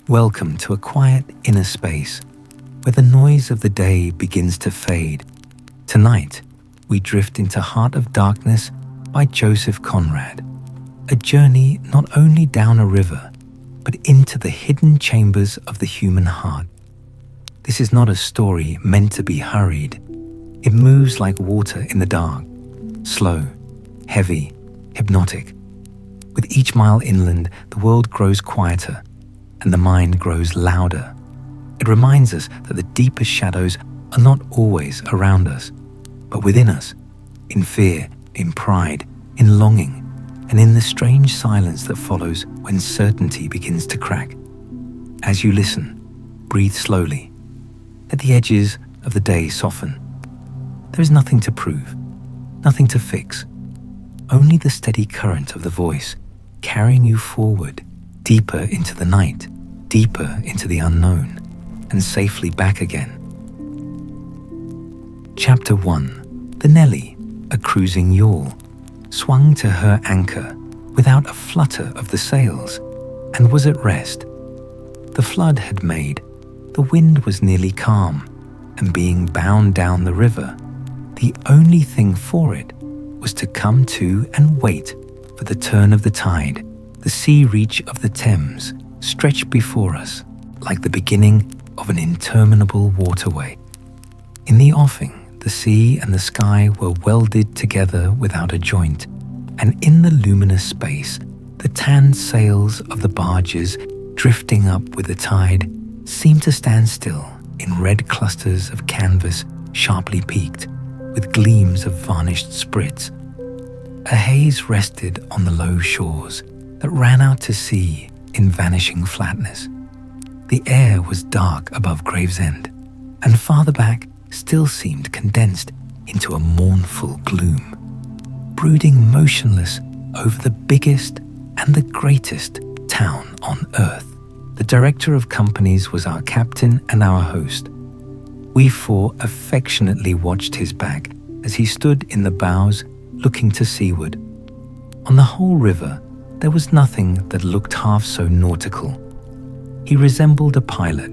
Welcome to a quiet inner space where the noise of the day begins to fade. Tonight, we drift into Heart of Darkness by Joseph Conrad, a journey not only down a river, but into the hidden chambers of the human heart. This is not a story meant to be hurried. It moves like water in the dark, slow, heavy, hypnotic. With each mile inland, the world grows quieter and the mind grows louder. It reminds us that the deepest shadows are not always around us, but within us, in fear, in pride, in longing, and in the strange silence that follows when certainty begins to crack. As you listen, breathe slowly. Let the edges of the day soften. There is nothing to prove, nothing to fix, only the steady current of the voice carrying you forward, deeper into the night, deeper into the unknown, and safely back again. Chapter 1. The Nelly, a cruising yawl, swung to her anchor without a flutter of the sails, and was at rest. The flood had made, the wind was nearly calm, and being bound down the river, the only thing for it was to come to and wait for the turn of the tide. The sea reach of the Thames stretched before us like the beginning of an interminable waterway. In the offing, the sea and the sky were welded together without a joint, and in the luminous space, the tanned sails of the barges drifting up with the tide seemed to stand still in red clusters of canvas sharply peaked, with gleams of varnished sprits. A haze rested on the low shores that ran out to sea in vanishing flatness. The air was dark above Gravesend, and farther back still seemed condensed into a mournful gloom, brooding motionless over the biggest and the greatest town on earth. The director of companies was our captain and our host. We four affectionately watched his back as he stood in the bows looking to seaward. On the whole river, there was nothing that looked half so nautical. He resembled a pilot,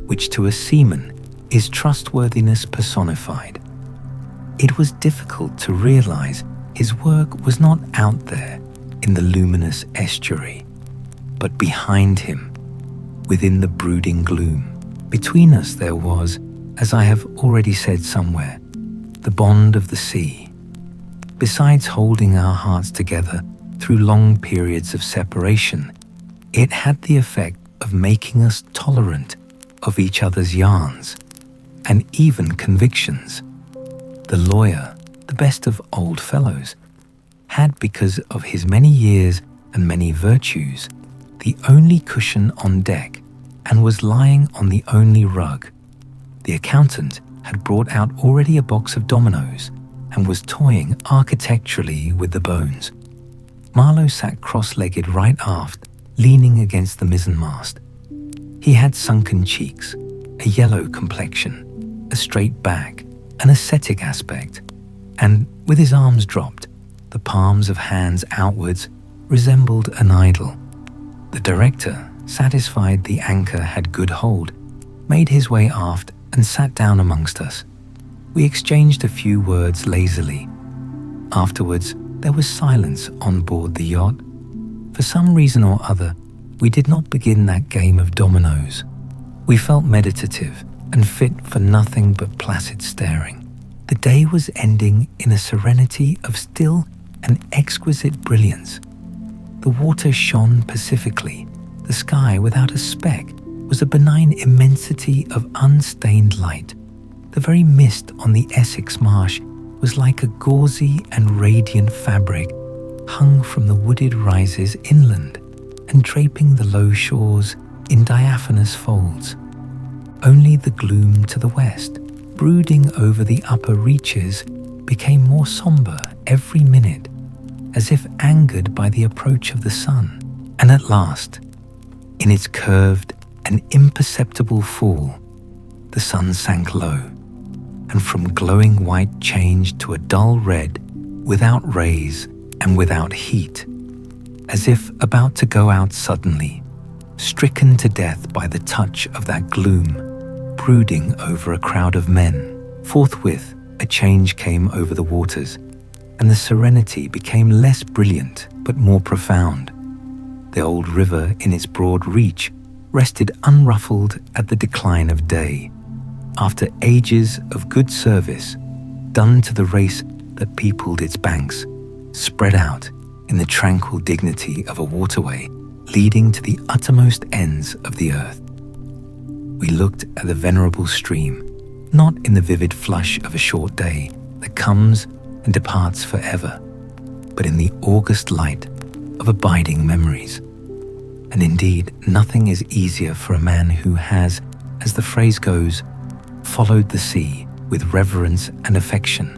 which to a seaman is trustworthiness personified. It was difficult to realize his work was not out there in the luminous estuary, but behind him, within the brooding gloom. Between us there was, as I have already said somewhere, the bond of the sea. Besides holding our hearts together through long periods of separation, it had the effect of making us tolerant of each other's yarns and even convictions. The lawyer, the best of old fellows, had, because of his many years and many virtues, the only cushion on deck and was lying on the only rug. The accountant had brought out already a box of dominoes and was toying architecturally with the bones. Marlow sat cross-legged right aft, leaning against the mizzenmast. He had sunken cheeks, a yellow complexion, a straight back, an ascetic aspect, and with his arms dropped, the palms of hands outwards, resembled an idol. The director, satisfied the anchor had good hold, made his way aft and sat down amongst us. We exchanged a few words lazily. Afterwards, there was silence on board the yacht. For some reason or other, we did not begin that game of dominoes. We felt meditative and fit for nothing but placid staring. The day was ending in a serenity of still and exquisite brilliance. The water shone pacifically. The sky, without a speck, was a benign immensity of unstained light. The very mist on the Essex marsh was like a gauzy and radiant fabric hung from the wooded rises inland and draping the low shores in diaphanous folds. Only the gloom to the west, brooding over the upper reaches, became more somber every minute, as if angered by the approach of the sun. And at last, in its curved and imperceptible fall, the sun sank low, and from glowing white changed to a dull red, without rays and without heat, as if about to go out suddenly, stricken to death by the touch of that gloom, brooding over a crowd of men. Forthwith, a change came over the waters, and the serenity became less brilliant but more profound. The old river in its broad reach rested unruffled at the decline of day, after ages of good service done to the race that peopled its banks, spread out in the tranquil dignity of a waterway leading to the uttermost ends of the earth. We looked at the venerable stream, not in the vivid flush of a short day that comes and departs forever, but in the august light of abiding memories. And indeed, nothing is easier for a man who has, as the phrase goes, followed the sea with reverence and affection,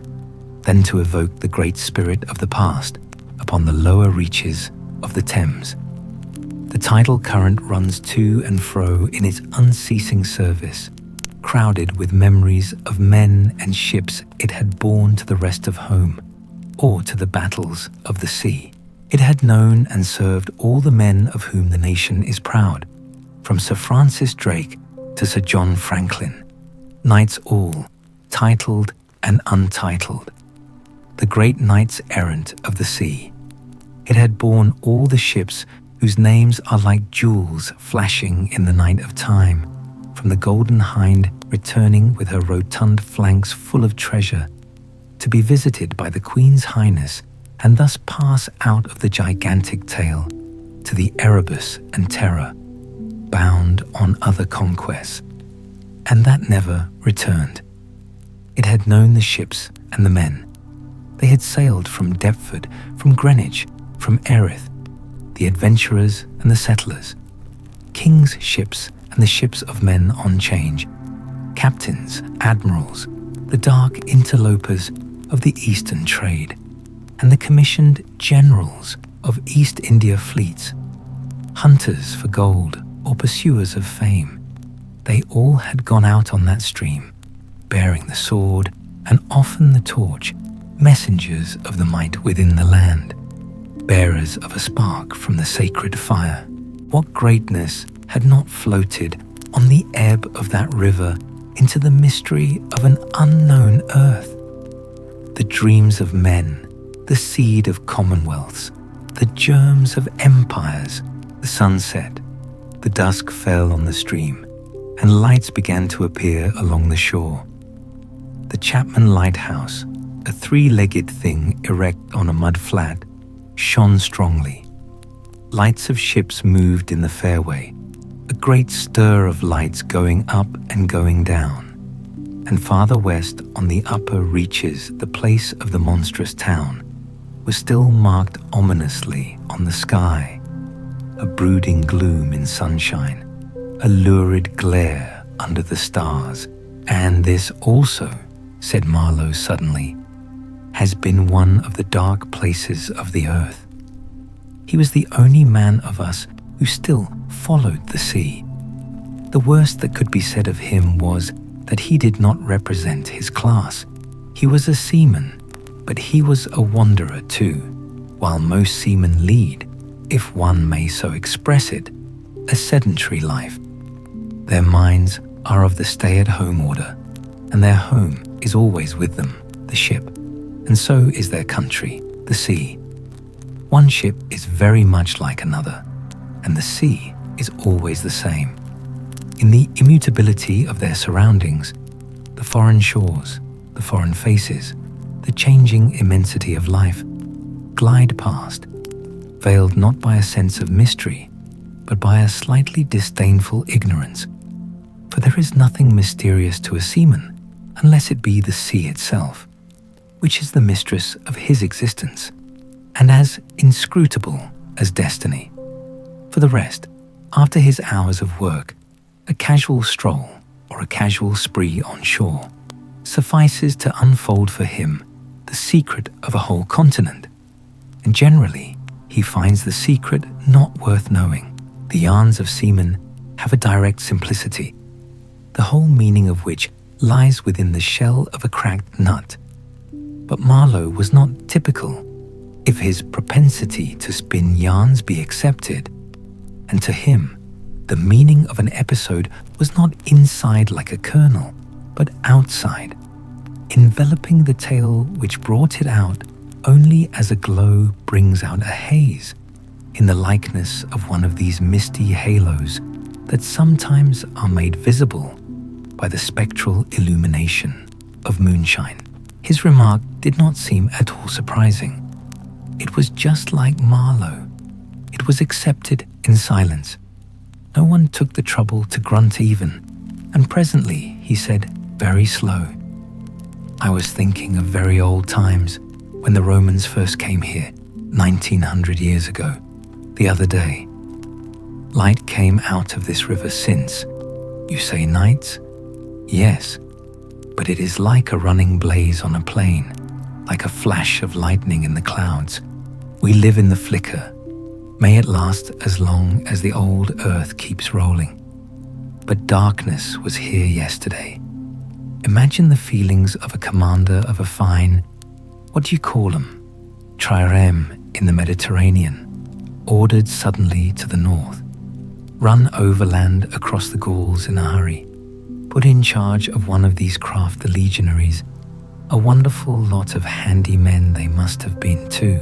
than to evoke the great spirit of the past upon the lower reaches of the Thames. The tidal current runs to and fro in its unceasing service, crowded with memories of men and ships it had borne to the rest of home, or to the battles of the sea. It had known and served all the men of whom the nation is proud, from Sir Francis Drake to Sir John Franklin, knights all, titled and untitled, the great knights errant of the sea. It had borne all the ships whose names are like jewels flashing in the night of time, from the Golden Hind returning with her rotund flanks full of treasure, to be visited by the Queen's Highness and thus pass out of the gigantic tale to the Erebus and Terror, bound on other conquests, and that never returned. It had known the ships and the men. They had sailed from Deptford, from Greenwich, from Erith, the adventurers and the settlers, kings' ships and the ships of men on change, captains, admirals, the dark interlopers of the Eastern trade, and the commissioned generals of East India fleets, hunters for gold or pursuers of fame. They all had gone out on that stream, bearing the sword and often the torch, messengers of the might within the land, bearers of a spark from the sacred fire. What greatness had not floated on the ebb of that river into the mystery of an unknown earth? The dreams of men, the seed of commonwealths, the germs of empires. The sun set, the dusk fell on the stream, and lights began to appear along the shore. The Chapman Lighthouse, a three-legged thing erect on a mud flat, shone strongly. Lights of ships moved in the fairway, a great stir of lights going up and going down. And farther west on the upper reaches, the place of the monstrous town was still marked ominously on the sky, a brooding gloom in sunshine, a lurid glare under the stars. And this also, said Marlow suddenly, has been one of the dark places of the earth. He was the only man of us who still followed the sea. The worst that could be said of him was that he did not represent his class. He was a seaman, but he was a wanderer too, while most seamen lead, if one may so express it, a sedentary life. Their minds are of the stay-at-home order, and their home is always with them, the ship, and so is their country, the sea. One ship is very much like another, and the sea is always the same. In the immutability of their surroundings, the foreign shores, the foreign faces, the changing immensity of life glide past, veiled not by a sense of mystery, but by a slightly disdainful ignorance. For there is nothing mysterious to a seaman unless it be the sea itself, which is the mistress of his existence, and as inscrutable as destiny. For the rest, after his hours of work, a casual stroll or a casual spree on shore suffices to unfold for him the secret of a whole continent, and generally he finds the secret not worth knowing. The yarns of seamen have a direct simplicity, the whole meaning of which lies within the shell of a cracked nut. But Marlow was not typical, if his propensity to spin yarns be accepted, and to him The meaning of an episode was not inside like a kernel, but outside, enveloping the tale which brought it out only as a glow brings out a haze, in the likeness of one of these misty halos that sometimes are made visible by the spectral illumination of moonshine. His remark did not seem at all surprising. It was just like Marlow. It was accepted in silence. No one took the trouble to grunt even, and presently he said, very slow, "I was thinking of very old times when the Romans first came here, 1900 years ago, the other day. Light came out of this river since. You say nights? Yes, but it is like a running blaze on a plain, like a flash of lightning in the clouds. We live in the flicker. May it last as long as the old earth keeps rolling. But darkness was here yesterday. Imagine the feelings of a commander of a fine, what do you call them, trireme in the Mediterranean, ordered suddenly to the north, run overland across the Gauls in a hurry, put in charge of one of these craft the legionaries. A wonderful lot of handy men they must have been too.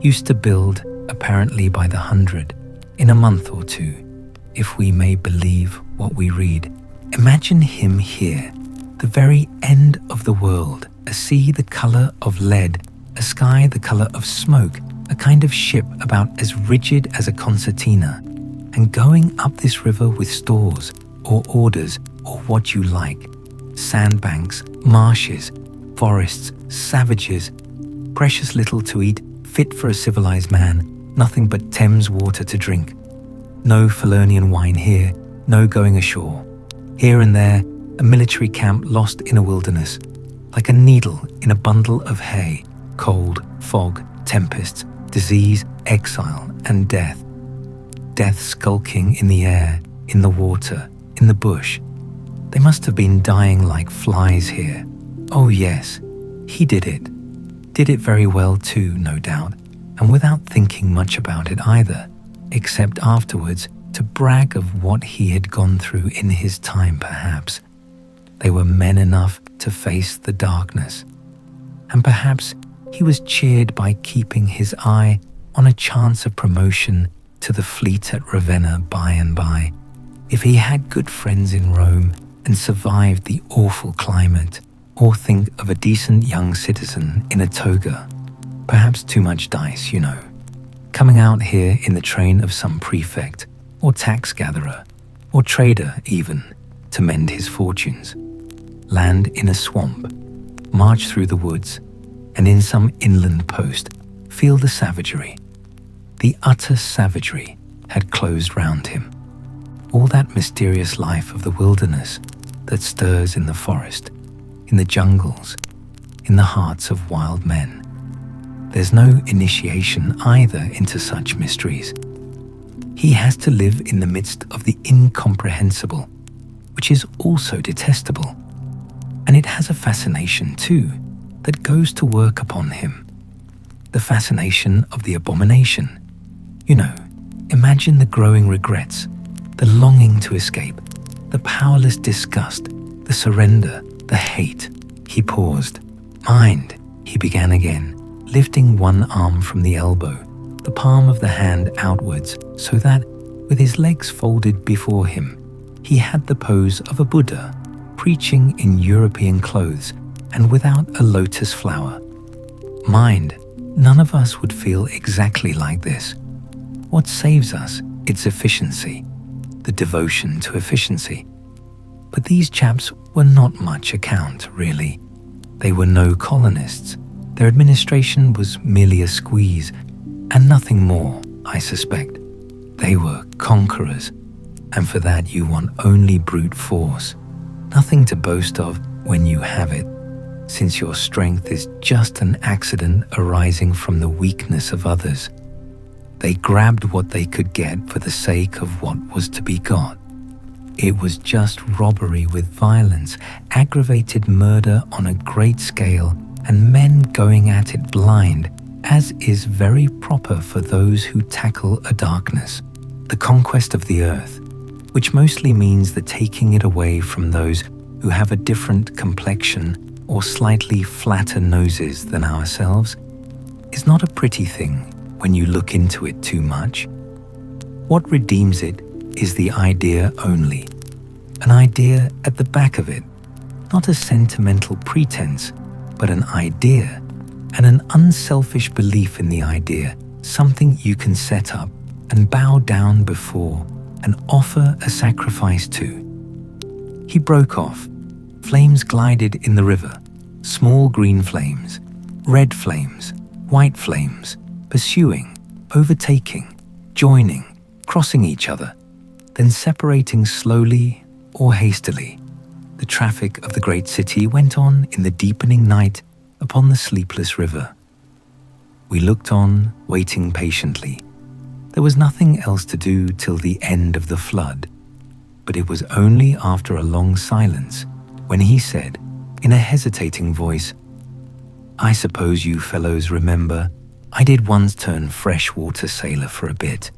Used to build, apparently by the hundred, in a month or two, if we may believe what we read. Imagine him here, the very end of the world, a sea the colour of lead, a sky the colour of smoke, a kind of ship about as rigid as a concertina, and going up this river with stores, or orders, or what you like. Sandbanks, marshes, forests, savages, precious little to eat, fit for a civilized man, nothing but Thames water to drink. No Falernian wine here, no going ashore. Here and there, a military camp lost in a wilderness, like a needle in a bundle of hay, cold, fog, tempests, disease, exile, and death. Death skulking in the air, in the water, in the bush. They must have been dying like flies here. Oh yes, he did it. Did it very well too, no doubt, and without thinking much about it either, except afterwards to brag of what he had gone through in his time perhaps. They were men enough to face the darkness. And perhaps he was cheered by keeping his eye on a chance of promotion to the fleet at Ravenna by and by, if he had good friends in Rome and survived the awful climate, or think of a decent young citizen in a toga, perhaps too much dice, you know, coming out here in the train of some prefect, or tax gatherer, or trader even, to mend his fortunes, land in a swamp, march through the woods, and in some inland post feel the savagery. The utter savagery had closed round him. All that mysterious life of the wilderness that stirs in the forest, in the jungles, in the hearts of wild men. There's no initiation either into such mysteries. He has to live in the midst of the incomprehensible, which is also detestable. And it has a fascination too, that goes to work upon him. The fascination of the abomination. You know, imagine the growing regrets, the longing to escape, the powerless disgust, the surrender, the hate. He paused. Mind, he began again, lifting one arm from the elbow, the palm of the hand outwards, so that, with his legs folded before him, he had the pose of a Buddha, preaching in European clothes and without a lotus flower. Mind, none of us would feel exactly like this. What saves us? Its efficiency, the devotion to efficiency. But these chaps were not much account, really. They were no colonists. Their administration was merely a squeeze, and nothing more, I suspect. They were conquerors, and for that you want only brute force. Nothing to boast of when you have it, since your strength is just an accident arising from the weakness of others. They grabbed what they could get for the sake of what was to be got. It was just robbery with violence, aggravated murder on a great scale, and men going at it blind, as is very proper for those who tackle a darkness. The conquest of the earth, which mostly means the taking it away from those who have a different complexion or slightly flatter noses than ourselves, is not a pretty thing when you look into it too much. What redeems it is the idea only, an idea at the back of it, not a sentimental pretense, but an idea and an unselfish belief in the idea, something you can set up and bow down before and offer a sacrifice to. He broke off. Flames glided in the river, small green flames, red flames, white flames, pursuing, overtaking, joining, crossing each other, then separating slowly or hastily. The traffic of the great city went on in the deepening night upon the sleepless river. We looked on, waiting patiently. There was nothing else to do till the end of the flood, but it was only after a long silence when he said, in a hesitating voice, "I suppose you fellows remember I did once turn freshwater sailor for a bit,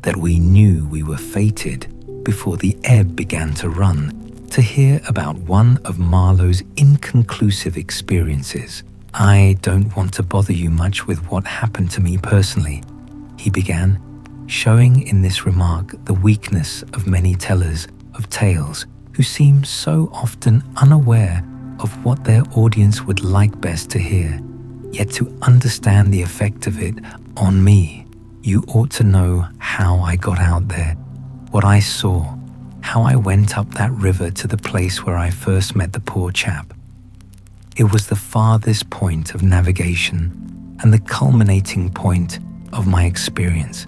that we knew we were fated before the ebb began to run to hear about one of Marlow's inconclusive experiences. I don't want to bother you much with what happened to me personally," he began, showing in this remark the weakness of many tellers of tales who seem so often unaware of what their audience would like best to hear. Yet to understand the effect of it on me, you ought to know how I got out there, what I saw, how I went up that river to the place where I first met the poor chap. It was the farthest point of navigation and the culminating point of my experience.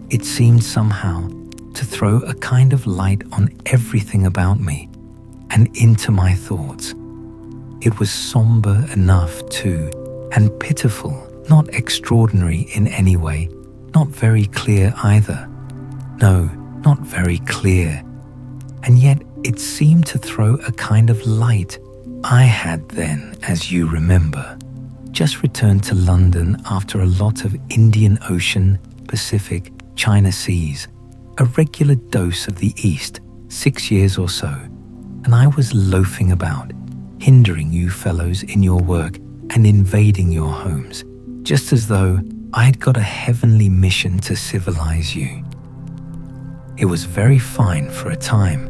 It seemed somehow to throw a kind of light on everything about me and into my thoughts. It was somber enough too, and pitiful, not extraordinary in any way, not very clear either. No, not very clear. And yet it seemed to throw a kind of light. I had then, as you remember, just returned to London after a lot of Indian Ocean, Pacific, China seas, a regular dose of the East, 6 years or so, and I was loafing about, hindering you fellows in your work and invading your homes, just as though I had got a heavenly mission to civilize you. It was very fine for a time,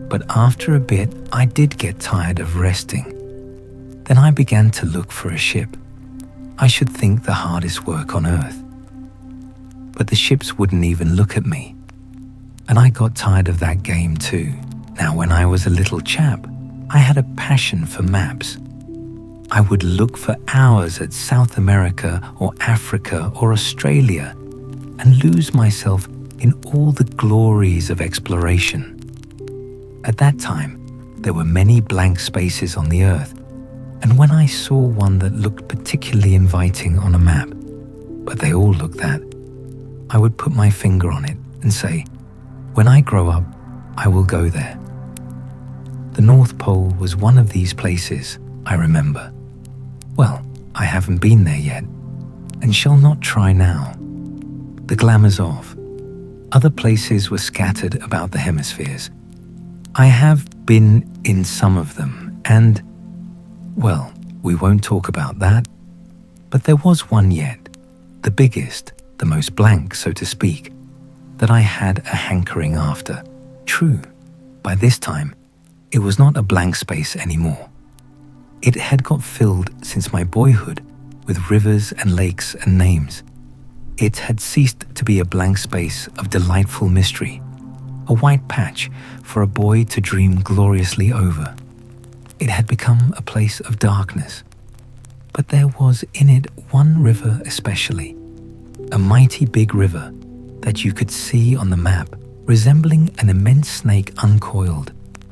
but after a bit I did get tired of resting. Then I began to look for a ship. I should think the hardest work on earth. But the ships wouldn't even look at me. And I got tired of that game too. Now, when I was a little chap, I had a passion for maps. I would look for hours at South America or Africa or Australia and lose myself in all the glories of exploration. At that time, there were many blank spaces on the earth, and when I saw one that looked particularly inviting on a map, but they all looked that, I would put my finger on it and say, when I grow up, I will go there. The North Pole was one of these places, I remember. Well, I haven't been there yet, and shall not try now. The glamour's off. Other places were scattered about the hemispheres. I have been in some of them, and, well, we won't talk about that. But there was one yet, the biggest, the most blank, so to speak, that I had a hankering after. True, by this time, it was not a blank space anymore. It had got filled since my boyhood with rivers and lakes and names. It had ceased to be a blank space of delightful mystery, a white patch for a boy to dream gloriously over. It had become a place of darkness. But there was in it one river especially, a mighty big river that you could see on the map, resembling an immense snake uncoiled,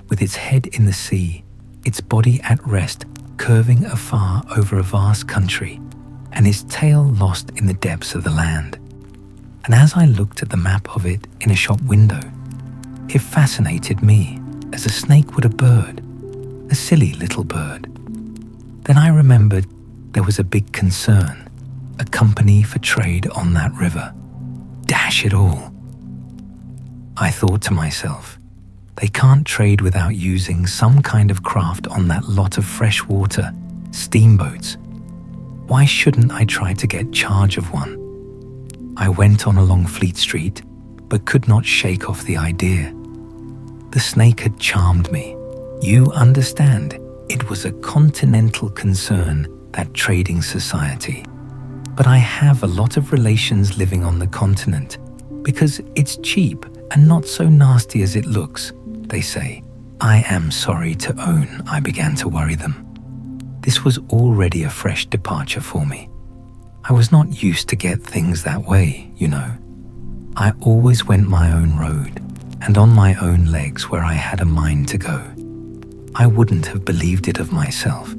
with its head in the sea, its body at rest, curving afar over a vast country, and its tail lost in the depths of the land. And as I looked at the map of it in a shop window, it fascinated me as a snake would a bird, a silly little bird. Then I remembered there was a big concern, a company for trade on that river. Dash it all! I thought to myself, they can't trade without using some kind of craft on that lot of fresh water, steamboats. Why shouldn't I try to get charge of one? I went on along Fleet Street, but could not shake off the idea. The snake had charmed me. You understand, it was a continental concern, that trading society. But I have a lot of relations living on the continent, because it's cheap and not so nasty as it looks, they say. I am sorry to own I began to worry them. This was already a fresh departure for me. I was not used to get things that way, you know. I always went my own road and on my own legs where I had a mind to go. I wouldn't have believed it of myself.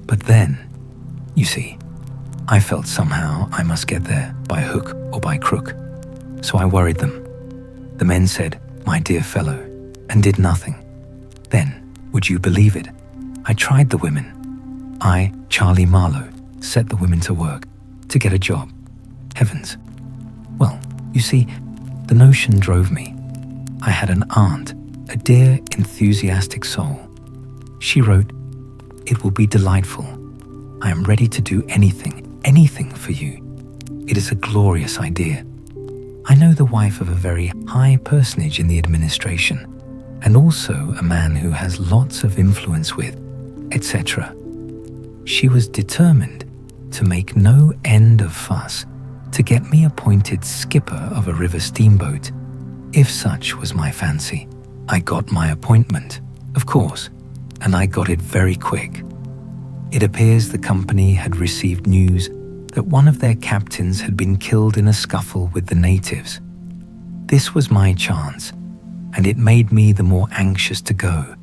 But then, you see, I felt somehow I must get there by hook or by crook. So I worried them. The men said, "My dear fellow," and did nothing. Then, would you believe it, I tried the women. I, Charlie Marlow, set the women to work to get a job. Heavens. Well, you see, the notion drove me. I had an aunt, a dear, enthusiastic soul. She wrote, "It will be delightful. I am ready to do anything for you. It is a glorious idea. I know the wife of a very high personage in the administration, and also a man who has lots of influence with, etc." She was determined to make no end of fuss to get me appointed skipper of a river steamboat, if such was my fancy. I got my appointment, of course, and I got it very quick. It appears the company had received news that one of their captains had been killed in a scuffle with the natives. This was my chance, and it made me the more anxious to go.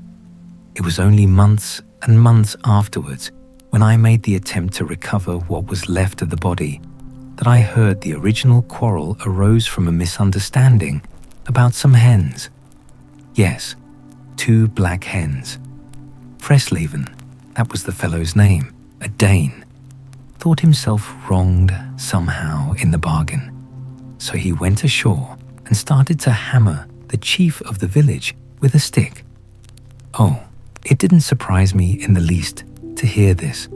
It was only months and months afterwards, when I made the attempt to recover what was left of the body, that I heard the original quarrel arose from a misunderstanding about some hens. Yes, 2 black hens. Fresleven, that was the fellow's name, a Dane, thought himself wronged somehow in the bargain. So he went ashore and started to hammer the chief of the village with a stick. Oh, it didn't surprise me in the least to hear this,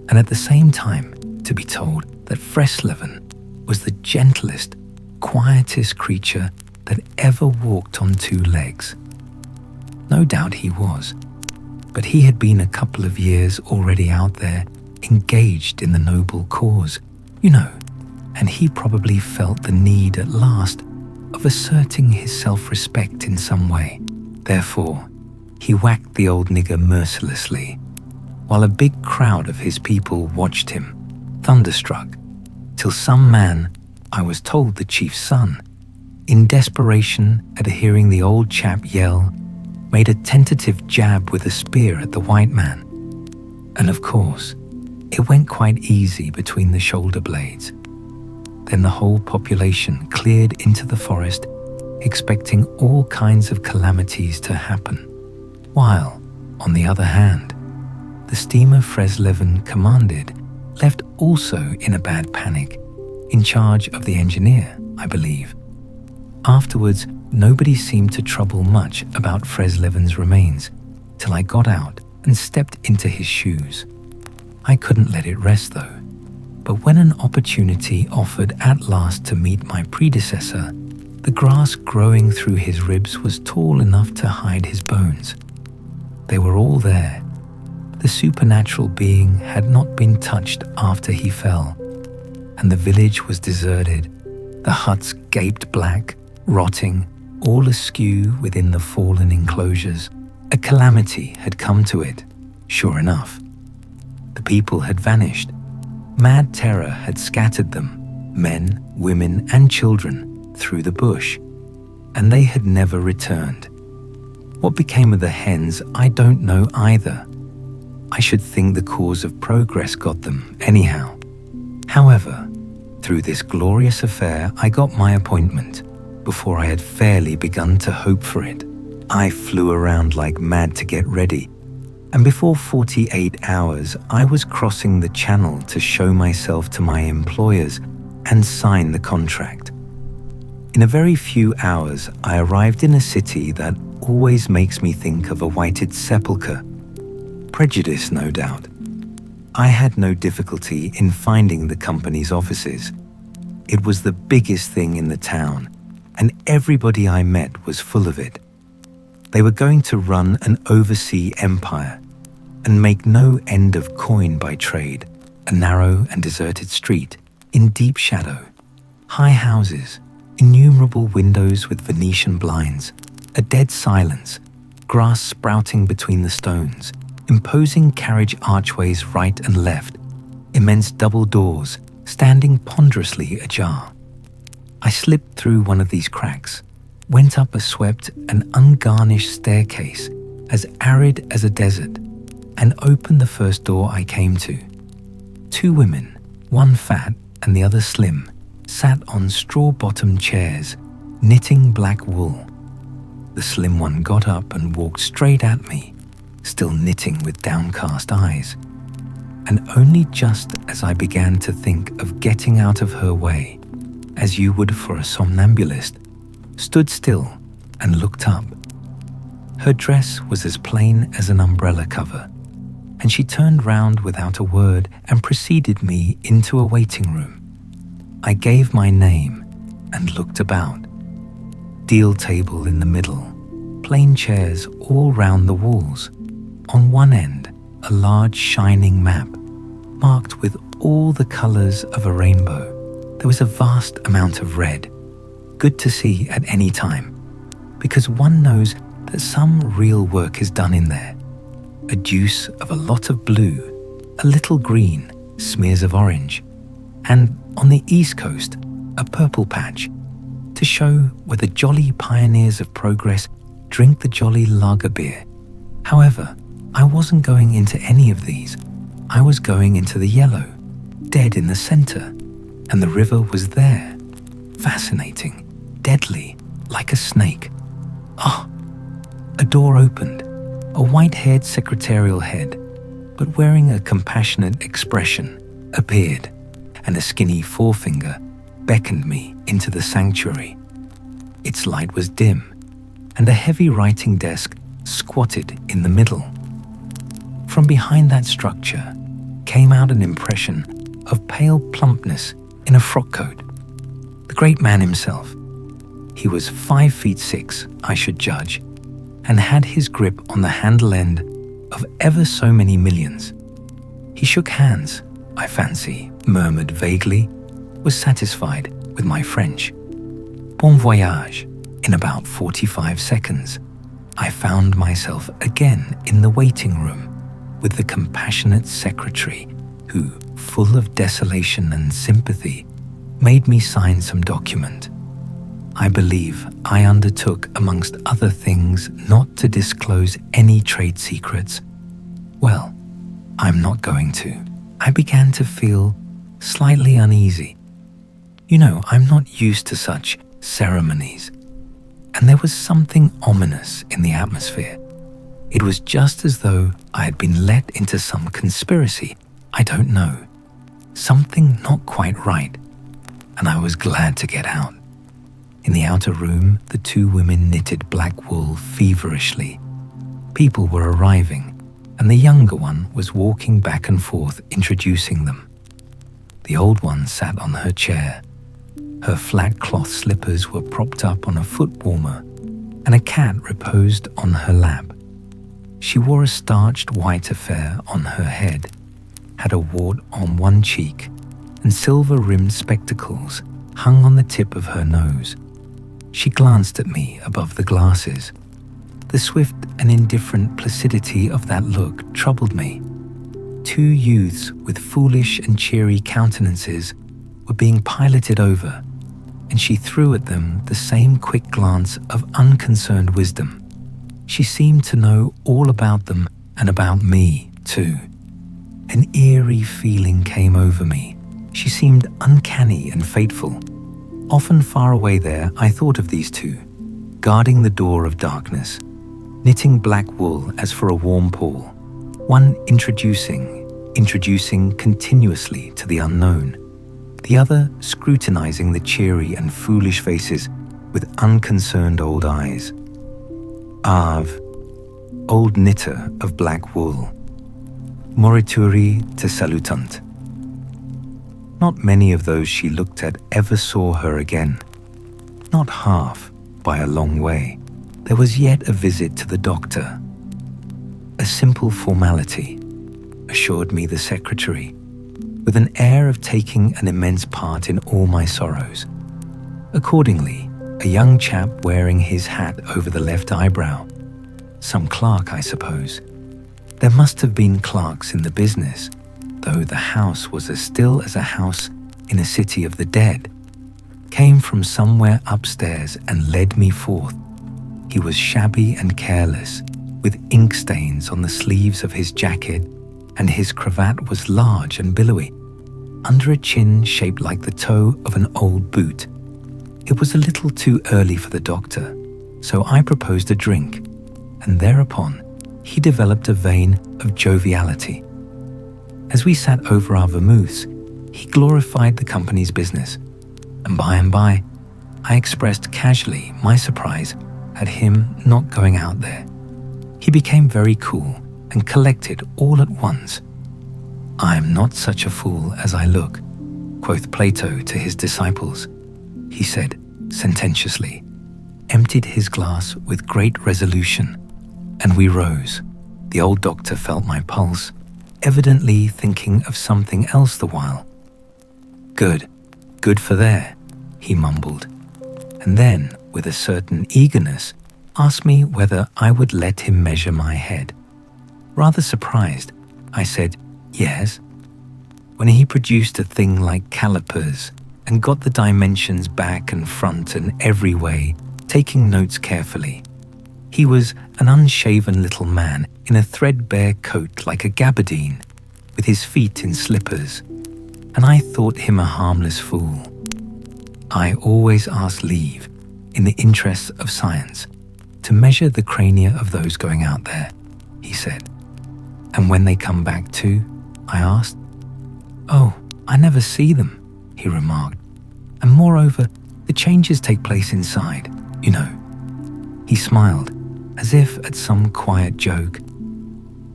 and at the same time to be told that Fresleven was the gentlest, quietest creature that ever walked on 2 legs. No doubt he was, but he had been a couple of years already out there, engaged in the noble cause, you know, and he probably felt the need at last of asserting his self-respect in some way. Therefore, he whacked the old nigger mercilessly, while a big crowd of his people watched him, thunderstruck, till some man, I was told the chief's son, in desperation at hearing the old chap yell, made a tentative jab with a spear at the white man. And of course, it went quite easy between the shoulder blades. Then the whole population cleared into the forest, expecting all kinds of calamities to happen, while, on the other hand, the steamer Fresleven commanded left also in a bad panic, in charge of the engineer, I believe. Afterwards, nobody seemed to trouble much about Fresleven's remains, till I got out and stepped into his shoes. I couldn't let it rest though, but when an opportunity offered at last to meet my predecessor, the grass growing through his ribs was tall enough to hide his bones. They were all there. The supernatural being had not been touched after he fell, and the village was deserted, the huts gaped black, rotting, all askew within the fallen enclosures. A calamity had come to it, sure enough. The people had vanished. Mad terror had scattered them, men, women, and children, through the bush, and they had never returned. What became of the hens, I don't know either. I should think the cause of progress got them, anyhow. However, through this glorious affair, I got my appointment before I had fairly begun to hope for it. I flew around like mad to get ready, and before 48 hours, I was crossing the channel to show myself to my employers and sign the contract. In a very few hours, I arrived in a city that always makes me think of a whited sepulchre. Prejudice, no doubt. I had no difficulty in finding the company's offices. It was the biggest thing in the town, and everybody I met was full of it. They were going to run an overseas empire and make no end of coin by trade. A narrow and deserted street in deep shadow, high houses, innumerable windows with Venetian blinds, a dead silence, grass sprouting between the stones, imposing carriage archways right and left, immense double doors standing ponderously ajar. I slipped through one of these cracks, went up a swept and ungarnished staircase as arid as a desert, and opened the first door I came to. 2 women, one fat and the other slim, sat on straw-bottomed chairs, knitting black wool. The slim one got up and walked straight at me, still knitting with downcast eyes. And only just as I began to think of getting out of her way, as you would for a somnambulist, stood still and looked up. Her dress was as plain as an umbrella cover, and she turned round without a word and preceded me into a waiting room. I gave my name and looked about. Deal table in the middle, plain chairs all round the walls. On one end, a large shining map, marked with all the colours of a rainbow. There was a vast amount of red, good to see at any time, because one knows that some real work is done in there. A deuce of a lot of blue, a little green, smears of orange, and on the east coast, a purple patch, to show where the jolly pioneers of progress drink the jolly lager beer. However, I wasn't going into any of these. I was going into the yellow, dead in the center, and the river was there, fascinating, deadly, like a snake. Ah! A door opened. A white-haired secretarial head, but wearing a compassionate expression, appeared, and a skinny forefinger beckoned me into the sanctuary. Its light was dim, and a heavy writing desk squatted in the middle. From behind that structure came out an impression of pale plumpness in a frock coat. The great man himself. He was 5'6", I should judge, and had his grip on the handle end of ever so many millions. He shook hands, I fancy, murmured vaguely, was satisfied with my French. Bon voyage. In about 45 seconds, I found myself again in the waiting room with the compassionate secretary who, full of desolation and sympathy, made me sign some document. I believe I undertook, amongst other things, not to disclose any trade secrets. Well, I'm not going to. I began to feel slightly uneasy. You know, I'm not used to such ceremonies. And there was something ominous in the atmosphere. It was just as though I had been let into some conspiracy. I don't know. Something not quite right. And I was glad to get out. In the outer room, the 2 women knitted black wool feverishly. People were arriving, and the younger one was walking back and forth introducing them. The old one sat on her chair. Her flat cloth slippers were propped up on a foot warmer, and a cat reposed on her lap. She wore a starched white affair on her head, had a wart on one cheek, and silver-rimmed spectacles hung on the tip of her nose. She glanced at me above the glasses. The swift and indifferent placidity of that look troubled me. 2 youths with foolish and cheery countenances were being piloted over, and she threw at them the same quick glance of unconcerned wisdom. She seemed to know all about them and about me, too. An eerie feeling came over me. She seemed uncanny and fateful. Often far away there, I thought of these 2, guarding the door of darkness, knitting black wool as for a warm pall, one introducing continuously to the unknown, the other scrutinizing the cheery and foolish faces with unconcerned old eyes. Arve, old knitter of black wool. Morituri te salutant. Not many of those she looked at ever saw her again. Not half, by a long way. There was yet a visit to the doctor. A simple formality, assured me the secretary, with an air of taking an immense part in all my sorrows. Accordingly, a young chap wearing his hat over the left eyebrow. Some clerk, I suppose. There must have been clerks in the business, though the house was as still as a house in a city of the dead, came from somewhere upstairs and led me forth. He was shabby and careless, with ink stains on the sleeves of his jacket, and his cravat was large and billowy, under a chin shaped like the toe of an old boot. It was a little too early for the doctor, so I proposed a drink, and thereupon he developed a vein of joviality. As we sat over our vermouths, he glorified the company's business, and by, I expressed casually my surprise at him not going out there. He became very cool and collected all at once. "I am not such a fool as I look," quoth Plato to his disciples, he said sententiously, emptied his glass with great resolution, and we rose. The old doctor felt my pulse, evidently thinking of something else the while. Good for there," he mumbled, and then, with a certain eagerness, asked me whether I would let him measure my head. Rather surprised, I said yes. When he produced a thing like calipers and got the dimensions back and front and every way, taking notes carefully. He was an unshaven little man in a threadbare coat like a gabardine, with his feet in slippers, and I thought him a harmless fool. I always ask leave, in the interests of science, to measure the crania of those going out there, he said. "And when they come back too?" I asked. "Oh, I never see them," he remarked. "And moreover, the changes take place inside, you know." He smiled, as if at some quiet joke.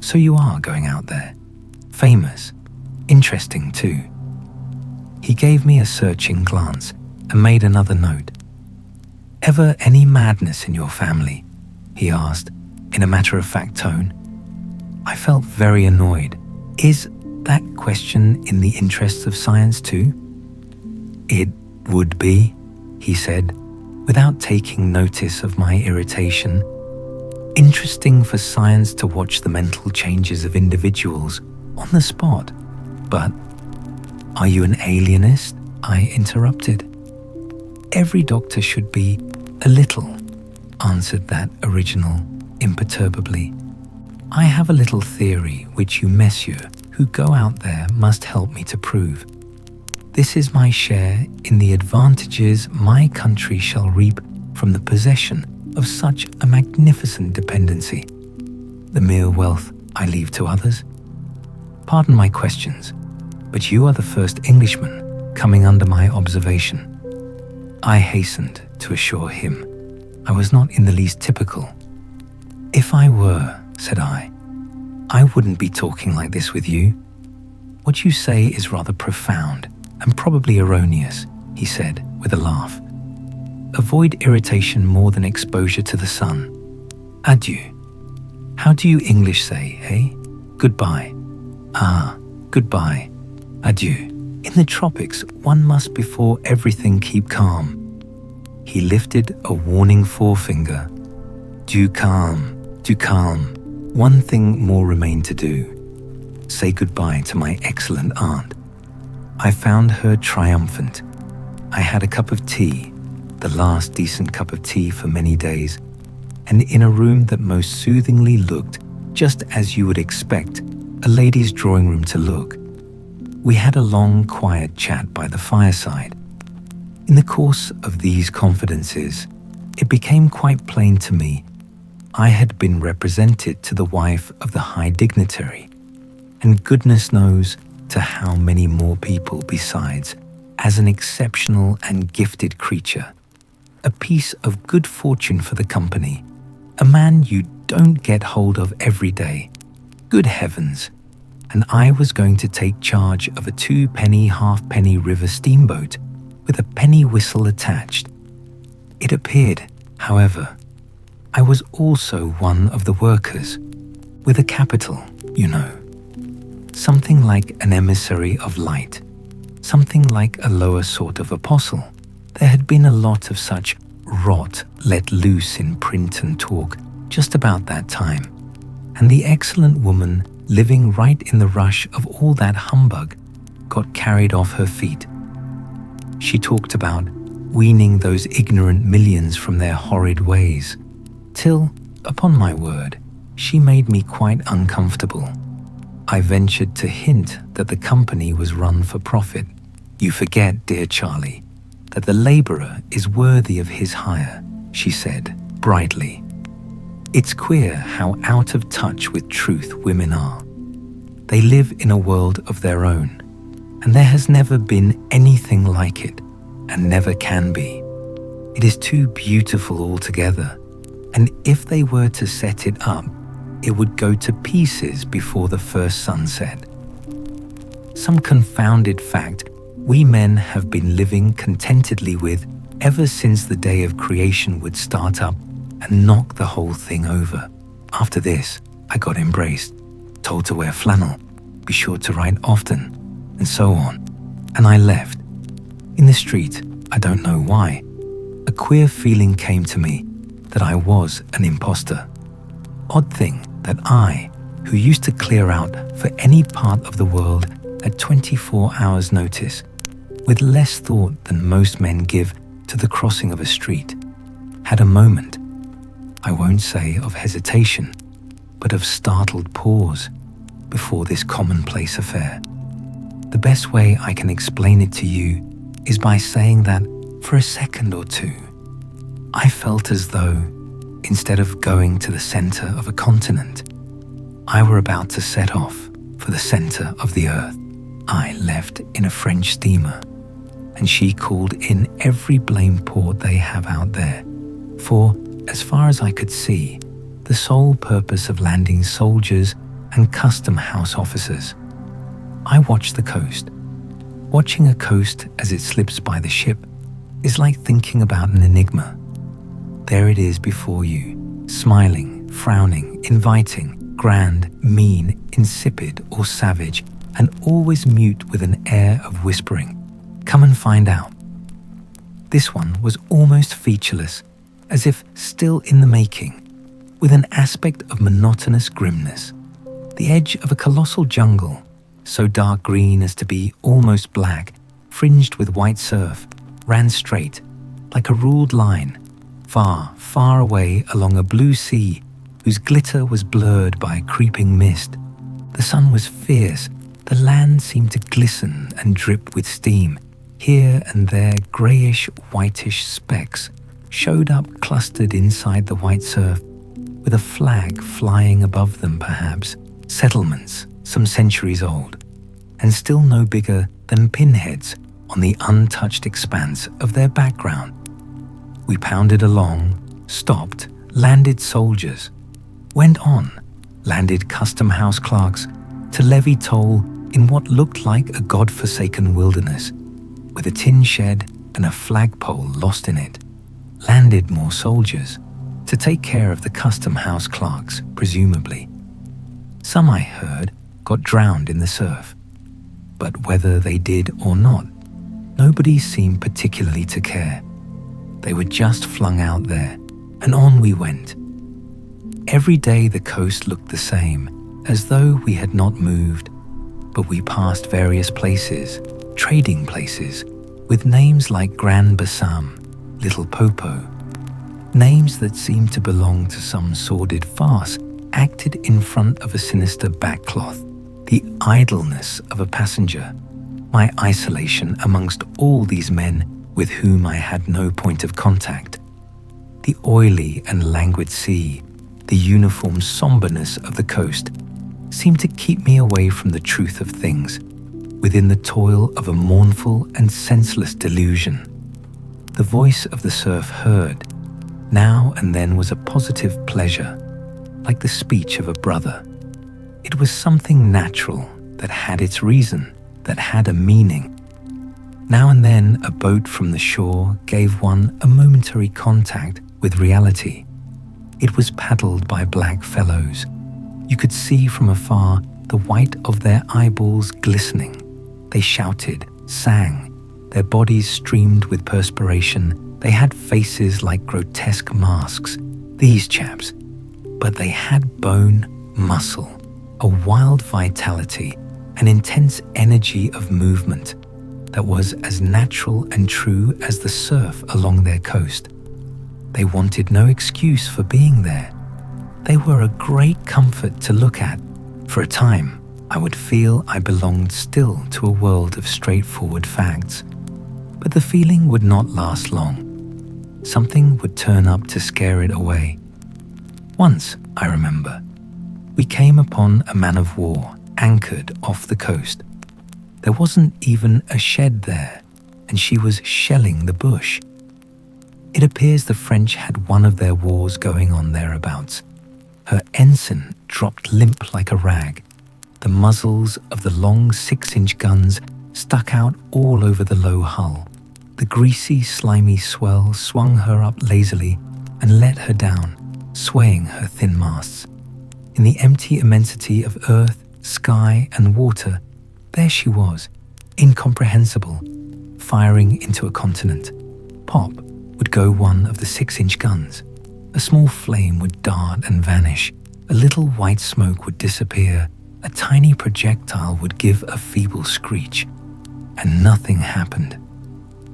"So you are going out there? Famous, interesting too." He gave me a searching glance and made another note. "Ever any madness in your family?" he asked, in a matter-of-fact tone. I felt very annoyed. Is that question in the interests of science too? "It would be," he said, without taking notice of my irritation. "Interesting for science to watch the mental changes of individuals on the spot. But are you an alienist?" I interrupted. "Every doctor should be a little," answered that original imperturbably. "I have a little theory which you messieurs who go out there must help me to prove. This is my share in the advantages my country shall reap from the possession of such a magnificent dependency. The mere wealth I leave to others. Pardon my questions, but you are the first Englishman coming under my observation." I hastened to assure him I was not in the least typical. "If I were," said I wouldn't be talking like this with you. What you say is rather profound and probably erroneous," he said with a laugh. "Avoid irritation more than exposure to the sun. Adieu. How do you English say, eh? Goodbye. Ah, goodbye. Adieu. In the tropics, one must before everything keep calm." He lifted a warning forefinger. "Du calme, du calme. One thing more remained to do. Say goodbye to my excellent aunt." I found her triumphant. I had a cup of tea, the last decent cup of tea for many days, and in a room that most soothingly looked just as you would expect a lady's drawing room to look. We had a long, quiet chat by the fireside. In the course of these confidences, it became quite plain to me I had been represented to the wife of the high dignitary, and goodness knows to how many more people besides, as an exceptional and gifted creature. a piece of good fortune for the company, a man you don't get hold of every day. Good heavens! And I was going to take charge of a 2-penny halfpenny river steamboat with a penny whistle attached. It appeared, however, I was also one of the workers, with a capital, you know. Something like an emissary of light, something like a lower sort of apostle. There had been a lot of such rot let loose in print and talk just about that time, and the excellent woman living right in the rush of all that humbug got carried off her feet. She talked about weaning those ignorant millions from their horrid ways, till, upon my word, she made me quite uncomfortable. I ventured to hint that the company was run for profit. You forget, dear Charlie, that the labourer is worthy of his hire, she said, brightly. It's queer how out of touch with truth women are. They live in a world of their own, and there has never been anything like it, and never can be. It is too beautiful altogether, and if they were to set it up, it would go to pieces before the first sunset. Some confounded fact we men have been living contentedly with ever since the day of creation would start up and knock the whole thing over. After this, I got embraced, told to wear flannel, be sure to write often, and so on, and I left. In the street, I don't know why, a queer feeling came to me that I was an imposter. Odd thing that I, who used to clear out for any part of the world at 24 hours' notice, with less thought than most men give to the crossing of a street, had a moment, I won't say of hesitation, but of startled pause before this commonplace affair. The best way I can explain it to you is by saying that for a second or two, I felt as though, instead of going to the center of a continent, I were about to set off for the center of the earth. I left in a French steamer, and she called in every blamed port they have out there, for, as far as I could see, the sole purpose of landing soldiers and custom house officers. I watched the coast. Watching a coast as it slips by the ship is like thinking about an enigma. There it is before you, smiling, frowning, inviting, grand, mean, insipid, or savage, and always mute with an air of whispering. Come and find out. This one was almost featureless, as if still in the making, with an aspect of monotonous grimness. The edge of a colossal jungle, so dark green as to be almost black, fringed with white surf, ran straight, like a ruled line, far, far away along a blue sea whose glitter was blurred by a creeping mist. The sun was fierce, the land seemed to glisten and drip with steam. Here and there greyish, whitish specks showed up clustered inside the white surf, with a flag flying above them perhaps, settlements some centuries old, and still no bigger than pinheads on the untouched expanse of their background. We pounded along, stopped, landed soldiers, went on, landed custom house clerks, to levy toll in what looked like a god-forsaken wilderness, with a tin shed and a flagpole lost in it, landed more soldiers, to take care of the custom house clerks, presumably. Some, I heard, got drowned in the surf, but whether they did or not, nobody seemed particularly to care. They were just flung out there, and on we went. Every day the coast looked the same, as though we had not moved, but we passed various places, trading places, with names like Grand Bassam, Little Popo, names that seemed to belong to some sordid farce acted in front of a sinister backcloth. The idleness of a passenger, my isolation amongst all these men with whom I had no point of contact, the oily and languid sea, the uniform somberness of the coast, seemed to keep me away from the truth of things, within the toil of a mournful and senseless delusion. The voice of the surf heard now and then was a positive pleasure, like the speech of a brother. It was something natural that had its reason, that had a meaning. Now and then a boat from the shore gave one a momentary contact with reality. It was paddled by black fellows. You could see from afar the white of their eyeballs glistening. They shouted, sang. Their bodies streamed with perspiration. They had faces like grotesque masks, these chaps. But they had bone, muscle, a wild vitality, an intense energy of movement that was as natural and true as the surf along their coast. They wanted no excuse for being there. They were a great comfort to look at. For a time, I would feel I belonged still to a world of straightforward facts. But the feeling would not last long. Something would turn up to scare it away. Once, I remember, we came upon a man of war anchored off the coast. There wasn't even a shed there, and she was shelling the bush. It appears the French had one of their wars going on thereabouts. Her ensign dropped limp like a rag. The muzzles of the long 6-inch guns stuck out all over the low hull. The greasy, slimy swell swung her up lazily and let her down, swaying her thin masts. In the empty immensity of earth, sky, and water, there she was, incomprehensible, firing into a continent. Pop would go one of the 6-inch guns. A small flame would dart and vanish. A little white smoke would disappear. A tiny projectile would give a feeble screech. And nothing happened.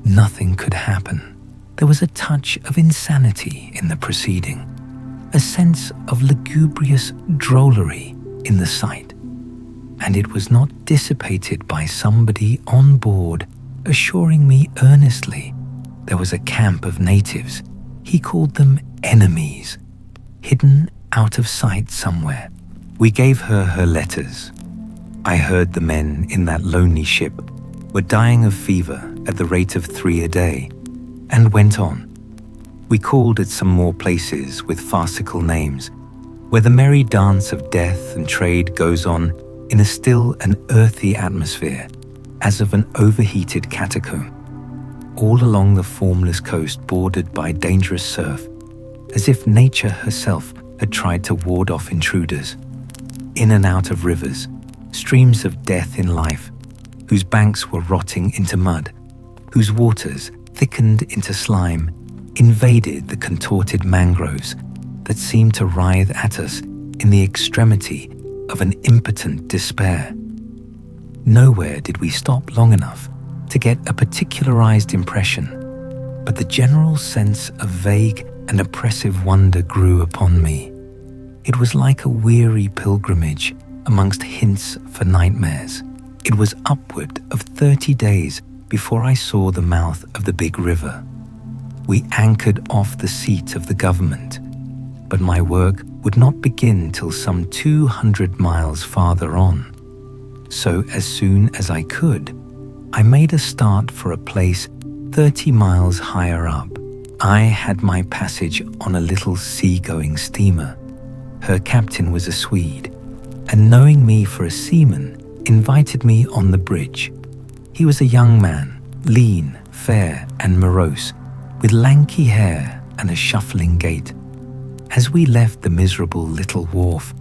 Nothing could happen. There was a touch of insanity in the proceeding, a sense of lugubrious drollery in the sight. And it was not dissipated by somebody on board assuring me earnestly there was a camp of natives. He called them enemies, hidden out of sight somewhere. We gave her her letters. I heard the men in that lonely ship were dying of fever at the rate of 3 a day, and went on. We called at some more places with farcical names, where the merry dance of death and trade goes on in a still and earthy atmosphere, as of an overheated catacomb. All along the formless coast bordered by dangerous surf, as if nature herself had tried to ward off intruders. In and out of rivers, streams of death in life, whose banks were rotting into mud, whose waters, thickened into slime, invaded the contorted mangroves that seemed to writhe at us in the extremity of an impotent despair. Nowhere did we stop long enough to get a particularized impression, but the general sense of vague and oppressive wonder grew upon me. It was like a weary pilgrimage amongst hints for nightmares. It was upward of 30 days before I saw the mouth of the big river. We anchored off the seat of the government, but my work would not begin till some 200 miles farther on. So as soon as I could, I made a start for a place 30 miles higher up. I had my passage on a little sea-going steamer. Her captain was a Swede, and knowing me for a seaman, invited me on the bridge. He was a young man, lean, fair, and morose, with lanky hair and a shuffling gait. As we left the miserable little wharf,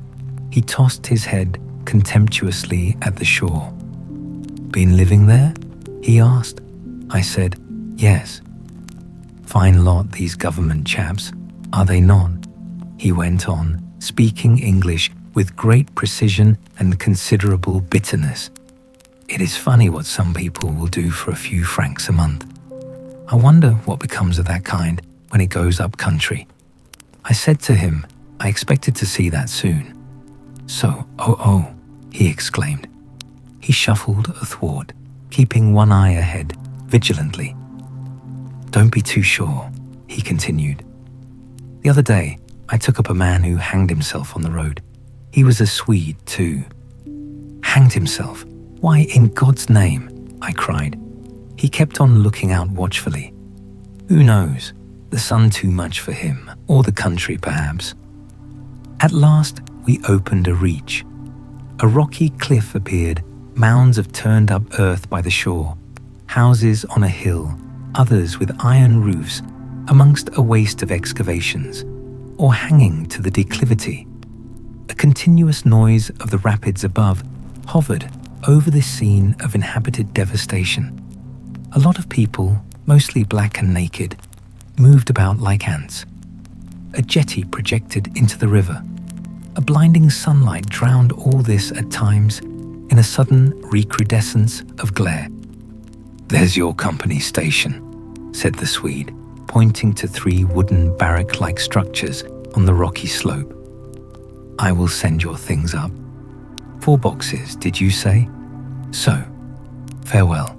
he tossed his head contemptuously at the shore. "Been living there?" he asked. I said, "Yes." "Fine lot, these government chaps, are they not?" he went on, speaking English with great precision and considerable bitterness. "It is funny what some people will do for a few francs a month. I wonder what becomes of that kind when it goes up country." I said to him, I expected to see that soon. "So, oh, he exclaimed. He shuffled athwart, keeping one eye ahead, vigilantly. "Don't be too sure," he continued. "The other day, I took up a man who hanged himself on the road. He was a Swede, too." "Hanged himself? Why, in God's name?" I cried. He kept on looking out watchfully. Who knows? The sun too much for him, or the country perhaps. At last, we opened a reach. A rocky cliff appeared, mounds of turned-up earth by the shore, houses on a hill, others with iron roofs amongst a waste of excavations, or hanging to the declivity. A continuous noise of the rapids above hovered over this scene of inhabited devastation. A lot of people, mostly black and naked, moved about like ants. A jetty projected into the river. A blinding sunlight drowned all this at times in a sudden recrudescence of glare. "There's your company station," said the Swede, pointing to 3 wooden barrack-like structures on the rocky slope. "I will send your things up. 4 boxes, did you say? So, farewell."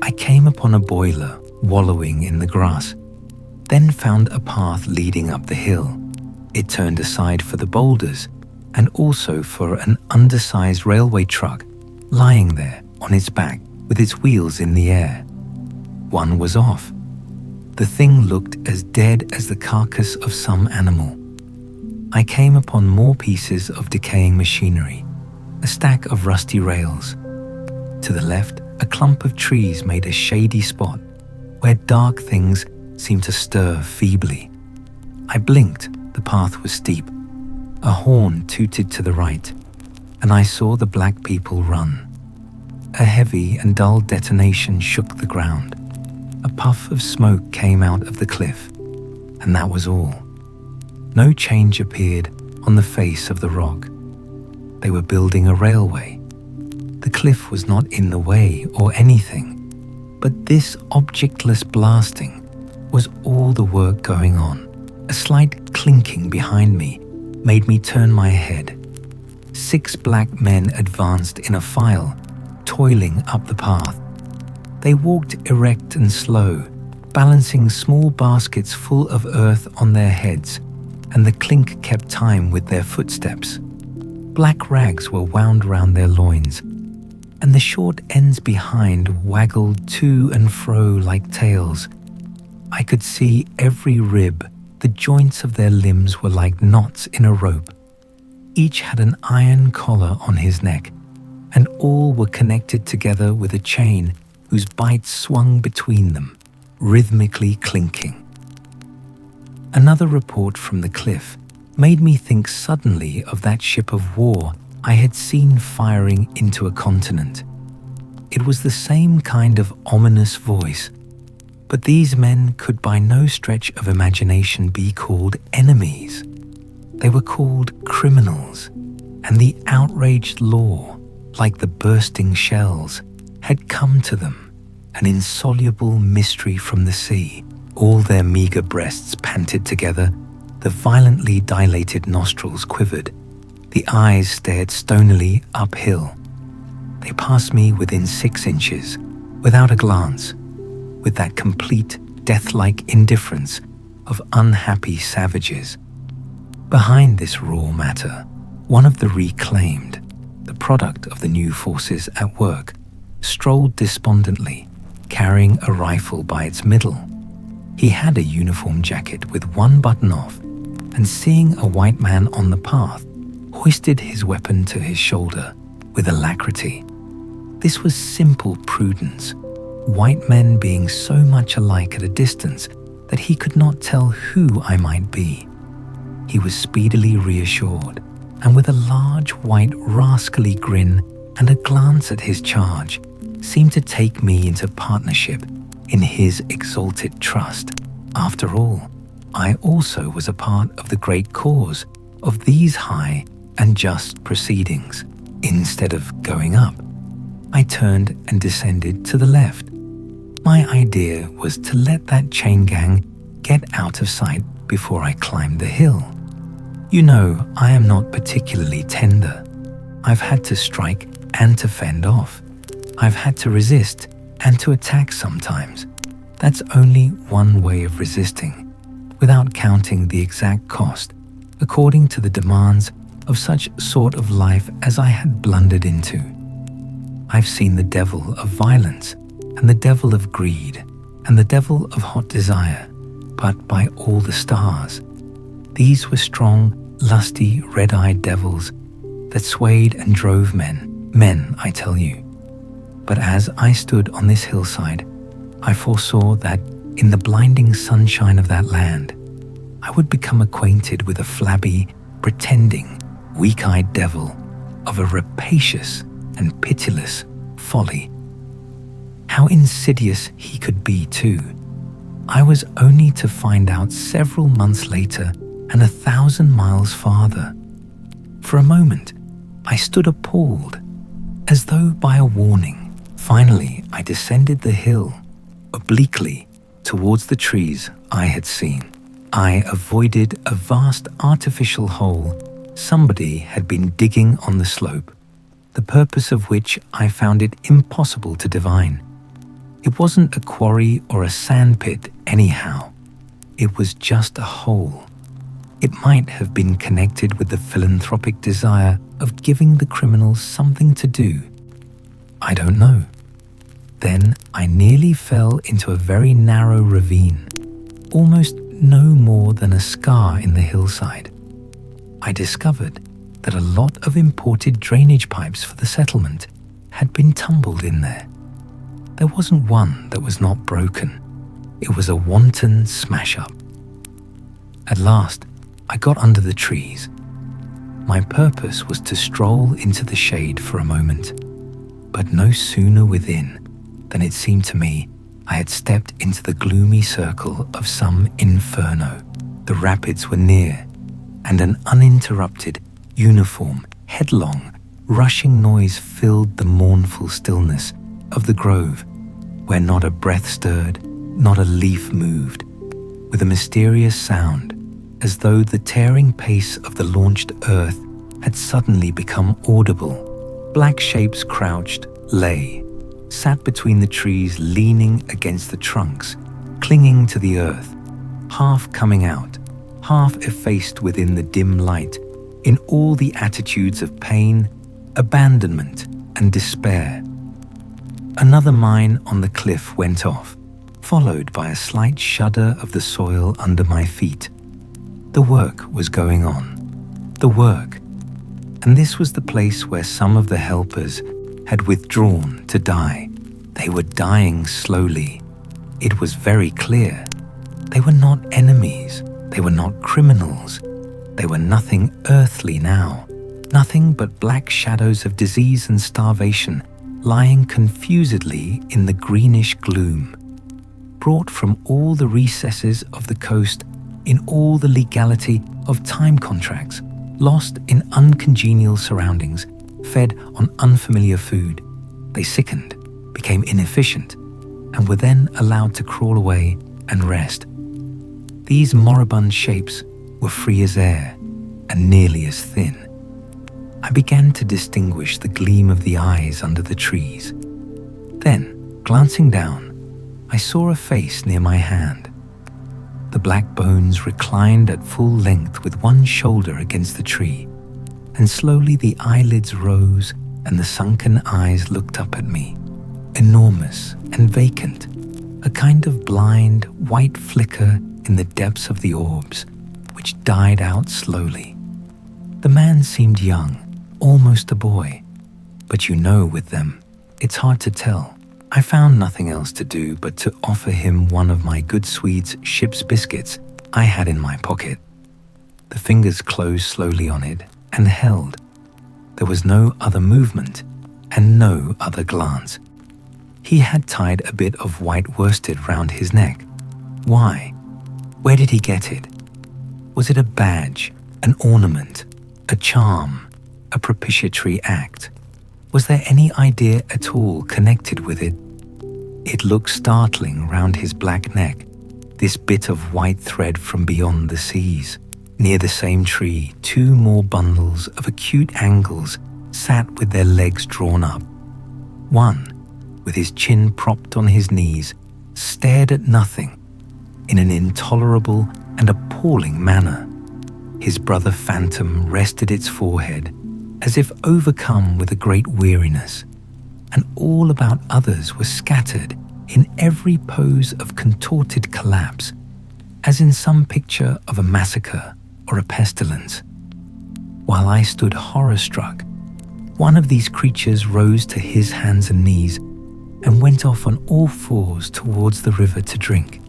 I came upon a boiler wallowing in the grass, then found a path leading up the hill. It turned aside for the boulders and also for an undersized railway truck lying there on its back with its wheels in the air. One was off. The thing looked as dead as the carcass of some animal. I came upon more pieces of decaying machinery, a stack of rusty rails. To the left, a clump of trees made a shady spot where dark things seemed to stir feebly. I blinked. The path was steep. A horn tooted to the right, and I saw the black people run. A heavy and dull detonation shook the ground. A puff of smoke came out of the cliff, and that was all. No change appeared on the face of the rock. They were building a railway. The cliff was not in the way or anything, but this objectless blasting was all the work going on. A slight clinking behind me made me turn my head. 6 black men advanced in a file, toiling up the path. They walked erect and slow, balancing small baskets full of earth on their heads, and the clink kept time with their footsteps. Black rags were wound round their loins, and the short ends behind waggled to and fro like tails. I could see every rib. The joints of their limbs were like knots in a rope. Each had an iron collar on his neck, and all were connected together with a chain whose bites swung between them, rhythmically clinking. Another report from the cliff made me think suddenly of that ship of war I had seen firing into a continent. It was the same kind of ominous voice, but these men could by no stretch of imagination be called enemies. They were called criminals, and the outraged law, like the bursting shells, had come to them, an insoluble mystery from the sea. All their meager breasts panted together, the violently dilated nostrils quivered, the eyes stared stonily uphill. They passed me within 6 inches, without a glance, with that complete, death-like indifference of unhappy savages. Behind this raw matter, one of the reclaimed, the product of the new forces at work, strolled despondently, carrying a rifle by its middle. He had a uniform jacket with one button off, and seeing a white man on the path, hoisted his weapon to his shoulder with alacrity. This was simple prudence, white men being so much alike at a distance that he could not tell who I might be. He was speedily reassured, and with a large white rascally grin and a glance at his charge, seemed to take me into partnership in his exalted trust. After all, I also was a part of the great cause of these high and just proceedings. Instead of going up, I turned and descended to the left. My idea was to let that chain gang get out of sight before I climbed the hill. You know, I am not particularly tender. I've had to strike and to fend off. I've had to resist and to attack sometimes. That's only one way of resisting, without counting the exact cost, according to the demands of such sort of life as I had blundered into. I've seen the devil of violence and the devil of greed and the devil of hot desire, but by all the stars. These were strong, lusty, red-eyed devils that swayed and drove men, I tell you. But as I stood on this hillside, I foresaw that in the blinding sunshine of that land, I would become acquainted with a flabby, pretending, weak-eyed devil of a rapacious and pitiless folly. How insidious he could be, too, I was only to find out several months later and 1,000 miles farther. For a moment, I stood appalled, as though by a warning. Finally, I descended the hill, obliquely, towards the trees I had seen. I avoided a vast artificial hole somebody had been digging on the slope, the purpose of which I found it impossible to divine. It wasn't a quarry or a sandpit anyhow. It was just a hole. It might have been connected with the philanthropic desire of giving the criminals something to do. I don't know. Then I nearly fell into a very narrow ravine, almost no more than a scar in the hillside. I discovered that a lot of imported drainage pipes for the settlement had been tumbled in there. There wasn't one that was not broken. It was a wanton smash-up. At last, I got under the trees. My purpose was to stroll into the shade for a moment, but no sooner within than it seemed to me I had stepped into the gloomy circle of some inferno. The rapids were near, and an uninterrupted, uniform, headlong, rushing noise filled the mournful stillness of the grove, where not a breath stirred, not a leaf moved, with a mysterious sound, as though the tearing pace of the launched earth had suddenly become audible. Black shapes crouched, lay, sat between the trees, leaning against the trunks, clinging to the earth, half coming out, half effaced within the dim light, in all the attitudes of pain, abandonment, and despair. Another mine on the cliff went off, followed by a slight shudder of the soil under my feet. The work was going on. The work. And this was the place where some of the helpers had withdrawn to die. They were dying slowly. It was very clear. They were not enemies. They were not criminals. They were nothing earthly now. Nothing but black shadows of disease and starvation lying confusedly in the greenish gloom, brought from all the recesses of the coast in all the legality of time contracts, lost in uncongenial surroundings, fed on unfamiliar food. They sickened, became inefficient, and were then allowed to crawl away and rest. These moribund shapes were free as air and nearly as thin. I began to distinguish the gleam of the eyes under the trees. Then, glancing down, I saw a face near my hand. The black bones reclined at full length with one shoulder against the tree, and slowly the eyelids rose and the sunken eyes looked up at me, enormous and vacant, a kind of blind, white flicker in the depths of the orbs, which died out slowly. The man seemed young, almost a boy, but you know with them, it's hard to tell. I found nothing else to do but to offer him one of my good Swede's ship's biscuits I had in my pocket. The fingers closed slowly on it and held. There was no other movement and no other glance. He had tied a bit of white worsted round his neck. Why? Where did he get it? Was it a badge, an ornament, a charm, a propitiatory act? Was there any idea at all connected with it? It looked startling round his black neck, this bit of white thread from beyond the seas. Near the same tree, two more bundles of acute angles sat with their legs drawn up. One, with his chin propped on his knees, stared at nothing in an intolerable and appalling manner. His brother phantom rested its forehead, as if overcome with a great weariness, and all about others were scattered in every pose of contorted collapse, as in some picture of a massacre or a pestilence. While I stood horror-struck, one of these creatures rose to his hands and knees and went off on all fours towards the river to drink.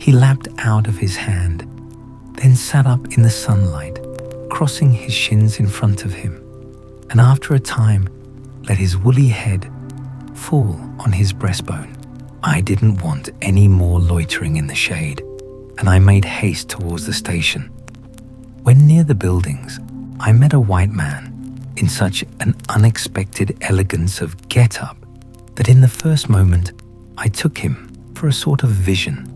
He lapped out of his hand, then sat up in the sunlight, crossing his shins in front of him, and after a time let his woolly head fall on his breastbone. I didn't want any more loitering in the shade, and I made haste towards the station. When near the buildings, I met a white man in such an unexpected elegance of get-up that in the first moment I took him for a sort of vision.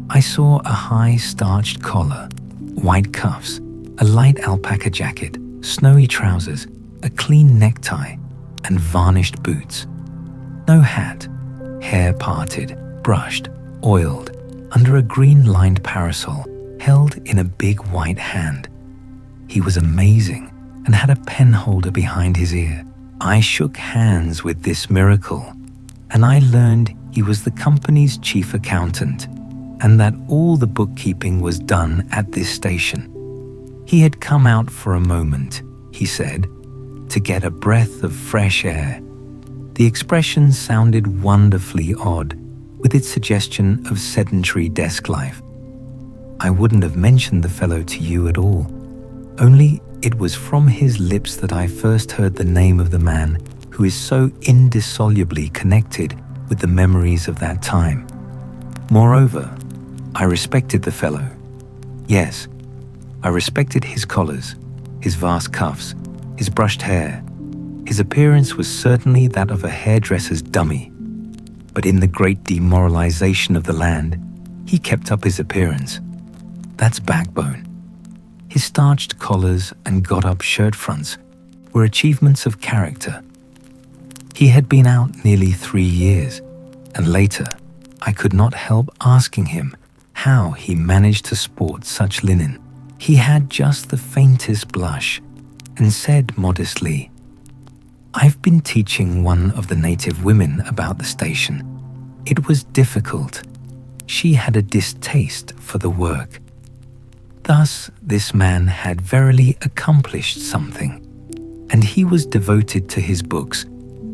I saw a high starched collar, white cuffs, a light alpaca jacket, snowy trousers, a clean necktie, and varnished boots. No hat, hair parted, brushed, oiled, under a green-lined parasol held in a big white hand. He was amazing and had a pen holder behind his ear. I shook hands with this miracle, and I learned he was the company's chief accountant and that all the bookkeeping was done at this station. He had come out for a moment, he said, to get a breath of fresh air. The expression sounded wonderfully odd, with its suggestion of sedentary desk life. I wouldn't have mentioned the fellow to you at all, only it was from his lips that I first heard the name of the man who is so indissolubly connected with the memories of that time. Moreover, I respected the fellow. Yes, I respected his collars, his vast cuffs, his brushed hair. His appearance was certainly that of a hairdresser's dummy, but in the great demoralization of the land, he kept up his appearance. That's backbone. His starched collars and got-up shirt fronts were achievements of character. He had been out nearly 3 years, and later I could not help asking him how he managed to sport such linen. He had just the faintest blush and said modestly, "I've been teaching one of the native women about the station. It was difficult. She had a distaste for the work." Thus, this man had verily accomplished something, and he was devoted to his books,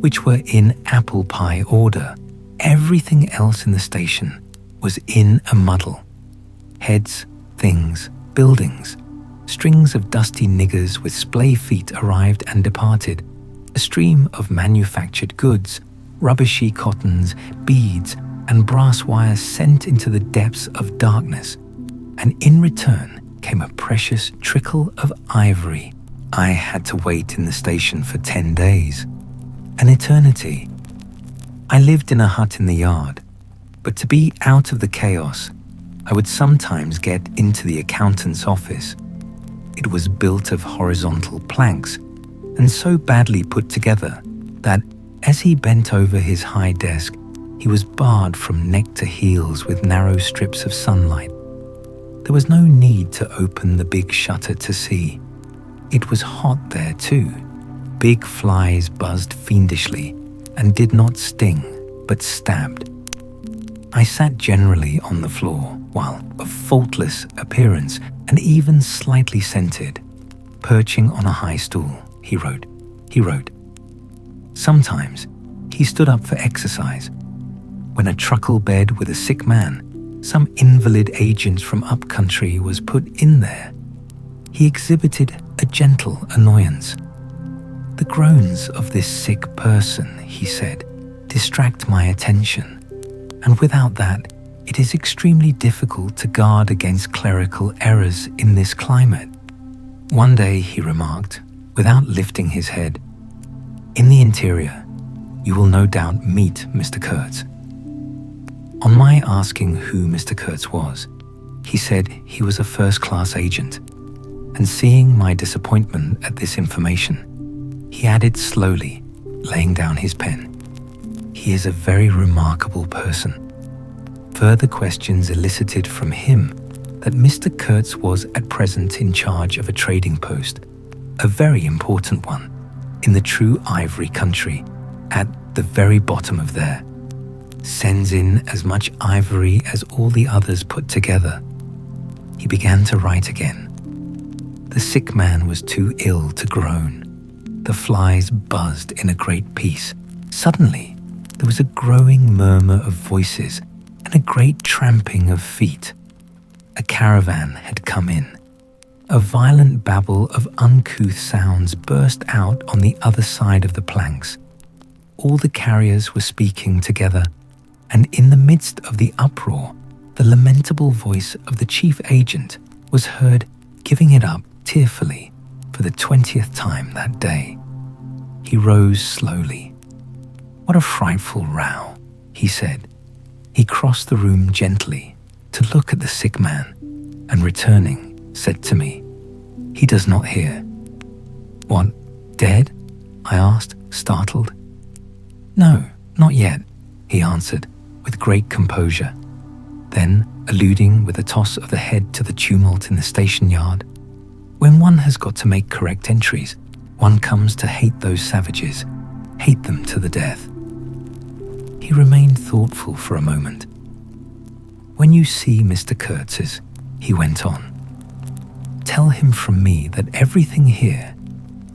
which were in apple pie order. Everything else in the station was in a muddle. Heads, things, buildings, strings of dusty niggers with splay feet arrived and departed, a stream of manufactured goods, rubbishy cottons, beads, and brass wires sent into the depths of darkness, and in return came a precious trickle of ivory. I had to wait in the station for 10 days, an eternity. I lived in a hut in the yard, but to be out of the chaos, I would sometimes get into the accountant's office. It was built of horizontal planks and so badly put together that, as he bent over his high desk, he was barred from neck to heels with narrow strips of sunlight. There was no need to open the big shutter to see. It was hot there too. Big flies buzzed fiendishly and did not sting, but stabbed. I sat generally on the floor, while of faultless appearance and even slightly scented, perching on a high stool, he wrote. Sometimes he stood up for exercise. When a truckle bed with a sick man, some invalid agent from upcountry, was put in there, he exhibited a gentle annoyance. "The groans of this sick person," he said, "distract my attention, and without that, it is extremely difficult to guard against clerical errors in this climate." One day he remarked, without lifting his head, "In the interior, you will no doubt meet Mr. Kurtz." On my asking who Mr. Kurtz was, he said he was a first-class agent, and seeing my disappointment at this information, he added slowly, laying down his pen, "He is a very remarkable person." Further questions elicited from him that Mr. Kurtz was at present in charge of a trading post, a very important one, in the true ivory country, at the very bottom of there. sends in as much ivory as all the others put together. He began to write again. The sick man was too ill to groan. The flies buzzed in a great peace. Suddenly, there was a growing murmur of voices and a great tramping of feet. A caravan had come in. A violent babble of uncouth sounds burst out on the other side of the planks. All the carriers were speaking together, and in the midst of the uproar, the lamentable voice of the chief agent was heard giving it up tearfully for the 20th time that day. He rose slowly. "What a frightful row," he said. He crossed the room gently to look at the sick man, and returning, said to me, "He does not hear." "What, dead?" I asked, startled. "No, not yet," he answered with great composure. Then, alluding with a toss of the head to the tumult in the station yard, "When one has got to make correct entries, one comes to hate those savages, hate them to the death." He remained thoughtful for a moment. "When you see Mr. Kurtz's," he went on, "tell him from me that everything here,"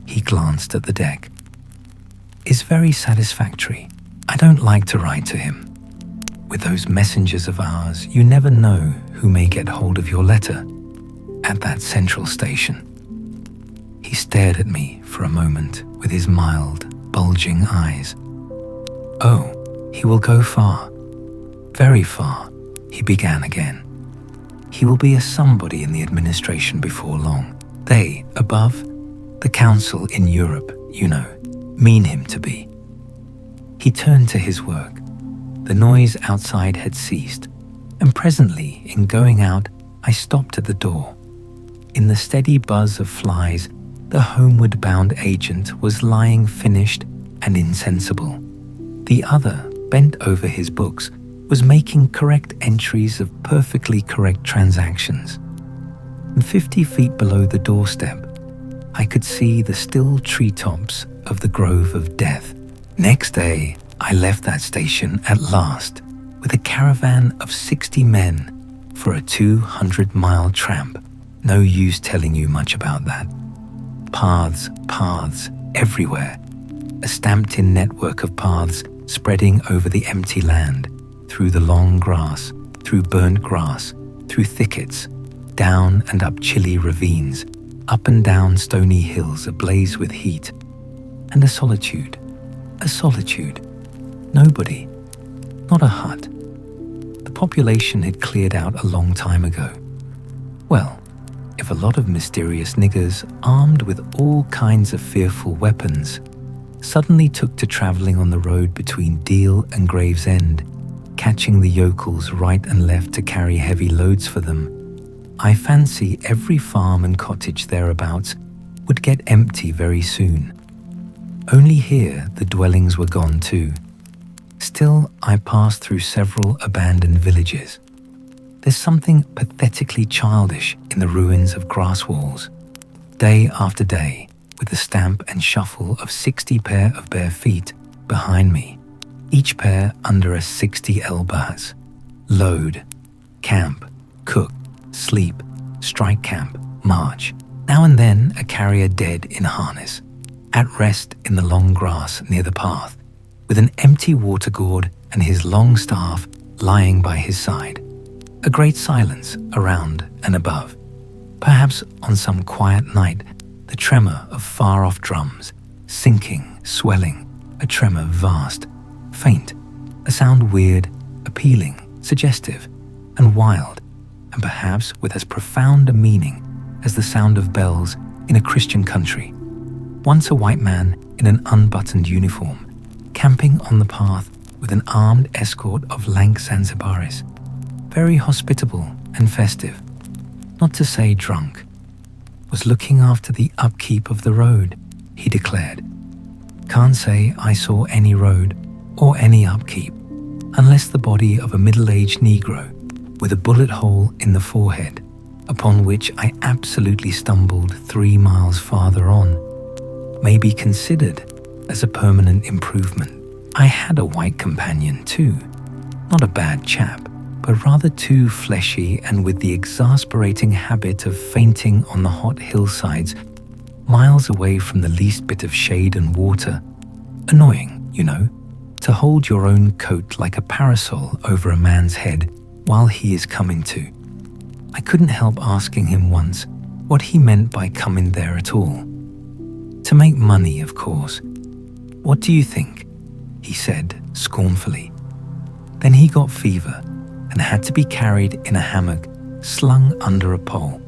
he glanced at the deck, "is very satisfactory. I don't like to write to him. With those messengers of ours, you never know who may get hold of your letter at that central station." He stared at me for a moment with his mild, bulging eyes. "Oh, he will go far, very far," he began again. "He will be a somebody in the administration before long. They, above, the council in Europe, you know, mean him to be." He turned to his work. The noise outside had ceased, and presently, in going out, I stopped at the door. In the steady buzz of flies, the homeward-bound agent was lying finished and insensible. The other, bent over his books, was making correct entries of perfectly correct transactions. And 50 feet below the doorstep, I could see the still treetops of the Grove of Death. Next day, I left that station at last with a caravan of 60 men for a 200-mile tramp. No use telling you much about that. Paths, paths, everywhere. A stamped-in network of paths spreading over the empty land, through the long grass, through burnt grass, through thickets, down and up chilly ravines, up and down stony hills ablaze with heat, and a solitude. Nobody, not a hut. The population had cleared out a long time ago. Well, if a lot of mysterious niggers, armed with all kinds of fearful weapons, suddenly took to travelling on the road between Deal and Gravesend, catching the yokels right and left to carry heavy loads for them, I fancy every farm and cottage thereabouts would get empty very soon. Only here the dwellings were gone too. Still, I passed through several abandoned villages. There's something pathetically childish in the ruins of grass walls. Day after day, with the stamp and shuffle of 60 pair of bare feet behind me, each pair under a 60 elbaz. Load, camp, cook, sleep, strike camp, march. Now and then a carrier dead in harness, at rest in the long grass near the path, with an empty water gourd and his long staff lying by his side. A great silence around and above. Perhaps on some quiet night, the tremor of far-off drums, sinking, swelling, a tremor vast, faint, a sound weird, appealing, suggestive, and wild, and perhaps with as profound a meaning as the sound of bells in a Christian country. Once a white man in an unbuttoned uniform, camping on the path with an armed escort of lank Zanzibaris, very hospitable and festive, not to say drunk, was looking after the upkeep of the road, he declared. Can't say I saw any road or any upkeep, unless the body of a middle-aged Negro with a bullet hole in the forehead, upon which I absolutely stumbled 3 miles farther on, may be considered as a permanent improvement. I had a white companion too, Not a bad chap, but rather too fleshy and with the exasperating habit of fainting on the hot hillsides, miles away from the least bit of shade and water. Annoying, you know, to hold your own coat like a parasol over a man's head while he is coming to. I couldn't help asking him once what he meant by coming there at all. To make money, of course. What do you think? He said scornfully. Then he got fever and had to be carried in a hammock slung under a pole.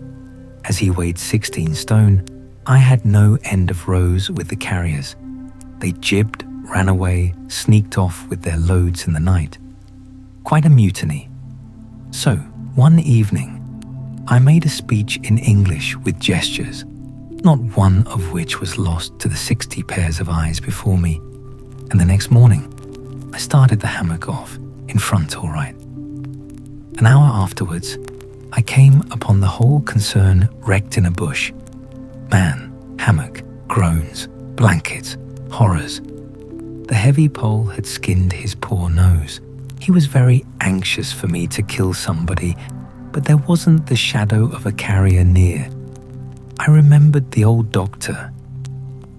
As he weighed 16 stone, I had no end of rows with the carriers. They jibbed, ran away, sneaked off with their loads in the night. Quite a mutiny. So, one evening, I made a speech in English with gestures, not one of which was lost to the 60 pairs of eyes before me. And the next morning, I started the hammock off, in front all right. An hour afterwards, I came upon the whole concern wrecked in a bush. Man, hammock, groans, blankets, horrors. The heavy pole had skinned his poor nose. He was very anxious for me to kill somebody, but there wasn't the shadow of a carrier near. I remembered the old doctor.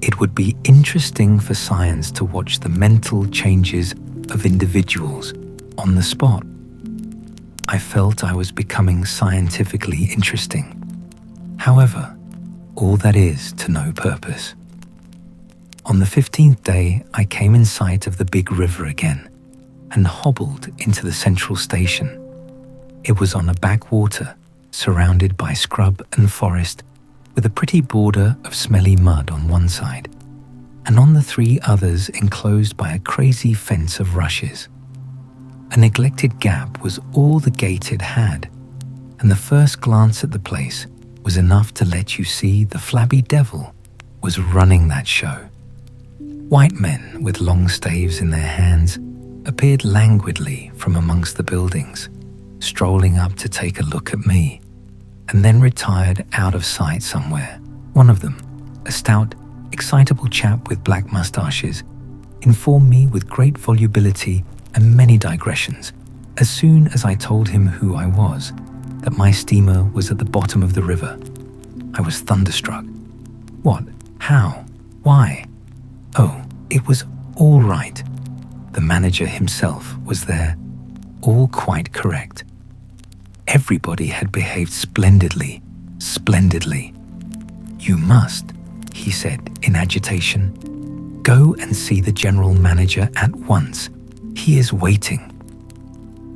It would be interesting for science to watch the mental changes of individuals on the spot. I felt I was becoming scientifically interesting. However, all that is to no purpose. On the 15th day, I came in sight of the big river again and hobbled into the central station. It was on a backwater, surrounded by scrub and forest, with a pretty border of smelly mud on one side, and on the 3 others enclosed by a crazy fence of rushes. A neglected gap was all the gate it had, and the first glance at the place was enough to let you see the flabby devil was running that show. White men with long staves in their hands appeared languidly from amongst the buildings, strolling up to take a look at me, and then retired out of sight somewhere. One of them, a stout, excitable chap with black mustaches, informed me with great volubility and many digressions, as soon as I told him who I was, that my steamer was at the bottom of the river. I was thunderstruck. What? How? Why? Oh, it was all right. The manager himself was there, all quite correct. Everybody had behaved splendidly. You must, he said in agitation, go and see the general manager at once. He is waiting.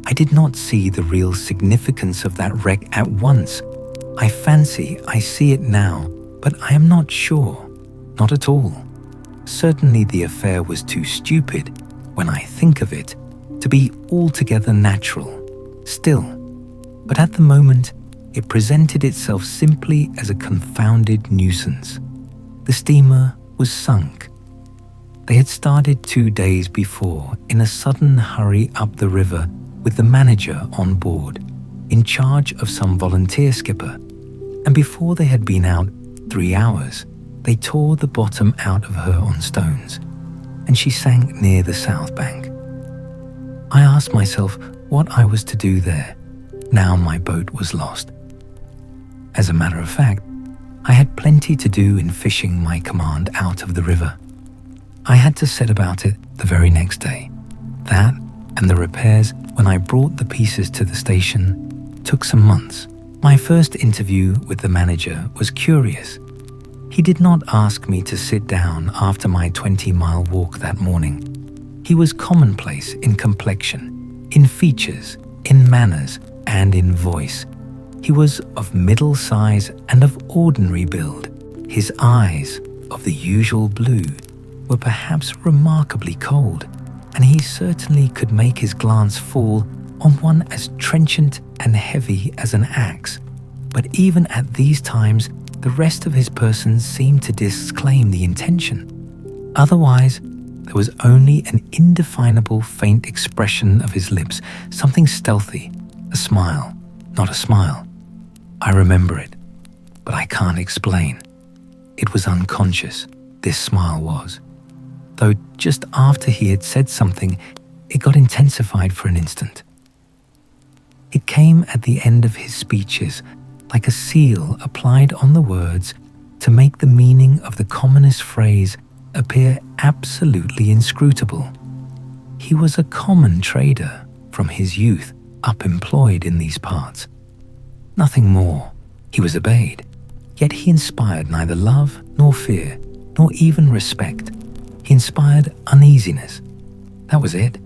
I did not see the real significance of that wreck at once. I fancy I see it now, but I am not sure. Not at all. Certainly the affair was too stupid, when I think of it, to be altogether natural. Still, but at the moment, it presented itself simply as a confounded nuisance. The steamer was sunk. They had started 2 days before in a sudden hurry up the river with the manager on board, in charge of some volunteer skipper, and before they had been out 3 hours, they tore the bottom out of her on stones, and she sank near the south bank. I asked myself what I was to do there, now my boat was lost. As a matter of fact, I had plenty to do in fishing my command out of the river. I had to set about it the very next day. That and the repairs when I brought the pieces to the station took some months. My first interview with the manager was curious. He did not ask me to sit down after my 20-mile walk that morning. He was commonplace in complexion, in features, in manners, and in voice. He was of middle size and of ordinary build. His eyes, of the usual blue, were perhaps remarkably cold, and he certainly could make his glance fall on one as trenchant and heavy as an axe. But even at these times, the rest of his person seemed to disclaim the intention. Otherwise, there was only an indefinable faint expression of his lips, something stealthy, a smile, not a smile. I remember it, but I can't explain. It was unconscious, this smile was. Though just after he had said something, it got intensified for an instant. It came at the end of his speeches like a seal applied on the words to make the meaning of the commonest phrase appear absolutely inscrutable. He was a common trader from his youth up employed in these parts. Nothing more. He was obeyed, yet he inspired neither love nor fear, nor even respect. He inspired uneasiness. That was it.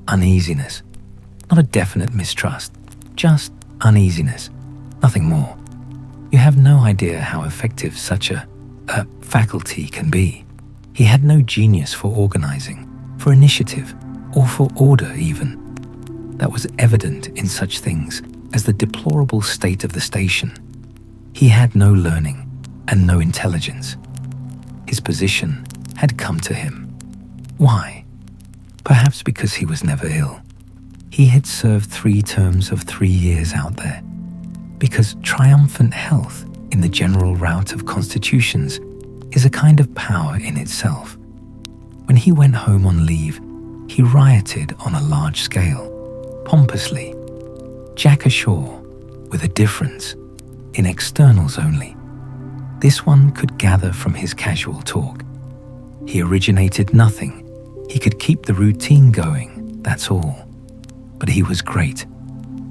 Uneasiness. Not a definite mistrust, just uneasiness. Nothing more. You have no idea how effective such a faculty can be. He had no genius for organizing, for initiative, or for order even. That was evident in such things as the deplorable state of the station. He had no learning and no intelligence. His position had come to him. Why? Perhaps because he was never ill. He had served 3 terms of 3 years out there. Because triumphant health in the general rout of constitutions is a kind of power in itself. When he went home on leave, he rioted on a large scale, pompously, Jack ashore, with a difference, in externals only. This one could gather from his casual talk. He originated nothing. He could keep the routine going, that's all. But he was great.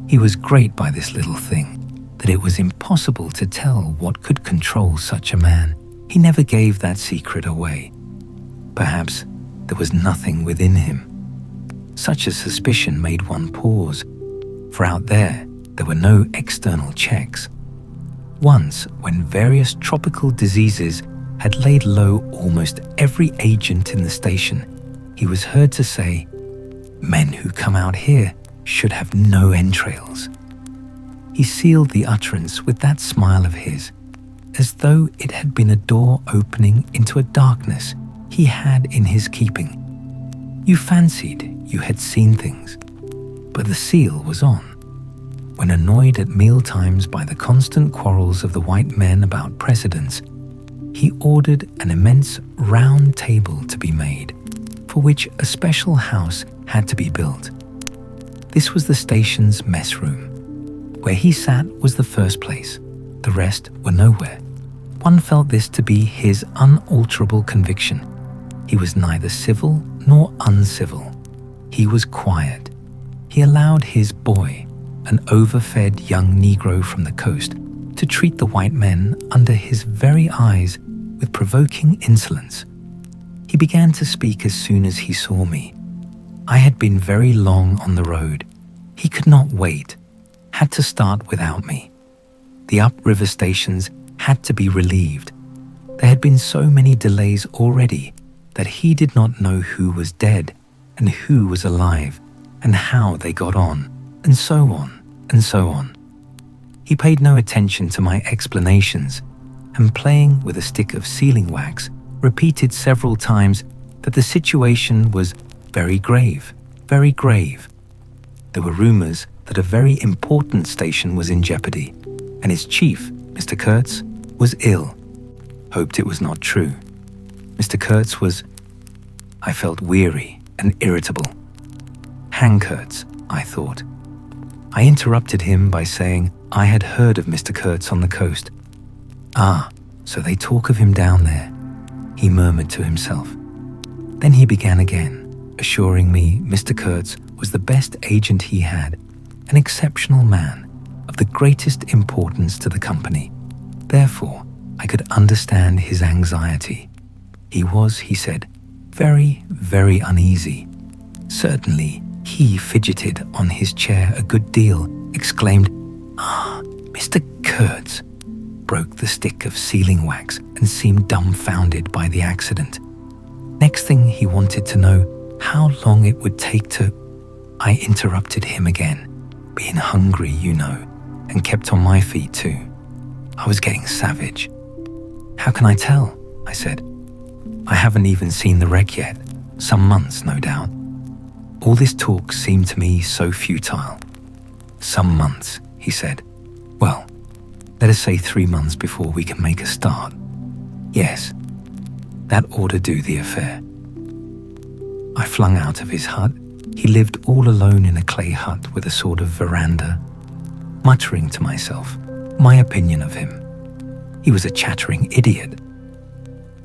He was great by this little thing, that it was impossible to tell what could control such a man. He never gave that secret away. Perhaps there was nothing within him. Such a suspicion made one pause, for out there were no external checks. Once, when various tropical diseases had laid low almost every agent in the station, he was heard to say, "Men who come out here should have no entrails." He sealed the utterance with that smile of his, as though it had been a door opening into a darkness he had in his keeping. You fancied you had seen things, but the seal was on. When annoyed at meal times by the constant quarrels of the white men about precedence, he ordered an immense round table to be made, for which a special house had to be built. This was the station's mess room. Where he sat was the first place, the rest were nowhere. One felt this to be his unalterable conviction. He was neither civil nor uncivil. He was quiet. He allowed his boy, an overfed young Negro from the coast, to treat the white men under his very eyes with provoking insolence. He began to speak as soon as he saw me. I had been very long on the road. He could not wait, had to start without me. The upriver stations had to be relieved. There had been so many delays already that he did not know who was dead and who was alive and how they got on, and so on and so on. He paid no attention to my explanations, and playing with a stick of sealing wax, repeated several times that the situation was very grave, very grave. There were rumors that a very important station was in jeopardy, and its chief, Mr. Kurtz, was ill. Hoped it was not true. Mr. Kurtz was... I felt weary and irritable. Hang Kurtz, I thought. I interrupted him by saying I had heard of Mr. Kurtz on the coast. Ah, so they talk of him down there, he murmured to himself. Then he began again, assuring me Mr. Kurtz was the best agent he had, an exceptional man, of the greatest importance to the company. Therefore, I could understand his anxiety. He was, he said, very, very uneasy. Certainly, he fidgeted on his chair a good deal, exclaimed, "Ah, Mr. Kurtz," broke the stick of sealing wax and seemed dumbfounded by the accident. Next thing he wanted to know how long it would take to... I interrupted him again, being hungry, you know, and kept on my feet too. I was getting savage. "How can I tell?" I said. "I haven't even seen the wreck yet. Some months, no doubt." All this talk seemed to me so futile. "Some months," he said. "Well, let us say 3 months before we can make a start." "Yes, that ought to do the affair." I flung out of his hut He lived all alone in a clay hut with a sort of veranda, muttering to myself my opinion of him. He was a chattering idiot.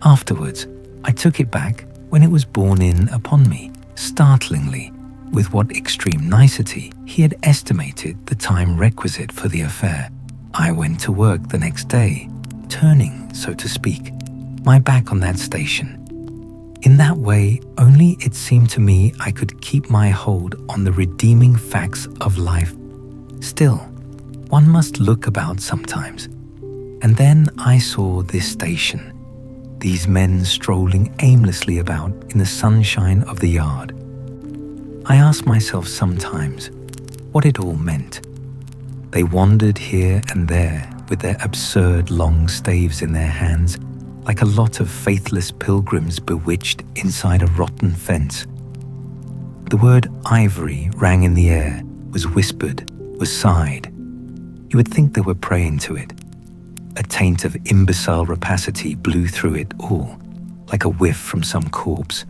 Afterwards, I took it back when it was borne in upon me, startlingly, with what extreme nicety he had estimated the time requisite for the affair. I went to work the next day, turning, so to speak, my back on that station. In that way, only it seemed to me I could keep my hold on the redeeming facts of life. Still, one must look about sometimes. And then I saw this station, these men strolling aimlessly about in the sunshine of the yard. I asked myself sometimes what it all meant. They wandered here and there with their absurd long staves in their hands, like a lot of faithless pilgrims bewitched inside a rotten fence. The word ivory rang in the air, was whispered, was sighed. You would think they were praying to it. A taint of imbecile rapacity blew through it all, like a whiff from some corpse.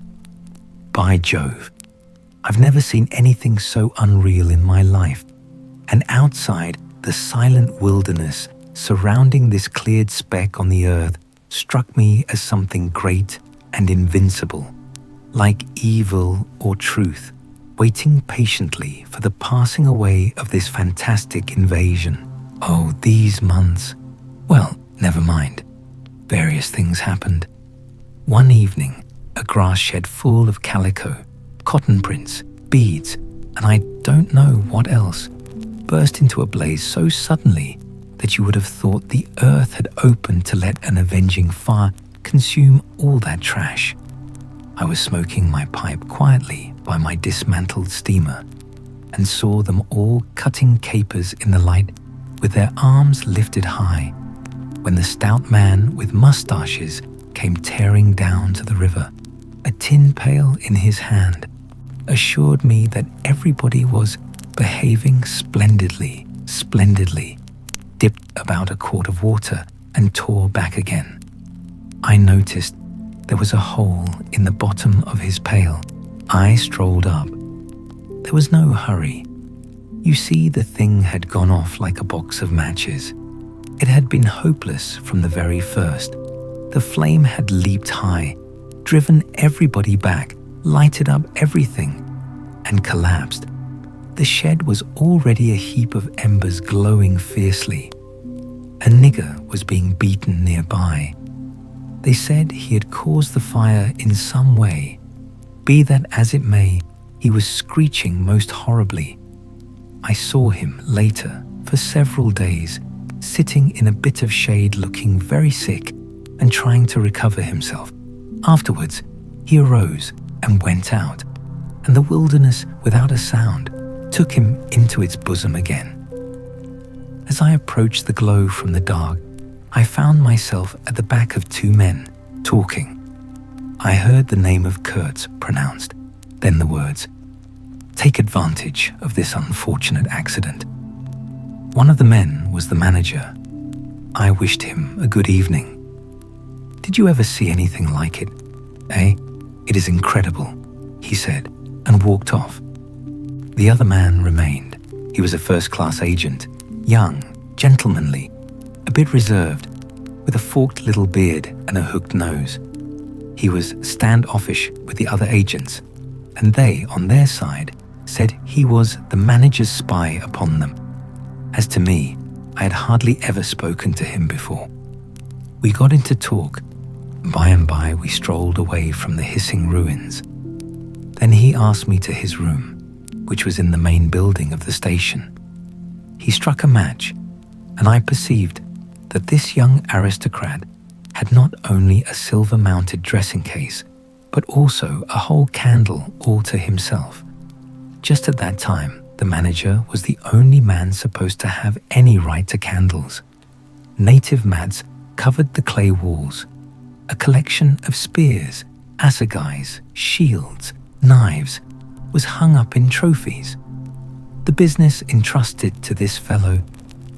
By Jove, I've never seen anything so unreal in my life. And outside, the silent wilderness surrounding this cleared speck on the earth struck me as something great and invincible, like evil or truth, waiting patiently for the passing away of this fantastic invasion. Oh, these months. Well, never mind. Various things happened. One evening, a grass shed full of calico, cotton prints, beads, and I don't know what else, burst into a blaze so suddenly that you would have thought the earth had opened to let an avenging fire consume all that trash. I was smoking my pipe quietly by my dismantled steamer and saw them all cutting capers in the light with their arms lifted high when the stout man with mustaches came tearing down to the river. A tin pail in his hand assured me that everybody was behaving splendidly, dipped about a quart of water and tore back again. I noticed there was a hole in the bottom of his pail. I strolled up. There was no hurry. You see, the thing had gone off like a box of matches. It had been hopeless from the very first. The flame had leaped high, driven everybody back, lighted up everything, and collapsed. The shed was already a heap of embers glowing fiercely. A nigger was being beaten nearby. They said he had caused the fire in some way. Be that as it may, he was screeching most horribly. I saw him later, for several days, sitting in a bit of shade looking very sick and trying to recover himself. Afterwards, he arose and went out, and the wilderness, without a sound, took him into its bosom again. As I approached the glow from the dark, I found myself at the back of two men, talking. I heard the name of Kurtz pronounced, then the words, "Take advantage of this unfortunate accident." One of the men was the manager. I wished him a good evening. "Did you ever see anything like it? Eh? It is incredible," he said, and walked off. The other man remained. He was a first-class agent, young, gentlemanly, a bit reserved, with a forked little beard and a hooked nose. He was standoffish with the other agents, and they, on their side, said he was the manager's spy upon them. As to me, I had hardly ever spoken to him before. We got into talk. By and by, we strolled away from the hissing ruins. Then he asked me to his room, which was in the main building of the station. He struck a match, and I perceived that this young aristocrat had not only a silver-mounted dressing case, but also a whole candle all to himself. Just at that time, the manager was the only man supposed to have any right to candles. Native mats covered the clay walls. A collection of spears, assegais, shields, knives was hung up in trophies. The business entrusted to this fellow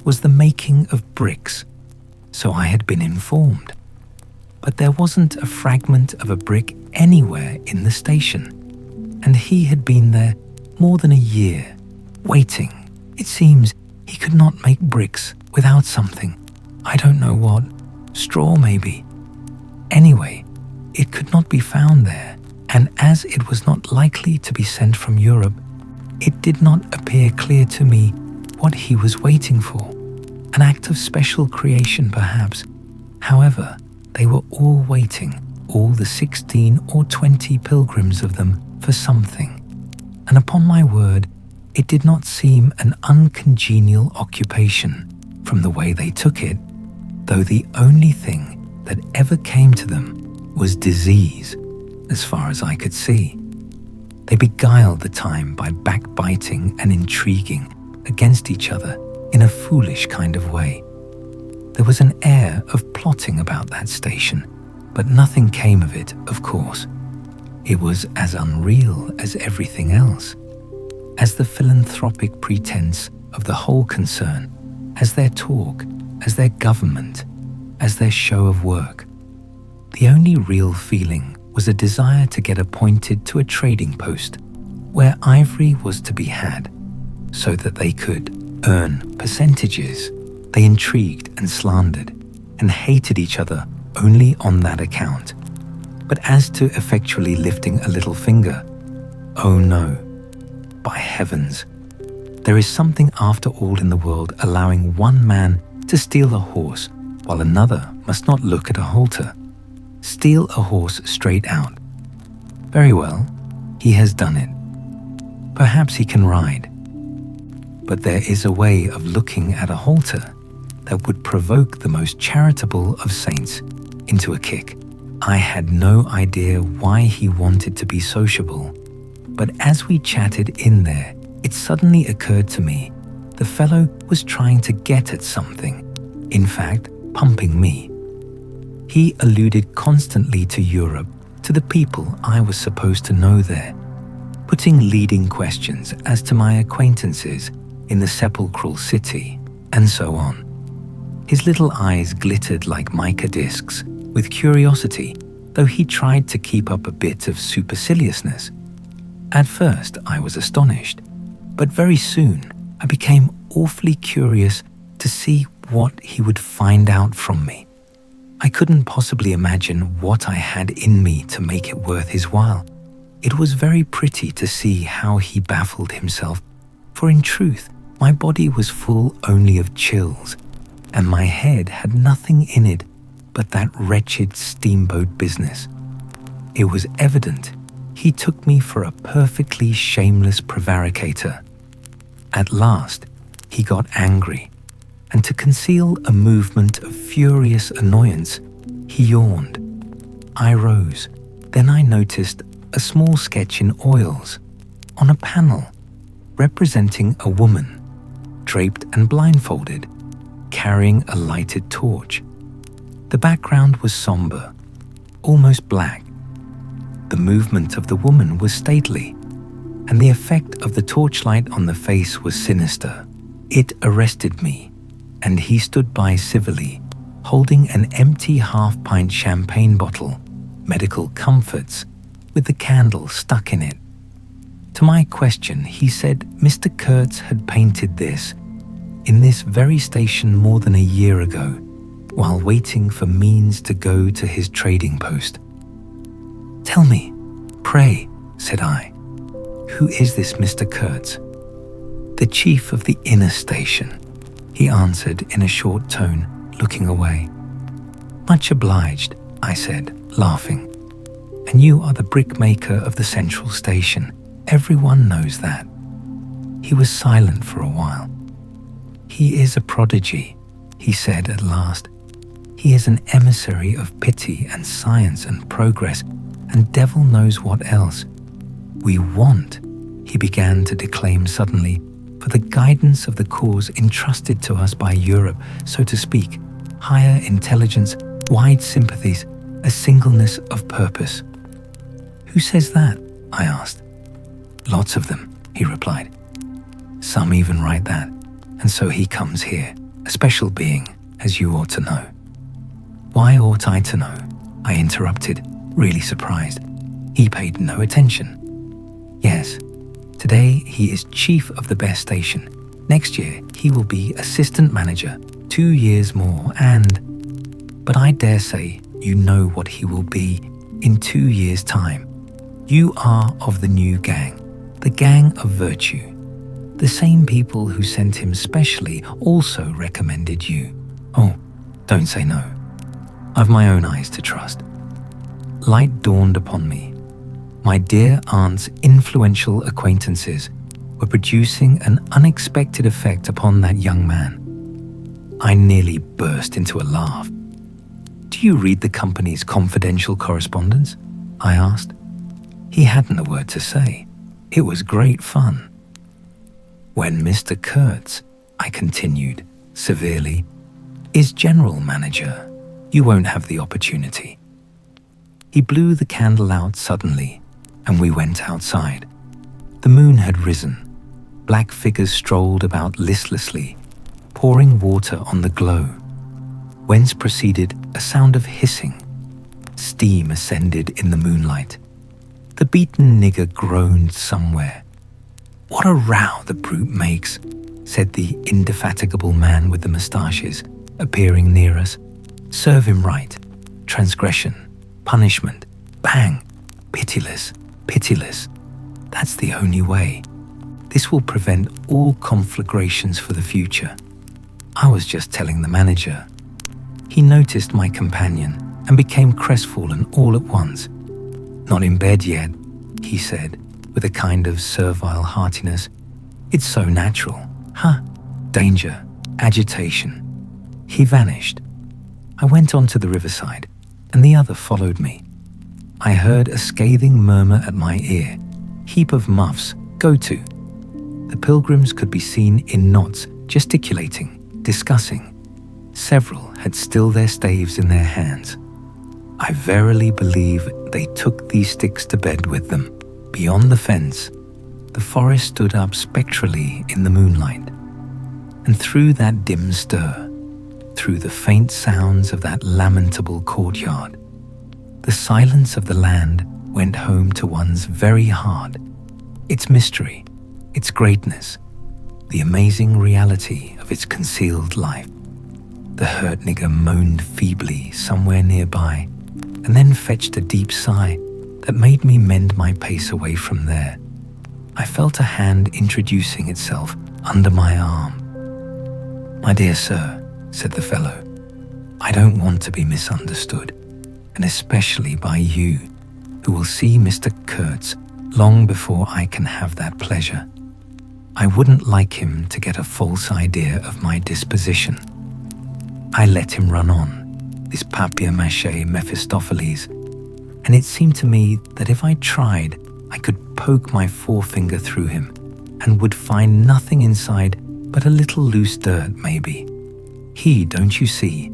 was the making of bricks, so I had been informed. But there wasn't a fragment of a brick anywhere in the station. and he had been there more than a year, waiting. It seems he could not make bricks without something. I don't know what. Straw, maybe. Anyway, it could not be found there, and as it was not likely to be sent from Europe, it did not appear clear to me what he was waiting for. An act of special creation, perhaps. However, they were all waiting, all the 16 or 20 pilgrims of them, for something. And upon my word, it did not seem an uncongenial occupation from the way they took it, though the only thing that ever came to them was disease, as far as I could see. They beguiled the time by backbiting and intriguing against each other in a foolish kind of way. There was an air of plotting about that station, but nothing came of it, of course. It was as unreal as everything else, as the philanthropic pretense of the whole concern, as their talk, as their government, as their show of work. The only real feeling was a desire to get appointed to a trading post where ivory was to be had, so that they could earn percentages. They intrigued and slandered and hated each other only on that account. But as to effectually lifting a little finger, oh no, by heavens, there is something after all in the world allowing one man to steal a horse while another must not look at a halter. Steal a horse straight out. Very well, he has done it. Perhaps he can ride. But there is a way of looking at a halter that would provoke the most charitable of saints into a kick. I had no idea why he wanted to be sociable, but as we chatted in there, it suddenly occurred to me the fellow was trying to get at something, in fact, pumping me. He alluded constantly to Europe, to the people I was supposed to know there, putting leading questions as to my acquaintances in the sepulchral city, and so on. His little eyes glittered like mica discs with curiosity, though he tried to keep up a bit of superciliousness. At first, I was astonished, but very soon I became awfully curious to see what he would find out from me. I couldn't possibly imagine what I had in me to make it worth his while. It was very pretty to see how he baffled himself, for in truth, my body was full only of chills, and my head had nothing in it but that wretched steamboat business. It was evident he took me for a perfectly shameless prevaricator. At last, he got angry, and to conceal a movement of furious annoyance, he yawned. I rose. Then I noticed a small sketch in oils on a panel representing a woman, draped and blindfolded, carrying a lighted torch. The background was somber, almost black. The movement of the woman was stately, and the effect of the torchlight on the face was sinister. It arrested me, and he stood by civilly, holding an empty half-pint champagne bottle, medical comforts, with the candle stuck in it. To my question, he said Mr. Kurtz had painted this in this very station more than a year ago, while waiting for means to go to his trading post. "Tell me, pray," said I, "who is this Mr. Kurtz?" "The chief of the inner station," he answered in a short tone, looking away. "Much obliged," I said, laughing. "And you are the brickmaker of the central station. Everyone knows that." He was silent for a while. "He is a prodigy," he said at last. "He is an emissary of pity and science and progress, and devil knows what else. We want," he began to declaim suddenly, "for the guidance of the cause entrusted to us by Europe, so to speak, higher intelligence, wide sympathies, a singleness of purpose." "Who says that?" I asked. "Lots of them," he replied. "Some even write that, and so he comes here, a special being, as you ought to know." "Why ought I to know?" I interrupted, really surprised. He paid no attention. Yes, today he is chief of the best station. Next year he will be assistant manager, 2 years more, but I dare say you know what he will be in 2 years' time. You are of the new gang, the gang of virtue. The same people who sent him specially also recommended you. Oh, don't say no. I've my own eyes to trust. Light dawned upon me. My dear aunt's influential acquaintances were producing an unexpected effect upon that young man. I nearly burst into a laugh. Do you read the company's confidential correspondence? I asked. He hadn't a word to say. It was great fun. When Mr. Kurtz, I continued severely, is general manager, you won't have the opportunity. He blew the candle out suddenly, and we went outside. The moon had risen. Black figures strolled about listlessly, pouring water on the glow, whence proceeded a sound of hissing. Steam ascended in the moonlight. The beaten nigger groaned somewhere. "What a row the brute makes," said the indefatigable man with the moustaches, appearing near us. "Serve him right. Transgression, punishment, bang, pitiless, pitiless. That's the only way. This will prevent all conflagrations for the future." I was just telling the manager. He noticed my companion and became crestfallen all at once. "Not in bed yet," he said, with a kind of servile heartiness. "It's so natural. Huh? Danger, agitation." He vanished. I went on to the riverside, and the other followed me. I heard a scathing murmur at my ear. "Heap of muffs, go to." The pilgrims could be seen in knots, gesticulating, discussing. Several had still their staves in their hands. I verily believe they took these sticks to bed with them. Beyond the fence, the forest stood up spectrally in the moonlight. And through that dim stir, through the faint sounds of that lamentable courtyard, the silence of the land went home to one's very heart. Its mystery, its greatness, the amazing reality of its concealed life. The hurt nigger moaned feebly somewhere nearby, and then fetched a deep sigh that made me mend my pace away from there. I felt a hand introducing itself under my arm. "My dear sir," said the fellow, "I don't want to be misunderstood, and especially by you, who will see Mr. Kurtz long before I can have that pleasure. I wouldn't like him to get a false idea of my disposition." I let him run on, this papier-mâché Mephistopheles, and it seemed to me that if I tried, I could poke my forefinger through him and would find nothing inside but a little loose dirt, maybe. He, don't you see,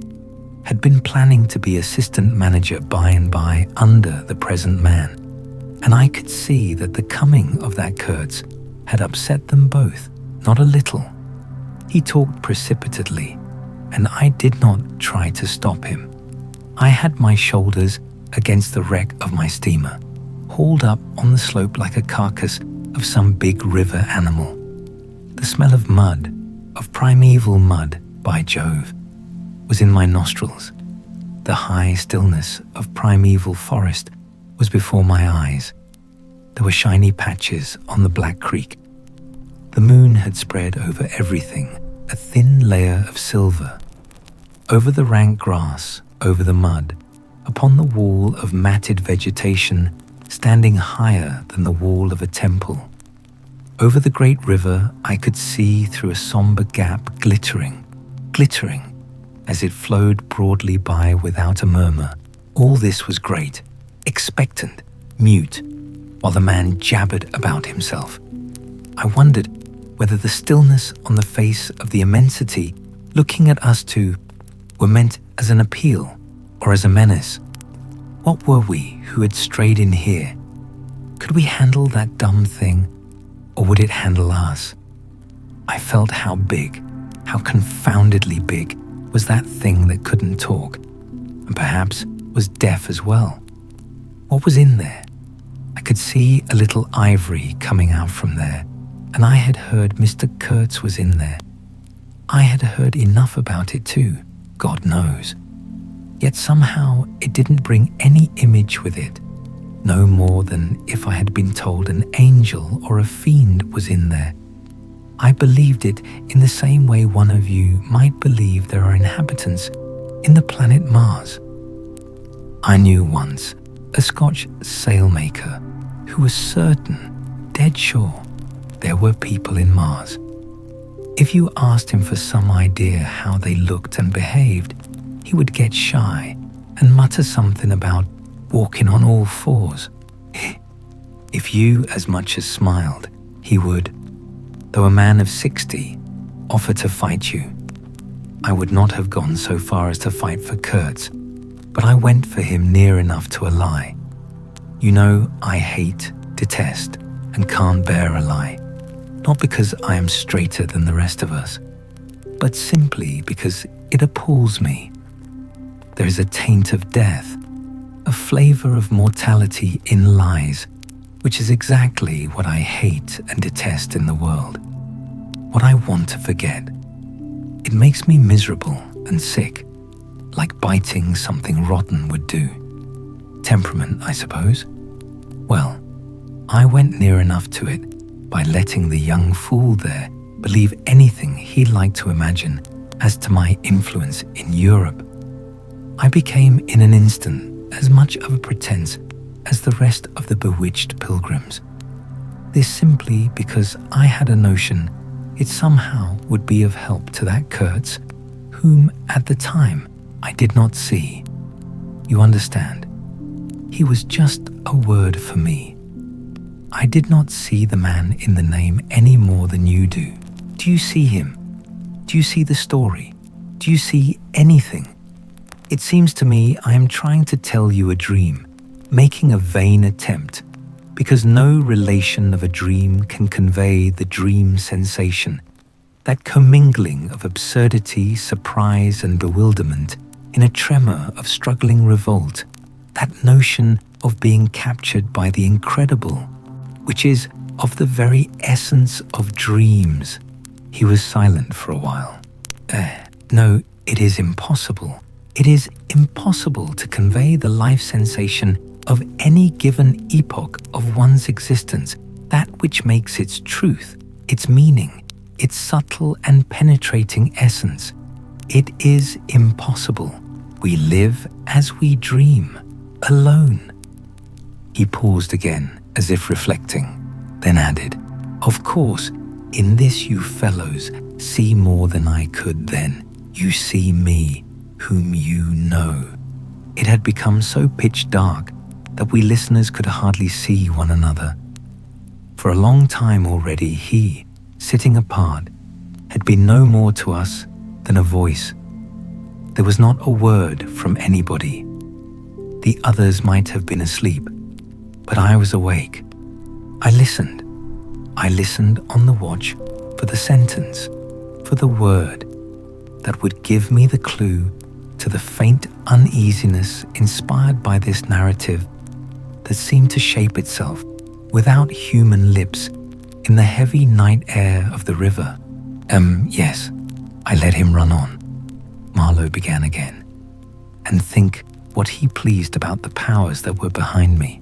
had been planning to be assistant manager by and by under the present man, and I could see that the coming of that Kurtz had upset them both, not a little. He talked precipitately, and I did not try to stop him. I had my shoulders against the wreck of my steamer, hauled up on the slope like a carcass of some big river animal. The smell of mud, of primeval mud, by Jove, was in my nostrils. The high stillness of primeval forest was before my eyes. There were shiny patches on the Black Creek. The moon had spread over everything a thin layer of silver. Over the rank grass, over the mud, upon the wall of matted vegetation standing higher than the wall of a temple. Over the great river I could see through a somber gap glittering, as it flowed broadly by without a murmur. All this was great, expectant, mute, while the man jabbered about himself. I wondered whether the stillness on the face of the immensity looking at us two were meant as an appeal or as a menace. What were we who had strayed in here? Could we handle that dumb thing, or would it handle us? I felt how big, how confoundedly big, was that thing that couldn't talk, and perhaps was deaf as well. What was in there? I could see a little ivory coming out from there, and I had heard Mr. Kurtz was in there. I had heard enough about it too, God knows. Yet somehow it didn't bring any image with it, no more than if I had been told an angel or a fiend was in there. I believed it in the same way one of you might believe there are inhabitants in the planet Mars. I knew once a Scotch sailmaker who was certain, dead sure, there were people in Mars. If you asked him for some idea how they looked and behaved, he would get shy and mutter something about walking on all fours. If you as much as smiled, he would, though a man of 60, offer to fight you. I would not have gone so far as to fight for Kurtz, but I went for him near enough to a lie. You know, I hate, detest, and can't bear a lie, not because I am straighter than the rest of us, but simply because it appalls me. There is a taint of death, a flavor of mortality in lies, which is exactly what I hate and detest in the world, what I want to forget. It makes me miserable and sick, like biting something rotten would do. Temperament, I suppose. Well, I went near enough to it by letting the young fool there believe anything he liked to imagine as to my influence in Europe. I became in an instant as much of a pretense as the rest of the bewitched pilgrims. This simply because I had a notion it somehow would be of help to that Kurtz, whom at the time I did not see. You understand? He was just a word for me. I did not see the man in the name any more than you do. Do you see him? Do you see the story? Do you see anything? It seems to me I am trying to tell you a dream, making a vain attempt, because no relation of a dream can convey the dream sensation, that commingling of absurdity, surprise, and bewilderment in a tremor of struggling revolt, that notion of being captured by the incredible, which is of the very essence of dreams. He was silent for a while. No, it is impossible. It is impossible to convey the life sensation of any given epoch of one's existence, that which makes its truth, its meaning, its subtle and penetrating essence. It is impossible. We live as we dream, alone. He paused again, as if reflecting, then added, "Of course, in this you fellows see more than I could then. You see me, whom you know." It had become so pitch dark that we listeners could hardly see one another. For a long time already he, sitting apart, had been no more to us than a voice. There was not a word from anybody. The others might have been asleep, but I was awake. I listened. I listened on the watch for the sentence, for the word that would give me the clue to the faint uneasiness inspired by this narrative that seemed to shape itself without human lips in the heavy night air of the river. Yes, I let him run on. Marlow began again, and think what he pleased about the powers that were behind me.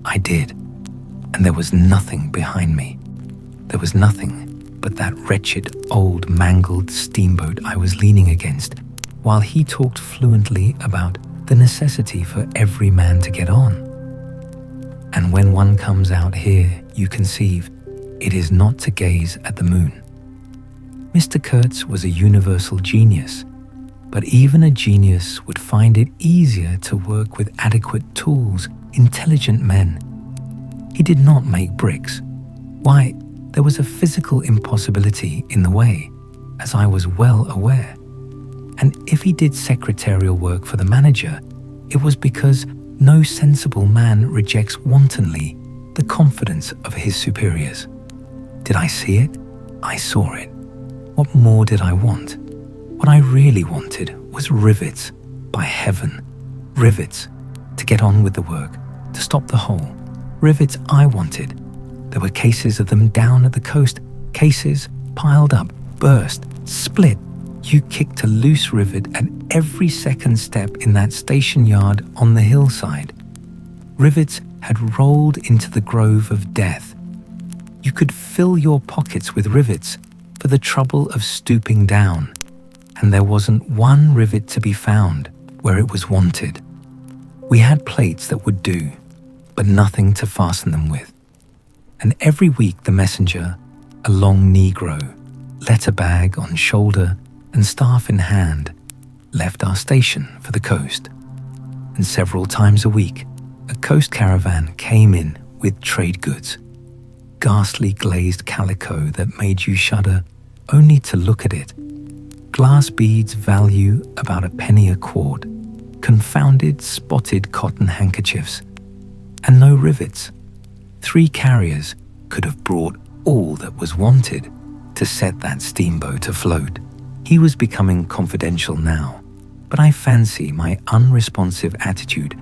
I did, and there was nothing behind me. There was nothing but that wretched, old, mangled steamboat I was leaning against, while he talked fluently about the necessity for every man to get on. And when one comes out here, you conceive, it is not to gaze at the moon. Mr. Kurtz was a universal genius, but even a genius would find it easier to work with adequate tools, intelligent men. He did not make bricks. Why, there was a physical impossibility in the way, as I was well aware. And if he did secretarial work for the manager, it was because no sensible man rejects wantonly the confidence of his superiors. Did I see it? I saw it. What more did I want? What I really wanted was rivets, by heaven, rivets, to get on with the work, to stop the hole, Rivets I wanted. There were cases of them down at the coast, cases piled up, burst, split. You kicked a loose rivet at every second step in that station yard on the hillside. Rivets had rolled into the grove of death. You could fill your pockets with rivets for the trouble of stooping down, and there wasn't one rivet to be found where it was wanted. We had plates that would do, but nothing to fasten them with. And every week the messenger, a long Negro, letter bag on shoulder and staff in hand, left our station for the coast. And several times a week, a coast caravan came in with trade goods, ghastly glazed calico that made you shudder only to look at it, glass beads value about a penny a quart, confounded spotted cotton handkerchiefs, and no rivets. 3 carriers could have brought all that was wanted to set that steamboat afloat. He was becoming confidential now, but I fancy my unresponsive attitude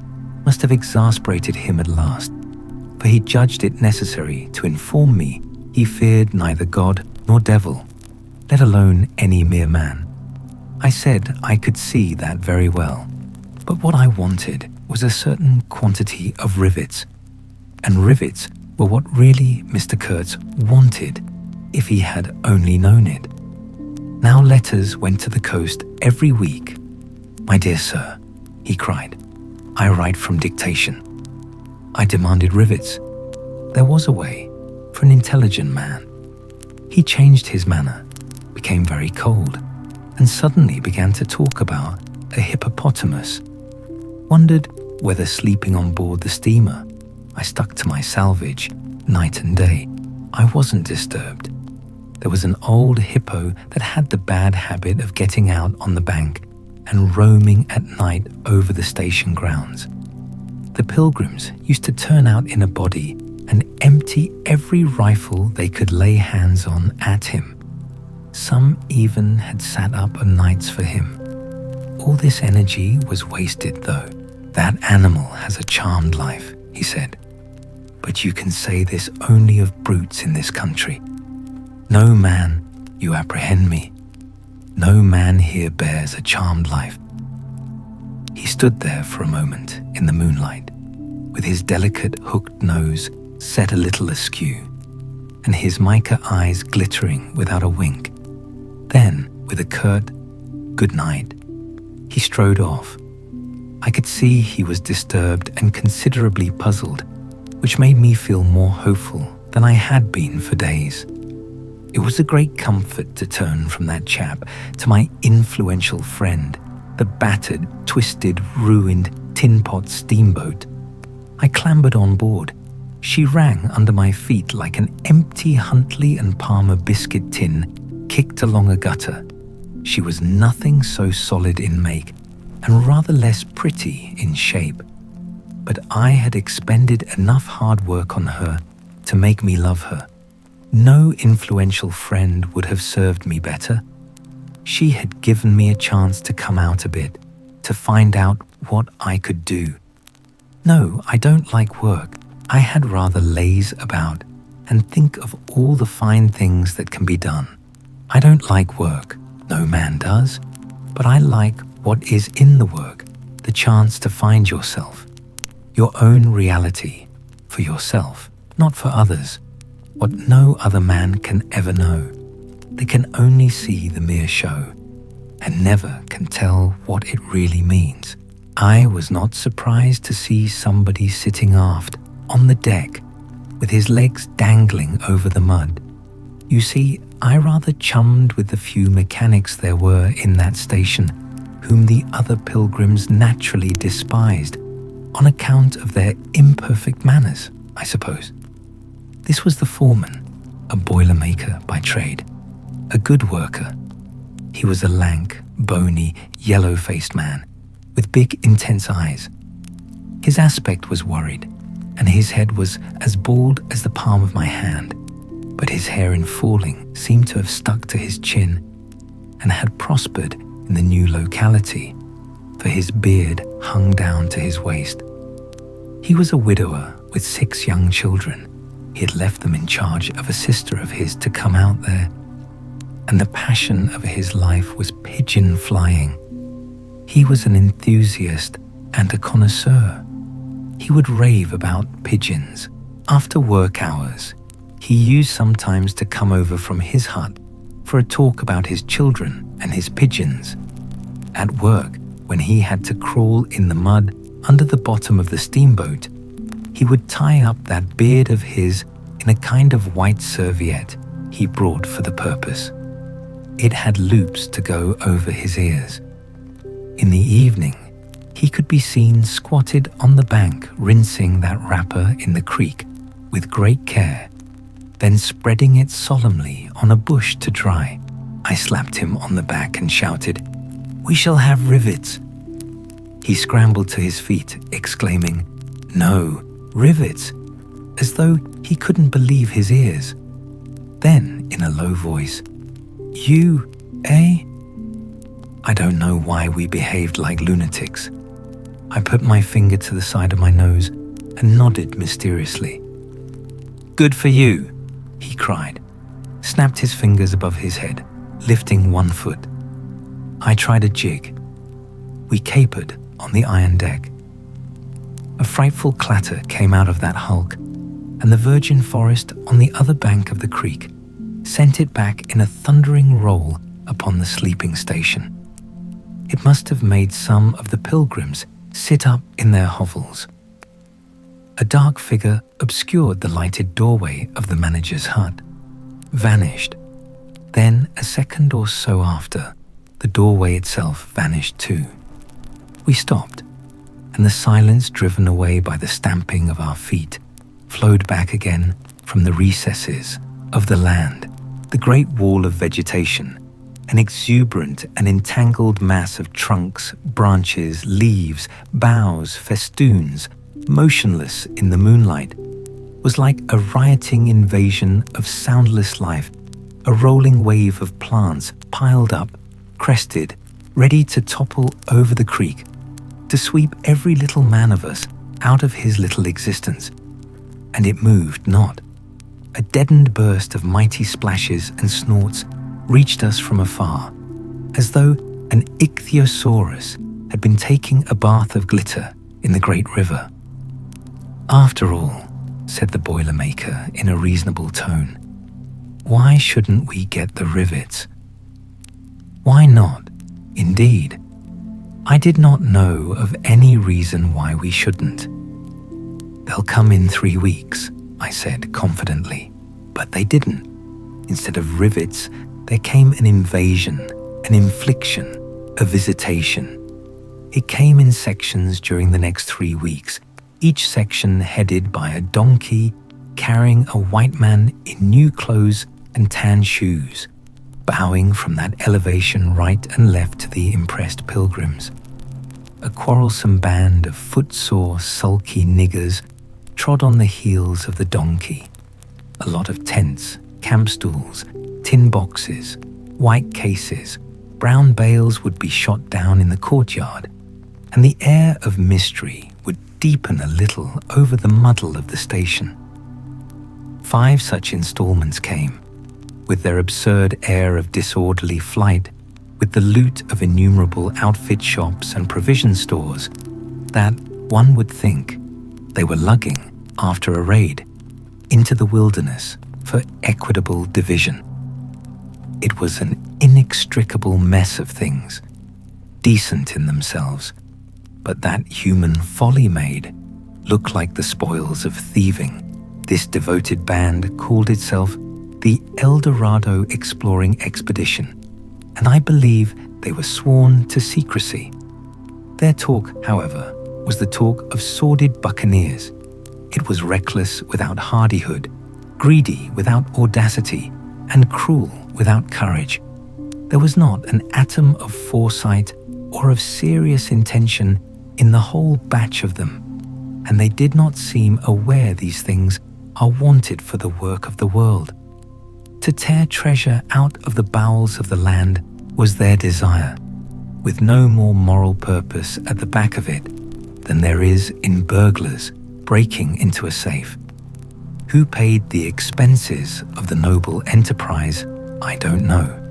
must have exasperated him at last, for he judged it necessary to inform me he feared neither God nor devil, let alone any mere man. I said I could see that very well, but what I wanted was a certain quantity of rivets, and rivets were what really Mr. Kurtz wanted if he had only known it. Now letters went to the coast every week. "My dear sir," he cried, "I write from dictation." I demanded rivets. There was a way for an intelligent man. He changed his manner, became very cold, and suddenly began to talk about a hippopotamus. Wondered whether sleeping on board the steamer, I stuck to my salvage night and day. I wasn't disturbed. There was an old hippo that had the bad habit of getting out on the bank and roaming at night over the station grounds. The pilgrims used to turn out in a body and empty every rifle they could lay hands on at him. Some even had sat up o' nights for him. All this energy was wasted, though. "That animal has a charmed life," he said. "But you can say this only of brutes in this country. No man, you apprehend me, no man here bears a charmed life." He stood there for a moment in the moonlight, with his delicate hooked nose set a little askew, and his mica eyes glittering without a wink. Then, with a curt "good night," he strode off. I could see he was disturbed and considerably puzzled, which made me feel more hopeful than I had been for days. It was a great comfort to turn from that chap to my influential friend, the battered, twisted, ruined tin pot steamboat. I clambered on board. She rang under my feet like an empty Huntley and Palmer biscuit tin kicked along a gutter. She was nothing so solid in make and rather less pretty in shape, but I had expended enough hard work on her to make me love her. No influential friend would have served me better. She had given me a chance to come out a bit, to find out what I could do. No, I don't like work. I had rather laze about and think of all the fine things that can be done. I don't like work. No man does. But I like what is in the work, the chance to find yourself, your own reality, for yourself, not for others, what no other man can ever know. They can only see the mere show, and never can tell what it really means. I was not surprised to see somebody sitting aft, on the deck, with his legs dangling over the mud. You see, I rather chummed with the few mechanics there were in that station, whom the other pilgrims naturally despised, on account of their imperfect manners, I suppose. This was the foreman, a boilermaker by trade, a good worker. He was a lank, bony, yellow-faced man, with big, intense eyes. His aspect was worried, and his head was as bald as the palm of my hand, but his hair in falling seemed to have stuck to his chin, and had prospered in the new locality, for his beard hung down to his waist. He was a widower with 6 young children. He had left them in charge of a sister of his to come out there, and the passion of his life was pigeon flying. He was an enthusiast and a connoisseur. He would rave about pigeons. After work hours, he used sometimes to come over from his hut for a talk about his children and his pigeons. At work, when he had to crawl in the mud under the bottom of the steamboat, he would tie up that beard of his in a kind of white serviette he brought for the purpose. It had loops to go over his ears. In the evening, he could be seen squatted on the bank rinsing that wrapper in the creek with great care, then spreading it solemnly on a bush to dry. I slapped him on the back and shouted, "We shall have rivets." He scrambled to his feet, exclaiming, "No, rivets," as though he couldn't believe his ears. Then, in a low voice, "You, eh?" I don't know why we behaved like lunatics. I put my finger to the side of my nose and nodded mysteriously. "Good for you," he cried, snapped his fingers above his head, lifting one foot. I tried a jig. We capered on the iron deck. A frightful clatter came out of that hulk, and the virgin forest on the other bank of the creek sent it back in a thundering roll upon the sleeping station. It must have made some of the pilgrims sit up in their hovels. A dark figure obscured the lighted doorway of the manager's hut, vanished. Then, a second or so after, the doorway itself vanished too. We stopped, and the silence driven away by the stamping of our feet flowed back again from the recesses of the land, the great wall of vegetation, an exuberant and entangled mass of trunks, branches, leaves, boughs, festoons, motionless in the moonlight, was like a rioting invasion of soundless life, a rolling wave of plants piled up, crested, ready to topple over the creek, to sweep every little man of us out of his little existence. And it moved not. A deadened burst of mighty splashes and snorts reached us from afar, as though an ichthyosaurus had been taking a bath of glitter in the great river. "After all," said the boilermaker in a reasonable tone, "why shouldn't we get the rivets?" Why not, indeed? I did not know of any reason why we shouldn't. "They'll come in 3 weeks," I said confidently, but they didn't. Instead of rivets, there came an invasion, an infliction, a visitation. It came in sections during the next 3 weeks, each section headed by a donkey carrying a white man in new clothes and tan shoes, bowing from that elevation right and left to the impressed pilgrims. A quarrelsome band of footsore, sulky niggers trod on the heels of the donkey. A lot of tents, camp stools, tin boxes, white cases, brown bales would be shot down in the courtyard, and the air of mystery would deepen a little over the muddle of the station. 5 such installments came, with their absurd air of disorderly flight, with the loot of innumerable outfit shops and provision stores, that one would think they were lugging, after a raid, into the wilderness for equitable division. It was an inextricable mess of things, decent in themselves, but that human folly made look like the spoils of thieving. This devoted band called itself the El Dorado Exploring Expedition, and I believe they were sworn to secrecy. Their talk, however, was the talk of sordid buccaneers. It was reckless without hardihood, greedy without audacity, and cruel without courage. There was not an atom of foresight or of serious intention in the whole batch of them, and they did not seem aware these things are wanted for the work of the world. To tear treasure out of the bowels of the land was their desire, with no more moral purpose at the back of it than there is in burglars breaking into a safe. Who paid the expenses of the noble enterprise, I don't know.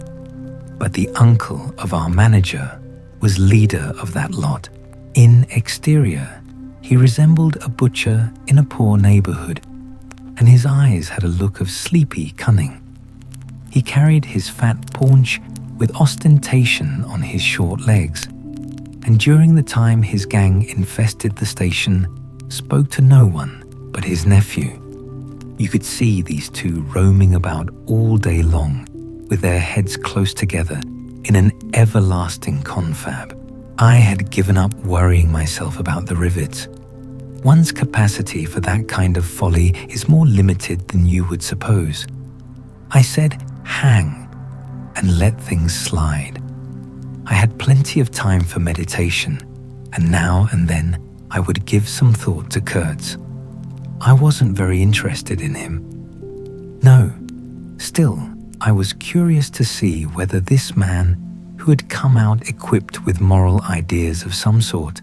But the uncle of our manager was leader of that lot. In exterior, he resembled a butcher in a poor neighborhood, and his eyes had a look of sleepy cunning. He carried his fat paunch with ostentation on his short legs, and during the time his gang infested the station, spoke to no one but his nephew. You could see these two roaming about all day long, with their heads close together in an everlasting confab. I had given up worrying myself about the rivets. One's capacity for that kind of folly is more limited than you would suppose. I said, hang, and let things slide. I had plenty of time for meditation, and now and then I would give some thought to Kurtz. I wasn't very interested in him. No, still, I was curious to see whether this man, who had come out equipped with moral ideas of some sort,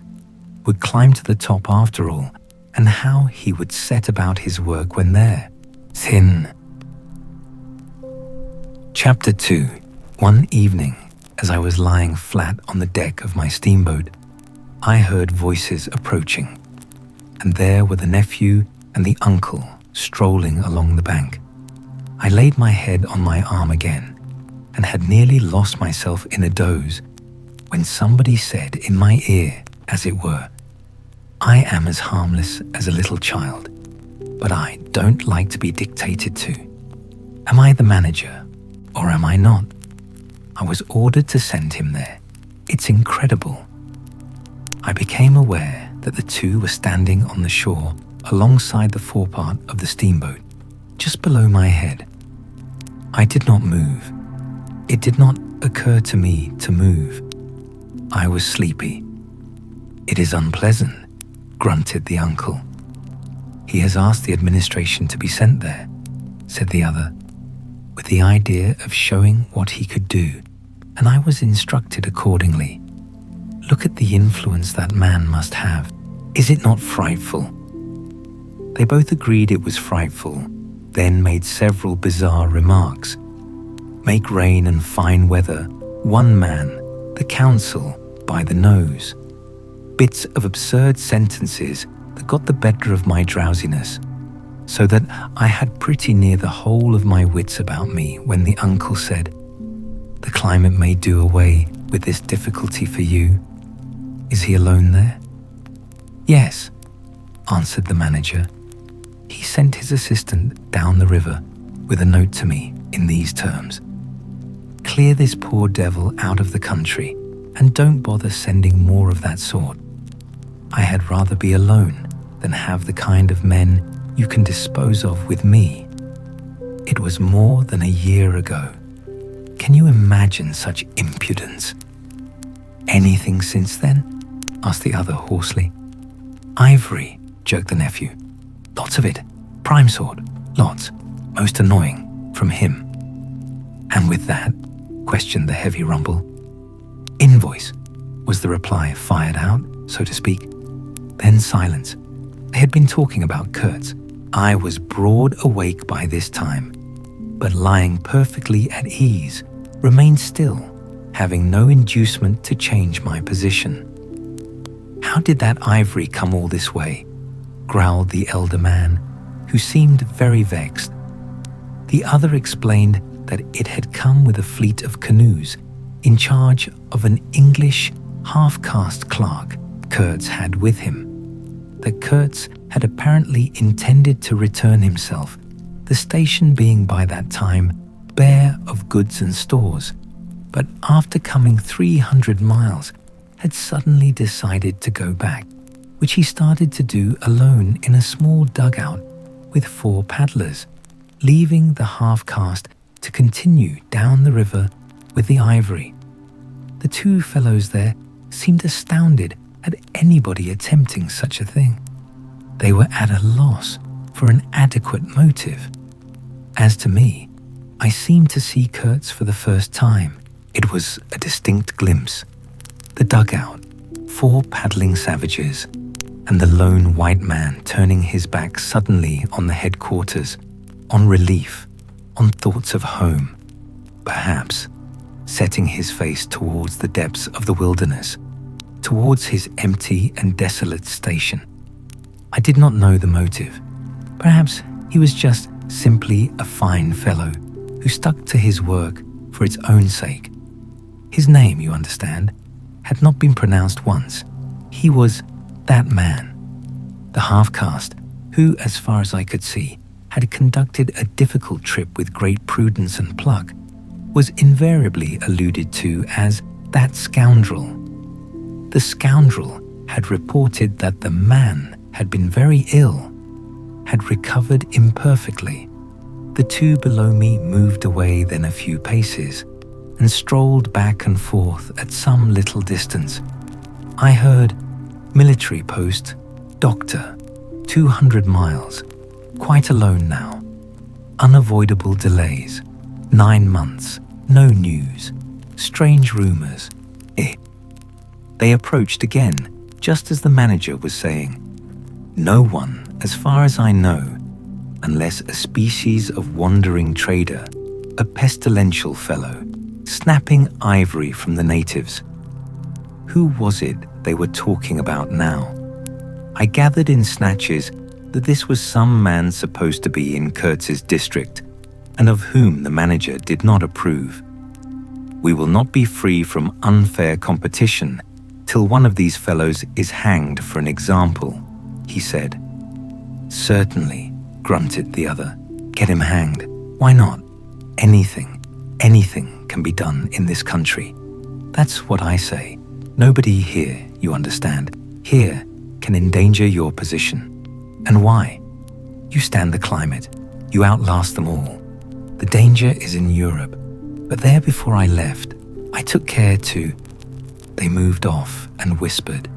would climb to the top after all, and how he would set about his work when there. Thin. Chapter 2. One evening, as I was lying flat on the deck of my steamboat, I heard voices approaching, and there were the nephew and the uncle strolling along the bank. I laid my head on my arm again, and had nearly lost myself in a doze, when somebody said in my ear, as it were, I am as harmless as a little child, but I don't like to be dictated to. Am I the manager, or am I not? I was ordered to send him there. It's incredible. I became aware that the two were standing on the shore alongside the forepart of the steamboat, just below my head. I did not move. It did not occur to me to move. I was sleepy. It is unpleasant, grunted the uncle. He has asked the administration to be sent there, said the other, with the idea of showing what he could do, and I was instructed accordingly. Look at the influence that man must have. Is it not frightful? They both agreed it was frightful, then made several bizarre remarks. Make rain and fine weather, one man, the council, by the nose. Bits of absurd sentences that got the better of my drowsiness, so that I had pretty near the whole of my wits about me when the uncle said, the climate may do away with this difficulty for you. Is he alone there? Yes, answered the manager. He sent his assistant down the river with a note to me in these terms. Clear this poor devil out of the country and don't bother sending more of that sort. I had rather be alone than have the kind of men you can dispose of with me. It was more than a year ago. Can you imagine such impudence? Anything since then? Asked the other hoarsely. Ivory, jerked the nephew. Lots of it. Prime sort. Lots. Most annoying. From him. And with that? Questioned the heavy rumble. Invoice, was the reply, fired out, so to speak. Then silence. They had been talking about Kurtz. I was broad awake by this time, but lying perfectly at ease, remained still, having no inducement to change my position. How did that ivory come all this way? Growled the elder man, who seemed very vexed. The other explained that it had come with a fleet of canoes in charge of an English half-caste clerk Kurtz had with him. That Kurtz had apparently intended to return himself, the station being by that time bare of goods and stores, but after coming 300 miles, had suddenly decided to go back, which he started to do alone in a small dugout with 4 paddlers, leaving the half-caste to continue down the river with the ivory. The 2 fellows there seemed astounded at anybody attempting such a thing. They were at a loss for an adequate motive. As to me, I seemed to see Kurtz for the first time. It was a distinct glimpse. The dugout, 4 paddling savages, and the lone white man turning his back suddenly on the headquarters, on relief, on thoughts of home, perhaps setting his face towards the depths of the wilderness, towards his empty and desolate station. I did not know the motive. Perhaps he was just simply a fine fellow who stuck to his work for its own sake. His name, you understand, had not been pronounced once. He was that man, the half-caste who, as far as I could see, had conducted a difficult trip with great prudence and pluck, was invariably alluded to as that scoundrel. The scoundrel had reported that the man had been very ill, had recovered imperfectly. The two below me moved away then a few paces and strolled back and forth at some little distance. I heard military post, doctor, 200 miles, quite alone now. Unavoidable delays, 9 months, no news, strange rumors. They approached again, just as the manager was saying, "No one, as far as I know, unless a species of wandering trader, a pestilential fellow, snapping ivory from the natives." Who was it they were talking about now? I gathered in snatches that this was some man supposed to be in Kurtz's district, and of whom the manager did not approve. "We will not be free from unfair competition till one of these fellows is hanged for an example," he said. "Certainly," grunted the other. "Get him hanged. Why not? Anything can be done in this country. That's what I say. Nobody here, you understand, here can endanger your position. And why? You stand the climate. You outlast them all. The danger is in Europe. But there before I left, I took care to..." They moved off and whispered.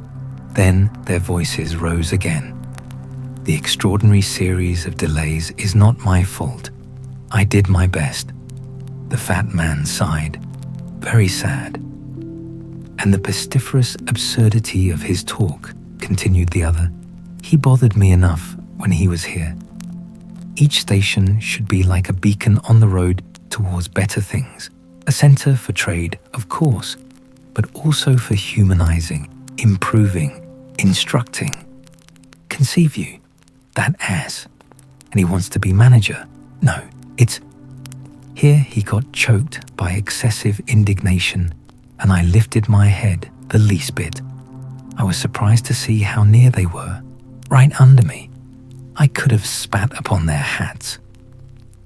Then their voices rose again. "The extraordinary series of delays is not my fault. I did my best." The fat man sighed, very sad. "And the pestiferous absurdity of his talk," continued the other. "He bothered me enough when he was here. Each station should be like a beacon on the road towards better things, a center for trade, of course, but also for humanizing, improving, instructing. Conceive you, that ass, and he wants to be manager. No, it's..." Here he got choked by excessive indignation, and I lifted my head the least bit. I was surprised to see how near they were, right under me. I could have spat upon their hats.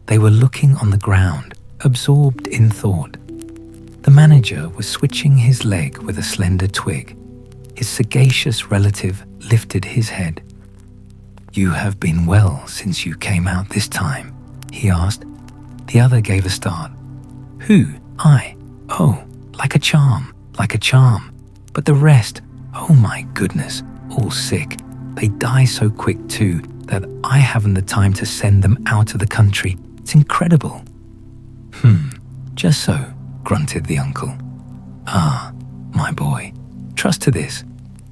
They were looking on the ground, absorbed in thought. The manager was switching his leg with a slender twig. His sagacious relative lifted his head. "You have been well since you came out this time?" he asked. The other gave a start. "Who? I? Oh, like a charm. But the rest, oh my goodness, all sick. They die so quick too that I haven't the time to send them out of the country. It's incredible." Just so," grunted the uncle. "Ah, my boy, trust to this.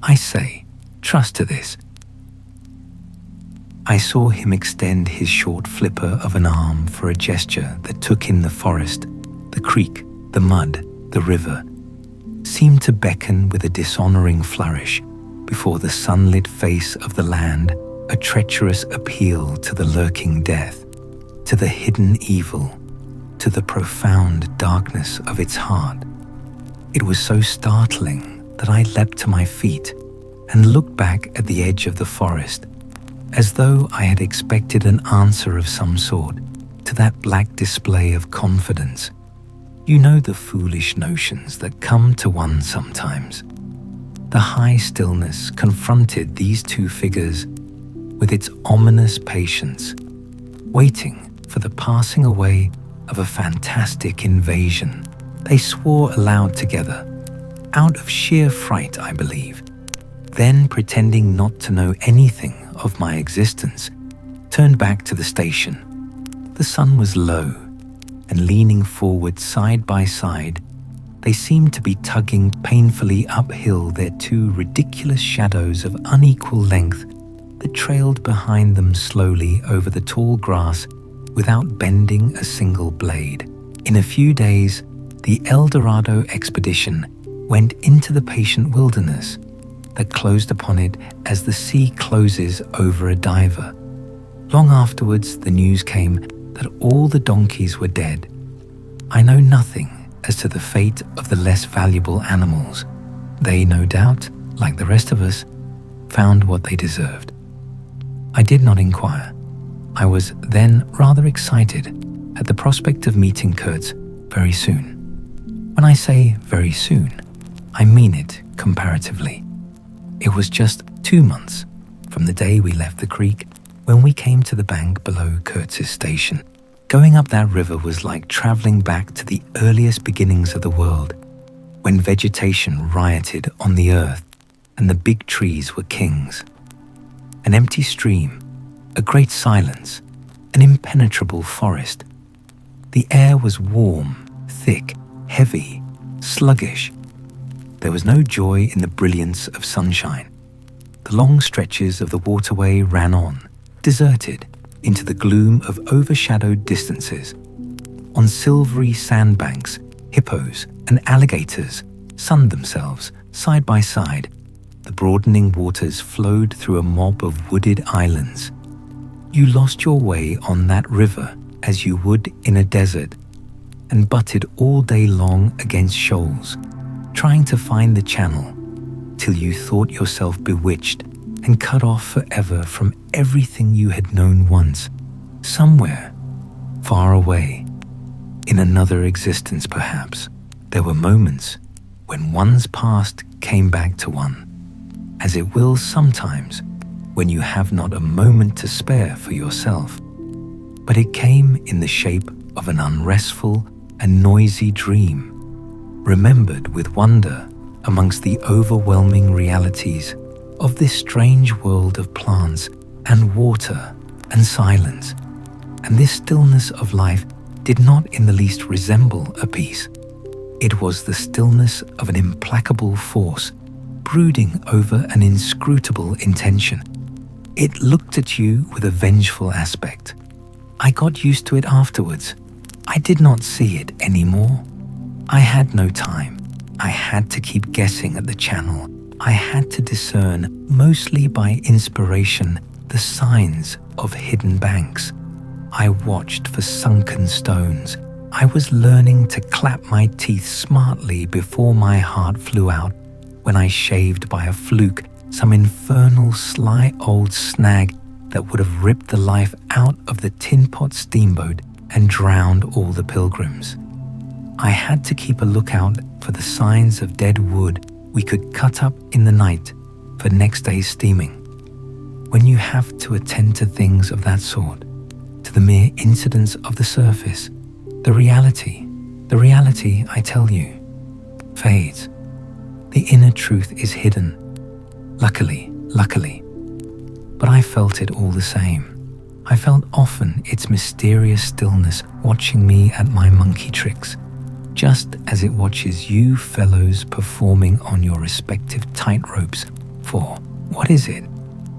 I say, trust to this." I saw him extend his short flipper of an arm for a gesture that took in the forest, the creek, the mud, the river, seemed to beckon with a dishonoring flourish before the sunlit face of the land, a treacherous appeal to the lurking death, to the hidden evil, to the profound darkness of its heart. It was so startling that I leapt to my feet and looked back at the edge of the forest, as though I had expected an answer of some sort to that black display of confidence. You know the foolish notions that come to one sometimes. The high stillness confronted these two figures with its ominous patience, waiting for the passing away of a fantastic invasion. They swore aloud together, out of sheer fright, I believe. Then, pretending not to know anything of my existence, turned back to the station. The sun was low, and leaning forward side by side, They seemed to be tugging painfully uphill their two ridiculous shadows of unequal length that trailed behind them slowly over the tall grass without bending a single blade. In a few days, the El Dorado expedition went into the patient wilderness that closed upon it as the sea closes over a diver. Long afterwards, the news came that all the donkeys were dead. I know nothing as to the fate of the less valuable animals. They, no doubt, like the rest of us, found what they deserved. I did not inquire. I was then rather excited at the prospect of meeting Kurtz very soon. When I say very soon, I mean it comparatively. It was just 2 months from the day we left the creek when we came to the bank below Kurtz's station. Going up that river was like traveling back to the earliest beginnings of the world, when vegetation rioted on the earth and the big trees were kings. An empty stream, a great silence, an impenetrable forest. The air was warm, thick, heavy, sluggish. There was no joy in the brilliance of sunshine. The long stretches of the waterway ran on, deserted, into the gloom of overshadowed distances. On silvery sandbanks, hippos and alligators sunned themselves side by side. The broadening waters flowed through a mob of wooded islands. You lost your way on that river as you would in a desert, and butted all day long against shoals, trying to find the channel, till you thought yourself bewitched and cut off forever from everything you had known once, somewhere, far away, in another existence perhaps. There were moments when one's past came back to one, as it will sometimes when you have not a moment to spare for yourself. But it came in the shape of an unrestful and noisy dream, remembered with wonder amongst the overwhelming realities of this strange world of plants and water and silence. And this stillness of life did not in the least resemble a peace. It was the stillness of an implacable force brooding over an inscrutable intention. It looked at you with a vengeful aspect. I got used to it afterwards. I did not see it anymore. I had no time. I had to keep guessing at the channel. I had to discern, mostly by inspiration, the signs of hidden banks. I watched for sunken stones. I was learning to clap my teeth smartly before my heart flew out when I shaved by a fluke some infernal sly old snag that would have ripped the life out of the tin pot steamboat and drowned all the pilgrims. I had to keep a lookout for the signs of dead wood we could cut up in the night for next day's steaming. When you have to attend to things of that sort, to the mere incidents of the surface, the reality, I tell you, fades. The inner truth is hidden. Luckily. But I felt it all the same. I felt often its mysterious stillness watching me at my monkey tricks, just as it watches you fellows performing on your respective tightropes for, what is it,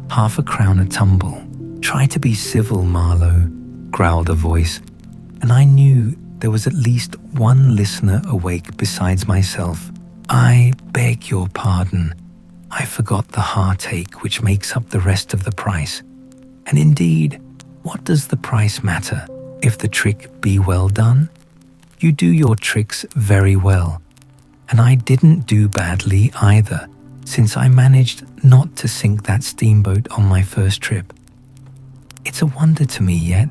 half a crown a tumble. Try to be civil, Marlow, growled a voice, and I knew there was at least one listener awake besides myself. I beg your pardon. I forgot the heartache which makes up the rest of the price. And indeed, what does the price matter if the trick be well done? You do your tricks very well, and I didn't do badly either, since I managed not to sink that steamboat on my first trip. It's a wonder to me yet.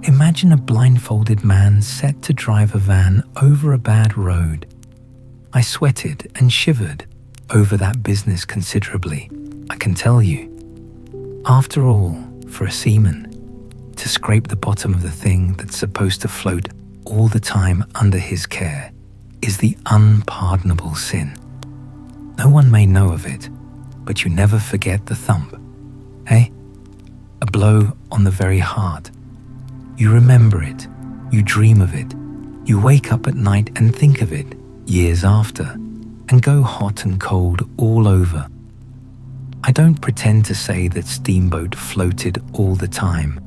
Imagine a blindfolded man set to drive a van over a bad road. I sweated and shivered over that business considerably, I can tell you. After all, for a seaman, to scrape the bottom of the thing that's supposed to float all the time under his care is the unpardonable sin. No one may know of it, but you never forget the thump, eh? A blow on the very heart. You remember it, you dream of it, you wake up at night and think of it, years after, and go hot and cold all over. I don't pretend to say that Steamboat floated all the time.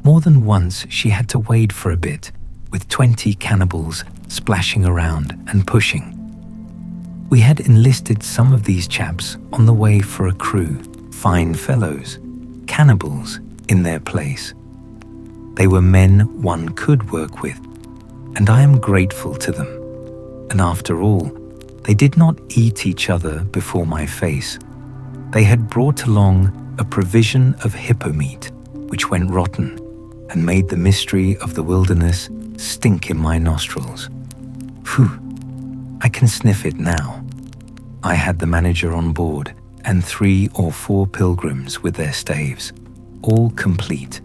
More than once she had to wade for a bit, with 20 cannibals splashing around and pushing. We had enlisted some of these chaps on the way for a crew, fine fellows, cannibals in their place. They were men one could work with, and I am grateful to them. And after all, they did not eat each other before my face. They had brought along a provision of hippo meat, which went rotten and made the mystery of the wilderness stink in my nostrils. Phew, I can sniff it now. I had the manager on board and 3 or 4 pilgrims with their staves, all complete.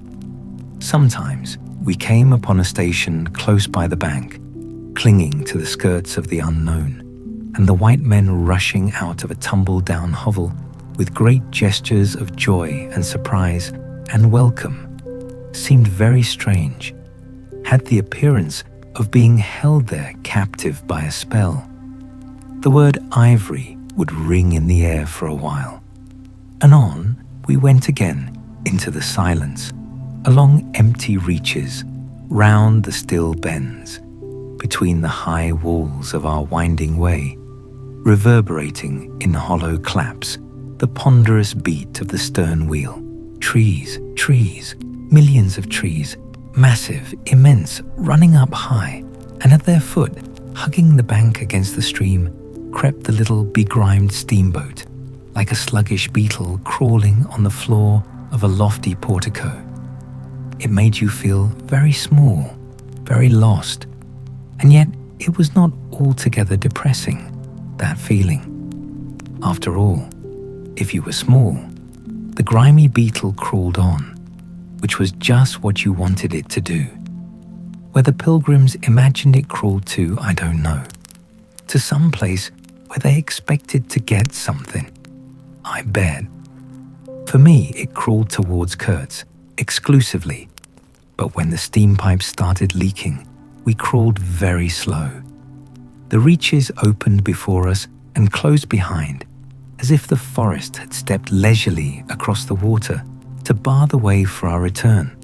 Sometimes we came upon a station close by the bank, clinging to the skirts of the unknown, and the white men rushing out of a tumble-down hovel with great gestures of joy and surprise and welcome seemed very strange, had the appearance of being held there captive by a spell. The word ivory would ring in the air for a while. Anon, we went again into the silence, along empty reaches, round the still bends, between the high walls of our winding way, reverberating in hollow claps the ponderous beat of the stern wheel. Trees, trees, millions of trees, massive, immense, running up high, and at their foot, hugging the bank against the stream, crept the little begrimed steamboat, like a sluggish beetle crawling on the floor of a lofty portico. It made you feel very small, very lost, and yet it was not altogether depressing, that feeling. After all, if you were small, the grimy beetle crawled on, which was just what you wanted it to do. Where the pilgrims imagined it crawled to, I don't know. To some place where they expected to get something, I bet. For me, it crawled towards Kurtz, exclusively. But when the steam pipes started leaking, we crawled very slow. The reaches opened before us and closed behind, as if the forest had stepped leisurely across the water to bar the way for our return.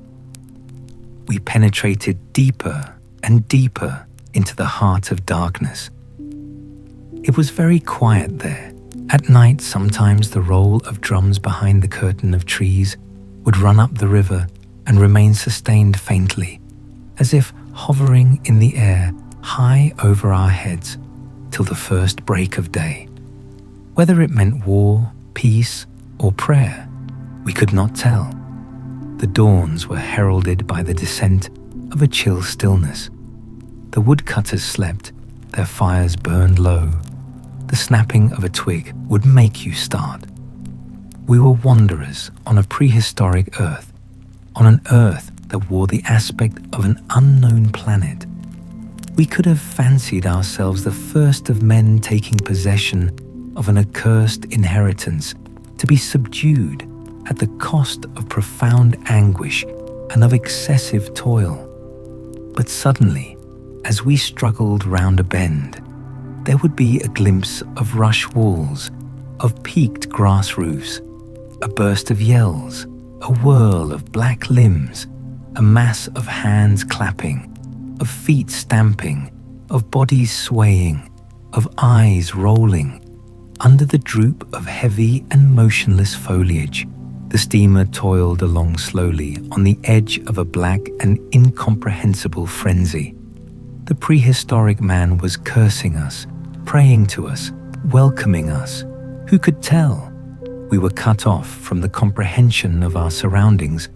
We penetrated deeper and deeper into the heart of darkness. It was very quiet there. At night, sometimes the roll of drums behind the curtain of trees would run up the river and remain sustained faintly, as if hovering in the air high over our heads till the first break of day. Whether it meant war, peace, or prayer, we could not tell. The dawns were heralded by the descent of a chill stillness. The woodcutters slept, their fires burned low. The snapping of a twig would make you start. We were wanderers on a prehistoric earth, on an earth that wore the aspect of an unknown planet. We could have fancied ourselves the first of men taking possession of an accursed inheritance to be subdued at the cost of profound anguish and of excessive toil. But suddenly, as we struggled round a bend, there would be a glimpse of rush walls, of peaked grass roofs, a burst of yells, a whirl of black limbs, a mass of hands clapping, of feet stamping, of bodies swaying, of eyes rolling. Under the droop of heavy and motionless foliage, the steamer toiled along slowly on the edge of a black and incomprehensible frenzy. The prehistoric man was cursing us, praying to us, welcoming us. Who could tell? We were cut off from the comprehension of our surroundings.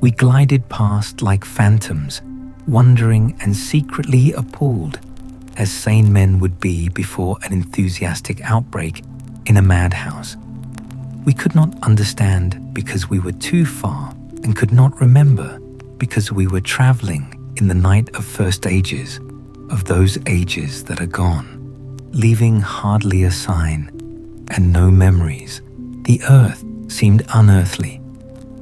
We glided past like phantoms, wondering and secretly appalled, as sane men would be before an enthusiastic outbreak in a madhouse. We could not understand because we were too far and could not remember because we were traveling in the night of first ages, of those ages that are gone, leaving hardly a sign and no memories. The earth seemed unearthly.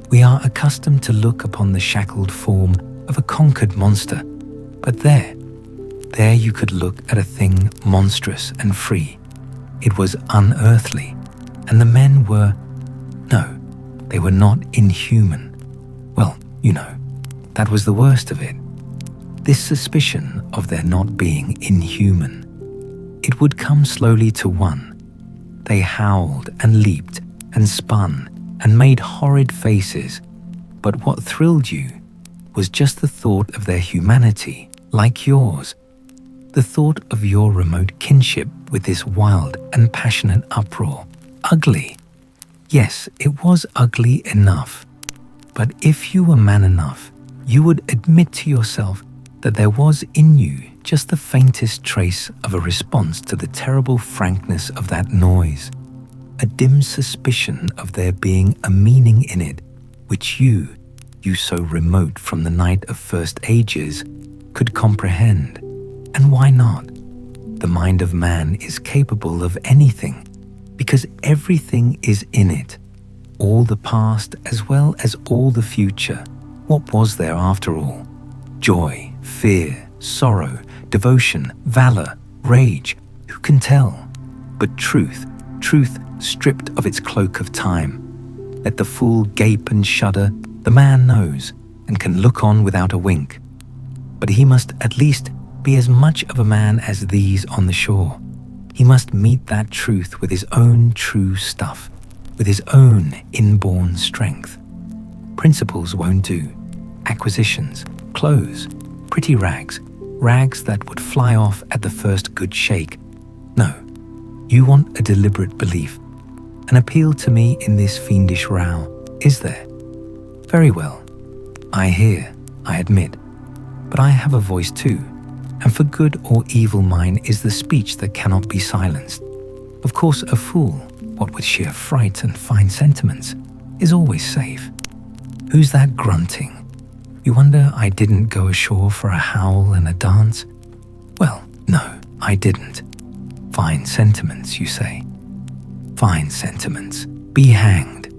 We are accustomed to look upon the shackled form of a conquered monster, but there, There you could look at a thing monstrous and free. It was unearthly, and the men were, no, they were not inhuman. Well, that was the worst of it. This suspicion of their not being inhuman. It would come slowly to one. They howled and leaped and spun and made horrid faces, but what thrilled you was just the thought of their humanity, like yours. The thought of your remote kinship with this wild and passionate uproar. Ugly. Yes, it was ugly enough. But if you were man enough, you would admit to yourself that there was in you just the faintest trace of a response to the terrible frankness of that noise, a dim suspicion of there being a meaning in it which you so remote from the night of first ages, could comprehend. And why not? The mind of man is capable of anything, because everything is in it, all the past as well as all the future. What was there after all? Joy, fear, sorrow, devotion, valor, rage, who can tell? But truth stripped of its cloak of time. Let the fool gape and shudder, the man knows, and can look on without a wink. But he must at least be as much of a man as these on the shore. He must meet that truth with his own true stuff, with his own inborn strength. Principles won't do. Acquisitions, clothes, pretty rags that would fly off at the first good shake. No, you want a deliberate belief. An appeal to me in this fiendish row, is there? Very well. I hear, I admit. But I have a voice too, and for good or evil mine is the speech that cannot be silenced. Of course, a fool, what with sheer fright and fine sentiments, is always safe. Who's that grunting? You wonder I didn't go ashore for a howl and a dance? Well, no, I didn't. Fine sentiments, you say. Fine sentiments. Be hanged.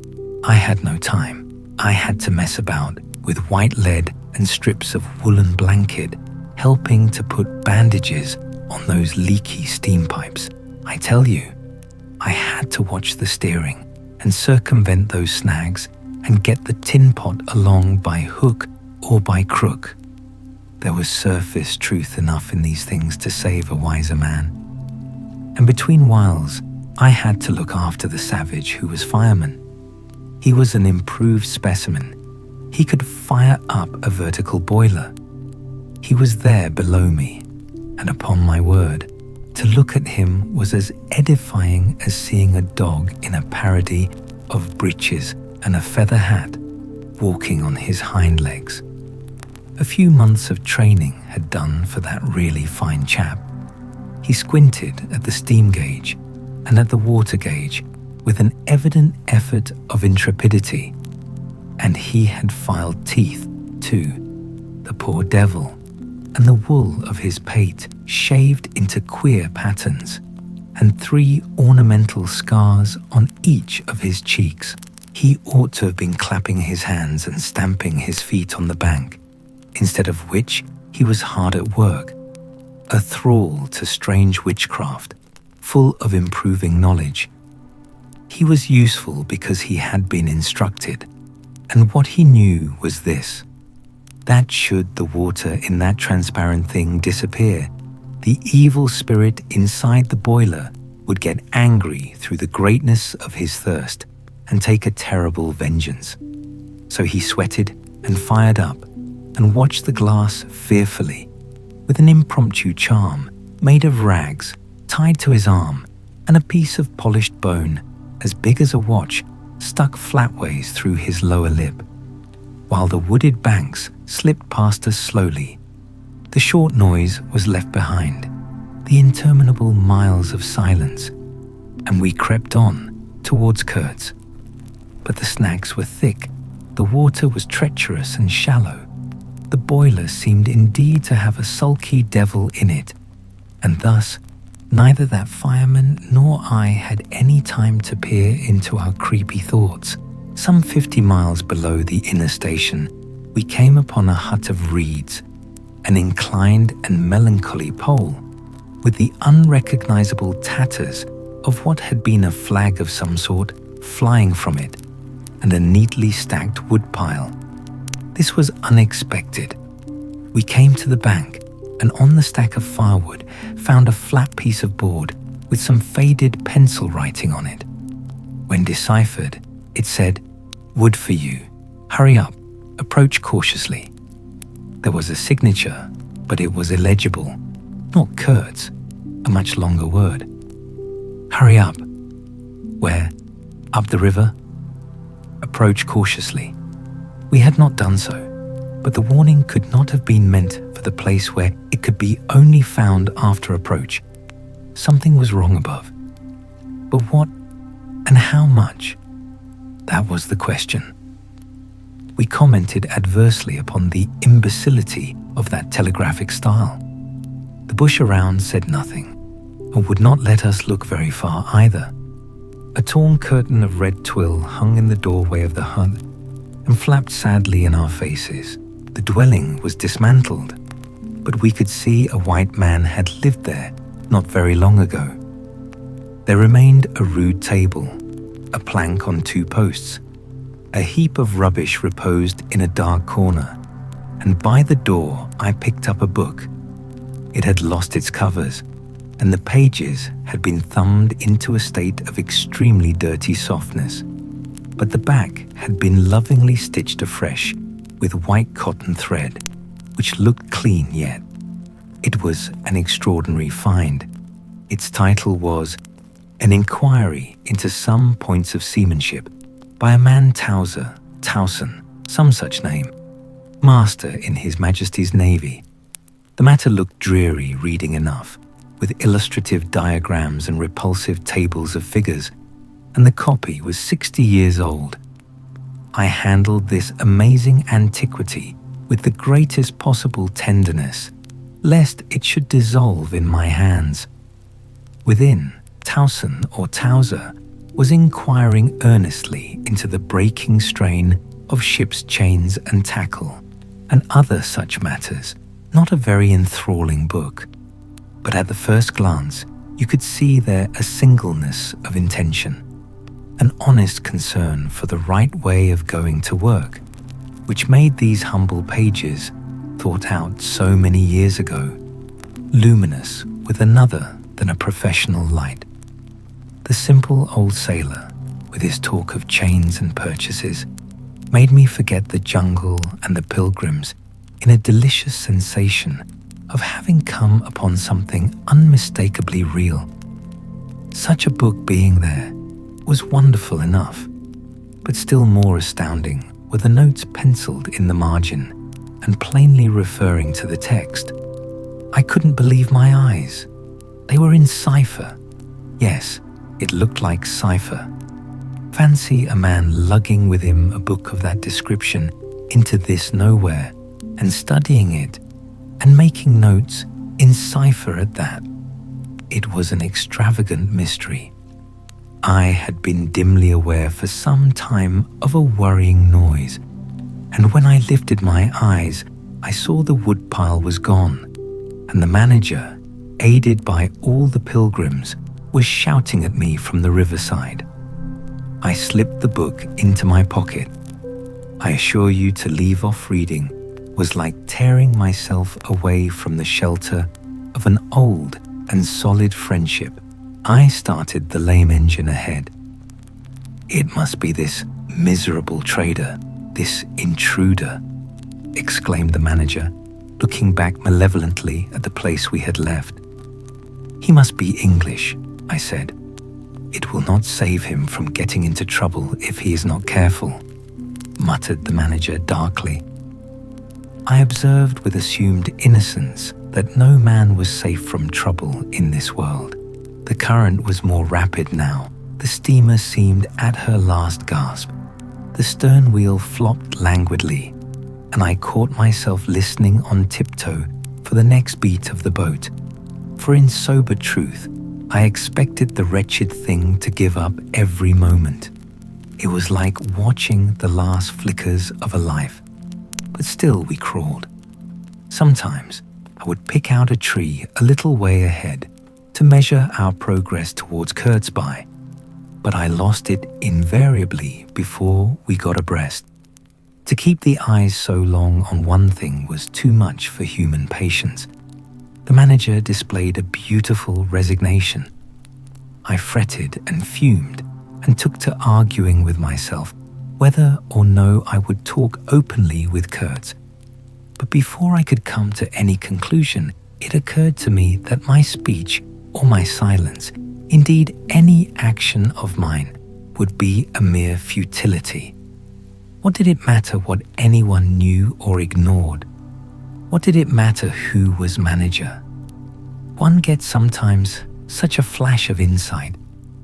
I had no time. I had to mess about with white lead and strips of woolen blanket, helping to put bandages on those leaky steam pipes. I tell you, I had to watch the steering and circumvent those snags and get the tin pot along by hook or by crook. There was surface truth enough in these things to save a wiser man. And between whiles, I had to look after the savage who was fireman. He was an improved specimen. He could fire up a vertical boiler. He was there below me, and upon my word, to look at him was as edifying as seeing a dog in a parody of breeches and a feather hat, walking on his hind legs. A few months of training had done for that really fine chap. He squinted at the steam gauge and at the water gauge with an evident effort of intrepidity, and he had filed teeth too, the poor devil, and the wool of his pate shaved into queer patterns, and 3 ornamental scars on each of his cheeks. He ought to have been clapping his hands and stamping his feet on the bank, instead of which he was hard at work, a thrall to strange witchcraft, full of improving knowledge. He was useful because he had been instructed, and what he knew was this: that should the water in that transparent thing disappear, the evil spirit inside the boiler would get angry through the greatness of his thirst and take a terrible vengeance. So he sweated and fired up and watched the glass fearfully, with an impromptu charm made of rags tied to his arm and a piece of polished bone as big as a watch stuck flatways through his lower lip, while the wooded banks slipped past us slowly. The short noise was left behind, the interminable miles of silence, and we crept on towards Kurtz. But the snags were thick, the water was treacherous and shallow. The boiler seemed indeed to have a sulky devil in it, and thus neither that fireman nor I had any time to peer into our creepy thoughts. Some 50 miles below the inner station, we came upon a hut of reeds. an inclined and melancholy pole with the unrecognizable tatters of what had been a flag of some sort flying from it, and a neatly stacked wood pile. This was unexpected. We came to the bank and on the stack of firewood found a flat piece of board with some faded pencil writing on it. When deciphered, it said, "Wood for you. Hurry up. Approach cautiously." There was a signature, but it was illegible. Not Kurtz, a much longer word. Hurry up. Where? Up the river? Approach cautiously. We had not done so, but the warning could not have been meant for the place where it could be only found after approach. Something was wrong above. But what and how much? That was the question. We commented adversely upon the imbecility of that telegraphic style. The bush around said nothing, and would not let us look very far either. A torn curtain of red twill hung in the doorway of the hut and flapped sadly in our faces. The dwelling was dismantled, but we could see a white man had lived there not very long ago. There remained a rude table, a plank on 2 posts. A heap of rubbish reposed in a dark corner, and by the door I picked up a book. It had lost its covers, and the pages had been thumbed into a state of extremely dirty softness, but the back had been lovingly stitched afresh with white cotton thread, which looked clean yet. It was an extraordinary find. Its title was An Inquiry into Some Points of Seamanship by a man Towson, some such name, master in His Majesty's Navy. The matter looked dreary reading enough, with illustrative diagrams and repulsive tables of figures, and the copy was 60 years old. I handled this amazing antiquity with the greatest possible tenderness, lest it should dissolve in my hands. Within, Towson or Towser was inquiring earnestly into the breaking strain of ship's chains and tackle, and other such matters. Not a very enthralling book, but at the first glance you could see there a singleness of intention, an honest concern for the right way of going to work, which made these humble pages, thought out so many years ago, luminous with another than a professional light. The simple old sailor, with his talk of chains and purchases, made me forget the jungle and the pilgrims in a delicious sensation of having come upon something unmistakably real. Such a book being there was wonderful enough, but still more astounding were the notes penciled in the margin and plainly referring to the text. I couldn't believe my eyes. They were in cipher. Yes, it looked like cipher. Fancy a man lugging with him a book of that description into this nowhere and studying it and making notes in cipher at that. It was an extravagant mystery. I had been dimly aware for some time of a worrying noise, and when I lifted my eyes, I saw the woodpile was gone, and the manager, aided by all the pilgrims, was shouting at me from the riverside. I slipped the book into my pocket. I assure you, to leave off reading was like tearing myself away from the shelter of an old and solid friendship. I started the lame engine ahead. "It must be this miserable trader, this intruder," exclaimed the manager, looking back malevolently at the place we had left. "He must be English," I said. "It will not save him from getting into trouble if he is not careful," muttered the manager darkly. I observed with assumed innocence that no man was safe from trouble in this world. The current was more rapid now. The steamer seemed at her last gasp. The stern wheel flopped languidly, and I caught myself listening on tiptoe for the next beat of the boat. For in sober truth, I expected the wretched thing to give up every moment. It was like watching the last flickers of a life. But still we crawled. Sometimes I would pick out a tree a little way ahead to measure our progress towards Kurtz by, but I lost it invariably before we got abreast. To keep the eyes so long on one thing was too much for human patience. The manager displayed a beautiful resignation. I fretted and fumed and took to arguing with myself whether or no I would talk openly with Kurtz. But before I could come to any conclusion, it occurred to me that my speech or my silence, indeed any action of mine, would be a mere futility. What did it matter what anyone knew or ignored? What did it matter who was manager? One gets sometimes such a flash of insight.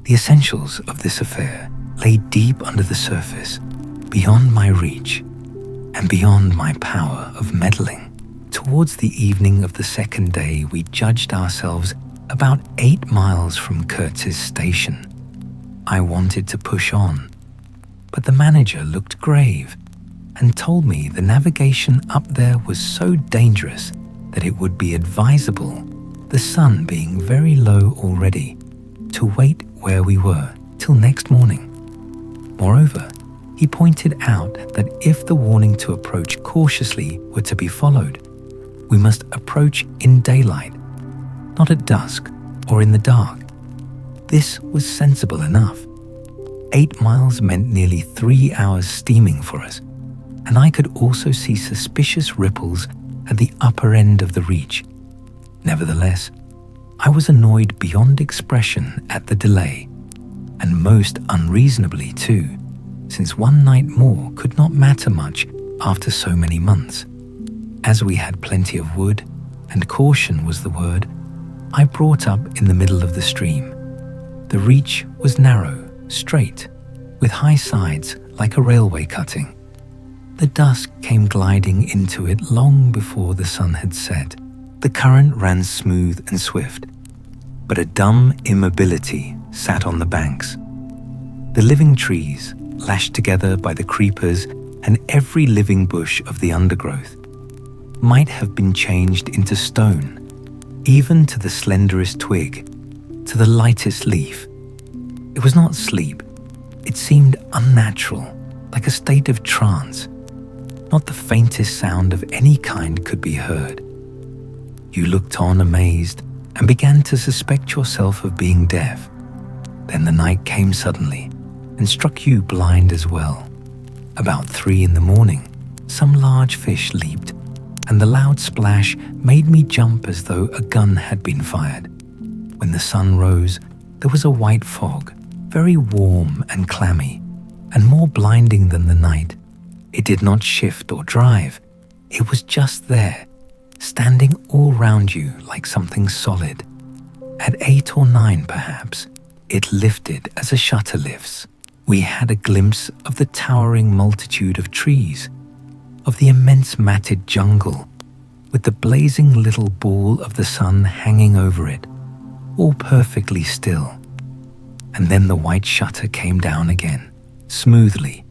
The essentials of this affair lay deep under the surface, beyond my reach, and beyond my power of meddling. Towards the evening of the second day, we judged ourselves about 8 miles from Kurtz's station. I wanted to push on, but the manager looked grave and told me the navigation up there was so dangerous that it would be advisable, the sun being very low already, to wait where we were till next morning. Moreover, he pointed out that if the warning to approach cautiously were to be followed, we must approach in daylight, not at dusk or in the dark. This was sensible enough. 8 miles meant nearly 3 hours steaming for us, and I could also see suspicious ripples at the upper end of the reach. Nevertheless, I was annoyed beyond expression at the delay, and most unreasonably too, since one night more could not matter much after so many months. As we had plenty of wood, and caution was the word, I brought up in the middle of the stream. The reach was narrow, straight, with high sides like a railway cutting. The dusk came gliding into it long before the sun had set. The current ran smooth and swift, but a dumb immobility sat on the banks. The living trees, lashed together by the creepers and every living bush of the undergrowth, might have been changed into stone, even to the slenderest twig, to the lightest leaf. It was not sleep. It seemed unnatural, like a state of trance. Not the faintest sound of any kind could be heard. You looked on amazed and began to suspect yourself of being deaf. Then the night came suddenly and struck you blind as well. About 3 a.m, some large fish leaped, and the loud splash made me jump as though a gun had been fired. When the sun rose, there was a white fog, very warm and clammy, and more blinding than the night. It did not shift or drive. It was just there, standing all round you like something solid. At 8 or 9 perhaps, it lifted as a shutter lifts. We had a glimpse of the towering multitude of trees, of the immense matted jungle, with the blazing little ball of the sun hanging over it, all perfectly still. And then the white shutter came down again, smoothly,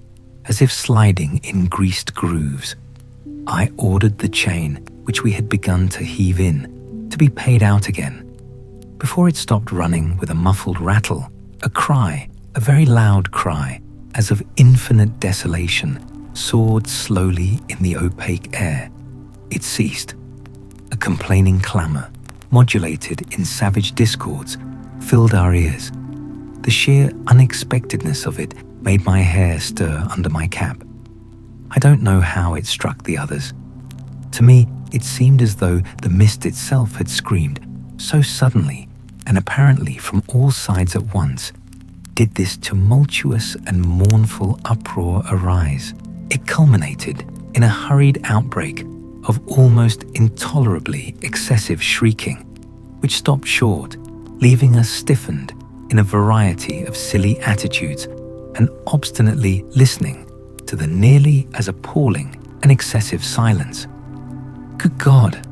as if sliding in greased grooves. I ordered the chain, which we had begun to heave in, to be paid out again. Before it stopped running with a muffled rattle, a cry, a very loud cry, as of infinite desolation, soared slowly in the opaque air. It ceased. A complaining clamor, modulated in savage discords, filled our ears. The sheer unexpectedness of it made my hair stir under my cap. I don't know how it struck the others. To me, it seemed as though the mist itself had screamed, so suddenly, and apparently from all sides at once, did this tumultuous and mournful uproar arise. It culminated in a hurried outbreak of almost intolerably excessive shrieking, which stopped short, leaving us stiffened in a variety of silly attitudes and obstinately listening to the nearly as appalling and excessive silence. "Good God,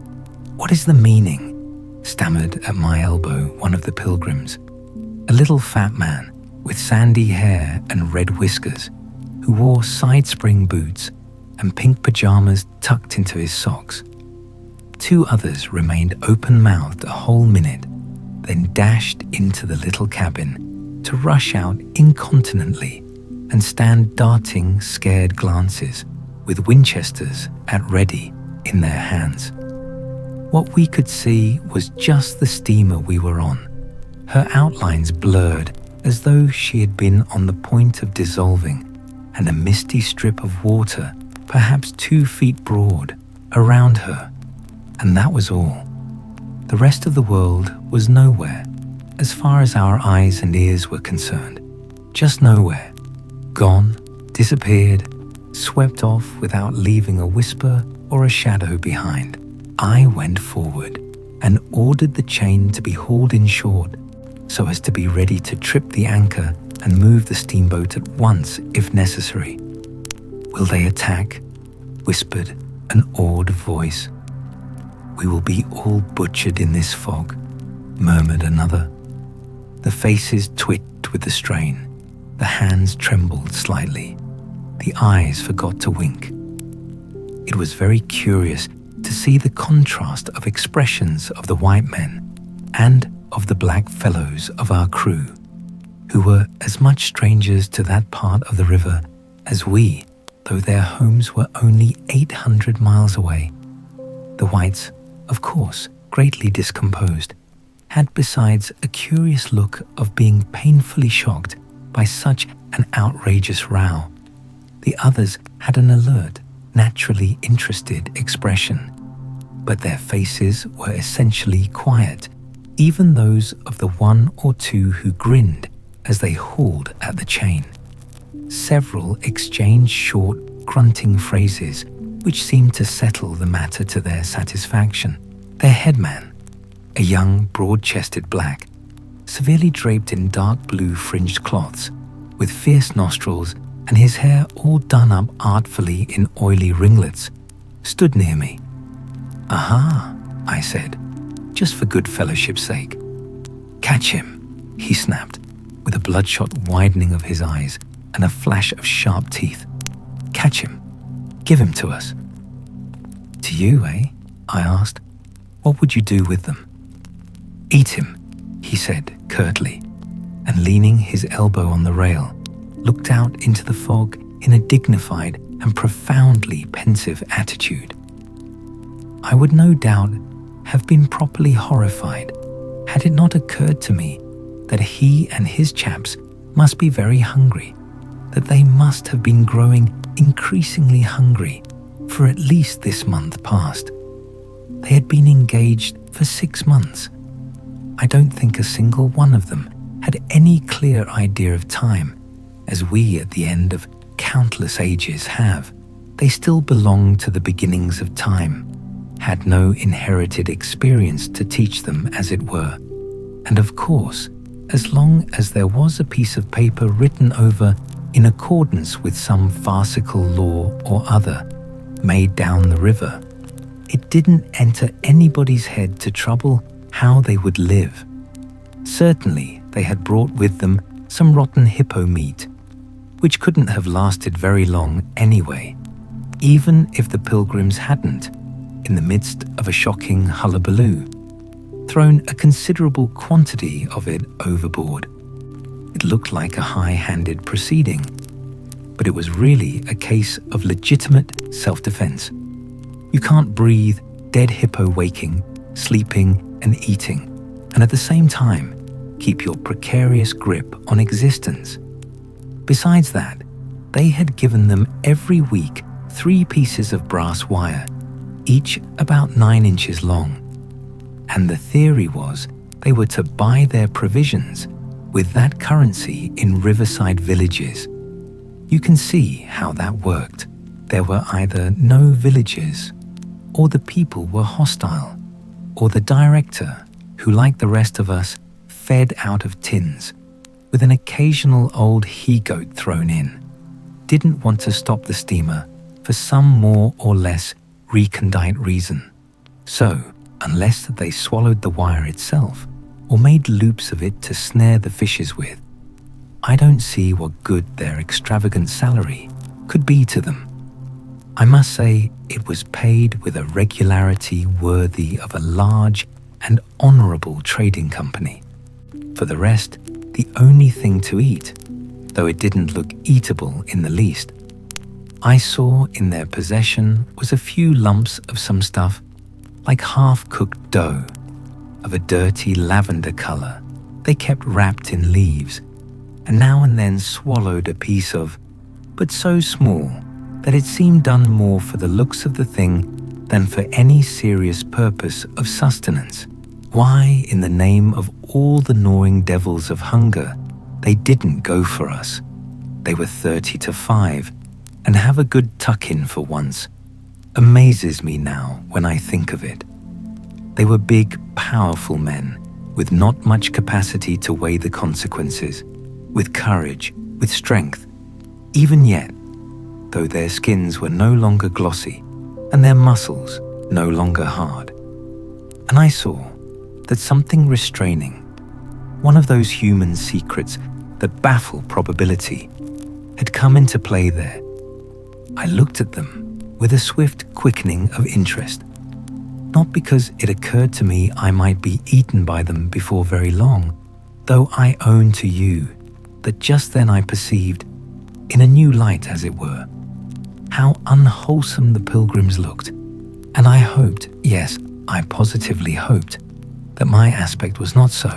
what is the meaning?" stammered at my elbow one of the pilgrims, a little fat man with sandy hair and red whiskers, who wore side-spring boots and pink pajamas tucked into his socks. 2 others remained open-mouthed a whole minute, then dashed into the little cabin to rush out incontinently and stand darting scared glances with Winchesters at ready in their hands. What we could see was just the steamer we were on, her outlines blurred as though she had been on the point of dissolving, and a misty strip of water, perhaps 2 feet broad, around her. And that was all. The rest of the world was nowhere, as far as our eyes and ears were concerned. Just nowhere. Gone, disappeared, swept off without leaving a whisper or a shadow behind. I went forward and ordered the chain to be hauled in short so as to be ready to trip the anchor and move the steamboat at once if necessary. "Will they attack?" whispered an awed voice. "We will be all butchered in this fog," murmured another. The faces twitched with the strain. The hands trembled slightly. The eyes forgot to wink. It was very curious to see the contrast of expressions of the white men and of the black fellows of our crew, who were as much strangers to that part of the river as we, though their homes were only 800 miles away. The whites, of course, greatly discomposed, had besides a curious look of being painfully shocked by such an outrageous row. The others had an alert, naturally interested expression, but their faces were essentially quiet, even those of the 1 or 2 who grinned as they hauled at the chain. Several exchanged short, grunting phrases which seemed to settle the matter to their satisfaction. Their headman, a young, broad-chested black, severely draped in dark blue fringed cloths, with fierce nostrils and his hair all done up artfully in oily ringlets, stood near me. "Aha," I said, just for good fellowship's sake. "Catch him," he snapped, with a bloodshot widening of his eyes and a flash of sharp teeth. "Catch him. Give him to us." "To you, eh?" I asked. "What would you do with them?" "Eat him," he said curtly, and leaning his elbow on the rail, looked out into the fog in a dignified and profoundly pensive attitude. I would no doubt have been properly horrified had it not occurred to me that he and his chaps must be very hungry, that they must have been growing increasingly hungry for at least this month past. They had been engaged for 6 months. I don't think a single one of them had any clear idea of time, as we at the end of countless ages have. They still belonged to the beginnings of time, had no inherited experience to teach them, as it were. And of course, as long as there was a piece of paper written over in accordance with some farcical law or other made down the river, it didn't enter anybody's head to trouble how they would live. Certainly, they had brought with them some rotten hippo meat, which couldn't have lasted very long anyway, even if the pilgrims hadn't, in the midst of a shocking hullabaloo, thrown a considerable quantity of it overboard. It looked like a high-handed proceeding, but it was really a case of legitimate self-defense. You can't breathe dead hippo waking, sleeping, and eating, and at the same time keep your precarious grip on existence. Besides that, they had given them every week 3 pieces of brass wire, each about 9 inches long, and the theory was they were to buy their provisions with that currency in riverside villages. You can see how that worked. There were either no villages, or the people were hostile, or the director, who like the rest of us, fed out of tins, with an occasional old he-goat thrown in, didn't want to stop the steamer for some more or less recondite reason. So, unless they swallowed the wire itself or made loops of it to snare the fishes with, I don't see what good their extravagant salary could be to them. I must say it was paid with a regularity worthy of a large and honourable trading company. For the rest, the only thing to eat, though it didn't look eatable in the least, I saw in their possession was a few lumps of some stuff like half-cooked dough, of a dirty lavender colour they kept wrapped in leaves, and now and then swallowed a piece of, but so small that it seemed done more for the looks of the thing than for any serious purpose of sustenance. Why, in the name of all the gnawing devils of hunger, they didn't go for us. They were 30 to 5, and have a good tuck-in for once, amazes me now when I think of it. They were big, powerful men, with not much capacity to weigh the consequences, with courage, with strength. Even yet, though their skins were no longer glossy, and their muscles no longer hard. And I saw that something restraining, one of those human secrets that baffle probability, had come into play there. I looked at them with a swift quickening of interest, not because it occurred to me I might be eaten by them before very long, though I own to you that just then I perceived, in a new light as it were, how unwholesome the pilgrims looked, and I hoped, yes, I positively hoped, that my aspect was not so,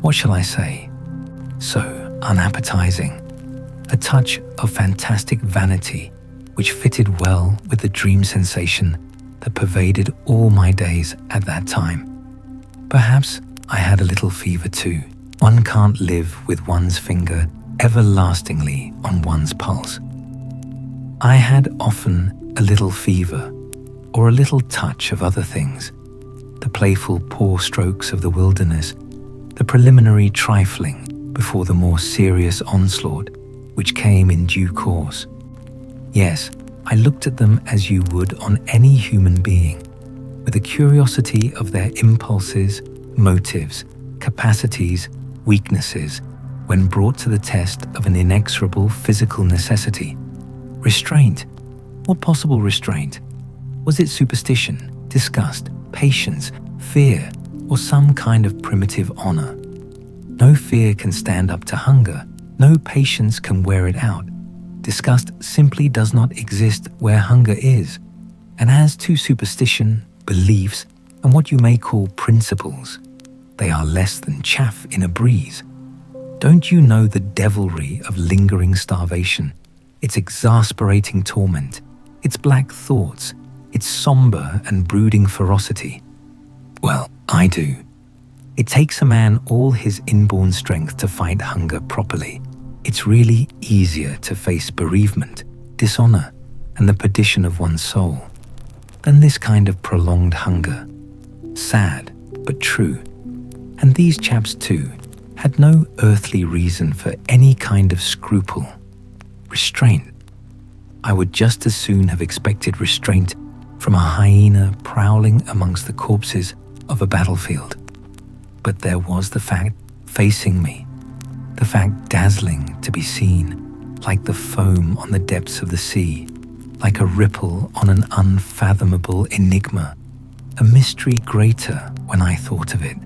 what shall I say, so unappetizing, a touch of fantastic vanity which fitted well with the dream sensation that pervaded all my days at that time. Perhaps I had a little fever too. One can't live with one's finger everlastingly on one's pulse. I had often a little fever, or a little touch of other things, the playful paw strokes of the wilderness, the preliminary trifling before the more serious onslaught which came in due course. Yes, I looked at them as you would on any human being, with a curiosity of their impulses, motives, capacities, weaknesses, when brought to the test of an inexorable physical necessity. Restraint. What possible restraint? Was it superstition, disgust, patience, fear, or some kind of primitive honor? No fear can stand up to hunger. No patience can wear it out. Disgust simply does not exist where hunger is. And as to superstition, beliefs, and what you may call principles, they are less than chaff in a breeze. Don't you know the devilry of lingering starvation, its exasperating torment, its black thoughts, its somber and brooding ferocity? Well, I do. It takes a man all his inborn strength to fight hunger properly. It's really easier to face bereavement, dishonor, and the perdition of one's soul than this kind of prolonged hunger. Sad, but true. And these chaps too had no earthly reason for any kind of scruple. Restraint. I would just as soon have expected restraint from a hyena prowling amongst the corpses of a battlefield. But there was the fact facing me, the fact dazzling to be seen, like the foam on the depths of the sea, like a ripple on an unfathomable enigma, a mystery greater when I thought of it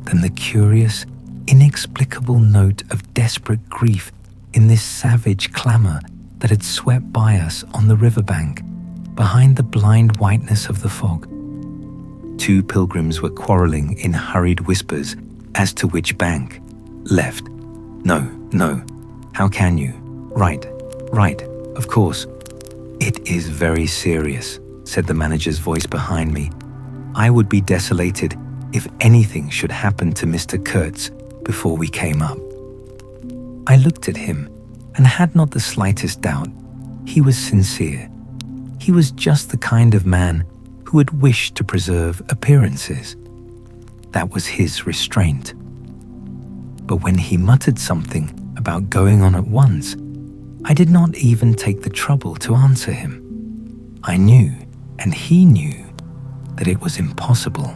than the curious, inexplicable note of desperate grief in this savage clamor that had swept by us on the riverbank, behind the blind whiteness of the fog. Two pilgrims were quarreling in hurried whispers as to which bank. Left. No. How can you? Right. Of course. It is very serious, said the manager's voice behind me. I would be desolated if anything should happen to Mr. Kurtz before we came up. I looked at him and had not the slightest doubt. He was sincere. He was just the kind of man who would wish to preserve appearances. That was his restraint. But when he muttered something about going on at once, I did not even take the trouble to answer him. I knew, and he knew, that it was impossible.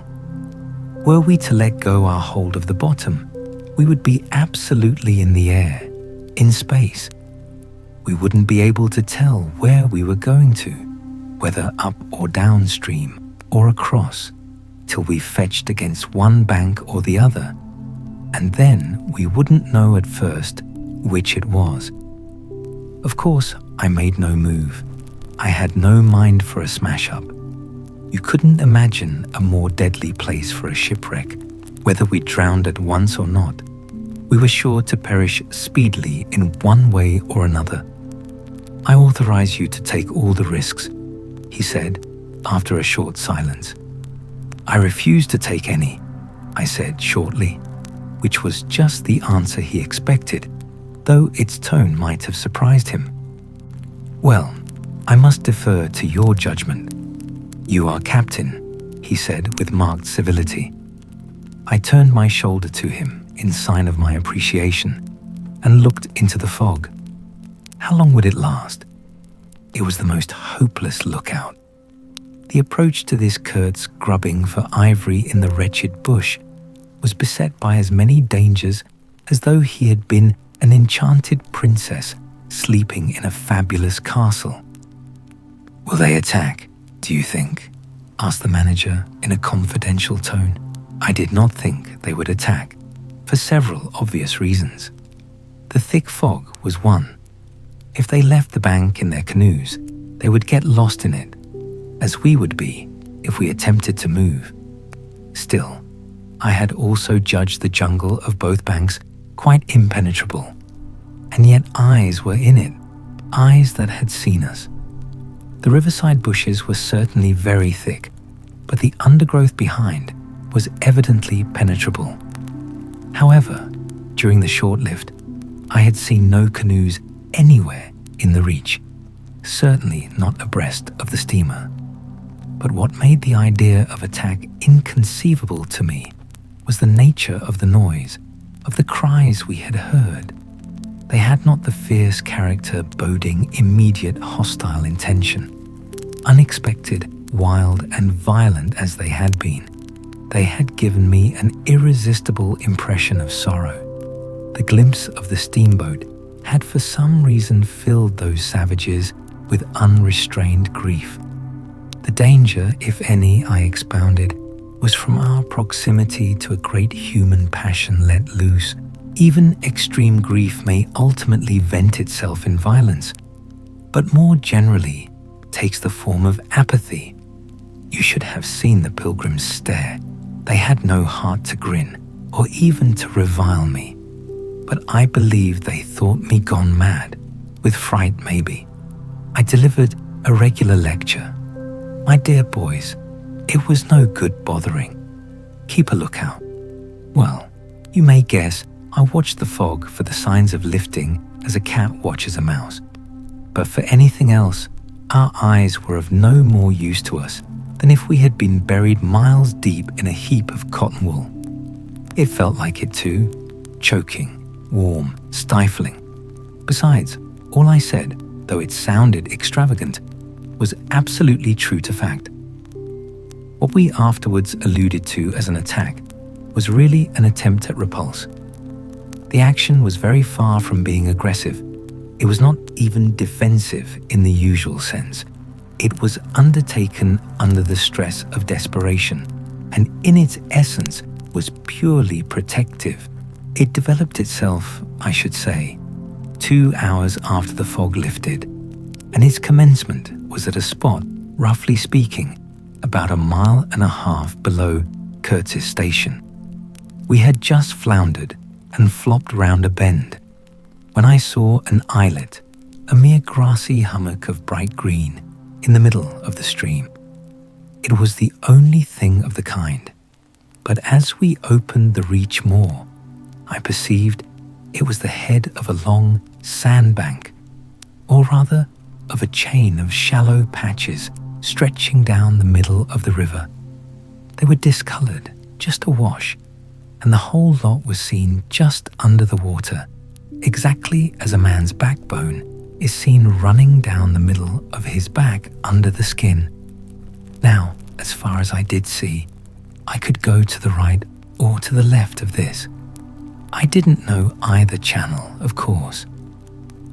Were we to let go our hold of the bottom, we would be absolutely in the air, in space. We wouldn't be able to tell where we were going to, whether up or downstream or across, till we fetched against one bank or the other, and then we wouldn't know at first which it was. Of course, I made no move. I had no mind for a smash-up. You couldn't imagine a more deadly place for a shipwreck. Whether we drowned at once or not, we were sure to perish speedily in one way or another. I authorize you to take all the risks, he said after a short silence. I refuse to take any, I said shortly, which was just the answer he expected, though its tone might have surprised him. Well, I must defer to your judgment. You are captain, he said with marked civility. I turned my shoulder to him in sign of my appreciation and looked into the fog. How long would it last? It was the most hopeless lookout. The approach to this Kurtz grubbing for ivory in the wretched bush was beset by as many dangers as though he had been an enchanted princess sleeping in a fabulous castle. Will they attack, do you think? Asked the manager in a confidential tone. I did not think they would attack, for several obvious reasons. The thick fog was one. If they left the bank in their canoes, they would get lost in it, as we would be if we attempted to move. Still, I had also judged the jungle of both banks quite impenetrable, and yet eyes were in it, eyes that had seen us. The riverside bushes were certainly very thick, but the undergrowth behind was evidently penetrable. However, during the short lift, I had seen no canoes anywhere in the reach, certainly not abreast of the steamer. But what made the idea of attack inconceivable to me was the nature of the noise, of the cries we had heard. They had not the fierce character boding immediate hostile intention. Unexpected, wild, and violent as they had been, they had given me an irresistible impression of sorrow. The glimpse of the steamboat had for some reason filled those savages with unrestrained grief. The danger, if any, I expounded, was from our proximity to a great human passion let loose. Even extreme grief may ultimately vent itself in violence, but more generally takes the form of apathy. You should have seen the pilgrims stare. They had no heart to grin, or even to revile me. But I believe they thought me gone mad, with fright maybe. I delivered a regular lecture. My dear boys, it was no good bothering. Keep a lookout. Well, you may guess I watched the fog for the signs of lifting as a cat watches a mouse. But for anything else, our eyes were of no more use to us than if we had been buried miles deep in a heap of cotton wool. It felt like it too, choking, warm, stifling. Besides, all I said, though it sounded extravagant, was absolutely true to fact. What we afterwards alluded to as an attack was really an attempt at repulse. The action was very far from being aggressive. It was not even defensive in the usual sense. It was undertaken under the stress of desperation, and in its essence was purely protective. It developed itself, I should say, 2 hours after the fog lifted, and its commencement was at a spot, roughly speaking, about 1.5 miles below Kurtz's station. We had just floundered and flopped round a bend when I saw an islet, a mere grassy hummock of bright green, in the middle of the stream. It was the only thing of the kind, but as we opened the reach more, I perceived it was the head of a long sandbank, or rather of a chain of shallow patches stretching down the middle of the river. They were discoloured, just awash, and the whole lot was seen just under the water, exactly as a man's backbone is seen running down the middle of his back under the skin. Now, as far as I did see, I could go to the right or to the left of this. I didn't know either channel, of course.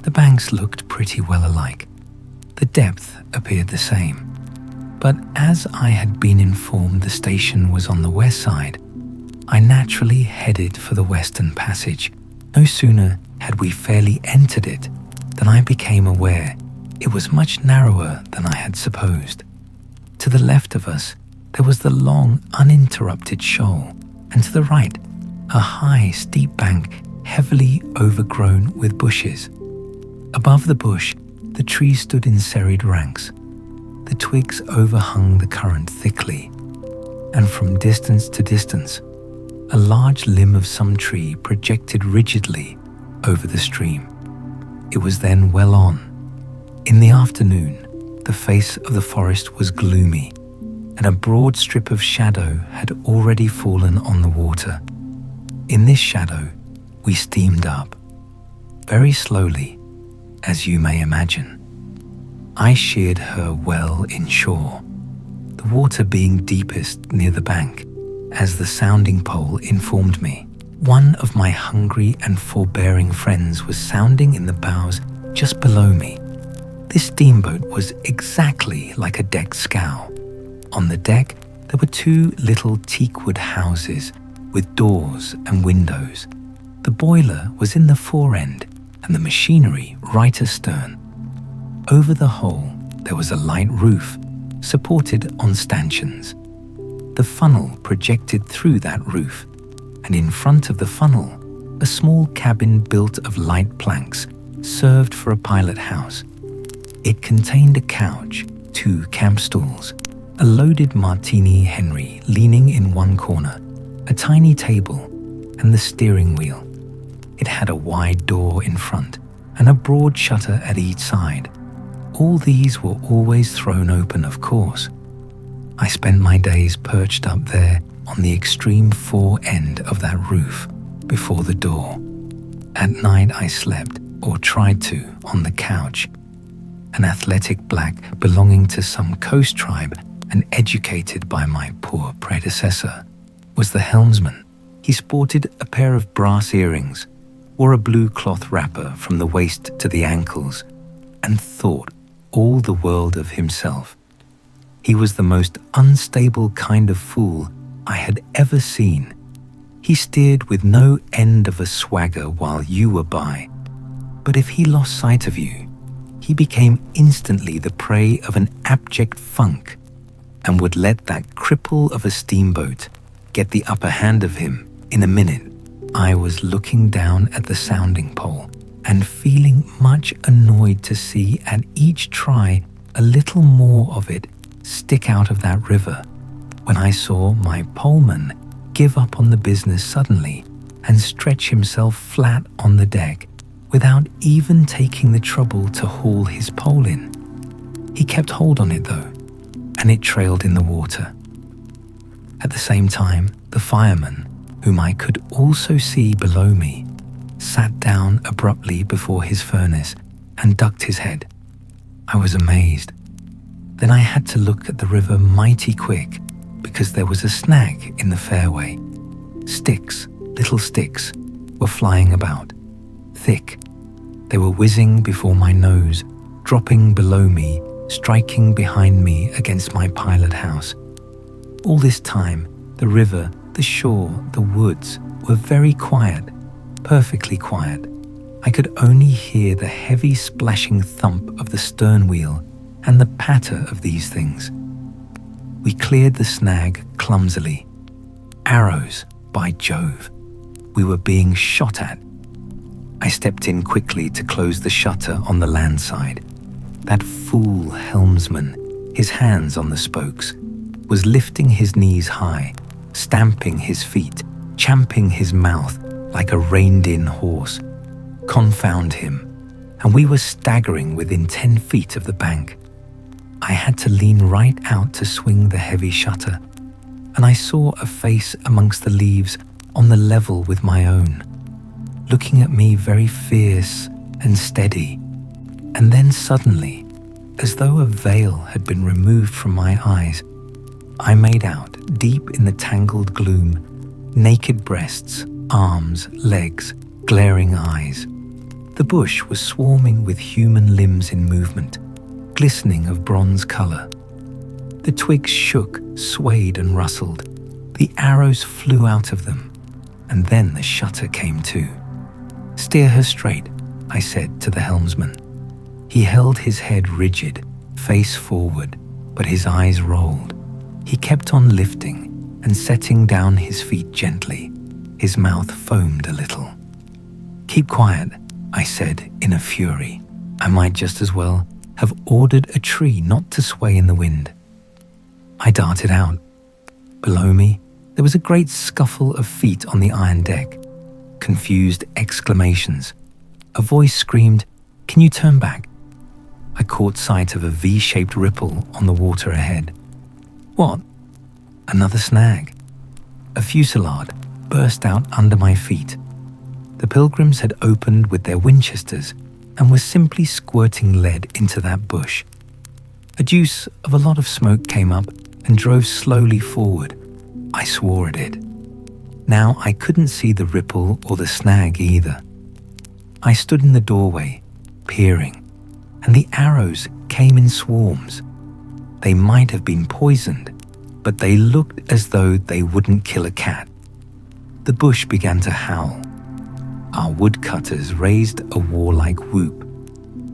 The banks looked pretty well alike. The depth appeared the same. But as I had been informed the station was on the west side, I naturally headed for the western passage. No sooner had we fairly entered it than I became aware it was much narrower than I had supposed. To the left of us, there was the long, uninterrupted shoal, and to the right, a high, steep bank heavily overgrown with bushes. Above the bush, the trees stood in serried ranks. The twigs overhung the current thickly, and from distance to distance, a large limb of some tree projected rigidly over the stream. It was then well on. In the afternoon, the face of the forest was gloomy, and a broad strip of shadow had already fallen on the water. In this shadow, we steamed up, very slowly, as you may imagine. I sheered her well inshore, the water being deepest near the bank, as the sounding pole informed me. One of my hungry and forbearing friends was sounding in the bows just below me. This steamboat was exactly like a decked scow. On the deck, there were two little teakwood houses with doors and windows. The boiler was in the fore end and the machinery right astern. Over the whole, there was a light roof supported on stanchions. The funnel projected through that roof, and in front of the funnel, a small cabin built of light planks served for a pilot house. It contained a couch, 2 camp stools, a loaded Martini Henry leaning in one corner, a tiny table, and the steering wheel. It had a wide door in front and a broad shutter at each side. All these were always thrown open, of course. I spent my days perched up there on the extreme fore end of that roof before the door. At night I slept, or tried to, on the couch. An athletic black belonging to some coast tribe and educated by my poor predecessor was the helmsman. He sported a pair of brass earrings, wore a blue cloth wrapper from the waist to the ankles, and thought all the world of himself. He was the most unstable kind of fool I had ever seen. He steered with no end of a swagger while you were by, but if he lost sight of you, he became instantly the prey of an abject funk and would let that cripple of a steamboat get the upper hand of him in a minute. I was looking down at the sounding pole and feeling much annoyed to see at each try a little more of it stick out of that river, when I saw my poleman give up on the business suddenly and stretch himself flat on the deck without even taking the trouble to haul his pole in. He kept hold on it though, and it trailed in the water. At the same time, the fireman, whom I could also see below me, sat down abruptly before his furnace and ducked his head. I was amazed. Then I had to look at the river mighty quick, because there was a snag in the fairway. Sticks, little sticks, were flying about. Thick. They were whizzing before my nose, dropping below me, striking behind me against my pilot house. All this time, the river, the shore, the woods were very quiet, perfectly quiet. I could only hear the heavy splashing thump of the stern wheel and the patter of these things. We cleared the snag clumsily. Arrows, by Jove! We were being shot at. I stepped in quickly to close the shutter on the land side. That fool helmsman, his hands on the spokes, was lifting his knees high, stamping his feet, champing his mouth like a reined-in horse. Confound him, and we were staggering within 10 feet of the bank. I had to lean right out to swing the heavy shutter, and I saw a face amongst the leaves on the level with my own, looking at me very fierce and steady. And then suddenly, as though a veil had been removed from my eyes, I made out, deep in the tangled gloom, naked breasts, arms, legs, glaring eyes. The bush was swarming with human limbs in movement, glistening of bronze color. The twigs shook, swayed and rustled. The arrows flew out of them, and then the shutter came to. "Steer her straight," I said to the helmsman. He held his head rigid, face forward, but his eyes rolled. He kept on lifting and setting down his feet gently. His mouth foamed a little. "Keep quiet," I said in a fury. I might just as well have ordered a tree not to sway in the wind. I darted out. Below me, there was a great scuffle of feet on the iron deck. Confused exclamations. A voice screamed, "Can you turn back?" I caught sight of a V-shaped ripple on the water ahead. What? Another snag. A fusillade burst out under my feet. The pilgrims had opened with their Winchesters and were simply squirting lead into that bush. A deuce of a lot of smoke came up and drove slowly forward. I swore at it. Now I couldn't see the ripple or the snag either. I stood in the doorway, peering, and the arrows came in swarms. They might have been poisoned, but they looked as though they wouldn't kill a cat. The bush began to howl. Our woodcutters raised a warlike whoop.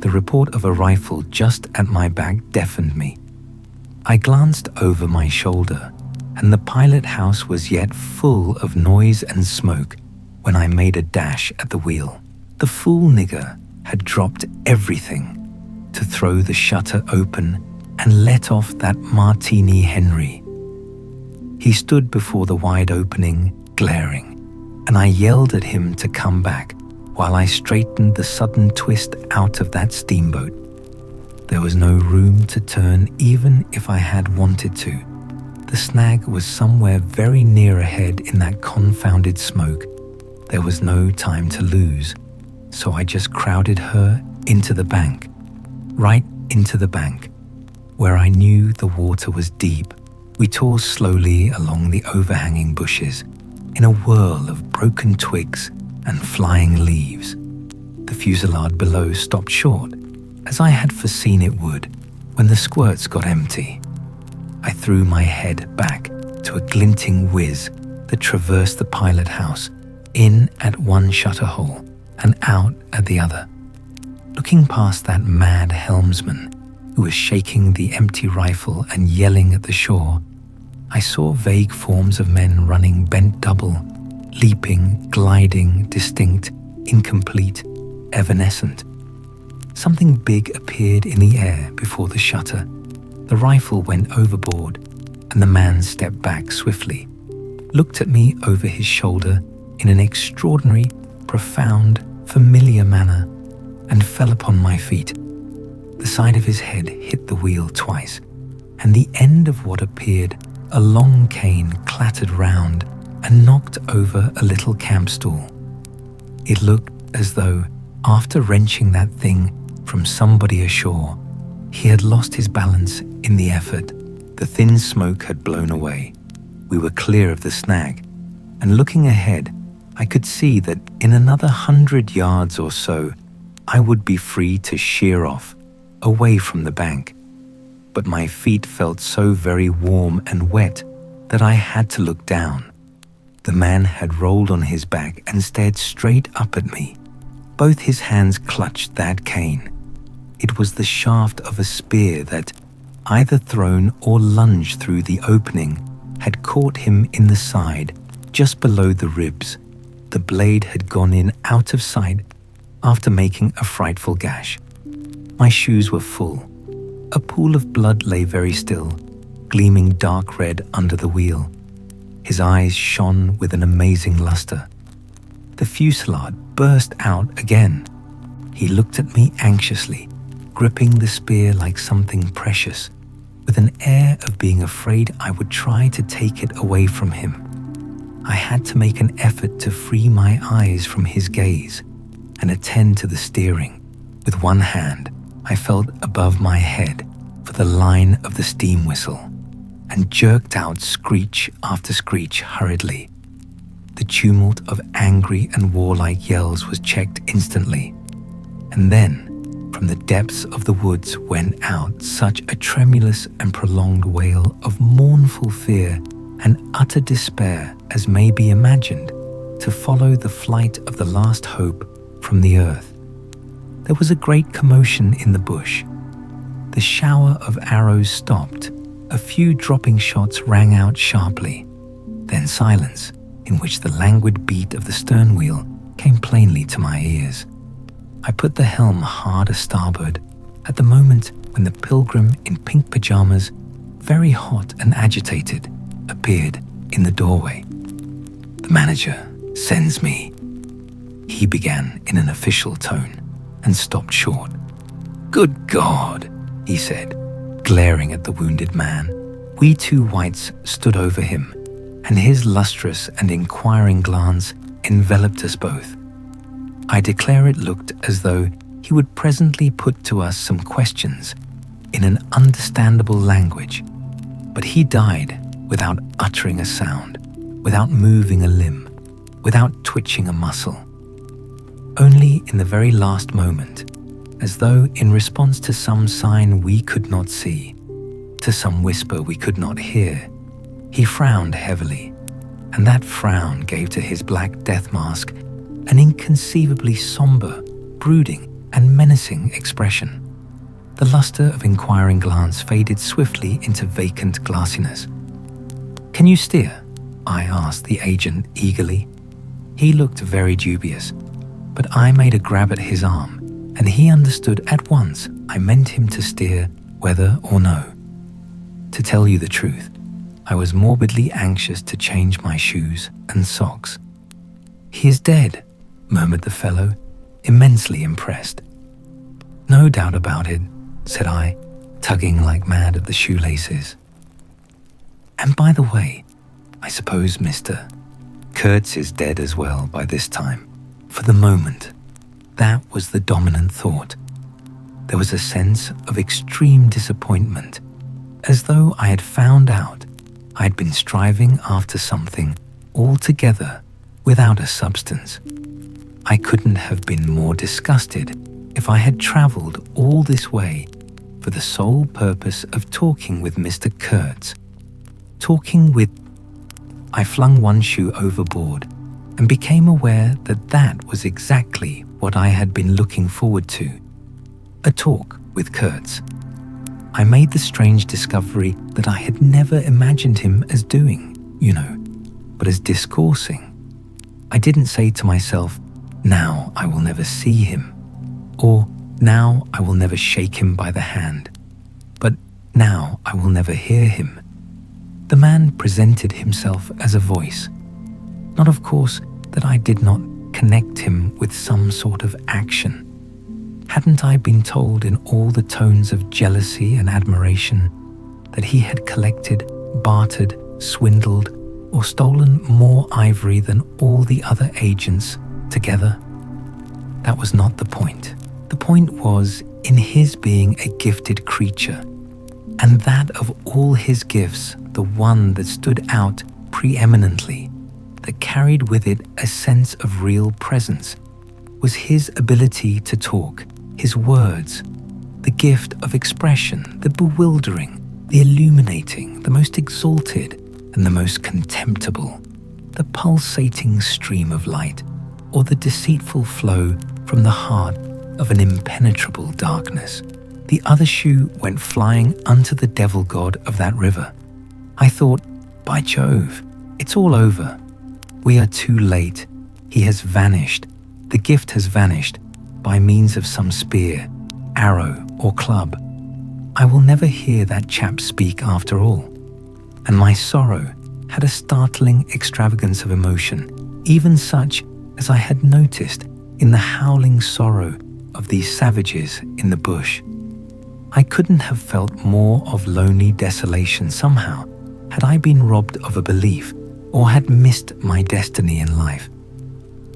The report of a rifle just at my back deafened me. I glanced over my shoulder, and the pilot house was yet full of noise and smoke when I made a dash at the wheel. The fool nigger had dropped everything to throw the shutter open and let off that Martini Henry. He stood before the wide opening, glaring, and I yelled at him to come back while I straightened the sudden twist out of that steamboat. There was no room to turn even if I had wanted to. The snag was somewhere very near ahead in that confounded smoke. There was no time to lose, so I just crowded her into the bank, right into the bank, where I knew the water was deep. We tore slowly along the overhanging bushes in a whirl of broken twigs and flying leaves. The fusillade below stopped short, as I had foreseen it would, when the squirts got empty. I threw my head back to a glinting whiz that traversed the pilot house, in at one shutter hole and out at the other. Looking past that mad helmsman who was shaking the empty rifle and yelling at the shore, I saw vague forms of men running bent double, leaping, gliding, distinct, incomplete, evanescent. Something big appeared in the air before the shutter. The rifle went overboard, and the man stepped back swiftly, looked at me over his shoulder in an extraordinary, profound, familiar manner, and fell upon my feet. The side of his head hit the wheel twice, and the end of what appeared a long cane clattered round and knocked over a little camp stool. It looked as though, after wrenching that thing from somebody ashore, he had lost his balance in the effort. The thin smoke had blown away. We were clear of the snag, and looking ahead, I could see that in another 100 yards or so, I would be free to sheer off, away from the bank. But my feet felt so very warm and wet that I had to look down. The man had rolled on his back and stared straight up at me. Both his hands clutched that cane. It was the shaft of a spear that, either thrown or lunged through the opening, had caught him in the side, just below the ribs. The blade had gone in out of sight after making a frightful gash. My shoes were full. A pool of blood lay very still, gleaming dark red under the wheel. His eyes shone with an amazing luster. The fusillade burst out again. He looked at me anxiously, gripping the spear like something precious, with an air of being afraid I would try to take it away from him. I had to make an effort to free my eyes from his gaze and attend to the steering. With one hand, I felt above my head for the line of the steam whistle and jerked out screech after screech hurriedly. The tumult of angry and warlike yells was checked instantly. And then, from the depths of the woods went out such a tremulous and prolonged wail of mournful fear and utter despair as may be imagined, to follow the flight of the last hope from the earth. There was a great commotion in the bush. The shower of arrows stopped. A few dropping shots rang out sharply. Then silence, in which the languid beat of the stern wheel came plainly to my ears. I put the helm hard a starboard at the moment when the pilgrim in pink pajamas, very hot and agitated, appeared in the doorway. "The manager sends me," he began in an official tone, and stopped short. "Good God," he said, glaring at the wounded man. We two whites stood over him, and his lustrous and inquiring glance enveloped us both. I declare it looked as though he would presently put to us some questions in an understandable language, but he died without uttering a sound, without moving a limb, without twitching a muscle. Only in the very last moment, as though in response to some sign we could not see, to some whisper we could not hear, he frowned heavily, and that frown gave to his black death mask an inconceivably somber, brooding, and menacing expression. The luster of inquiring glance faded swiftly into vacant glassiness. "Can you steer?" I asked the agent eagerly. He looked very dubious, but I made a grab at his arm, and he understood at once I meant him to steer whether or no. To tell you the truth, I was morbidly anxious to change my shoes and socks. "He is dead," murmured the fellow, immensely impressed. "No doubt about it," said I, tugging like mad at the shoelaces. "And by the way, I suppose Mr. Kurtz is dead as well by this time." For the moment, that was the dominant thought. There was a sense of extreme disappointment, as though I had found out I had been striving after something altogether without a substance. I couldn't have been more disgusted if I had travelled all this way for the sole purpose of talking with Mr. Kurtz. I flung one shoe overboard and became aware that that was exactly what I had been looking forward to. A talk with Kurtz. I made the strange discovery that I had never imagined him as doing, but as discoursing. I didn't say to myself, "Now I will never see him," or "Now I will never shake him by the hand," but "Now I will never hear him." The man presented himself as a voice. Not, of course, that I did not connect him with some sort of action. Hadn't I been told in all the tones of jealousy and admiration that he had collected, bartered, swindled, or stolen more ivory than all the other agents together? That was not the point. The point was in his being a gifted creature, and that of all his gifts, the one that stood out preeminently, that carried with it a sense of real presence, was his ability to talk, his words, the gift of expression, the bewildering, the illuminating, the most exalted, and the most contemptible, the pulsating stream of light, or the deceitful flow from the heart of an impenetrable darkness. The other shoe went flying unto the devil god of that river. I thought, by Jove, it's all over. We are too late. He has vanished. The gift has vanished by means of some spear, arrow, or club. I will never hear that chap speak after all. And my sorrow had a startling extravagance of emotion, even such as I had noticed in the howling sorrow of these savages in the bush. I couldn't have felt more of lonely desolation somehow had I been robbed of a belief or had missed my destiny in life.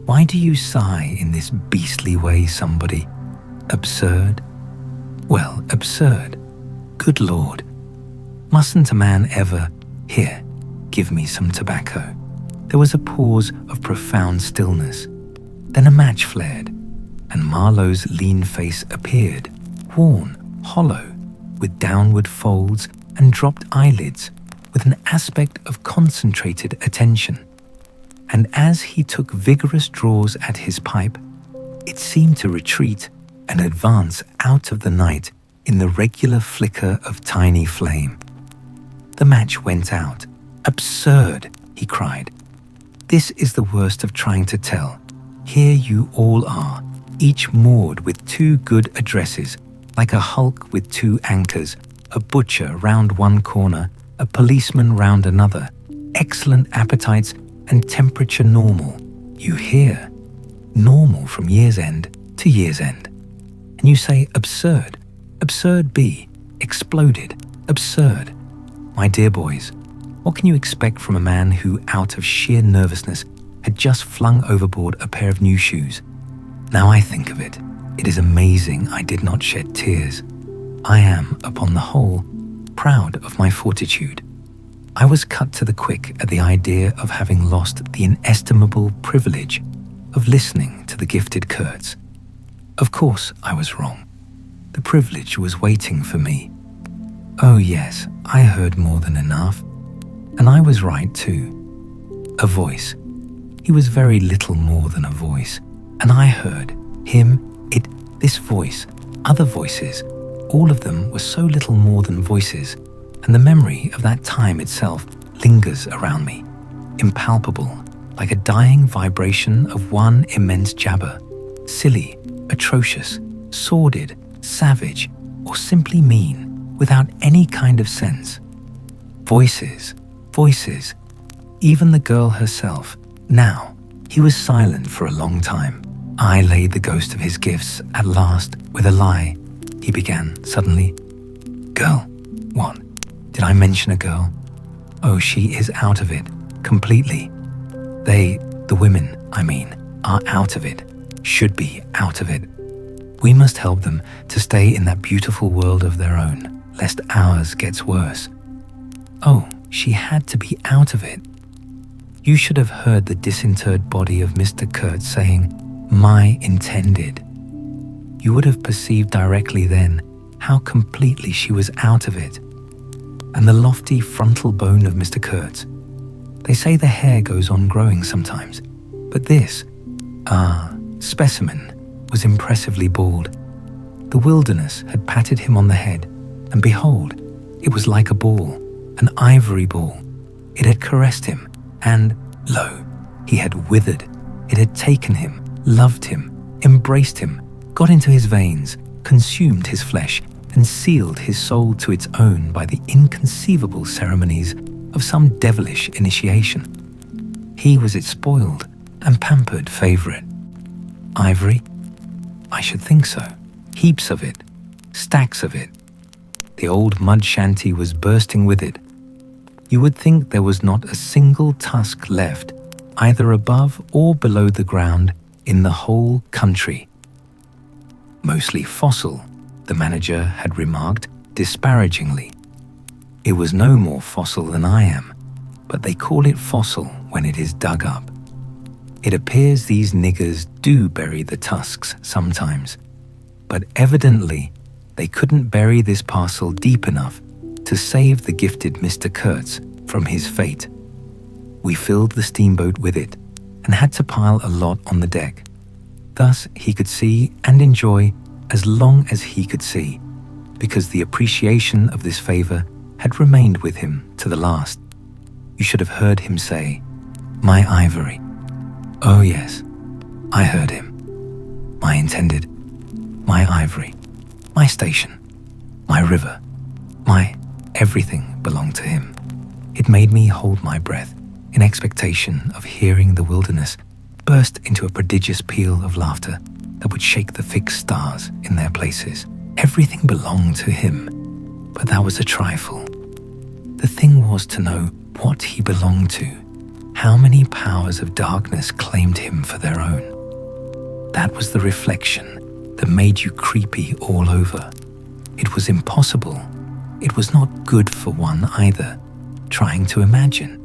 Why do you sigh in this beastly way, somebody? Absurd? Well, absurd. Good Lord. Mustn't a man ever, here, give me some tobacco? There was a pause of profound stillness. Then a match flared, and Marlow's lean face appeared, worn, hollow, with downward folds and dropped eyelids, with an aspect of concentrated attention. And as he took vigorous draws at his pipe, it seemed to retreat and advance out of the night in the regular flicker of tiny flame. The match went out. "Absurd!" he cried. "This is the worst of trying to tell. Here you all are, each moored with two good addresses, like a hulk with two anchors, a butcher round one corner, a policeman round another, excellent appetites and temperature normal. You hear? Normal from year's end to year's end. And you say absurd. Absurd be. Exploded. Absurd. My dear boys, what can you expect from a man who, out of sheer nervousness, had just flung overboard a pair of new shoes? Now I think of it, it is amazing I did not shed tears. I am, upon the whole, proud of my fortitude. I was cut to the quick at the idea of having lost the inestimable privilege of listening to the gifted Kurtz. Of course I was wrong. The privilege was waiting for me. Oh yes, I heard more than enough. And I was right too. A voice. He was very little more than a voice. And I heard him, it, this voice, other voices. All of them were so little more than voices. And the memory of that time itself lingers around me, impalpable, like a dying vibration of one immense jabber, silly, atrocious, sordid, savage, or simply mean, without any kind of sense. Voices, voices, even the girl herself. Now, he was silent for a long time. I laid the ghost of his gifts at last with a lie. He began suddenly. Girl, what? Did I mention a girl? Oh, she is out of it, completely. They, the women, I mean, are out of it, should be out of it. We must help them to stay in that beautiful world of their own, lest ours gets worse. Oh, she had to be out of it. You should have heard the disinterred body of Mr. Kurtz saying, "My intended." You would have perceived directly then how completely she was out of it. And the lofty frontal bone of Mr. Kurtz. They say the hair goes on growing sometimes, but this, specimen, was impressively bald. The wilderness had patted him on the head, and behold, it was like a ball, an ivory ball. It had caressed him, and, lo, he had withered. It had taken him, loved him, embraced him, got into his veins, consumed his flesh, and sealed his soul to its own by the inconceivable ceremonies of some devilish initiation. He was its spoiled and pampered favourite. Ivory? I should think so. Heaps of it. Stacks of it. The old mud shanty was bursting with it. You would think there was not a single tusk left, either above or below the ground, in the whole country. Mostly fossil, the manager had remarked disparagingly. It was no more fossil than I am, but they call it fossil when it is dug up. It appears these niggers do bury the tusks sometimes, but evidently they couldn't bury this parcel deep enough to save the gifted Mr. Kurtz from his fate. We filled the steamboat with it and had to pile a lot on the deck. Thus he could see and enjoy as long as he could see, because the appreciation of this favour had remained with him to the last. You should have heard him say, "My ivory." Oh yes, I heard him. My intended, my ivory, my station, my river, my everything belonged to him. It made me hold my breath in expectation of hearing the wilderness burst into a prodigious peal of laughter that would shake the fixed stars in their places. Everything belonged to him, but that was a trifle. The thing was to know what he belonged to, how many powers of darkness claimed him for their own. That was the reflection that made you creepy all over. It was impossible. It was not good for one either, trying to imagine.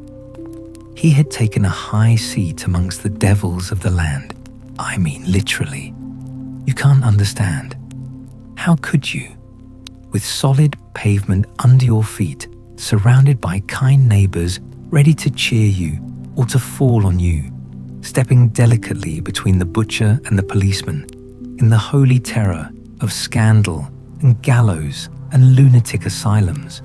He had taken a high seat amongst the devils of the land. I mean literally. You can't understand. How could you? With solid pavement under your feet, surrounded by kind neighbors ready to cheer you or to fall on you, stepping delicately between the butcher and the policeman in the holy terror of scandal and gallows and lunatic asylums.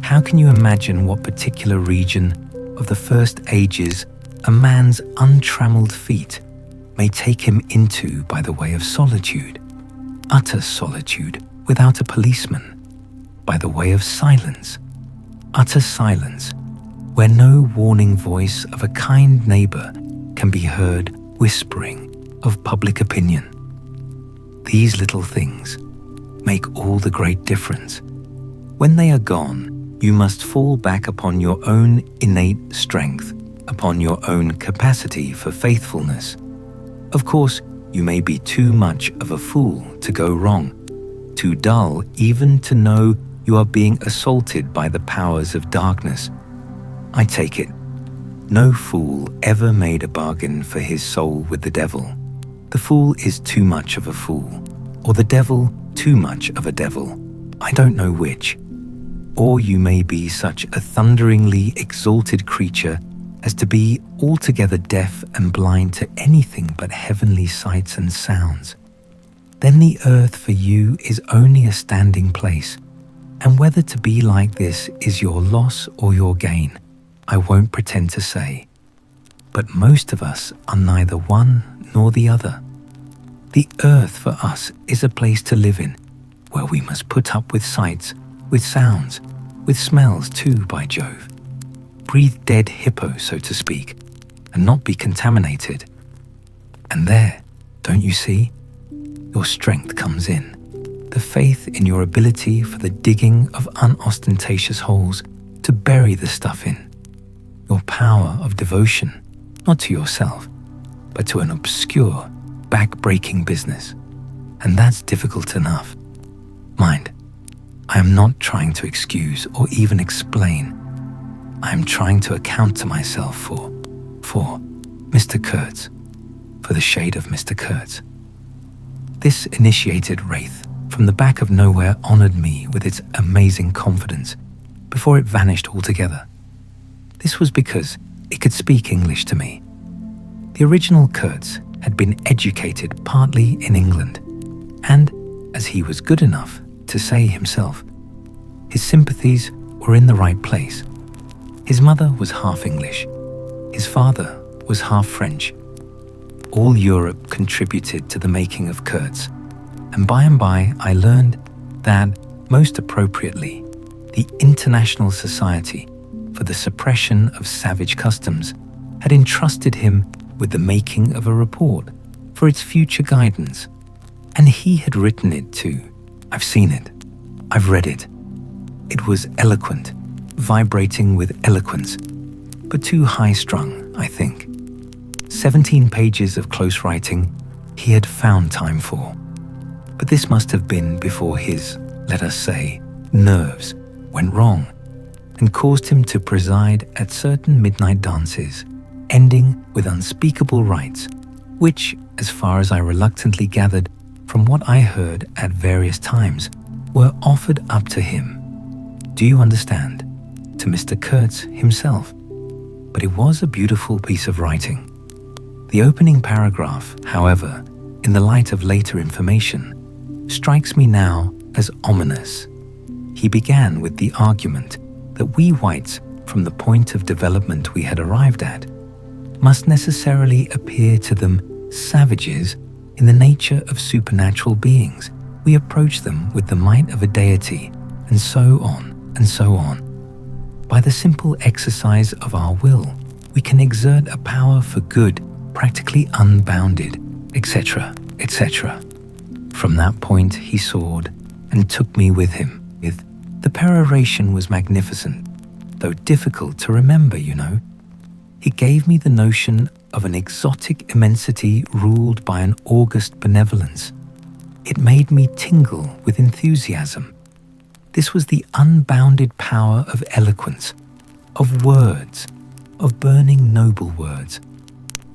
How can you imagine what particular region of the first ages a man's untrammeled feet may take him into by the way of solitude, utter solitude without a policeman, by the way of silence, utter silence, where no warning voice of a kind neighbor can be heard whispering of public opinion? These little things make all the great difference. When they are gone, you must fall back upon your own innate strength, upon your own capacity for faithfulness. Of course, you may be too much of a fool to go wrong, too dull even to know you are being assaulted by the powers of darkness. I take it, no fool ever made a bargain for his soul with the devil. The fool is too much of a fool, or the devil too much of a devil. I don't know which. Or you may be such a thunderingly exalted creature as to be altogether deaf and blind to anything but heavenly sights and sounds. Then the earth for you is only a standing place, and whether to be like this is your loss or your gain, I won't pretend to say. But most of us are neither one nor the other. The earth for us is a place to live in, where we must put up with sights, with sounds, with smells too, by Jove. Breathe dead hippo, so to speak, and not be contaminated. And there, don't you see? Your strength comes in. The faith in your ability for the digging of unostentatious holes to bury the stuff in. Your power of devotion, not to yourself, but to an obscure, back-breaking business. And that's difficult enough. Mind, I am not trying to excuse or even explain. I am trying to account to myself for Mr. Kurtz, for the shade of Mr. Kurtz. This initiated wraith from the back of nowhere honored me with its amazing confidence before it vanished altogether. This was because it could speak English to me. The original Kurtz had been educated partly in England, and, as he was good enough to say himself, his sympathies were in the right place. His mother was half English. His father was half French. All Europe contributed to the making of Kurtz, and by I learned that, most appropriately, the International Society for the Suppression of Savage Customs had entrusted him with the making of a report for its future guidance, and he had written it too. I've seen it. I've read it. It was eloquent, vibrating with eloquence, but too high-strung, I think. 17 pages of close writing he had found time for. But this must have been before his, let us say, nerves went wrong and caused him to preside at certain midnight dances, ending with unspeakable rites, which, as far as I reluctantly gathered from what I heard at various times, were offered up to him. Do you understand? To Mr. Kurtz himself. But it was a beautiful piece of writing. The opening paragraph, however, in the light of later information, strikes me now as ominous. He began with the argument that we whites, from the point of development we had arrived at, must necessarily appear to them savages in the nature of supernatural beings. We approach them with the might of a deity, and so on, and so on. By the simple exercise of our will, we can exert a power for good practically unbounded, etc., etc. From that point he soared and took me with him. The peroration was magnificent, though difficult to remember, you know. He gave me the notion of an exotic immensity ruled by an august benevolence. It made me tingle with enthusiasm. This was the unbounded power of eloquence, of words, of burning noble words.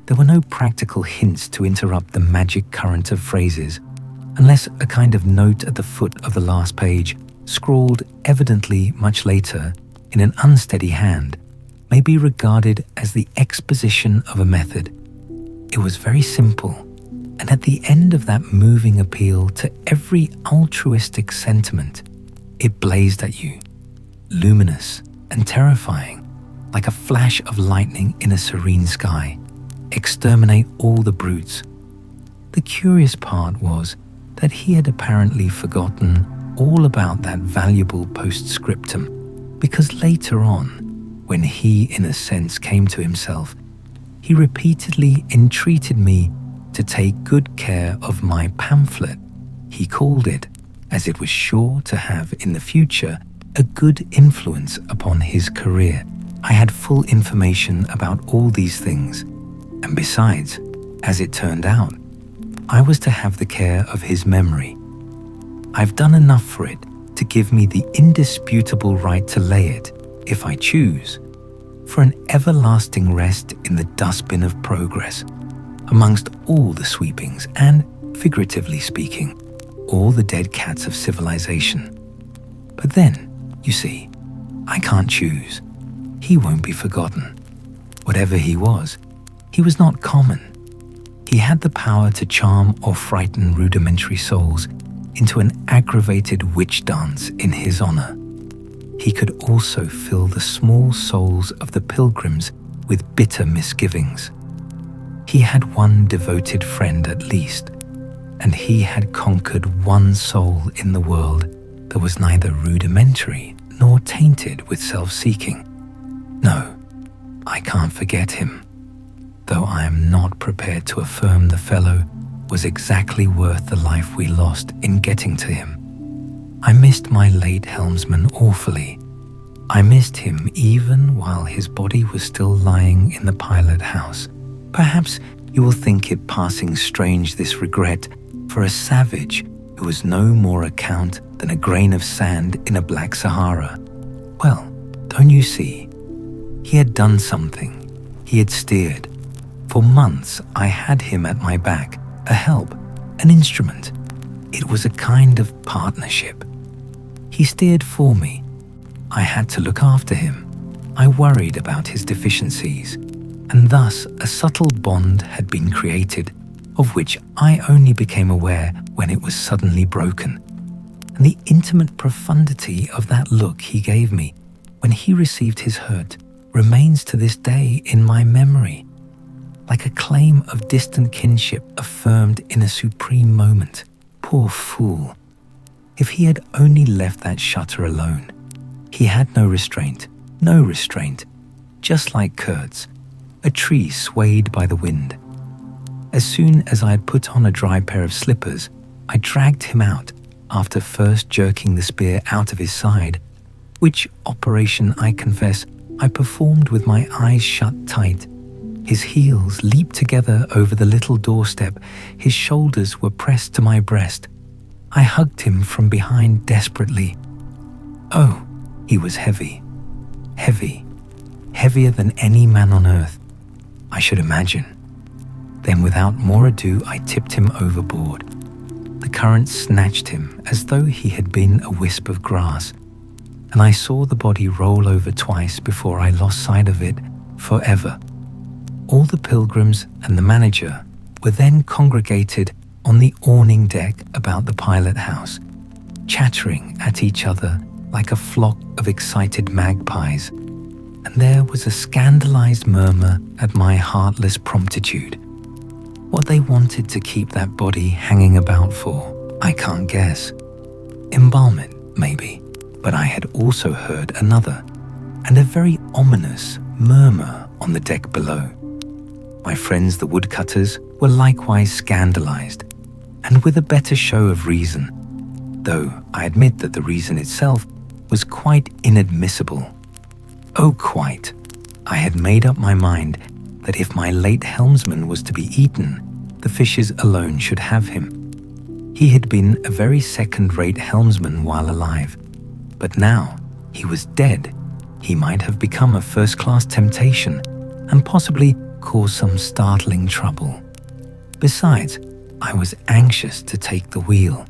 There were no practical hints to interrupt the magic current of phrases unless a kind of note at the foot of the last page, scrawled evidently much later in an unsteady hand, may be regarded as the exposition of a method. It was very simple, and at the end of that moving appeal to every altruistic sentiment, it blazed at you, luminous and terrifying, like a flash of lightning in a serene sky. Exterminate all the brutes. The curious part was that he had apparently forgotten all about that valuable postscriptum, because later on, when he in a sense came to himself, he repeatedly entreated me to take good care of my pamphlet, he called it, as it was sure to have in the future a good influence upon his career. I had full information about all these things, and besides, as it turned out, I was to have the care of his memory. I've done enough for it to give me the indisputable right to lay it, if I choose, for an everlasting rest in the dustbin of progress, amongst all the sweepings and, figuratively speaking, all the dead cats of civilization. But then, you see, I can't choose. He won't be forgotten. Whatever he was not common. He had the power to charm or frighten rudimentary souls into an aggravated witch dance in his honor. He could also fill the small souls of the pilgrims with bitter misgivings. He had one devoted friend at least, and he had conquered one soul in the world that was neither rudimentary nor tainted with self-seeking. No, I can't forget him, though I am not prepared to affirm the fellow was exactly worth the life we lost in getting to him. I missed my late helmsman awfully. I missed him even while his body was still lying in the pilot house. Perhaps you will think it passing strange, this regret for a savage who was no more account than a grain of sand in a black Sahara. Well, don't you see? He had done something. He had steered. For months I had him at my back, a help, an instrument. It was a kind of partnership. He steered for me. I had to look after him. I worried about his deficiencies, and thus a subtle bond had been created, of which I only became aware when it was suddenly broken. And the intimate profundity of that look he gave me when he received his hurt remains to this day in my memory, like a claim of distant kinship affirmed in a supreme moment. Poor fool! If he had only left that shutter alone. He had no restraint, just like Kurtz, a tree swayed by the wind. As soon as I had put on a dry pair of slippers, I dragged him out, after first jerking the spear out of his side, which operation, I confess, I performed with my eyes shut tight. His heels leaped together over the little doorstep. His shoulders were pressed to my breast. I hugged him from behind desperately. Oh, he was heavy, heavier than any man on earth, I should imagine. Then without more ado, I tipped him overboard. The current snatched him as though he had been a wisp of grass, and I saw the body roll over twice before I lost sight of it forever. All the pilgrims and the manager were then congregated on the awning deck about the pilot house, chattering at each other like a flock of excited magpies, and there was a scandalized murmur at my heartless promptitude. What they wanted to keep that body hanging about for, I can't guess. Embalm it, maybe, but I had also heard another, and a very ominous murmur on the deck below. My friends the woodcutters were likewise scandalized, and with a better show of reason, though I admit that the reason itself was quite inadmissible. Oh, quite. I had made up my mind that if my late helmsman was to be eaten, the fishes alone should have him. He had been a very second-rate helmsman while alive, but now he was dead. He might have become a first-class temptation and possibly cause some startling trouble. Besides, I was anxious to take the wheel,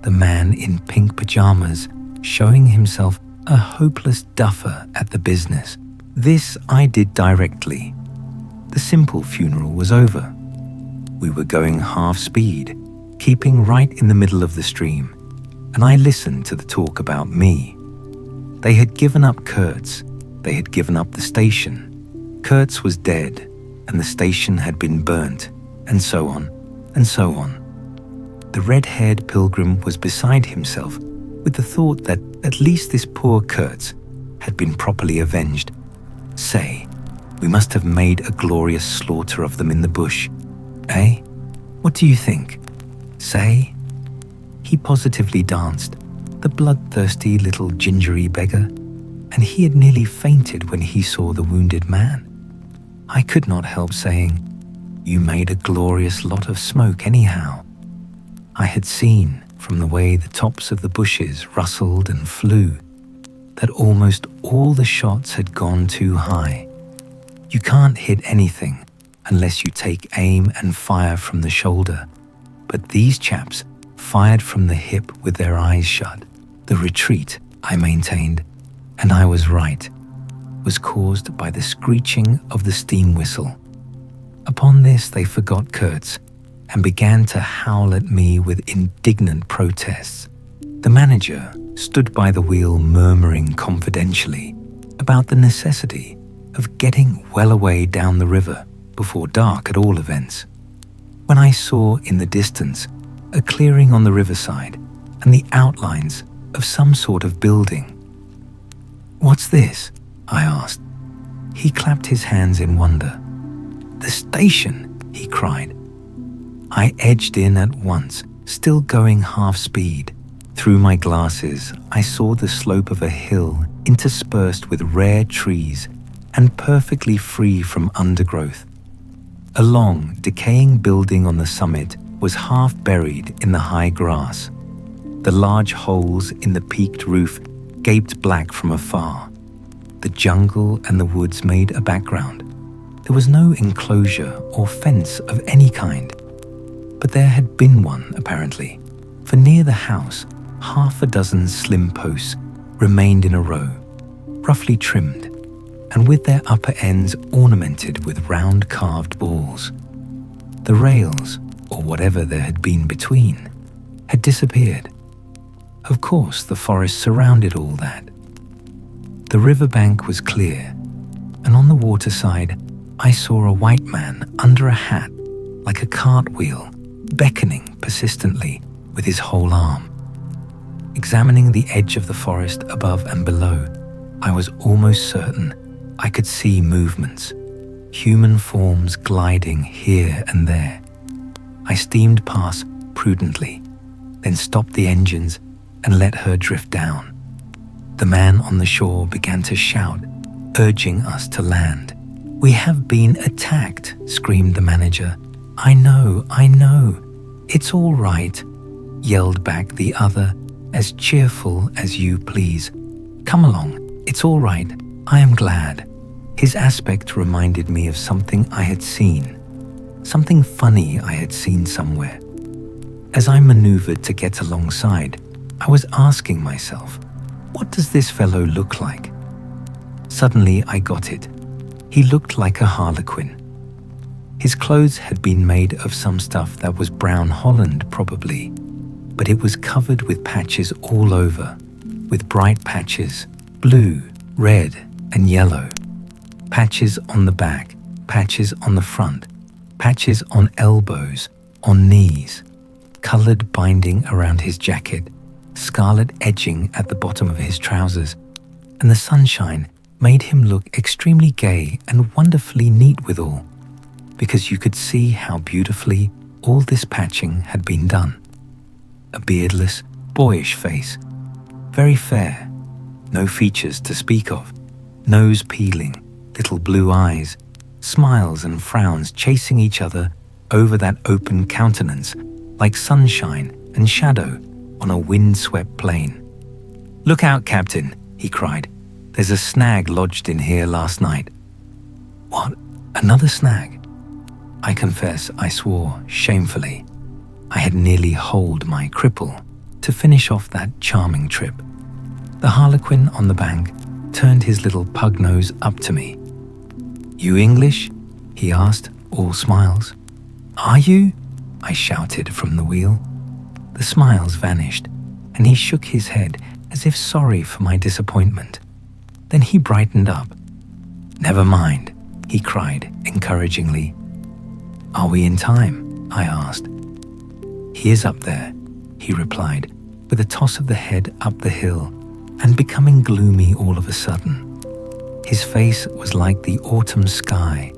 the man in pink pajamas showing himself a hopeless duffer at the business. This I did directly. The simple funeral was over. We were going half speed, keeping right in the middle of the stream, and I listened to the talk about me. They had given up Kurtz. They had given up the station. Kurtz was dead, and the station had been burnt, and so on, and so on. The red-haired pilgrim was beside himself with the thought that at least this poor Kurtz had been properly avenged. Say, we must have made a glorious slaughter of them in the bush. Eh? What do you think? Say? He positively danced, the bloodthirsty little gingery beggar, and he had nearly fainted when he saw the wounded man. I could not help saying, "You made a glorious lot of smoke anyhow." I had seen, from the way the tops of the bushes rustled and flew, that almost all the shots had gone too high. You can't hit anything unless you take aim and fire from the shoulder, but these chaps fired from the hip with their eyes shut. The retreat, I maintained, and I was right, was caused by the screeching of the steam whistle. Upon this they forgot Kurtz and began to howl at me with indignant protests. The manager stood by the wheel murmuring confidentially about the necessity of getting well away down the river, before dark at all events, when I saw in the distance a clearing on the riverside and the outlines of some sort of building. "What's this?" I asked. He clapped his hands in wonder. "The station!" he cried. I edged in at once, still going half speed. Through my glasses, I saw the slope of a hill interspersed with rare trees and perfectly free from undergrowth. A long, decaying building on the summit was half buried in the high grass. The large holes in the peaked roof gaped black from afar. The jungle and the woods made a background. There was no enclosure or fence of any kind, but there had been one apparently, for near the house, half a dozen slim posts remained in a row, roughly trimmed, and with their upper ends ornamented with round carved balls. The rails, or whatever there had been between, had disappeared. Of course, the forest surrounded all that. The riverbank was clear, and on the waterside I saw a white man under a hat, like a cartwheel, beckoning persistently with his whole arm. Examining the edge of the forest above and below, I was almost certain I could see movements, human forms gliding here and there. I steamed past prudently, then stopped the engines and let her drift down. The man on the shore began to shout, urging us to land. "We have been attacked," screamed the manager. I know, it's all right," yelled back the other, as cheerful as you please. "Come along, it's all right, I am glad." His aspect reminded me of something I had seen, something funny I had seen somewhere. As I maneuvered to get alongside, I was asking myself, what does this fellow look like? Suddenly I got it. He looked like a harlequin. His clothes had been made of some stuff that was brown holland probably, but it was covered with patches all over, with bright patches, blue, red, and yellow. Patches on the back, patches on the front, patches on elbows, on knees, colored binding around his jacket, scarlet edging at the bottom of his trousers, and the sunshine made him look extremely gay and wonderfully neat withal, because you could see how beautifully all this patching had been done. A beardless, boyish face, very fair, no features to speak of, nose peeling, little blue eyes, smiles and frowns chasing each other over that open countenance like sunshine and shadow on a wind-swept plain. "Look out, Captain," he cried. "There's a snag lodged in here last night." "What? Another snag?" I confess I swore shamefully. I had nearly holed my cripple to finish off that charming trip. The harlequin on the bank turned his little pug nose up to me. "You English?" he asked, all smiles. "Are you?" I shouted from the wheel. The smiles vanished, and he shook his head as if sorry for my disappointment. Then he brightened up. "Never mind," he cried encouragingly. "Are we in time?" I asked. "He is up there," he replied, with a toss of the head up the hill and becoming gloomy all of a sudden. His face was like the autumn sky,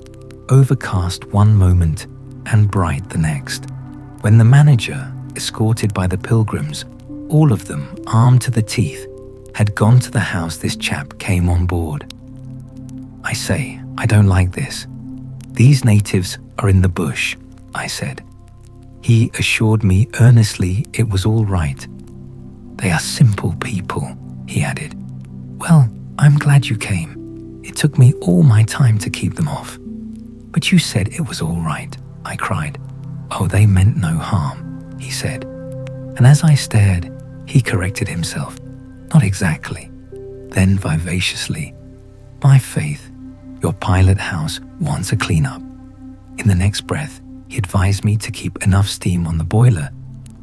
overcast one moment and bright the next. When the manager, escorted by the pilgrims, all of them armed to the teeth, had gone to the house this chap came on board. "I say, I don't like this. These natives are in the bush," I said. He assured me earnestly it was all right. "They are simple people," he added. "Well, I'm glad you came. It took me all my time to keep them off." "But you said it was all right," I cried. "Oh, they meant no harm," he said. And as I stared, he corrected himself. "Not exactly." Then vivaciously, "My faith, your pilot house wants a clean-up." In the next breath, he advised me to keep enough steam on the boiler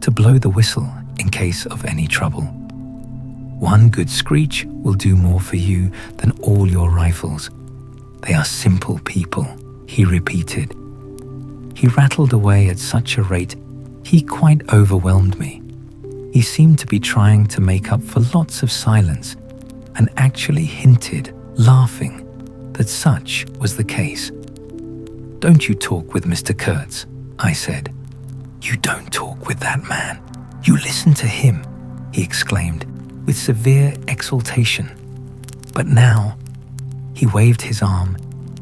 to blow the whistle in case of any trouble. "One good screech will do more for you than all your rifles. They are simple people," he repeated. He rattled away at such a rate, he quite overwhelmed me. He seemed to be trying to make up for lots of silence and actually hinted, laughing, that such was the case. "Don't you talk with Mr. Kurtz," I said. "You don't talk with that man. You listen to him," he exclaimed with severe exultation. But now, he waved his arm,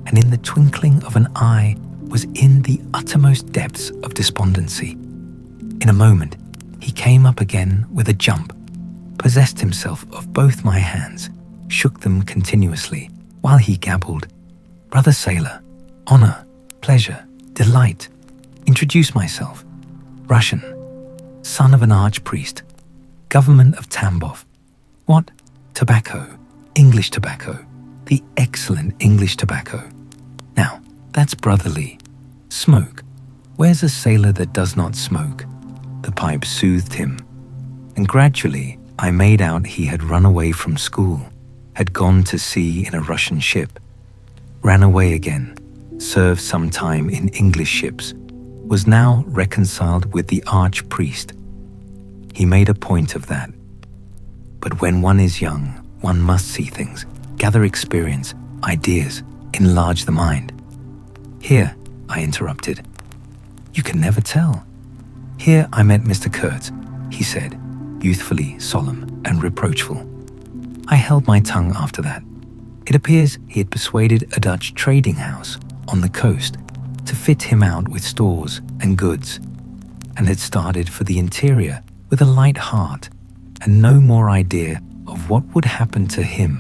and in the twinkling of an eye was in the uttermost depths of despondency. In a moment, he came up again with a jump, possessed himself of both my hands, shook them continuously, while he gabbled, "Brother sailor, honor, pleasure, delight, introduce myself, Russian, son of an archpriest, government of Tambov. What? Tobacco, English tobacco, the excellent English tobacco. Now, that's brotherly. Smoke. Where's a sailor that does not smoke?" The pipe soothed him, and gradually I made out he had run away from school, had gone to sea in a Russian ship, ran away again, served some time in English ships, was now reconciled with the archpriest. He made a point of that. But when one is young, one must see things, gather experience, ideas, enlarge the mind. "Here," I interrupted. "You can never tell. Here I met Mr. Kurtz," he said, youthfully solemn and reproachful. I held my tongue after that. It appears he had persuaded a Dutch trading house on the coast to fit him out with stores and goods, and had started for the interior with a light heart and no more idea of what would happen to him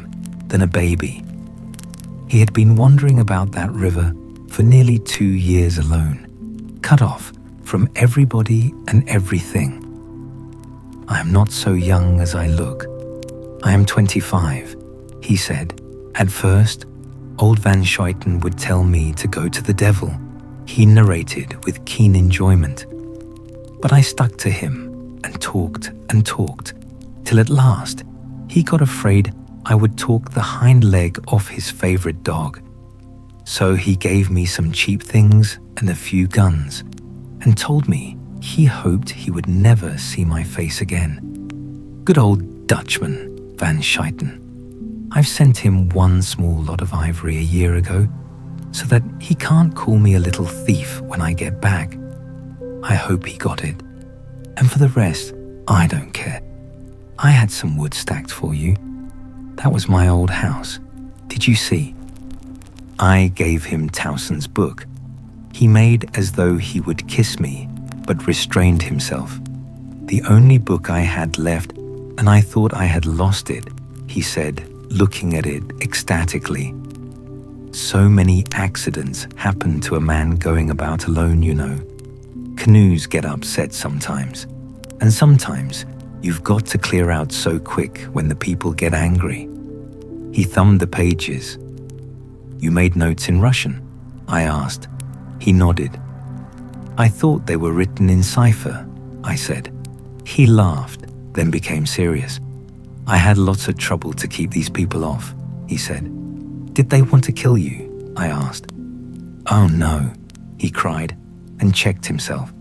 than a baby. He had been wandering about that river for nearly 2 years alone, cut off from everybody and everything. "I am not so young as I look. I am 25, he said. At first, old Van Scheuten would tell me to go to the devil, he narrated with keen enjoyment. But I stuck to him and talked, till at last he got afraid I would talk the hind leg off his favorite dog. So he gave me some cheap things and a few guns, and told me he hoped he would never see my face again. Good old Dutchman, Van Scheiten. I've sent him one small lot of ivory a year ago, so that he can't call me a little thief when I get back. I hope he got it. And for the rest, I don't care. I had some wood stacked for you. That was my old house. Did you see?" I gave him Towson's book. He made as though he would kiss me, but restrained himself. "The only book I had left, and I thought I had lost it," he said, looking at it ecstatically. "So many accidents happen to a man going about alone, you know. Canoes get upset sometimes, and sometimes you've got to clear out so quick when the people get angry. He thumbed the pages. You made notes in Russian? I asked. He nodded. I thought they were written in cipher, I said. He laughed, then became serious. I had lots of trouble to keep these people off, he said. Did they want to kill you? I asked. Oh no, he cried and checked himself.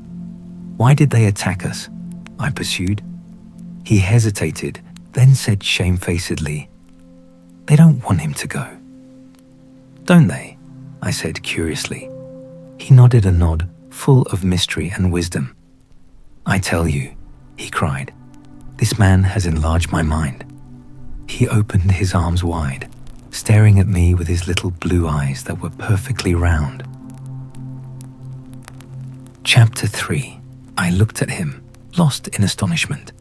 Why did they attack us? I pursued. He hesitated, then said shamefacedly, They don't want him to go. Don't they? I said curiously. He nodded a nod full of mystery and wisdom. I tell you, he cried, this man has enlarged my mind. He opened his arms wide, staring at me with his little blue eyes that were perfectly round. Chapter 3. I looked at him, lost in astonishment.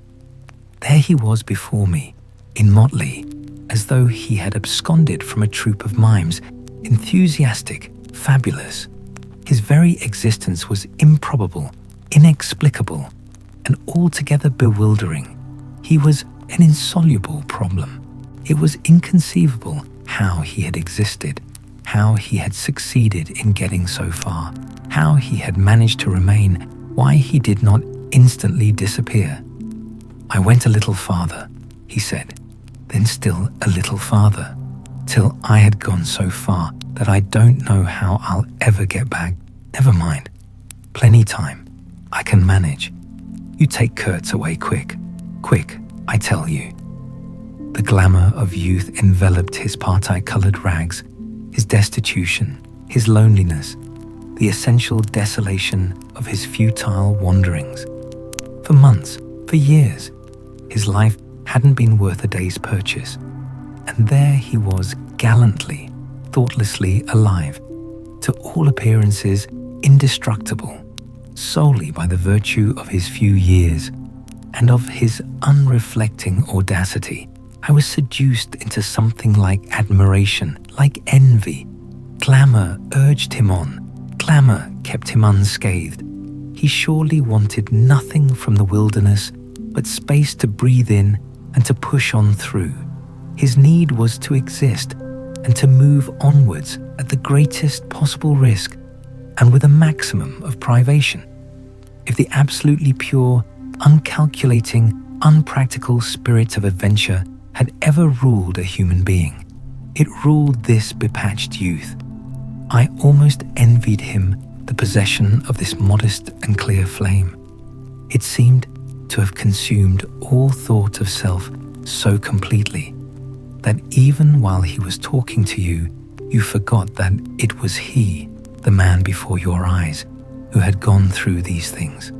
There he was before me, in motley, as though he had absconded from a troupe of mimes, enthusiastic, fabulous. His very existence was improbable, inexplicable, and altogether bewildering. He was an insoluble problem. It was inconceivable how he had existed, how he had succeeded in getting so far, how he had managed to remain, why he did not instantly disappear. I went a little farther, he said, then still a little farther, till I had gone so far that I don't know how I'll ever get back. Never mind. Plenty time. I can manage. You take Kurtz away quick. Quick, I tell you. The glamour of youth enveloped his parti-colored rags, his destitution, his loneliness, the essential desolation of his futile wanderings. For months, for years, his life hadn't been worth a day's purchase, and there he was gallantly, thoughtlessly alive, to all appearances indestructible, solely by the virtue of his few years and of his unreflecting audacity. I was seduced into something like admiration, like envy. Glamour urged him on. Glamour kept him unscathed. He surely wanted nothing from the wilderness but space to breathe in and to push on through. His need was to exist and to move onwards at the greatest possible risk and with a maximum of privation. If the absolutely pure, uncalculating, unpractical spirit of adventure had ever ruled a human being, it ruled this bepatched youth. I almost envied him the possession of this modest and clear flame. It seemed to have consumed all thought of self so completely that even while he was talking to you, you forgot that it was he, the man before your eyes, who had gone through these things.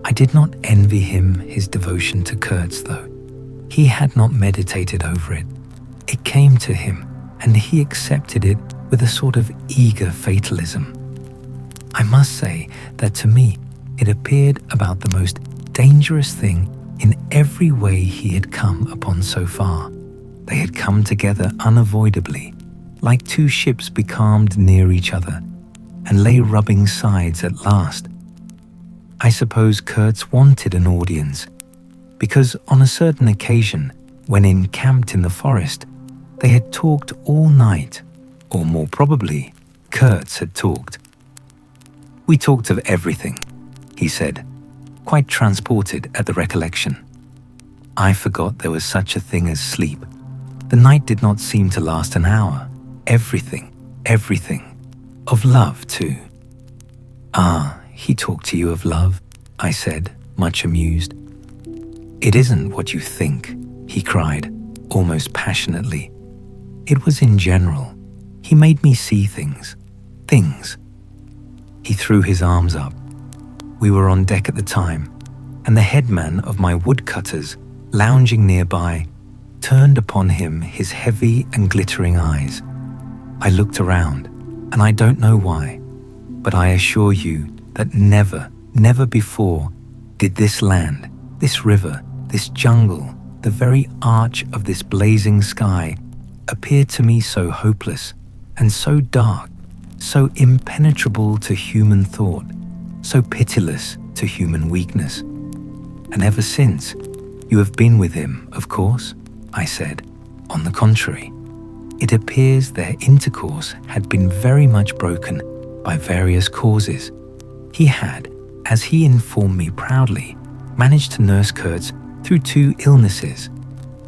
I did not envy him his devotion to Kurtz, though. He had not meditated over it. It came to him, and he accepted it with a sort of eager fatalism. I must say that to me, it appeared about the most dangerous thing in every way he had come upon so far. They had come together unavoidably, like two ships becalmed near each other, and lay rubbing sides at last. I suppose Kurtz wanted an audience, because on a certain occasion, when encamped in the forest, they had talked all night, or more probably, Kurtz had talked. We talked of everything, he said, quite transported at the recollection. I forgot there was such a thing as sleep. The night did not seem to last an hour. Everything. Of love, too. Ah, he talked to you of love, I said, much amused. It isn't what you think, he cried, almost passionately. It was in general. He made me see things. He threw his arms up. We were on deck at the time, and the headman of my woodcutters, lounging nearby, turned upon him his heavy and glittering eyes. I looked around, and I don't know why, but I assure you that never before did this land, this river, this jungle, the very arch of this blazing sky appear to me so hopeless and so dark, so impenetrable to human thought, so pitiless to human weakness. And ever since, you have been with him, of course, I said. On the contrary, it appears their intercourse had been very much broken by various causes. He had, as he informed me proudly, managed to nurse Kurtz through 2 illnesses.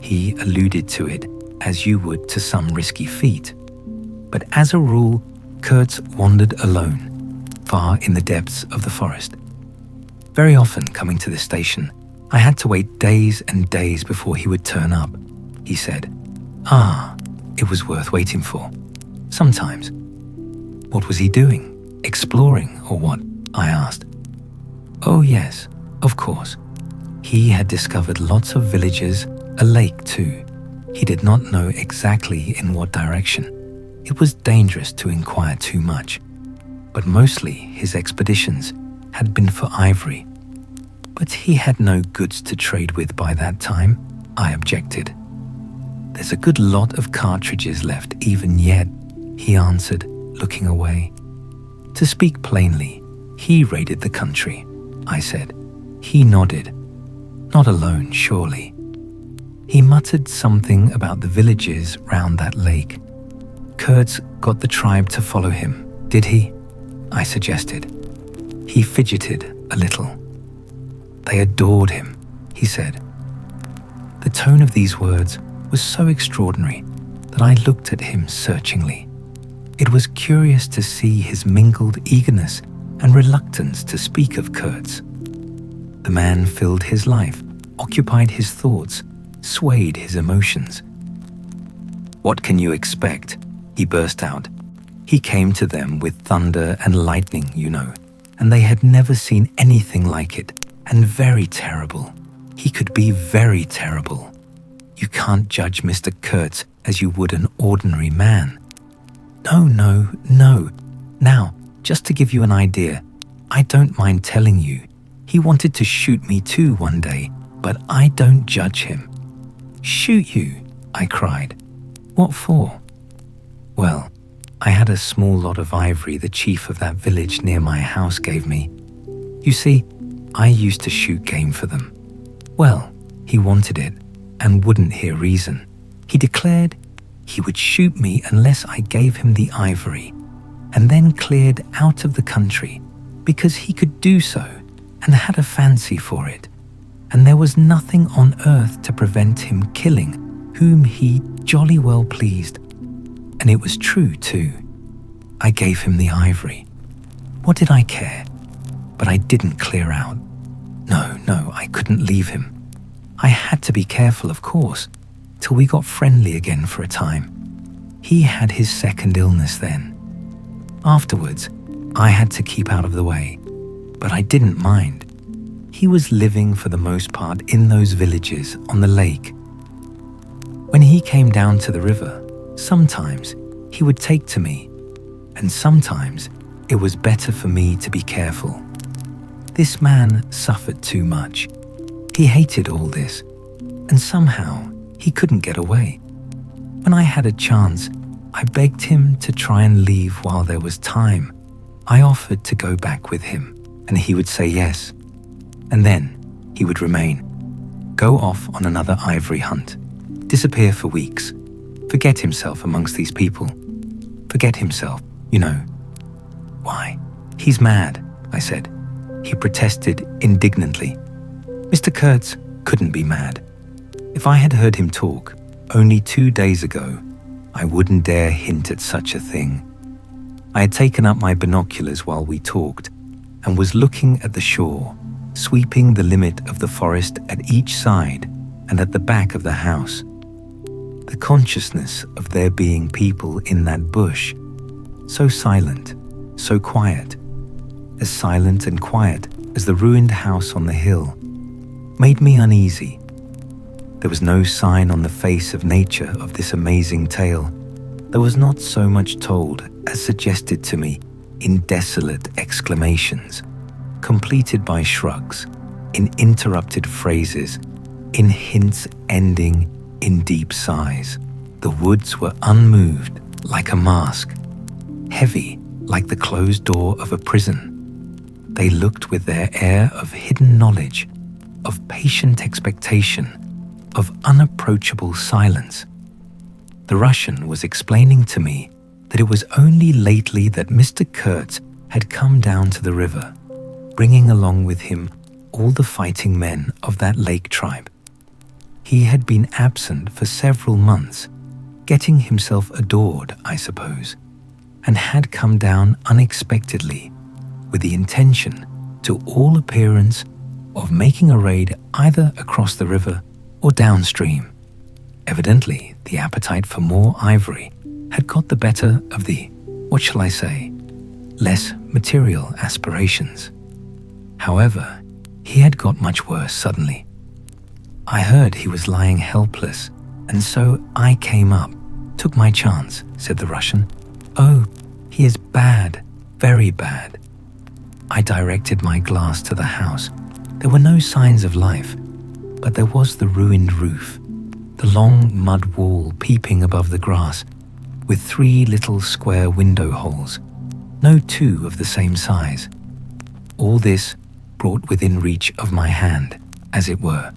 He alluded to it as you would to some risky feat. But as a rule, Kurtz wandered alone, far in the depths of the forest. Very often, coming to the station, I had to wait days and days before he would turn up, he said. It was worth waiting for. Sometimes. What was he doing? Exploring or what? I asked. Oh yes, of course. He had discovered lots of villages, a lake too. He did not know exactly in what direction. It was dangerous to inquire too much. But mostly his expeditions had been for ivory. But he had no goods to trade with by that time, I objected. There's a good lot of cartridges left even yet, he answered, looking away. To speak plainly, he raided the country, I said. He nodded. Not alone, surely. He muttered something about the villages round that lake. Kurtz got the tribe to follow him, did he? I suggested. He fidgeted a little. They adored him, he said. The tone of these words was so extraordinary that I looked at him searchingly. It was curious to see his mingled eagerness and reluctance to speak of Kurtz. The man filled his life, occupied his thoughts, swayed his emotions. What can you expect? He burst out. He came to them with thunder and lightning, you know, and they had never seen anything like it, and very terrible. He could be very terrible. You can't judge Mr. Kurtz as you would an ordinary man. No. Now, just to give you an idea, I don't mind telling you, he wanted to shoot me too one day, but I don't judge him. Shoot you? I cried. What for? Well, I had a small lot of ivory the chief of that village near my house gave me. You see, I used to shoot game for them. Well, he wanted it and wouldn't hear reason. He declared he would shoot me unless I gave him the ivory, and then cleared out of the country because he could do so and had a fancy for it, and there was nothing on earth to prevent him killing whom he jolly well pleased. And it was true too. I gave him the ivory. What did I care? But I didn't clear out. No, I couldn't leave him. I had to be careful, of course, till we got friendly again for a time. He had his second illness then. Afterwards, I had to keep out of the way, but I didn't mind. He was living for the most part in those villages on the lake. When he came down to the river, sometimes he would take to me, and sometimes it was better for me to be careful. This man suffered too much. He hated all this, and somehow he couldn't get away. When I had a chance, I begged him to try and leave while there was time. I offered to go back with him, and he would say yes. And then he would remain, go off on another ivory hunt, disappear for weeks, forget himself amongst these people. Forget himself, you know. Why, he's mad, I said. He protested indignantly. Mr. Kurtz couldn't be mad. If I had heard him talk only 2 days ago, I wouldn't dare hint at such a thing. I had taken up my binoculars while we talked and was looking at the shore, sweeping the limit of the forest at each side and at the back of the house. The consciousness of there being people in that bush, so silent, so quiet, as silent and quiet as the ruined house on the hill, made me uneasy. There was no sign on the face of nature of this amazing tale. There was not so much told as suggested to me in desolate exclamations, completed by shrugs, in interrupted phrases, in hints ending in deep sighs. The woods were unmoved like a mask, heavy like the closed door of a prison. They looked with their air of hidden knowledge, of patient expectation, of unapproachable silence. The Russian was explaining to me that it was only lately that Mr. Kurtz had come down to the river, bringing along with him all the fighting men of that lake tribe. He had been absent for several months, getting himself adored, I suppose, and had come down unexpectedly with the intention, to all appearance, of making a raid either across the river or downstream. Evidently, the appetite for more ivory had got the better of the, what shall I say, less material aspirations. However, he had got much worse suddenly. I heard he was lying helpless, and so I came up, took my chance, said the Russian. Oh, he is bad, very bad. I directed my glass to the house. There were no signs of life, but there was the ruined roof, the long mud wall peeping above the grass, with 3 little square window holes, no 2 of the same size. All this brought within reach of my hand, as it were.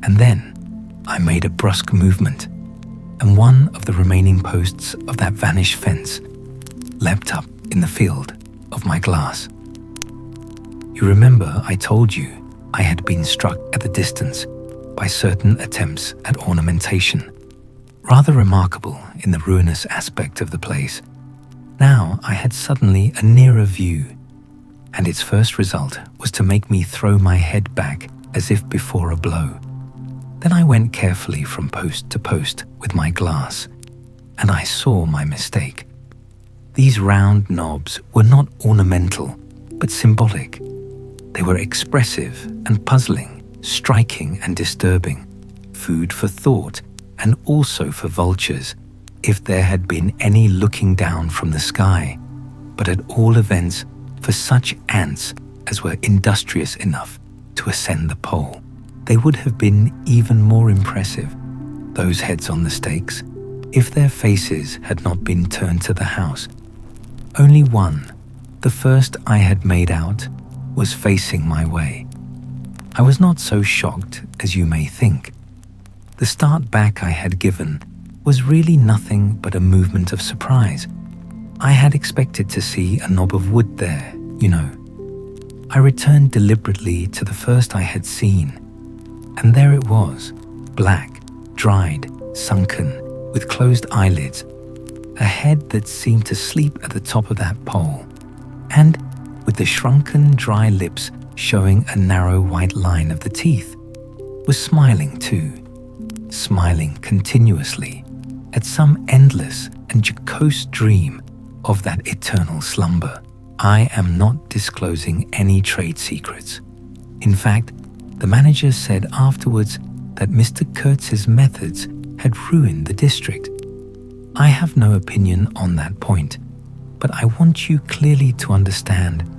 And then I made a brusque movement, and one of the remaining posts of that vanished fence leapt up in the field of my glass. You remember I told you I had been struck at the distance by certain attempts at ornamentation, rather remarkable in the ruinous aspect of the place. Now I had suddenly a nearer view, and its first result was to make me throw my head back as if before a blow. Then I went carefully from post to post with my glass, and I saw my mistake. These round knobs were not ornamental, but symbolic. They were expressive and puzzling, striking and disturbing, food for thought and also for vultures, if there had been any looking down from the sky, but at all events for such ants as were industrious enough to ascend the pole. They would have been even more impressive, those heads on the stakes, if their faces had not been turned to the house. Only one, the first I had made out, was facing my way. I was not so shocked as you may think. The start back I had given was really nothing but a movement of surprise. I had expected to see a knob of wood there, you know. I returned deliberately to the first I had seen, and there it was, black, dried, sunken, with closed eyelids, a head that seemed to sleep at the top of that pole, and with the shrunken, dry lips showing a narrow white line of the teeth, was smiling too, smiling continuously at some endless and jocose dream of that eternal slumber. I am not disclosing any trade secrets. In fact, the manager said afterwards that Mr. Kurtz's methods had ruined the district. I have no opinion on that point, but I want you clearly to understand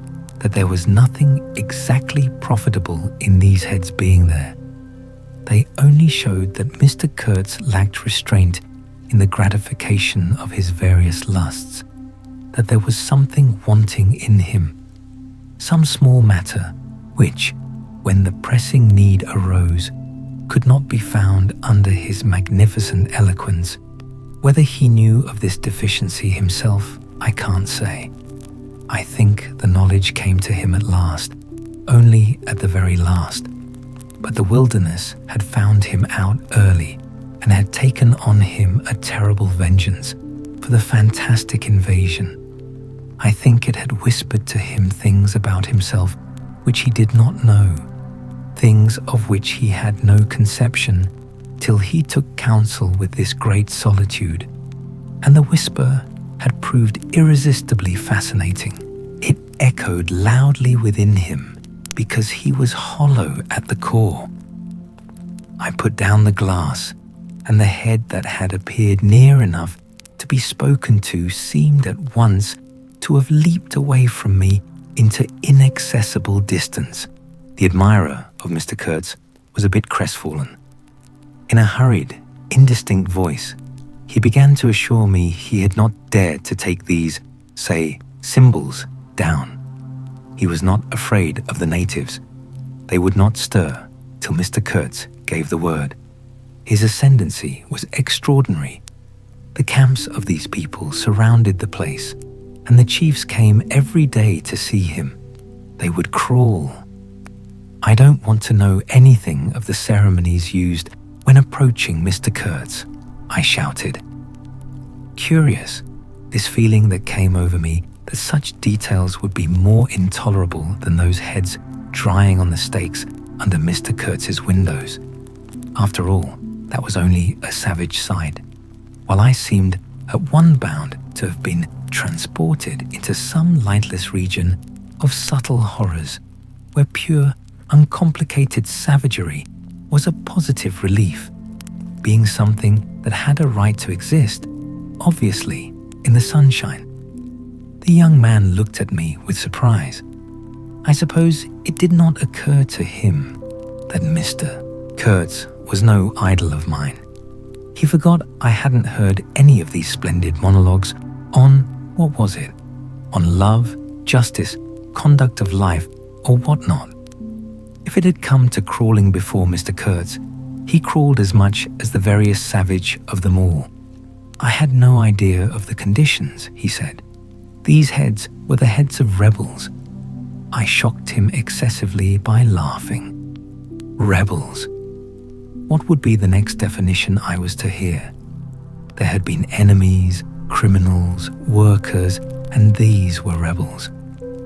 that there was nothing exactly profitable in these heads being there. They only showed that Mr. Kurtz lacked restraint in the gratification of his various lusts, that there was something wanting in him, some small matter which, when the pressing need arose, could not be found under his magnificent eloquence. Whether he knew of this deficiency himself, I can't say. I think the knowledge came to him at last, only at the very last. But the wilderness had found him out early and had taken on him a terrible vengeance for the fantastic invasion. I think it had whispered to him things about himself which he did not know, things of which he had no conception till he took counsel with this great solitude, and the whisper had proved irresistibly fascinating. It echoed loudly within him because he was hollow at the core. I put down the glass, and the head that had appeared near enough to be spoken to seemed at once to have leaped away from me into inaccessible distance. The admirer of Mr. Kurtz was a bit crestfallen. In a hurried, indistinct voice, he began to assure me he had not dared to take these, say, symbols down. He was not afraid of the natives. They would not stir till Mr. Kurtz gave the word. His ascendancy was extraordinary. The camps of these people surrounded the place, and the chiefs came every day to see him. They would crawl. I don't want to know anything of the ceremonies used when approaching Mr. Kurtz, I shouted. Curious, this feeling that came over me that such details would be more intolerable than those heads drying on the stakes under Mr. Kurtz's windows. After all, that was only a savage sight, while I seemed at one bound to have been transported into some lightless region of subtle horrors, where pure, uncomplicated savagery was a positive relief, being something that had a right to exist, obviously, in the sunshine. The young man looked at me with surprise. I suppose it did not occur to him that Mr. Kurtz was no idol of mine. He forgot I hadn't heard any of these splendid monologues on, what was it? On love, justice, conduct of life, or whatnot. If it had come to crawling before Mr. Kurtz, he crawled as much as the veriest savage of them all. I had no idea of the conditions, he said. These heads were the heads of rebels. I shocked him excessively by laughing. Rebels. What would be the next definition I was to hear? There had been enemies, criminals, workers, and these were rebels.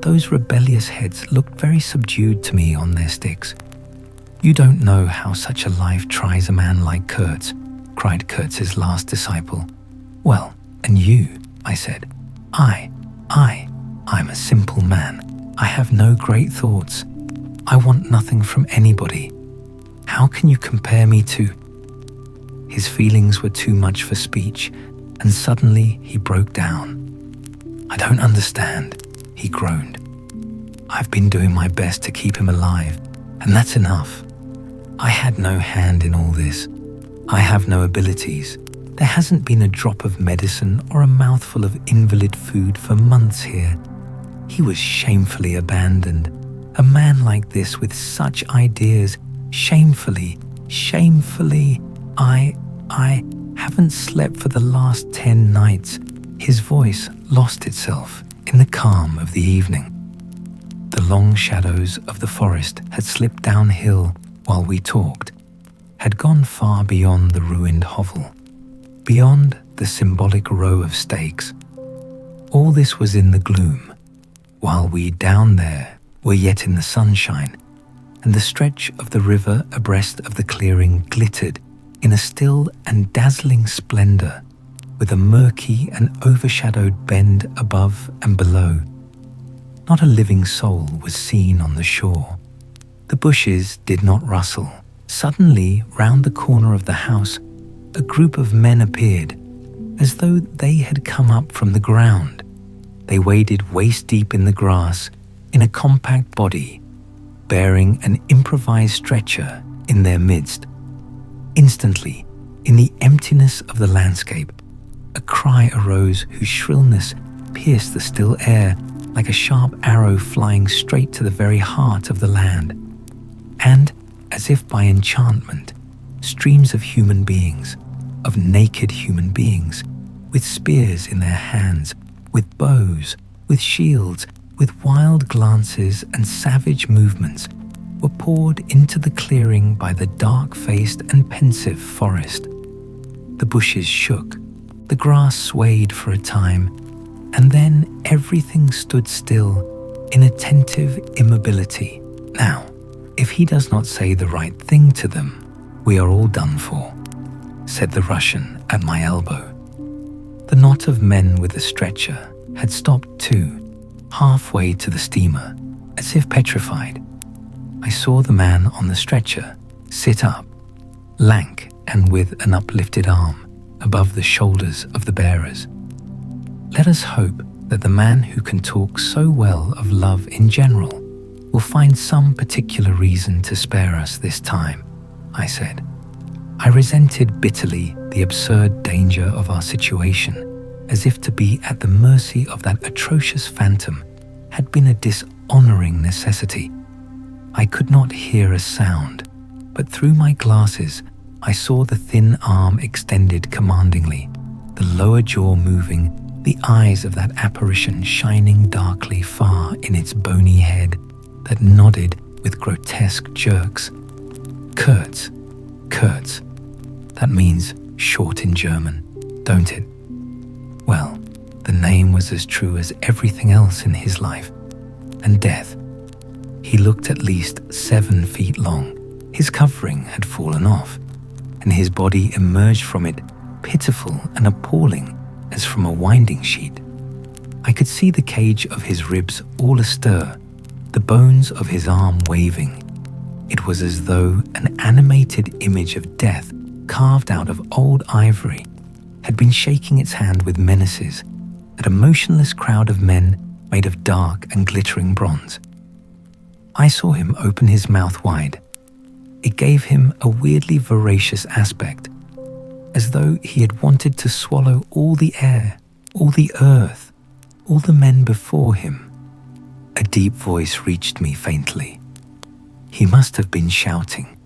Those rebellious heads looked very subdued to me on their sticks. You don't know how such a life tries a man like Kurtz, cried Kurtz's last disciple. Well, and you, I said. I'm a simple man. I have no great thoughts. I want nothing from anybody. How can you compare me to? His feelings were too much for speech, and suddenly he broke down. I don't understand, he groaned. I've been doing my best to keep him alive, and that's enough. I had no hand in all this. I have no abilities. There hasn't been a drop of medicine or a mouthful of invalid food for months here. He was shamefully abandoned. A man like this with such ideas, shamefully, I haven't slept for the last 10 nights. His voice lost itself in the calm of the evening. The long shadows of the forest had slipped downhill while we talked, had gone far beyond the ruined hovel, beyond the symbolic row of stakes. All this was in the gloom, while we down there were yet in the sunshine, and the stretch of the river abreast of the clearing glittered in a still and dazzling splendor, with a murky and overshadowed bend above and below. Not a living soul was seen on the shore. The bushes did not rustle. Suddenly, round the corner of the house, a group of men appeared, as though they had come up from the ground. They waded waist-deep in the grass, in a compact body, bearing an improvised stretcher in their midst. Instantly, in the emptiness of the landscape, a cry arose whose shrillness pierced the still air like a sharp arrow flying straight to the very heart of the land. And, as if by enchantment, streams of human beings, of naked human beings, with spears in their hands, with bows, with shields, with wild glances and savage movements, were poured into the clearing by the dark-faced and pensive forest. The bushes shook, the grass swayed for a time, and then everything stood still in attentive immobility. Now, if he does not say the right thing to them, we are all done for, said the Russian at my elbow. The knot of men with the stretcher had stopped too, halfway to the steamer, as if petrified. I saw the man on the stretcher sit up, lank and with an uplifted arm above the shoulders of the bearers. Let us hope that the man who can talk so well of love in general will find some particular reason to spare us this time, I said. I resented bitterly the absurd danger of our situation, as if to be at the mercy of that atrocious phantom had been a honoring necessity. I could not hear a sound, but through my glasses I saw the thin arm extended commandingly, the lower jaw moving, the eyes of that apparition shining darkly far in its bony head that nodded with grotesque jerks. Kurtz, Kurtz. That means short in German, don't it? Well, the name was as true as everything else in his life and death. He looked at least 7 feet long. His covering had fallen off, and his body emerged from it pitiful and appalling as from a winding sheet. I could see the cage of his ribs all astir, the bones of his arm waving. It was as though an animated image of death carved out of old ivory had been shaking its hand with menaces at a motionless crowd of men made of dark and glittering bronze. I saw him open his mouth wide. It gave him a weirdly voracious aspect, as though he had wanted to swallow all the air, all the earth, all the men before him. A deep voice reached me faintly. He must have been shouting.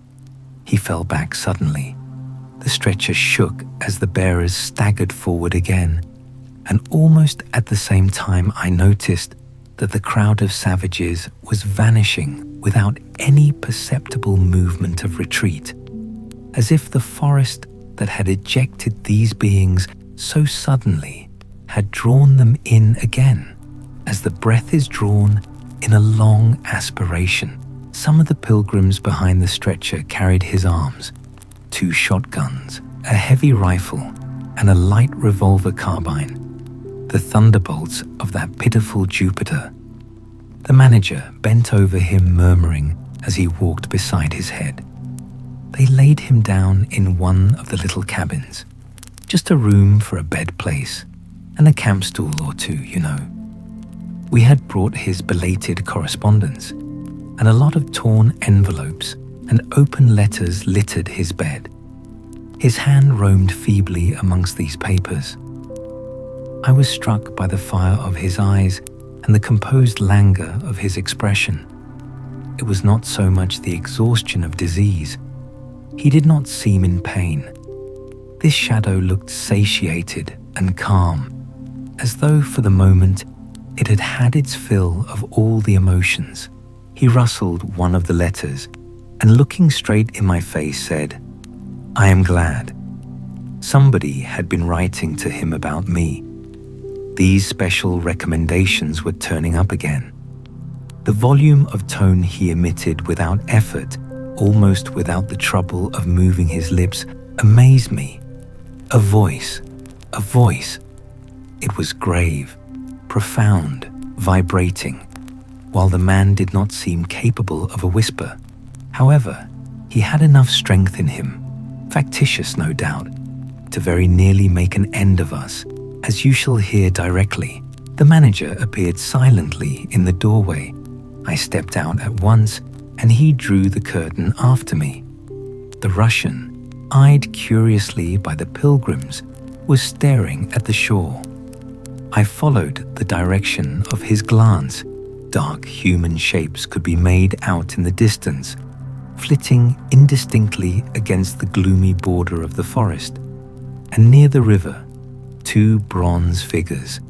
He fell back suddenly. The stretcher shook as the bearers staggered forward again, and almost at the same time I noticed that the crowd of savages was vanishing without any perceptible movement of retreat, as if the forest that had ejected these beings so suddenly had drawn them in again, as the breath is drawn in a long aspiration. Some of the pilgrims behind the stretcher carried his arms, 2 shotguns, a heavy rifle, and a light revolver carbine, the thunderbolts of that pitiful Jupiter. The manager bent over him murmuring as he walked beside his head. They laid him down in one of the little cabins, just a room for a bed place, and a camp stool or 2, you know. We had brought his belated correspondence, and a lot of torn envelopes and open letters littered his bed. His hand roamed feebly amongst these papers. I was struck by the fire of his eyes and the composed languor of his expression. It was not so much the exhaustion of disease. He did not seem in pain. This shadow looked satiated and calm, as though for the moment it had had its fill of all the emotions. He rustled one of the letters and, looking straight in my face, said, "I am glad." Somebody had been writing to him about me. These special recommendations were turning up again. The volume of tone he emitted without effort, almost without the trouble of moving his lips, amazed me. A voice, a voice. It was grave, profound, vibrating, while the man did not seem capable of a whisper. However, he had enough strength in him, factitious no doubt, to very nearly make an end of us, as you shall hear directly. The manager appeared silently in the doorway. I stepped out at once, and he drew the curtain after me. The Russian, eyed curiously by the pilgrims, was staring at the shore. I followed the direction of his glance. Dark human shapes could be made out in the distance, flitting indistinctly against the gloomy border of the forest. And near the river, 2 bronze figures,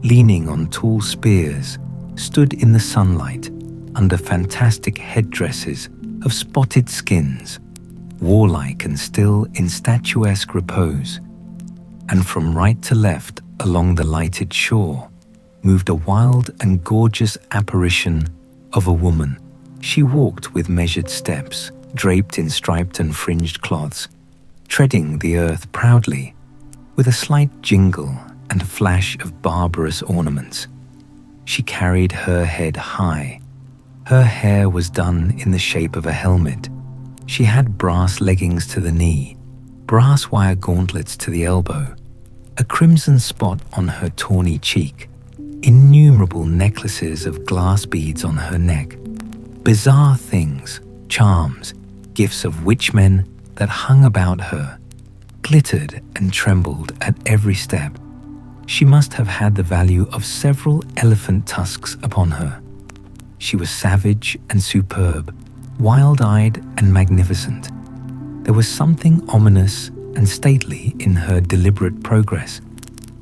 leaning on tall spears, stood in the sunlight under fantastic headdresses of spotted skins, warlike and still in statuesque repose. And from right to left along the lighted shore moved a wild and gorgeous apparition of a woman. She walked with measured steps, draped in striped and fringed cloths, treading the earth proudly, with a slight jingle and flash of barbarous ornaments. She carried her head high. Her hair was done in the shape of a helmet. She had brass leggings to the knee, brass wire gauntlets to the elbow, a crimson spot on her tawny cheek, innumerable necklaces of glass beads on her neck, bizarre things, charms, gifts of witchmen that hung about her, glittered and trembled at every step. She must have had the value of several elephant tusks upon her. She was savage and superb, wild-eyed and magnificent. There was something ominous and stately in her deliberate progress,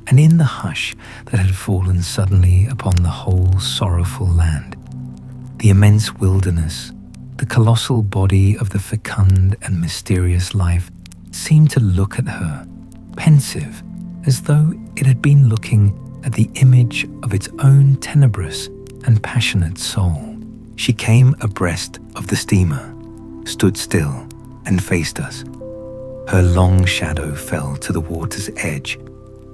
and in the hush that had fallen suddenly upon the whole sorrowful land. The immense wilderness, the colossal body of the fecund and mysterious life, seemed to look at her, pensive, as though it had been looking at the image of its own tenebrous and passionate soul. She came abreast of the steamer, stood still, and faced us. Her long shadow fell to the water's edge.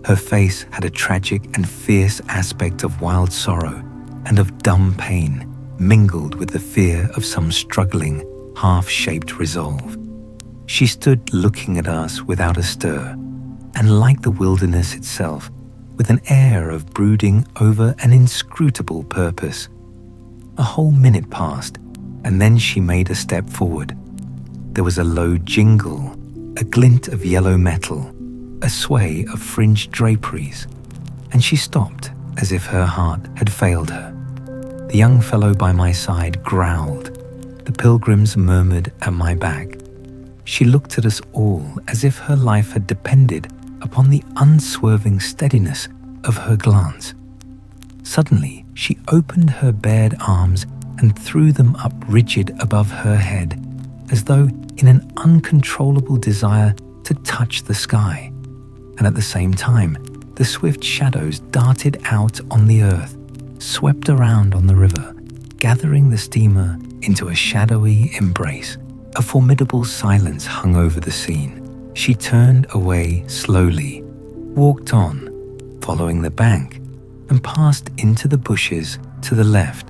Her face had a tragic and fierce aspect of wild sorrow and of dumb pain, mingled with the fear of some struggling, half-shaped resolve. She stood looking at us without a stir, and like the wilderness itself, with an air of brooding over an inscrutable purpose. A whole minute passed, and then she made a step forward. There was a low jingle, a glint of yellow metal, a sway of fringed draperies, and she stopped as if her heart had failed her. The young fellow by my side growled. The pilgrims murmured at my back. She looked at us all as if her life had depended upon the unswerving steadiness of her glance. Suddenly, she opened her bared arms and threw them up rigid above her head, as though in an uncontrollable desire to touch the sky. And at the same time, the swift shadows darted out on the earth, swept around on the river, gathering the steamer into a shadowy embrace. A formidable silence hung over the scene. She turned away slowly, walked on, following the bank, and passed into the bushes to the left.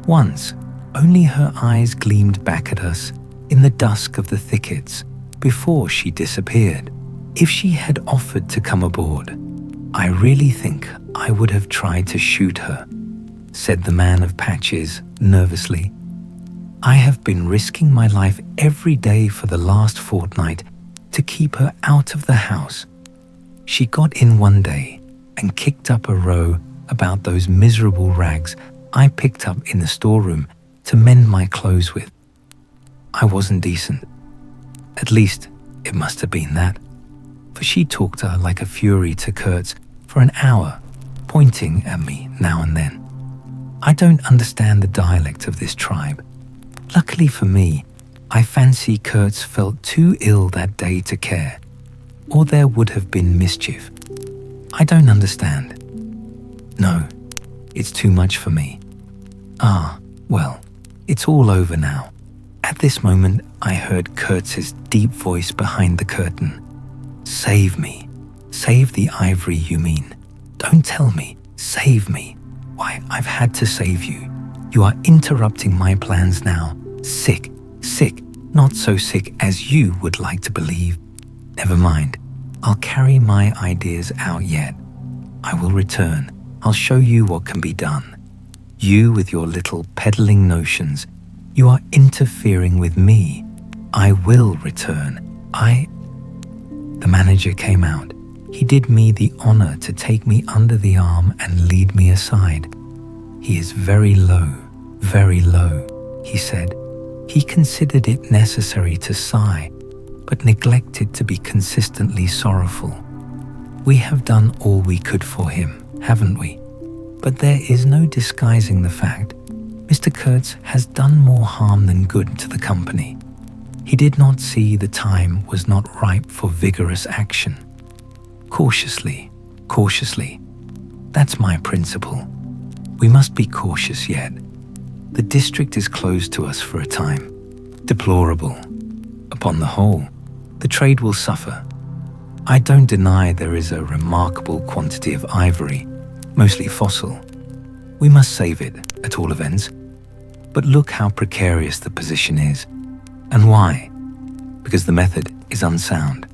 Once, only her eyes gleamed back at us in the dusk of the thickets before she disappeared. If she had offered to come aboard, I really think I would have tried to shoot her, said the man of patches nervously. I have been risking my life every day for the last fortnight to keep her out of the house. She got in one day and kicked up a row about those miserable rags I picked up in the storeroom to mend my clothes with. I wasn't decent. At least, it must have been that. For she talked like a fury to Kurtz for an hour, pointing at me now and then. I don't understand the dialect of this tribe. Luckily for me, I fancy Kurtz felt too ill that day to care, or there would have been mischief. I don't understand. No, it's too much for me. Well, it's all over now. At this moment, I heard Kurtz's deep voice behind the curtain. Save me. Save the ivory, you mean. Don't tell me. Save me. Why, I've had to save you. You are interrupting my plans now. Sick, not so sick as you would like to believe. Never mind. I'll carry my ideas out yet. I will return. I'll show you what can be done. You with your little peddling notions. You are interfering with me. I will return. The manager came out. He did me the honor to take me under the arm and lead me aside. He is very low, he said. He considered it necessary to sigh, but neglected to be consistently sorrowful. We have done all we could for him, haven't we? But there is no disguising the fact. Mr. Kurtz has done more harm than good to the company. He did not see the time was not ripe for vigorous action. Cautiously. That's my principle. We must be cautious yet. The district is closed to us for a time. Deplorable. Upon the whole, the trade will suffer. I don't deny there is a remarkable quantity of ivory, mostly fossil. We must save it, at all events. But look how precarious the position is. And why? Because the method is unsound.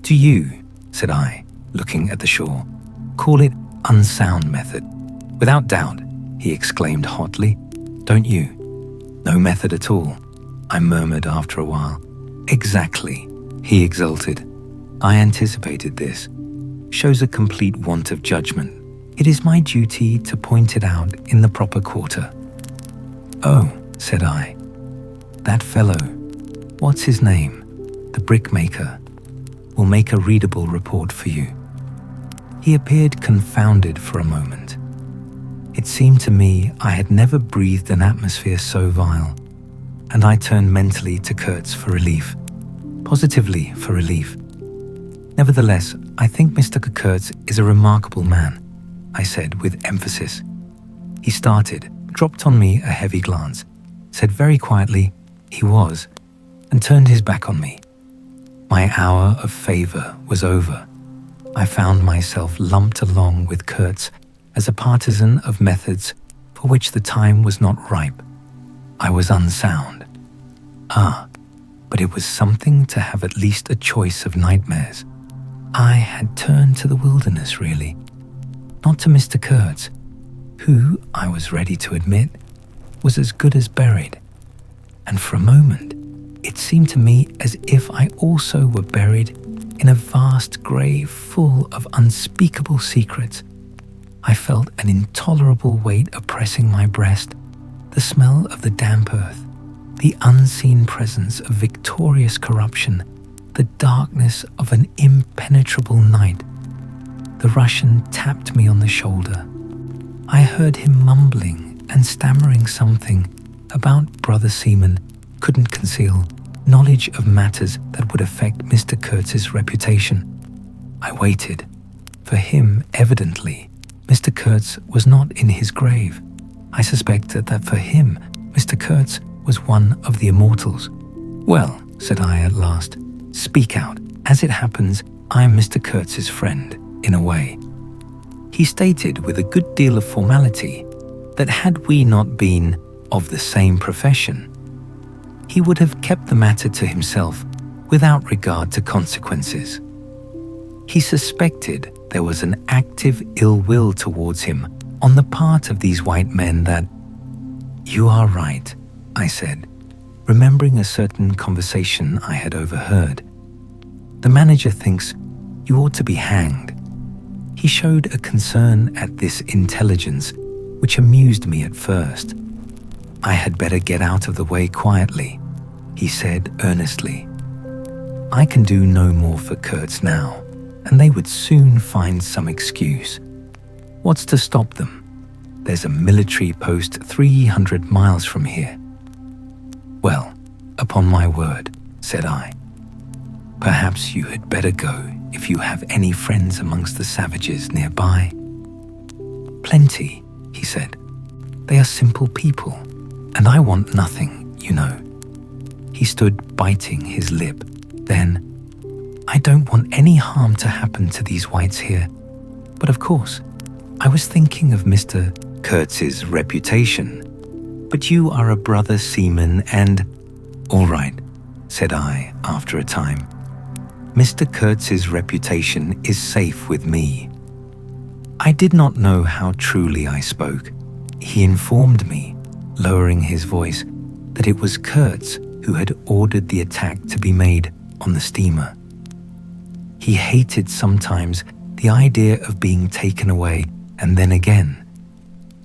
Do you, said I, looking at the shore, call it unsound method? Without doubt, he exclaimed hotly. Don't you? No method at all, I murmured after a while. Exactly, he exulted. I anticipated this. Shows a complete want of judgment. It is my duty to point it out in the proper quarter. "Oh," said I, "that fellow, what's his name, the brickmaker, will make a readable report for you." He appeared confounded for a moment. It seemed to me I had never breathed an atmosphere so vile, and I turned mentally to Kurtz for relief. Positively for relief. "Nevertheless, I think Mr. Kurtz is a remarkable man," I said with emphasis. He started, dropped on me a heavy glance, said very quietly he was, and turned his back on me. My hour of favor was over. I found myself lumped along with Kurtz as a partisan of methods for which the time was not ripe. I was unsound. But it was something to have at least a choice of nightmares. I had turned to the wilderness, really, not to Mr. Kurtz, who, I was ready to admit, was as good as buried. And for a moment, it seemed to me as if I also were buried in a vast grave full of unspeakable secrets. I felt an intolerable weight oppressing my breast, the smell of the damp earth, the unseen presence of victorious corruption, the darkness of an impenetrable night. The Russian tapped me on the shoulder. I heard him mumbling and stammering something about Brother Seaman couldn't conceal knowledge of matters that would affect Mr. Kurtz's reputation. I waited. For him, evidently, Mr. Kurtz was not in his grave. I suspected that for him, Mr. Kurtz was one of the immortals. "Well," said I at last, "speak out. As it happens, I am Mr. Kurtz's friend, in a way." He stated with a good deal of formality that had we not been of the same profession, he would have kept the matter to himself without regard to consequences. He suspected there was an active ill will towards him on the part of these white men that— "You are right," I said, remembering a certain conversation I had overheard. "The manager thinks you ought to be hanged." He showed a concern at this intelligence which amused me at first. "I had better get out of the way quietly," he said earnestly. "I can do no more for Kurtz now, and they would soon find some excuse. What's to stop them? There's a military post 300 miles from here." "Well, upon my word," said I. "Perhaps you had better go if you have any friends amongst the savages nearby." "Plenty," he said. "They are simple people, and I want nothing, you know." He stood biting his lip. Then, "I don't want any harm to happen to these whites here, but of course, I was thinking of Mr. Kurtz's reputation. But you are a brother seaman and—" "All right," said I after a time. "Mr. Kurtz's reputation is safe with me." I did not know how truly I spoke. He informed me, lowering his voice, that it was Kurtz who had ordered the attack to be made on the steamer. He hated sometimes the idea of being taken away and then again.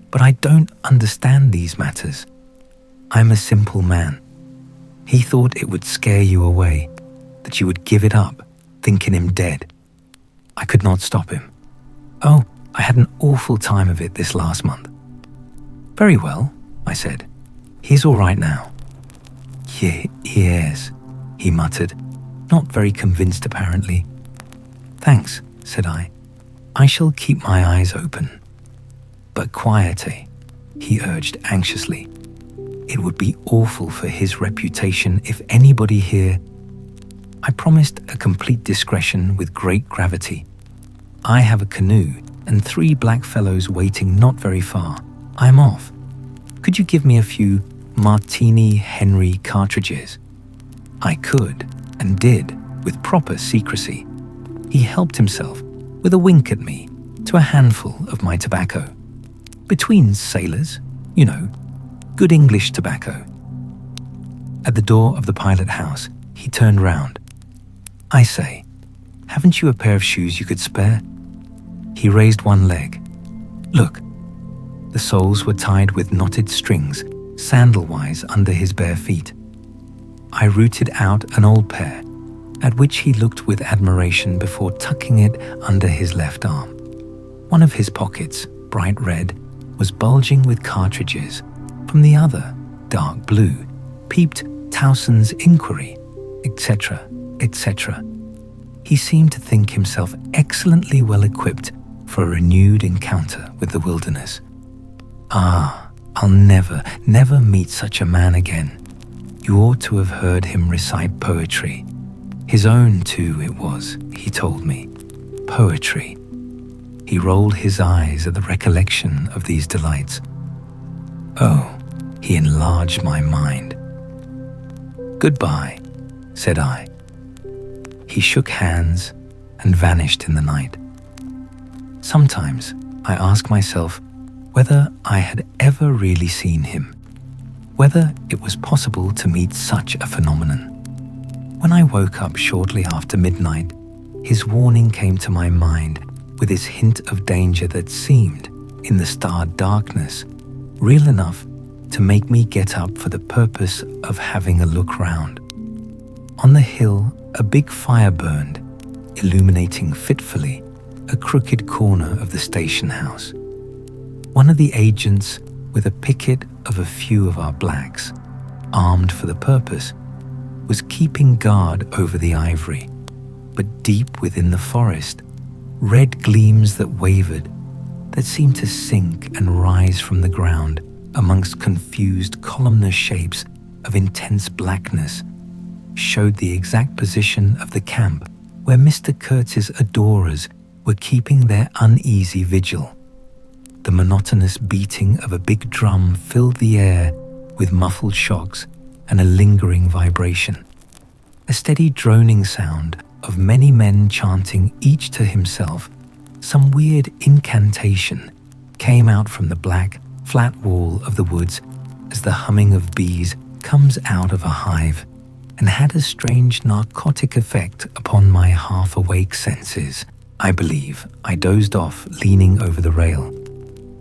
But I don't understand these matters. I'm a simple man. He thought it would scare you away, that you would give it up, thinking him dead. I could not stop him. "Oh, I had an awful time of it this last month." "Very well," I said. "He's all right now." Yes," he muttered, not very convinced apparently. "Thanks," said I. "I shall keep my eyes open." "But quietly," he urged anxiously. "It would be awful for his reputation if anybody here—" I promised a complete discretion with great gravity. "I have a canoe and 3 black fellows waiting not very far. I'm off. Could you give me a few Martini Henry cartridges?" I could, and did, with proper secrecy. He helped himself, with a wink at me, to a handful of my tobacco. Between sailors, you know, good English tobacco. At the door of the pilot house, he turned round. "I say, haven't you a pair of shoes you could spare?" He raised one leg. "Look." The soles were tied with knotted strings sandal-wise under his bare feet. I rooted out an old pair, at which he looked with admiration before tucking it under his left arm. One of his pockets, bright red, was bulging with cartridges. From the other, dark blue, peeped Towson's Inquiry, etc., etc. He seemed to think himself excellently well equipped for a renewed encounter with the wilderness. Ah, I'll never, never meet such a man again. You ought to have heard him recite poetry. His own, too, it was, he told me. Poetry. He rolled his eyes at the recollection of these delights. Oh, he enlarged my mind. Goodbye, said I. He shook hands and vanished in the night. Sometimes I ask myself whether I had ever really seen him, whether it was possible to meet such a phenomenon. When I woke up shortly after midnight, his warning came to my mind with its hint of danger that seemed, in the starred darkness, real enough to make me get up for the purpose of having a look round. On the hill, a big fire burned, illuminating fitfully a crooked corner of the station house. One of the agents, with a picket of a few of our blacks, armed for the purpose, was keeping guard over the ivory, but deep within the forest, red gleams that wavered, that seemed to sink and rise from the ground amongst confused columnar shapes of intense blackness, showed the exact position of the camp where Mr. Kurtz's adorers were keeping their uneasy vigil. The monotonous beating of a big drum filled the air with muffled shocks and a lingering vibration. A steady droning sound of many men chanting each to himself some weird incantation came out from the black, flat wall of the woods as the humming of bees comes out of a hive, and had a strange narcotic effect upon my half-awake senses. I believe I dozed off leaning over the rail,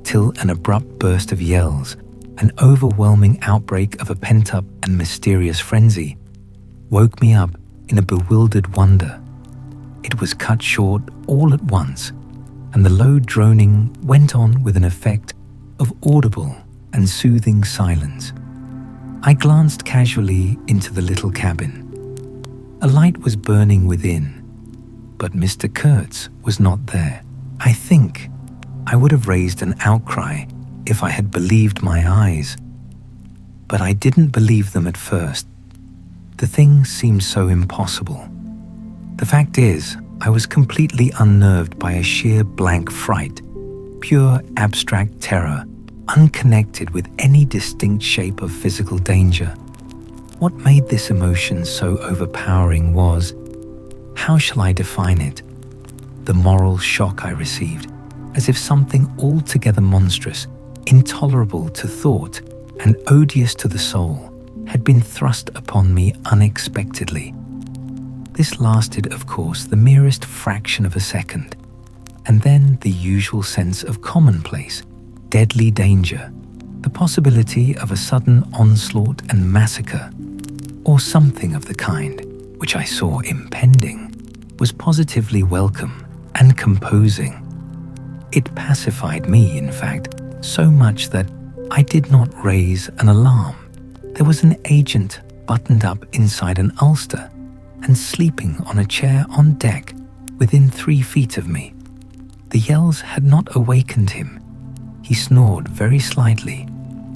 till an abrupt burst of yells, an overwhelming outbreak of a pent-up and mysterious frenzy, woke me up in a bewildered wonder. It was cut short all at once, and the low droning went on with an effect of audible and soothing silence. I glanced casually into the little cabin. A light was burning within, but Mr. Kurtz was not there. I think I would have raised an outcry if I had believed my eyes. But I didn't believe them at first. The thing seemed so impossible. The fact is, I was completely unnerved by a sheer blank fright, pure abstract terror, unconnected with any distinct shape of physical danger. What made this emotion so overpowering was, how shall I define it? The moral shock I received, as if something altogether monstrous, intolerable to thought, and odious to the soul, had been thrust upon me unexpectedly. This lasted, of course, the merest fraction of a second, and then the usual sense of commonplace, deadly danger, the possibility of a sudden onslaught and massacre, or something of the kind, which I saw impending, was positively welcome and composing. It pacified me, in fact, so much that I did not raise an alarm. There was an agent buttoned up inside an ulster and sleeping on a chair on deck within 3 feet of me. The yells had not awakened him. He snored very slightly.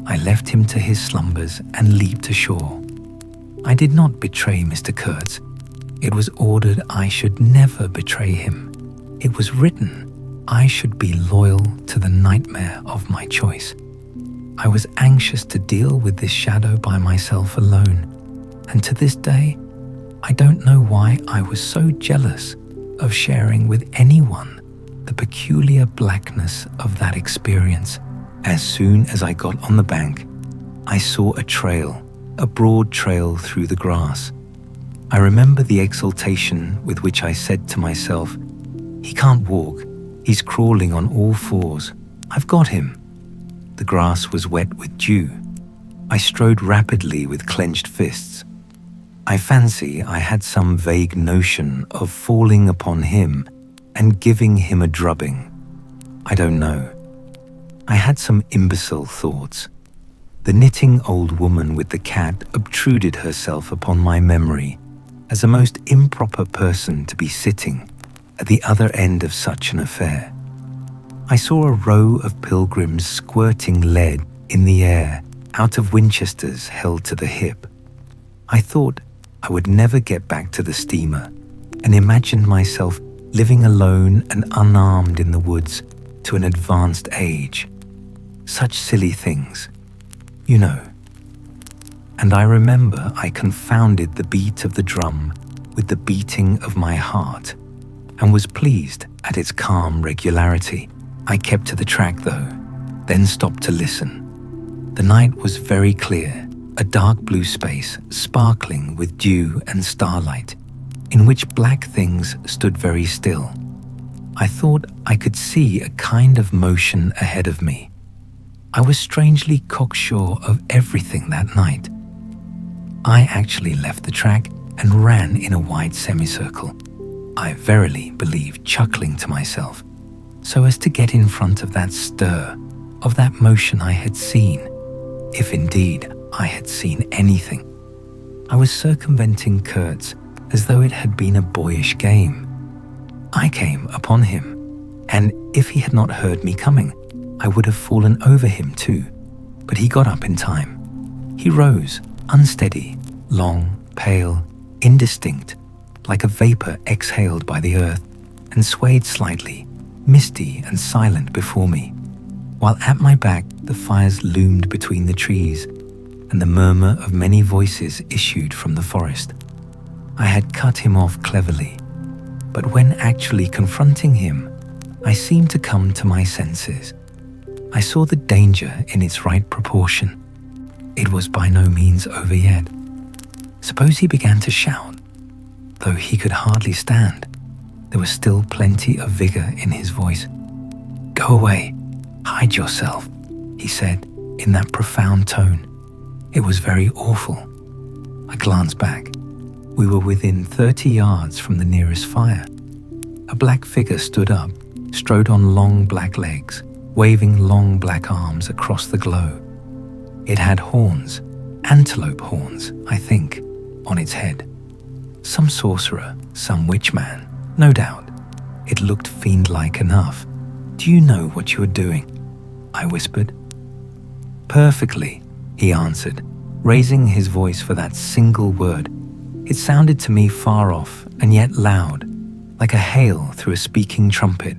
I left him to his slumbers and leaped ashore. I did not betray Mr. Kurtz. It was ordered I should never betray him. It was written I should be loyal to the nightmare of my choice. I was anxious to deal with this shadow by myself alone, and to this day, I don't know why I was so jealous of sharing with anyone the peculiar blackness of that experience. As soon as I got on the bank, I saw a trail, a broad trail through the grass. I remember the exultation with which I said to myself, "He can't walk, he's crawling on all fours. I've got him." The grass was wet with dew. I strode rapidly with clenched fists. I fancy I had some vague notion of falling upon him and giving him a drubbing. I don't know. I had some imbecile thoughts. The knitting old woman with the cat obtruded herself upon my memory as a most improper person to be sitting at the other end of such an affair. I saw a row of pilgrims squirting lead in the air out of Winchesters held to the hip. I thought I would never get back to the steamer and imagined myself living alone and unarmed in the woods to an advanced age. Such silly things, you know. And I remember I confounded the beat of the drum with the beating of my heart and was pleased at its calm regularity. I kept to the track though, then stopped to listen. The night was very clear, a dark blue space sparkling with dew and starlight, in which black things stood very still. I thought I could see a kind of motion ahead of me. I was strangely cocksure of everything that night. I actually left the track and ran in a wide semicircle, I verily believe chuckling to myself, so as to get in front of that stir, of that motion I had seen, if indeed I had seen anything. I was circumventing Kurtz as though it had been a boyish game. I came upon him, and if he had not heard me coming, I would have fallen over him too, but he got up in time. He rose, unsteady, long, pale, indistinct, like a vapor exhaled by the earth, and swayed slightly, misty and silent before me, while at my back the fires loomed between the trees, and the murmur of many voices issued from the forest. I had cut him off cleverly, but when actually confronting him, I seemed to come to my senses. I saw the danger in its right proportion. It was by no means over yet. Suppose he began to shout, though he could hardly stand. There was still plenty of vigor in his voice. "Go away, hide yourself," he said in that profound tone. It was very awful. I glanced back. We were within 30 yards from the nearest fire. A black figure stood up, strode on long black legs, waving long black arms across the glow. It had horns, antelope horns, I think, on its head. Some sorcerer, some witch man, no doubt. It looked fiend-like enough. "Do you know what you are doing?" I whispered. "Perfectly," he answered, raising his voice for that single word. It sounded to me far off and yet loud, like a hail through a speaking trumpet.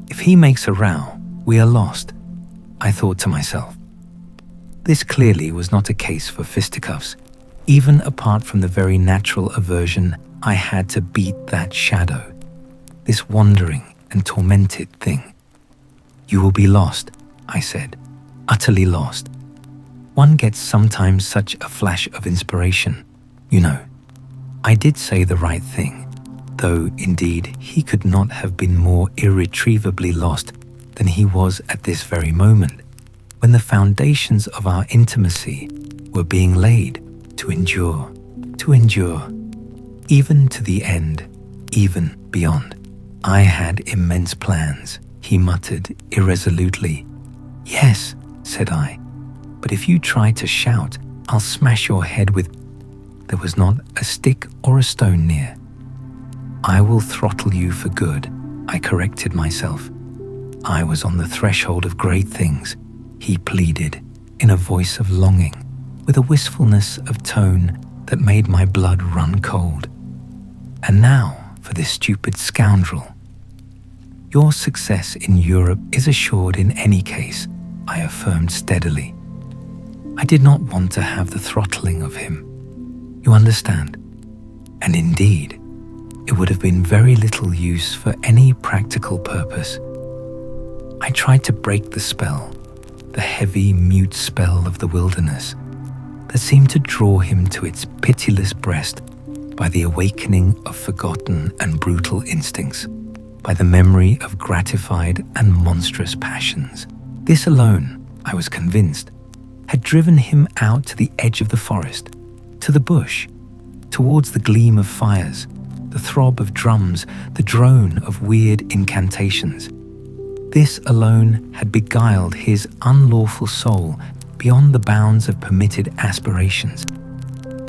If he makes a row, we are lost, I thought to myself. This clearly was not a case for fisticuffs, even apart from the very natural aversion I had to beat that shadow, this wandering and tormented thing. "You will be lost," I said, "utterly lost. One gets sometimes such a flash of inspiration, you know." I did say the right thing, though indeed he could not have been more irretrievably lost than he was at this very moment, when the foundations of our intimacy were being laid to endure, even to the end, even beyond. "I had immense plans," he muttered irresolutely. "Yes," said I, "but if you try to shout, I'll smash your head with—" There was not a stick or a stone near. "I will throttle you for good," I corrected myself. I was on the threshold of great things, he pleaded, in a voice of longing, with a wistfulness of tone that made my blood run cold. "And now for this stupid scoundrel." "Your success in Europe is assured in any case," I affirmed steadily. I did not want to have the throttling of him. You understand? And indeed, it would have been very little use for any practical purpose. I tried to break the spell, the heavy, mute spell of the wilderness that seemed to draw him to its pitiless breast by the awakening of forgotten and brutal instincts, by the memory of gratified and monstrous passions. This alone, I was convinced, had driven him out to the edge of the forest, to the bush, towards the gleam of fires, the throb of drums, the drone of weird incantations. This alone had beguiled his unlawful soul beyond the bounds of permitted aspirations.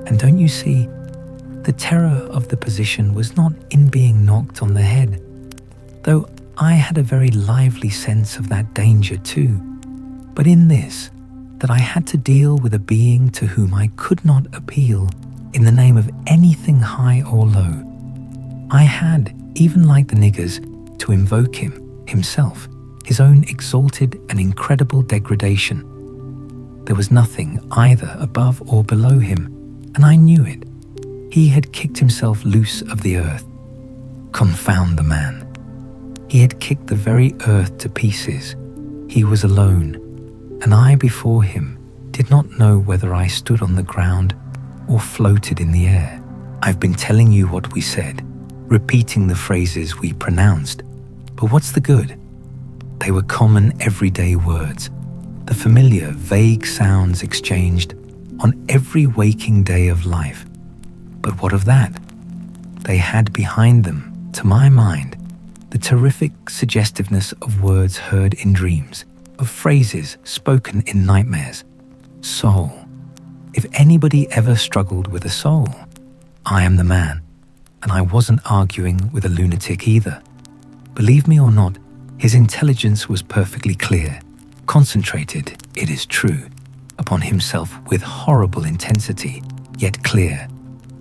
And don't you see, the terror of the position was not in being knocked on the head, though I had a very lively sense of that danger too, but in this, that I had to deal with a being to whom I could not appeal in the name of anything high or low. I had, even like the niggers, to invoke him, himself, his own exalted and incredible degradation. There was nothing either above or below him, and I knew it. He had kicked himself loose of the earth. Confound the man. He had kicked the very earth to pieces. He was alone, and I before him did not know whether I stood on the ground or floated in the air. I've been telling you what we said, repeating the phrases we pronounced, but what's the good? They were common everyday words, the familiar vague sounds exchanged on every waking day of life. But what of that? They had behind them, to my mind, the terrific suggestiveness of words heard in dreams, of phrases spoken in nightmares. Soul. If anybody ever struggled with a soul, I am the man, and I wasn't arguing with a lunatic either. Believe me or not, his intelligence was perfectly clear, concentrated, it is true, upon himself with horrible intensity, yet clear,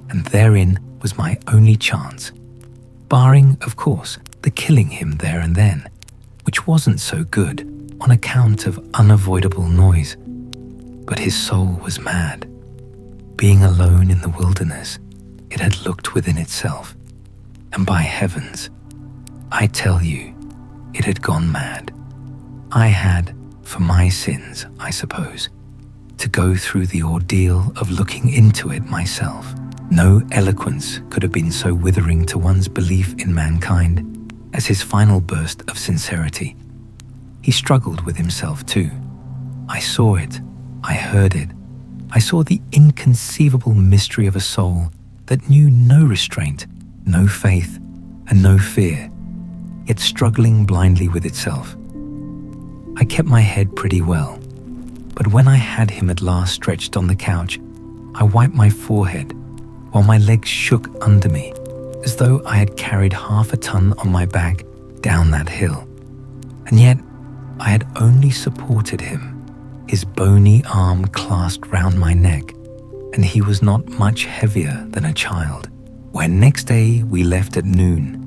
and therein was my only chance, barring, of course, the killing him there and then, which wasn't so good on account of unavoidable noise. But his soul was mad. Being alone in the wilderness, it had looked within itself, and by heavens, I tell you, it had gone mad. I had, for my sins, I suppose, to go through the ordeal of looking into it myself. No eloquence could have been so withering to one's belief in mankind as his final burst of sincerity. He struggled with himself too. I saw it, I heard it. I saw the inconceivable mystery of a soul that knew no restraint, no faith, and no fear, yet struggling blindly with itself. I kept my head pretty well, but when I had him at last stretched on the couch, I wiped my forehead while my legs shook under me, as though I had carried 1/2 a ton on my back down that hill. And yet I had only supported him, his bony arm clasped round my neck, and he was not much heavier than a child. When next day we left at noon,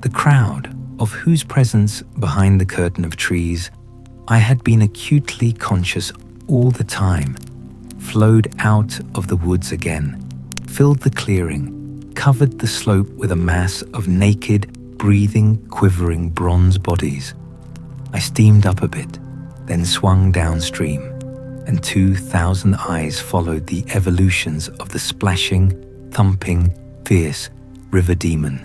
the crowd, of whose presence behind the curtain of trees I had been acutely conscious all the time, flowed out of the woods again, filled the clearing, covered the slope with a mass of naked, breathing, quivering bronze bodies. I steamed up a bit, then swung downstream, and 2,000 eyes followed the evolutions of the splashing, thumping, fierce river demon,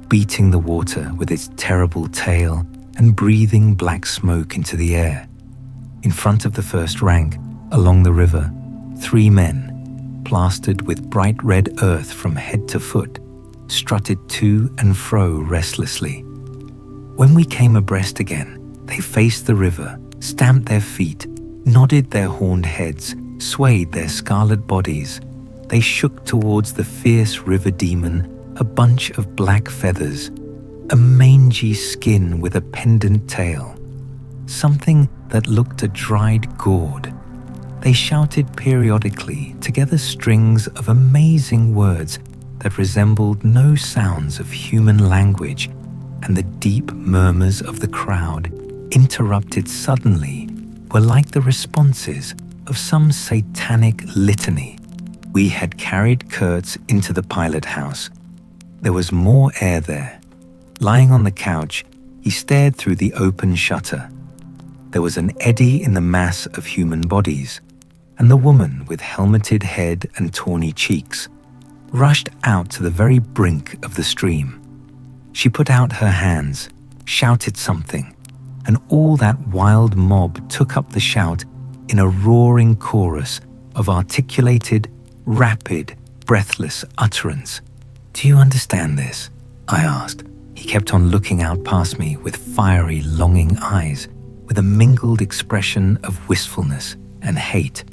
beating the water with its terrible tail and breathing black smoke into the air. In front of the first rank, along the river, 3 men, plastered with bright red earth from head to foot, strutted to and fro restlessly. When we came abreast again, they faced the river, stamped their feet, nodded their horned heads, swayed their scarlet bodies. They shook towards the fierce river demon a bunch of black feathers, a mangy skin with a pendant tail, something that looked a dried gourd. They shouted periodically together strings of amazing words that resembled no sounds of human language, and the deep murmurs of the crowd, interrupted suddenly, were like the responses of some satanic litany. We had carried Kurtz into the pilot house. There was more air there. Lying on the couch, he stared through the open shutter. There was an eddy in the mass of human bodies, and the woman with helmeted head and tawny cheeks rushed out to the very brink of the stream. She put out her hands, shouted something, and all that wild mob took up the shout in a roaring chorus of articulated, rapid, breathless utterance. "Do you understand this?" I asked. He kept on looking out past me with fiery, longing eyes, with a mingled expression of wistfulness and hate.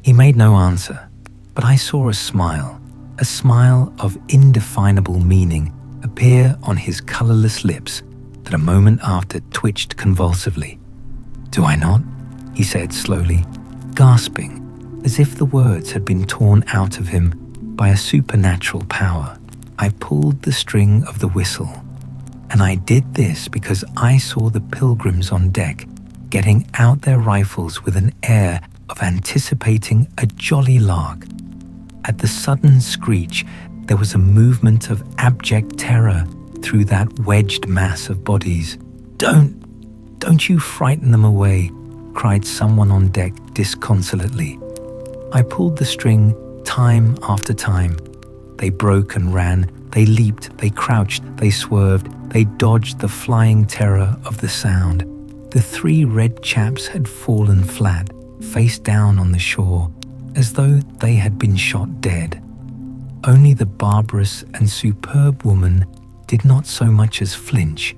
He made no answer, but I saw a smile of indefinable meaning appear on his colorless lips that a moment after twitched convulsively. "Do I not?" he said slowly, gasping, as if the words had been torn out of him by a supernatural power. I pulled the string of the whistle, and I did this because I saw the pilgrims on deck getting out their rifles with an air of anticipating a jolly lark. At the sudden screech, there was a movement of abject terror through that wedged mass of bodies. Don't you frighten them away," cried someone on deck disconsolately. I pulled the string time after time. They broke and ran, they leaped, they crouched, they swerved, they dodged the flying terror of the sound. The 3 red chaps had fallen flat, face down on the shore, as though they had been shot dead. Only the barbarous and superb woman did not so much as flinch,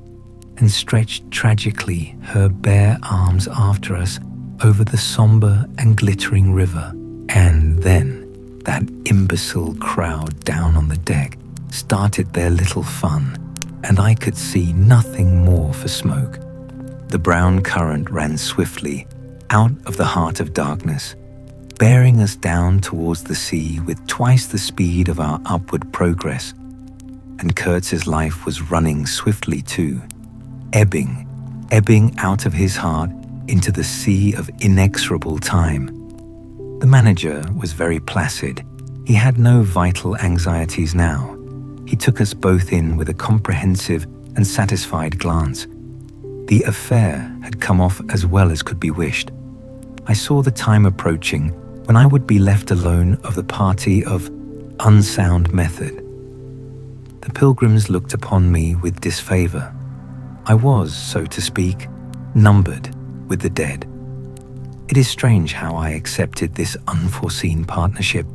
and stretched tragically her bare arms after us over the somber and glittering river. And then that imbecile crowd down on the deck started their little fun, and I could see nothing more for smoke. The brown current ran swiftly out of the heart of darkness, bearing us down towards the sea with twice the speed of our upward progress. And Kurtz's life was running swiftly too, ebbing out of his heart into the sea of inexorable time. The manager was very placid. He had no vital anxieties now. He took us both in with a comprehensive and satisfied glance. The affair had come off as well as could be wished. I saw the time approaching when I would be left alone of the party of unsound method. The pilgrims looked upon me with disfavor. I was, so to speak, numbered with the dead. It is strange how I accepted this unforeseen partnership,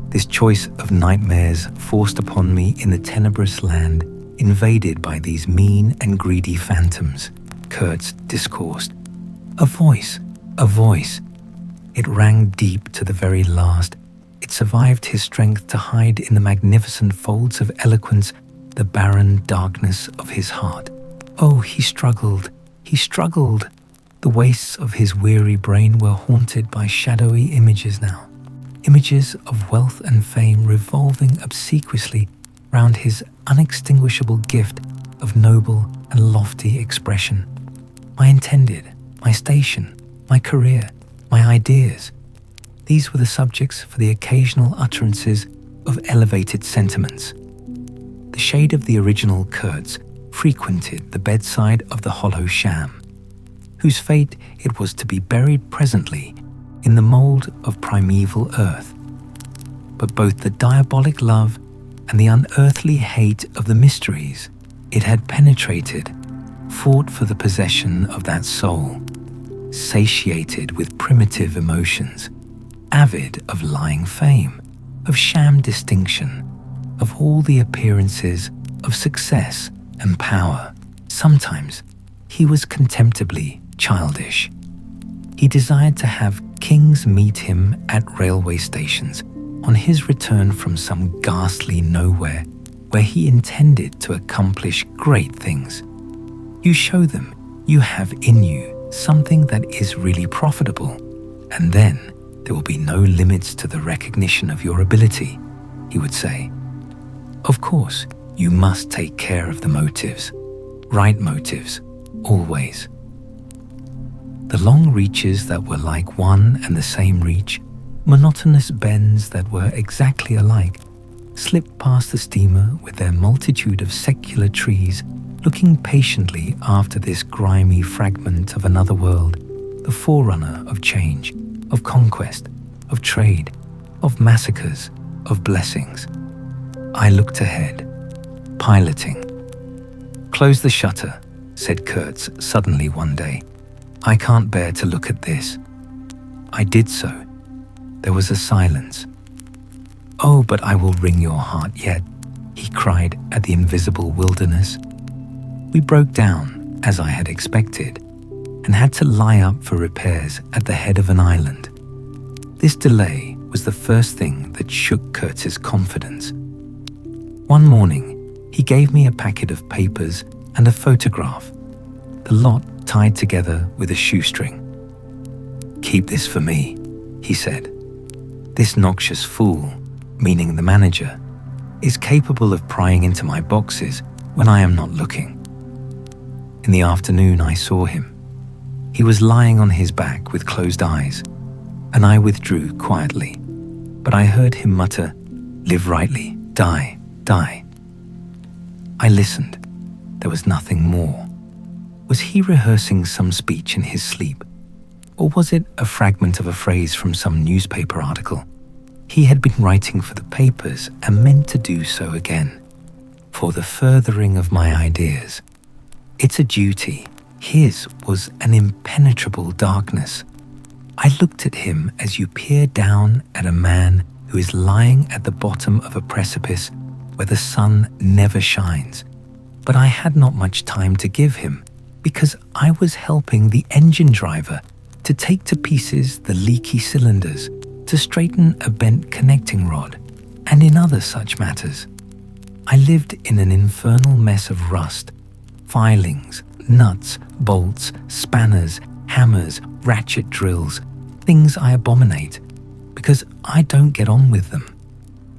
this choice of nightmares forced upon me in the tenebrous land invaded by these mean and greedy phantoms. Kurtz discoursed. A voice. It rang deep to the very last. It survived his strength to hide in the magnificent folds of eloquence the barren darkness of his heart. Oh, he struggled. The wastes of his weary brain were haunted by shadowy images now. Images of wealth and fame revolving obsequiously round his unextinguishable gift of noble and lofty expression. My intended, my station, my career, my ideas. These were the subjects for the occasional utterances of elevated sentiments. The shade of the original Kurtz frequented the bedside of the hollow sham, whose fate it was to be buried presently in the mould of primeval earth. But both the diabolic love and the unearthly hate of the mysteries it had penetrated fought for the possession of that soul, satiated with primitive emotions, avid of lying fame, of sham distinction, of all the appearances of success and power. Sometimes he was contemptibly childish. He desired to have kings meet him at railway stations on his return from some ghastly nowhere where he intended to accomplish great things. You show them you have in you something that is really profitable, and then there will be no limits to the recognition of your ability, he would say. Of course, you must take care of the motives, right motives, always. The long reaches that were like one and the same reach, monotonous bends that were exactly alike, slipped past the steamer with their multitude of secular trees, looking patiently after this grimy fragment of another world, the forerunner of change, of conquest, of trade, of massacres, of blessings. I looked ahead, piloting. "Close the shutter," said Kurtz suddenly one day. "I can't bear to look at this." I did so. There was a silence. "Oh, but I will wring your heart yet," he cried at the invisible wilderness. We broke down, as I had expected, and had to lie up for repairs at the head of an island. This delay was the first thing that shook Kurtz's confidence. One morning, he gave me a packet of papers and a photograph, the lot tied together with a shoestring. "Keep this for me," he said. "This noxious fool," meaning the manager, "is capable of prying into my boxes when I am not looking." In the afternoon, I saw him. He was lying on his back with closed eyes, and I withdrew quietly, but I heard him mutter, "Live rightly, die, die." I listened. There was nothing more. Was he rehearsing some speech in his sleep? Or was it a fragment of a phrase from some newspaper article? He had been writing for the papers and meant to do so again, for the furthering of my ideas. It's a duty. His was an impenetrable darkness. I looked at him as you peer down at a man who is lying at the bottom of a precipice where the sun never shines. But I had not much time to give him because I was helping the engine driver to take to pieces the leaky cylinders, to straighten a bent connecting rod, and in other such matters. I lived in an infernal mess of rust, filings, nuts, bolts, spanners, hammers, ratchet drills, things I abominate, because I don't get on with them.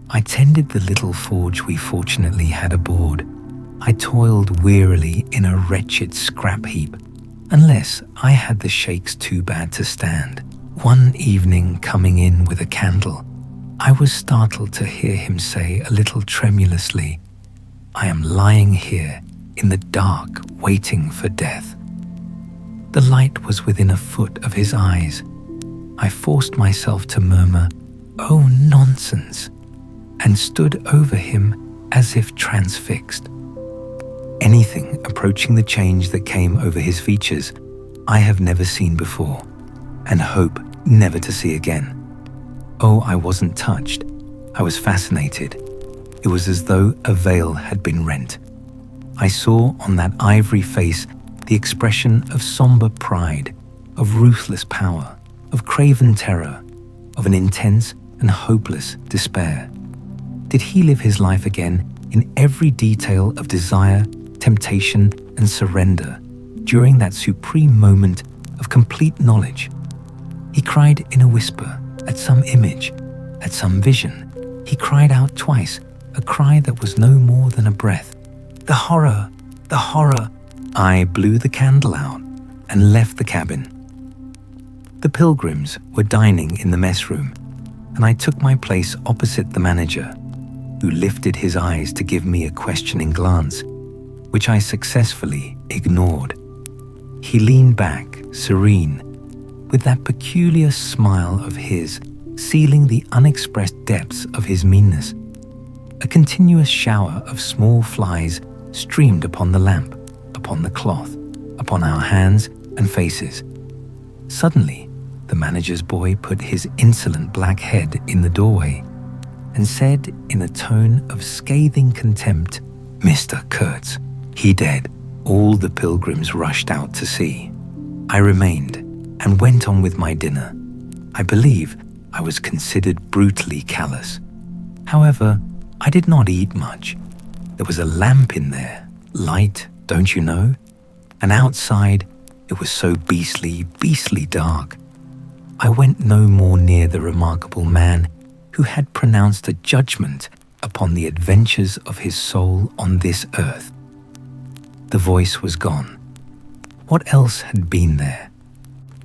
I tended the little forge we fortunately had aboard. I toiled wearily in a wretched scrap heap, unless I had the shakes too bad to stand. One evening, coming in with a candle, I was startled to hear him say a little tremulously, "I am lying here in the dark waiting for death." The light was within a foot of his eyes. I forced myself to murmur, "Oh, nonsense," and stood over him as if transfixed. Anything approaching the change that came over his features I have never seen before, and hope never to see again. Oh, I wasn't touched. I was fascinated. It was as though a veil had been rent. I saw on that ivory face the expression of somber pride, of ruthless power, of craven terror, of an intense and hopeless despair. Did he live his life again in every detail of desire, temptation, and surrender during that supreme moment of complete knowledge? He cried in a whisper at some image, at some vision. He cried out twice, a cry that was no more than a breath. "The horror! The horror!" I blew the candle out and left the cabin. The pilgrims were dining in the mess room, and I took my place opposite the manager, who lifted his eyes to give me a questioning glance, which I successfully ignored. He leaned back, serene, with that peculiar smile of his, sealing the unexpressed depths of his meanness. A continuous shower of small flies streamed upon the lamp, upon the cloth, upon our hands and faces. Suddenly, the manager's boy put his insolent black head in the doorway and said in a tone of scathing contempt, "Mr. Kurtz, he dead." All the pilgrims rushed out to see. I remained and went on with my dinner. I believe I was considered brutally callous. However, I did not eat much. There was a lamp in there, light, don't you know? And outside, it was so beastly dark. I went no more near the remarkable man who had pronounced a judgment upon the adventures of his soul on this earth. The voice was gone. What else had been there?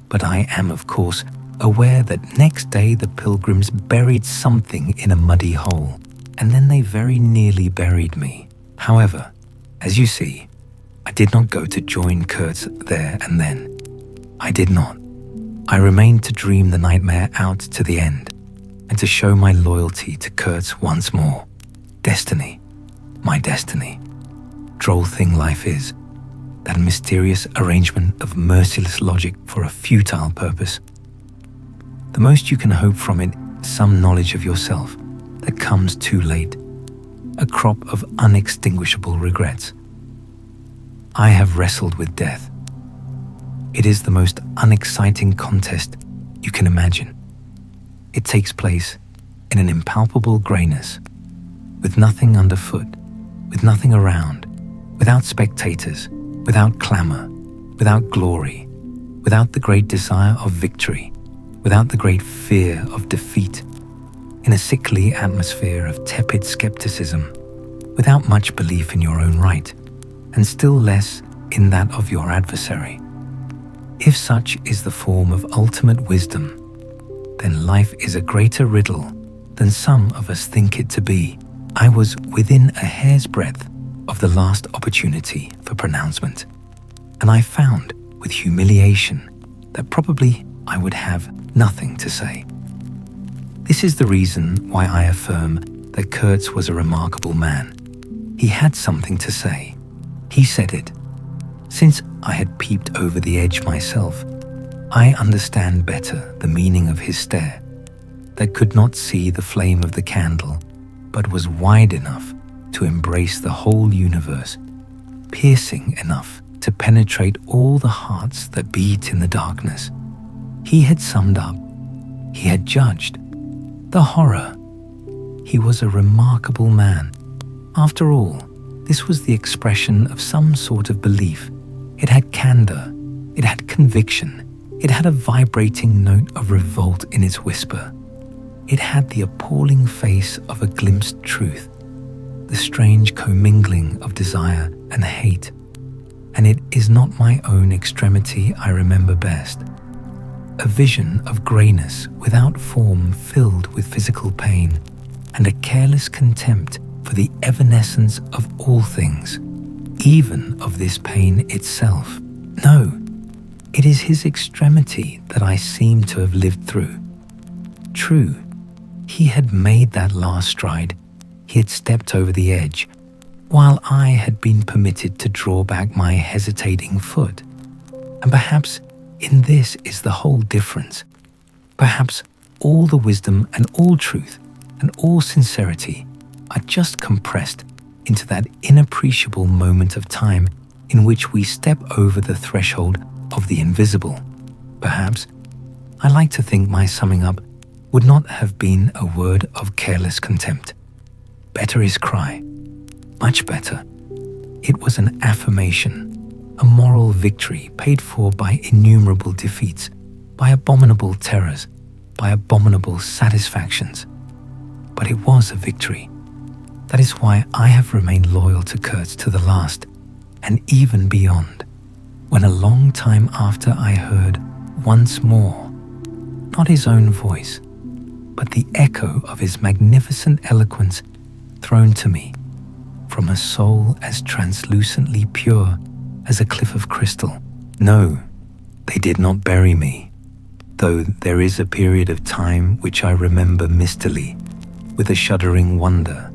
But I am, of course, aware that next day the pilgrims buried something in a muddy hole, and then they very nearly buried me. However, as you see, I did not go to join Kurtz there and then. I did not. I remained to dream the nightmare out to the end, and to show my loyalty to Kurtz once more. Destiny, my destiny. Droll thing life is, that mysterious arrangement of merciless logic for a futile purpose. The most you can hope from it is some knowledge of yourself that comes too late, a crop of unextinguishable regrets. I have wrestled with death. It is the most unexciting contest you can imagine. It takes place in an impalpable grayness, with nothing underfoot, with nothing around, without spectators, without clamor, without glory, without the great desire of victory, without the great fear of defeat, in a sickly atmosphere of tepid skepticism, without much belief in your own right, and still less in that of your adversary. If such is the form of ultimate wisdom, then life is a greater riddle than some of us think it to be. I was within a hair's breadth of the last opportunity for pronouncement, and I found with humiliation that probably I would have nothing to say. This is the reason why I affirm that Kurtz was a remarkable man. He had something to say. He said it. Since I had peeped over the edge myself, I understand better the meaning of his stare, that could not see the flame of the candle, but was wide enough to embrace the whole universe, piercing enough to penetrate all the hearts that beat in the darkness. He had summed up. He had judged. The horror. He was a remarkable man. After all, this was the expression of some sort of belief. It had candor. It had conviction. It had a vibrating note of revolt in its whisper. It had the appalling face of a glimpsed truth, the strange commingling of desire and hate. And it is not my own extremity I remember best. A vision of greyness without form filled with physical pain, and a careless contempt for the evanescence of all things, even of this pain itself. No, it is his extremity that I seem to have lived through. True, he had made that last stride. He had stepped over the edge, while I had been permitted to draw back my hesitating foot. And perhaps in this is the whole difference. Perhaps all the wisdom and all truth and all sincerity are just compressed into that inappreciable moment of time in which we step over the threshold of the invisible. Perhaps, I like to think my summing up would not have been a word of careless contempt. Better his cry. Much better. It was an affirmation, a moral victory paid for by innumerable defeats, by abominable terrors, by abominable satisfactions. But it was a victory. That is why I have remained loyal to Kurtz to the last, and even beyond, when a long time after I heard once more, not his own voice, but the echo of his magnificent eloquence thrown to me from a soul as translucently pure as a cliff of crystal. No, they did not bury me, though there is a period of time which I remember mistily, with a shuddering wonder,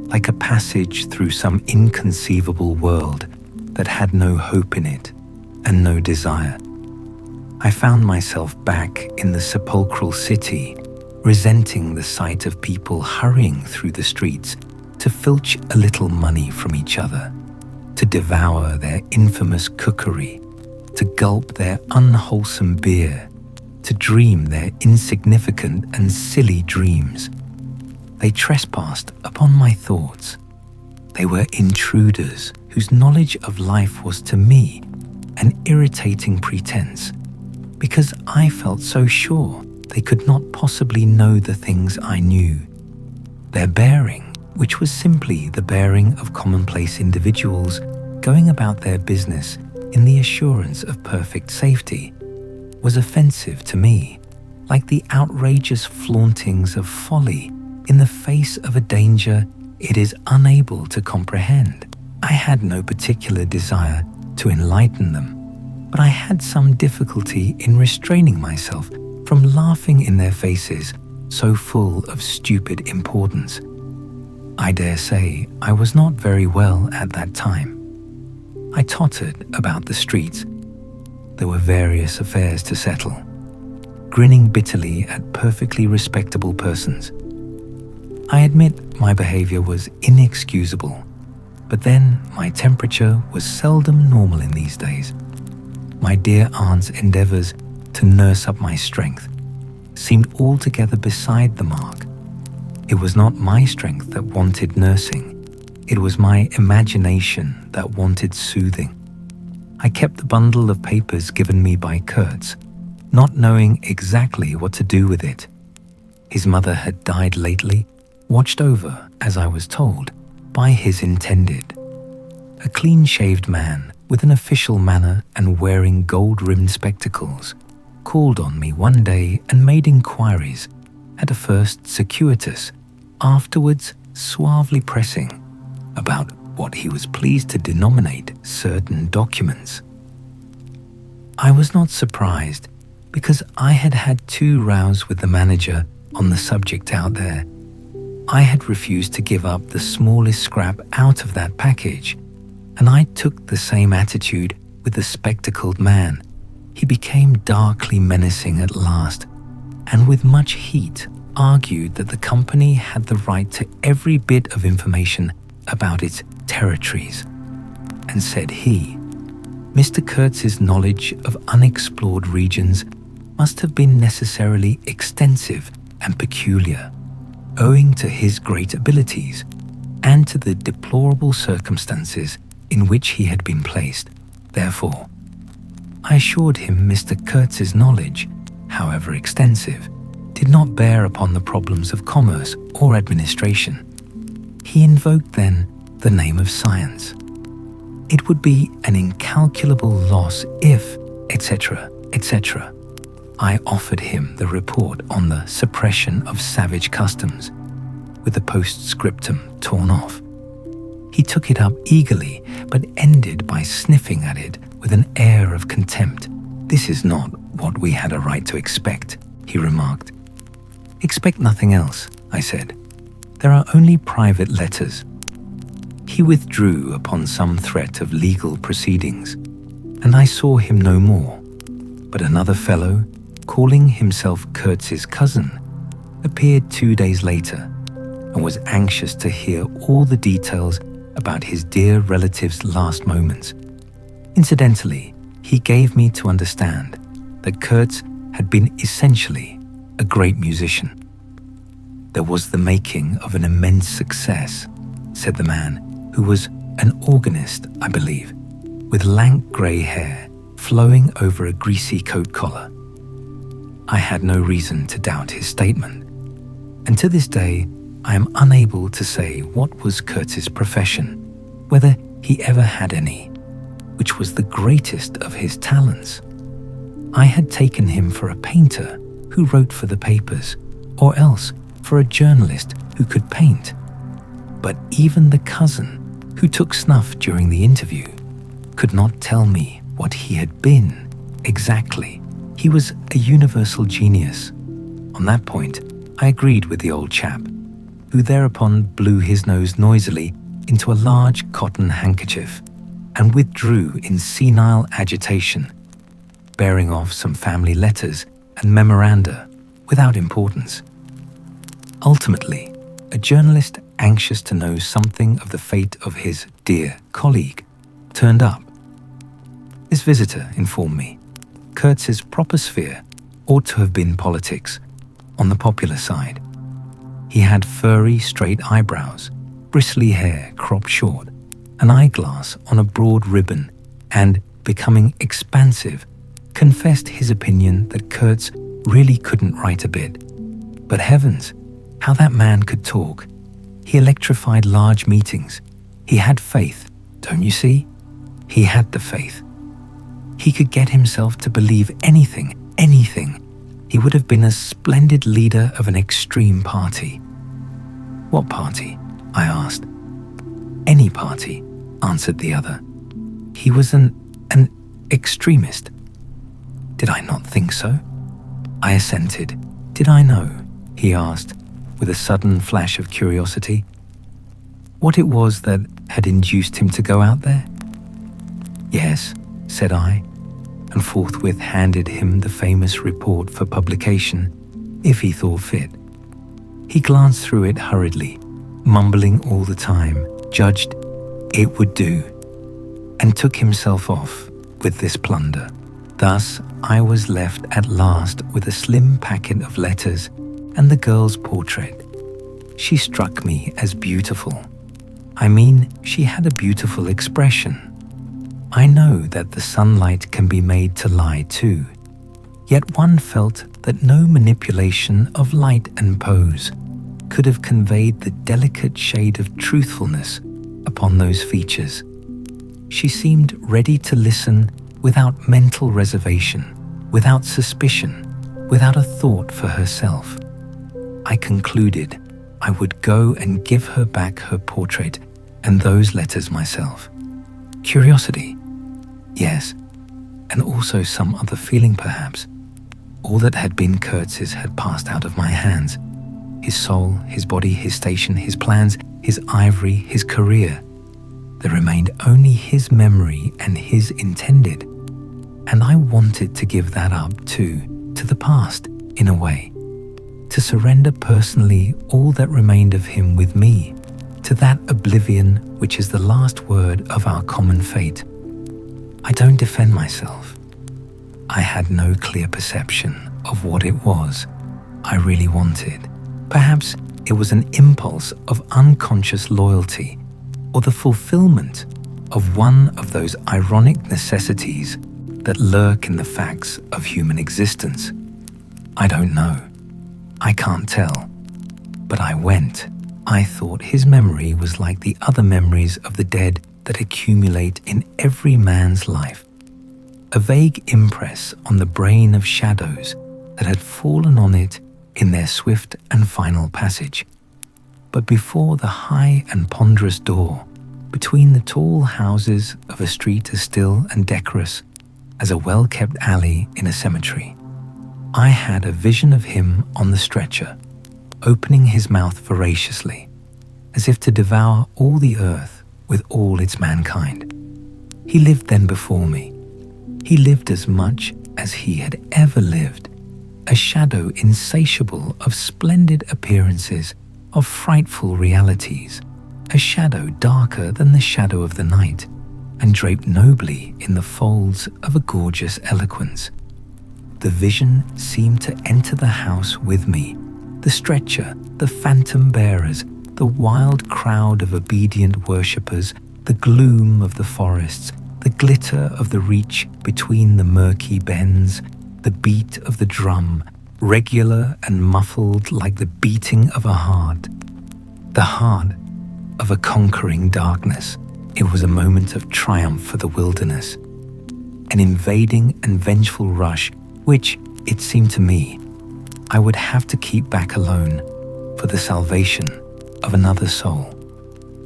like a passage through some inconceivable world that had no hope in it and no desire. I found myself back in the sepulchral city, resenting the sight of people hurrying through the streets to filch a little money from each other, to devour their infamous cookery, to gulp their unwholesome beer, to dream their insignificant and silly dreams. They trespassed upon my thoughts. They were intruders whose knowledge of life was to me an irritating pretense, because I felt so sure they could not possibly know the things I knew. Their bearing, which was simply the bearing of commonplace individuals going about their business in the assurance of perfect safety, was offensive to me, like the outrageous flauntings of folly in the face of a danger it is unable to comprehend. I had no particular desire to enlighten them, but I had some difficulty in restraining myself from laughing in their faces so full of stupid importance. I dare say I was not very well at that time. I tottered about the streets. There were various affairs to settle. grinning bitterly at perfectly respectable persons. I admit my behavior was inexcusable, but then my temperature was seldom normal in these days. My dear aunt's endeavors to nurse up my strength seemed altogether beside the mark. It was not my strength that wanted nursing. It was my imagination that wanted soothing. I kept the bundle of papers given me by Kurtz, not knowing exactly what to do with it. His mother had died lately, watched over, as I was told, by his intended. A clean-shaved man with an official manner and wearing gold-rimmed spectacles called on me one day and made inquiries, at first circuitous, afterwards suavely pressing, about what he was pleased to denominate certain documents. I was not surprised, because I had had 2 rows with the manager on the subject out there. I had refused to give up the smallest scrap out of that package, and I took the same attitude with the spectacled man. He became darkly menacing at last, and with much heat argued that the company had the right to every bit of information about its territories, and said he, Mr. Kurtz's knowledge of unexplored regions must have been necessarily extensive and peculiar, owing to his great abilities and to the deplorable circumstances in which he had been placed. Therefore, I assured him Mr. Kurtz's knowledge, however extensive, did not bear upon the problems of commerce or administration. He invoked then the name of science. It would be an incalculable loss if, etc., etc. I offered him the report on the suppression of savage customs, with the postscriptum torn off. He took it up eagerly, but ended by sniffing at it with an air of contempt. This is not what we had a right to expect, he remarked. Expect nothing else, I said. There are only private letters. He withdrew upon some threat of legal proceedings, and I saw him no more. But another fellow, calling himself Kurtz's cousin, appeared 2 days later and was anxious to hear all the details about his dear relative's last moments. Incidentally, he gave me to understand that Kurtz had been essentially a great musician. There was the making of an immense success, said the man, who was an organist, I believe, with lank grey hair flowing over a greasy coat collar. I had no reason to doubt his statement, and to this day I am unable to say what was Kurtz's profession, whether he ever had any, which was the greatest of his talents. I had taken him for a painter who wrote for the papers, or else for a journalist who could paint. But even the cousin, who took snuff during the interview, could not tell me what he had been exactly. He was a universal genius. On that point, I agreed with the old chap, who thereupon blew his nose noisily into a large cotton handkerchief and withdrew in senile agitation, bearing off some family letters and memoranda without importance. Ultimately, a journalist anxious to know something of the fate of his dear colleague turned up. This visitor informed me Kurtz's proper sphere ought to have been politics, on the popular side. He had furry, straight eyebrows, bristly hair cropped short, an eyeglass on a broad ribbon, and, becoming expansive, confessed his opinion that Kurtz really couldn't write a bit. But heavens, how that man could talk! He electrified large meetings. He had faith, don't you see? He had the faith. He could get himself to believe anything. He would have been a splendid leader of an extreme party. What party? I asked. Any party, answered the other. He was an extremist. Did I not think so? I assented. Did I know? He asked, with a sudden flash of curiosity. What it was that had induced him to go out there? Yes, said I. and forthwith handed him the famous report for publication, if he thought fit. He glanced through it hurriedly, mumbling all the time, judged it would do, and took himself off with this plunder. Thus, I was left at last with a slim packet of letters and the girl's portrait. She struck me as beautiful. I mean, she had a beautiful expression. I know that the sunlight can be made to lie too, yet one felt that no manipulation of light and pose could have conveyed the delicate shade of truthfulness upon those features. She seemed ready to listen without mental reservation, without suspicion, without a thought for herself. I concluded I would go and give her back her portrait and those letters myself. Curiosity, yes, and also some other feeling perhaps. All that had been Kurtz's had passed out of my hands. His soul, his body, his station, his plans, his ivory, his career. There remained only his memory and his intended. And I wanted to give that up too, to the past, in a way. To surrender personally all that remained of him with me, to that oblivion which is the last word of our common fate. I don't defend myself. I had no clear perception of what it was I really wanted. Perhaps it was an impulse of unconscious loyalty, or the fulfillment of one of those ironic necessities that lurk in the facts of human existence. I don't know. I can't tell. But I went. I thought his memory was like the other memories of the dead that accumulate in every man's life. A vague impress on the brain of shadows that had fallen on it in their swift and final passage. But before the high and ponderous door, between the tall houses of a street as still and decorous as a well-kept alley in a cemetery, I had a vision of him on the stretcher, opening his mouth voraciously, as if to devour all the earth with all its mankind. He lived then before me. He lived as much as he had ever lived, a shadow insatiable of splendid appearances, of frightful realities, a shadow darker than the shadow of the night, and draped nobly in the folds of a gorgeous eloquence. The vision seemed to enter the house with me, the stretcher, the phantom bearers, the wild crowd of obedient worshippers, the gloom of the forests, the glitter of the reach between the murky bends, the beat of the drum, regular and muffled like the beating of a heart. The heart of a conquering darkness. It was a moment of triumph for the wilderness, an invading and vengeful rush which, it seemed to me, I would have to keep back alone for the salvation of another soul.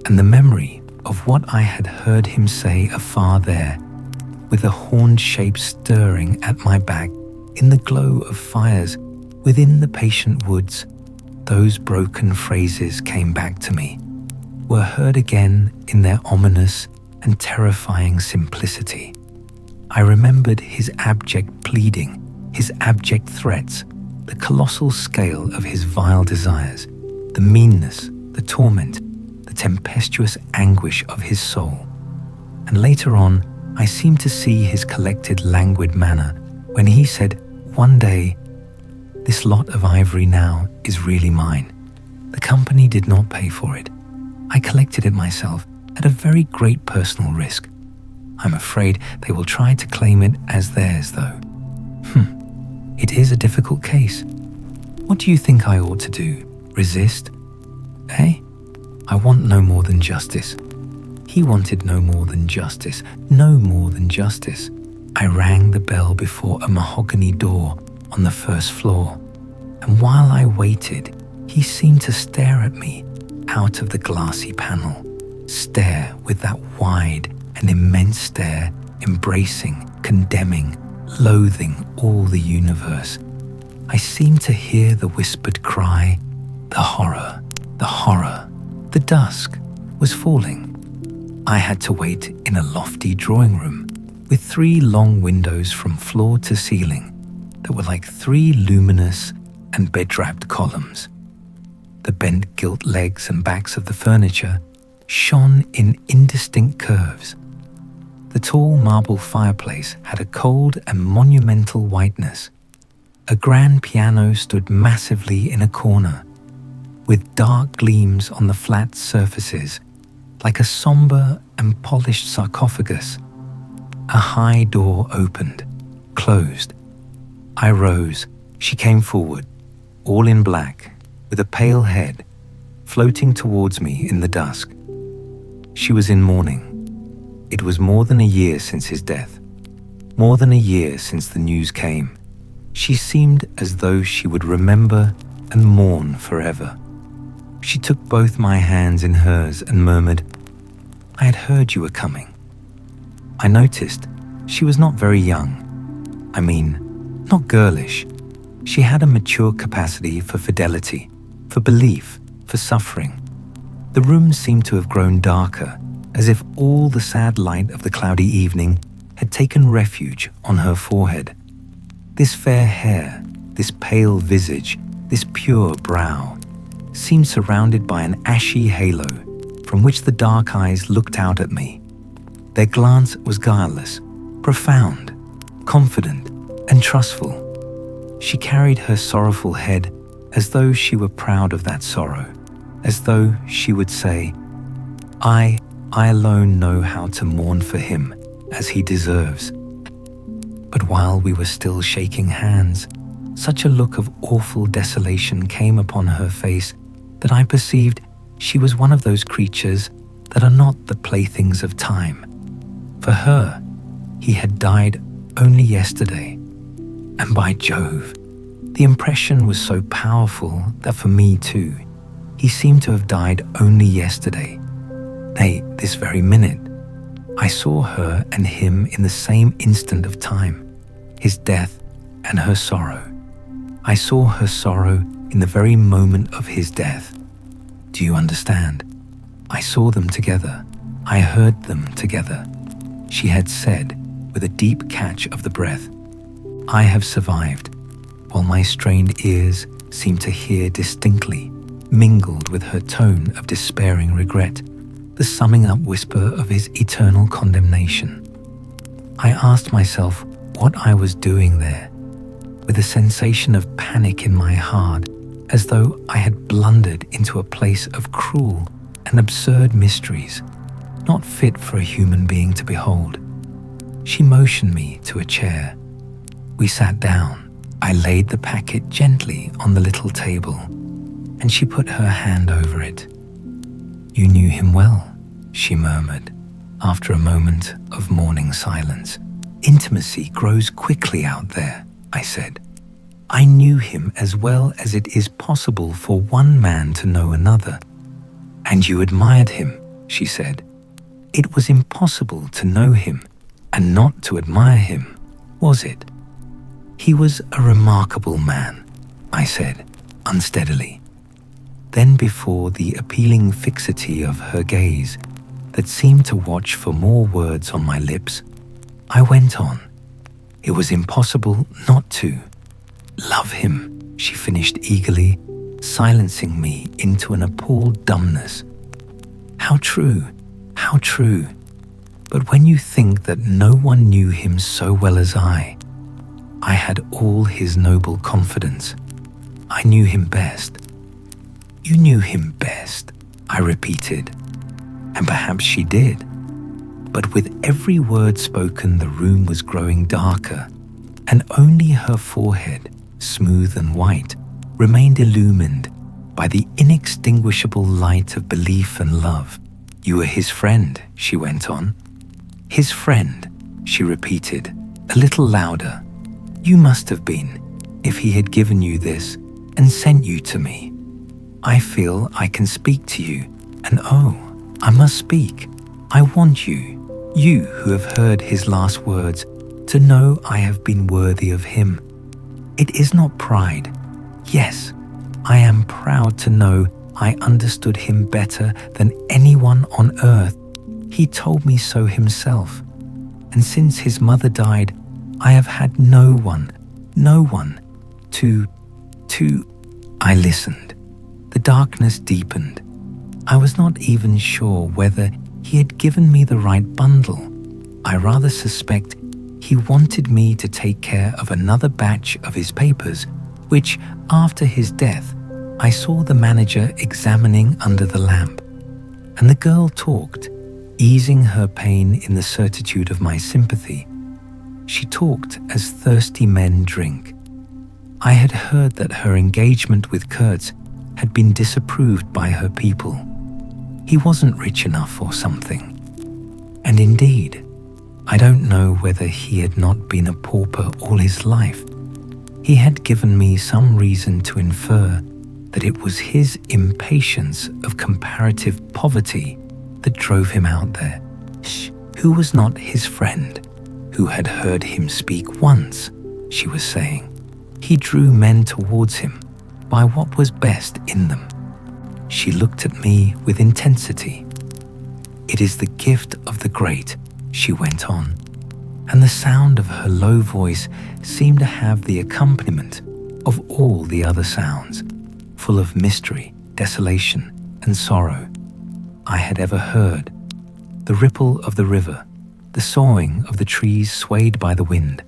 And the memory of what I had heard him say afar there, with the horned shape stirring at my back in the glow of fires within the patient woods, those broken phrases came back to me, were heard again in their ominous and terrifying simplicity. I remembered his abject pleading, his abject threats, the colossal scale of his vile desires, the meanness, the torment, the tempestuous anguish of his soul. And later on, I seemed to see his collected, languid manner when he said, one day, "This lot of ivory now is really mine. The company did not pay for it. I collected it myself at a very great personal risk. I'm afraid they will try to claim it as theirs, though. It is a difficult case. What do you think I ought to do? Resist? Eh? I want no more than justice." He wanted no more than justice, no more than justice. I rang the bell before a mahogany door on the first floor, and while I waited, he seemed to stare at me out of the glassy panel, stare with that wide and immense stare, embracing, condemning, loathing all the universe. I seemed to hear the whispered cry, the horror, the horror. The dusk was falling. I had to wait in a lofty drawing room, with 3 long windows from floor to ceiling that were like 3 luminous and bed-wrapped columns. The bent gilt legs and backs of the furniture shone in indistinct curves. The tall marble fireplace had a cold and monumental whiteness. A grand piano stood massively in a corner, with dark gleams on the flat surfaces, like a somber and polished sarcophagus. A high door opened, closed. I rose. She came forward, all in black, with a pale head, floating towards me in the dusk. She was in mourning. It was more than a year since his death, more than a year since the news came. She seemed as though she would remember and mourn forever. She took both my hands in hers and murmured, "I had heard you were coming." I noticed she was not very young. I mean, not girlish. She had a mature capacity for fidelity, for belief, for suffering. The room seemed to have grown darker, as if all the sad light of the cloudy evening had taken refuge on her forehead. This fair hair, this pale visage, this pure brow, seemed surrounded by an ashy halo from which the dark eyes looked out at me. Their glance was guileless, profound, confident, and trustful. She carried her sorrowful head as though she were proud of that sorrow, as though she would say, I alone know how to mourn for him as he deserves." But while we were still shaking hands, such a look of awful desolation came upon her face that I perceived she was one of those creatures that are not the playthings of time. For her, he had died only yesterday. And by Jove, the impression was so powerful that for me too, he seemed to have died only yesterday. Nay, this very minute, I saw her and him in the same instant of time, his death and her sorrow. I saw her sorrow in the very moment of his death. Do you understand? I saw them together. I heard them together. She had said, with a deep catch of the breath, "I have survived," while my strained ears seemed to hear distinctly, mingled with her tone of despairing regret, the summing up whisper of his eternal condemnation. I asked myself what I was doing there, with a sensation of panic in my heart, as though I had blundered into a place of cruel and absurd mysteries, not fit for a human being to behold. She motioned me to a chair. We sat down. I laid the packet gently on the little table, and she put her hand over it. "You knew him well," she murmured, after a moment of mourning silence. "Intimacy grows quickly out there," I said. "I knew him as well as it is possible for one man to know another." "And you admired him," she said. "It was impossible to know him and not to admire him, was it?" "He was a remarkable man," I said, unsteadily. Then, before the appealing fixity of her gaze that seemed to watch for more words on my lips, I went on. "It was impossible not to love him," she finished eagerly, silencing me into an appalled dumbness. "How true, how true. But when you think that no one knew him so well as I had all his noble confidence. I knew him best." "You knew him best," I repeated, and perhaps she did. But with every word spoken, the room was growing darker, and only her forehead, smooth and white, remained illumined by the inextinguishable light of belief and love. "You were his friend," she went on. "His friend," she repeated, a little louder. "You must have been, if he had given you this and sent you to me. I feel I can speak to you, and oh, I must speak. I want you, you who have heard his last words, to know I have been worthy of him. It is not pride. Yes, I am proud to know I understood him better than anyone on earth. He told me so himself. and since his mother died, I have had no one to... I listened. The darkness deepened. I was not even sure whether he had given me the right bundle. I rather suspect he wanted me to take care of another batch of his papers, which, after his death, I saw the manager examining under the lamp. And the girl talked, easing her pain in the certitude of my sympathy. She talked as thirsty men drink. I had heard that her engagement with Kurtz had been disapproved by her people. He wasn't rich enough or something. And indeed, I don't know whether he had not been a pauper all his life. He had given me some reason to infer that it was his impatience of comparative poverty that drove him out there. Who was not his friend, who had heard him speak once, she was saying. He drew men towards him by what was best in them. She looked at me with intensity. It is the gift of the great, she went on, and the sound of her low voice seemed to have the accompaniment of all the other sounds, full of mystery, desolation, and sorrow, I had ever heard. The ripple of the river, the sawing of the trees swayed by the wind,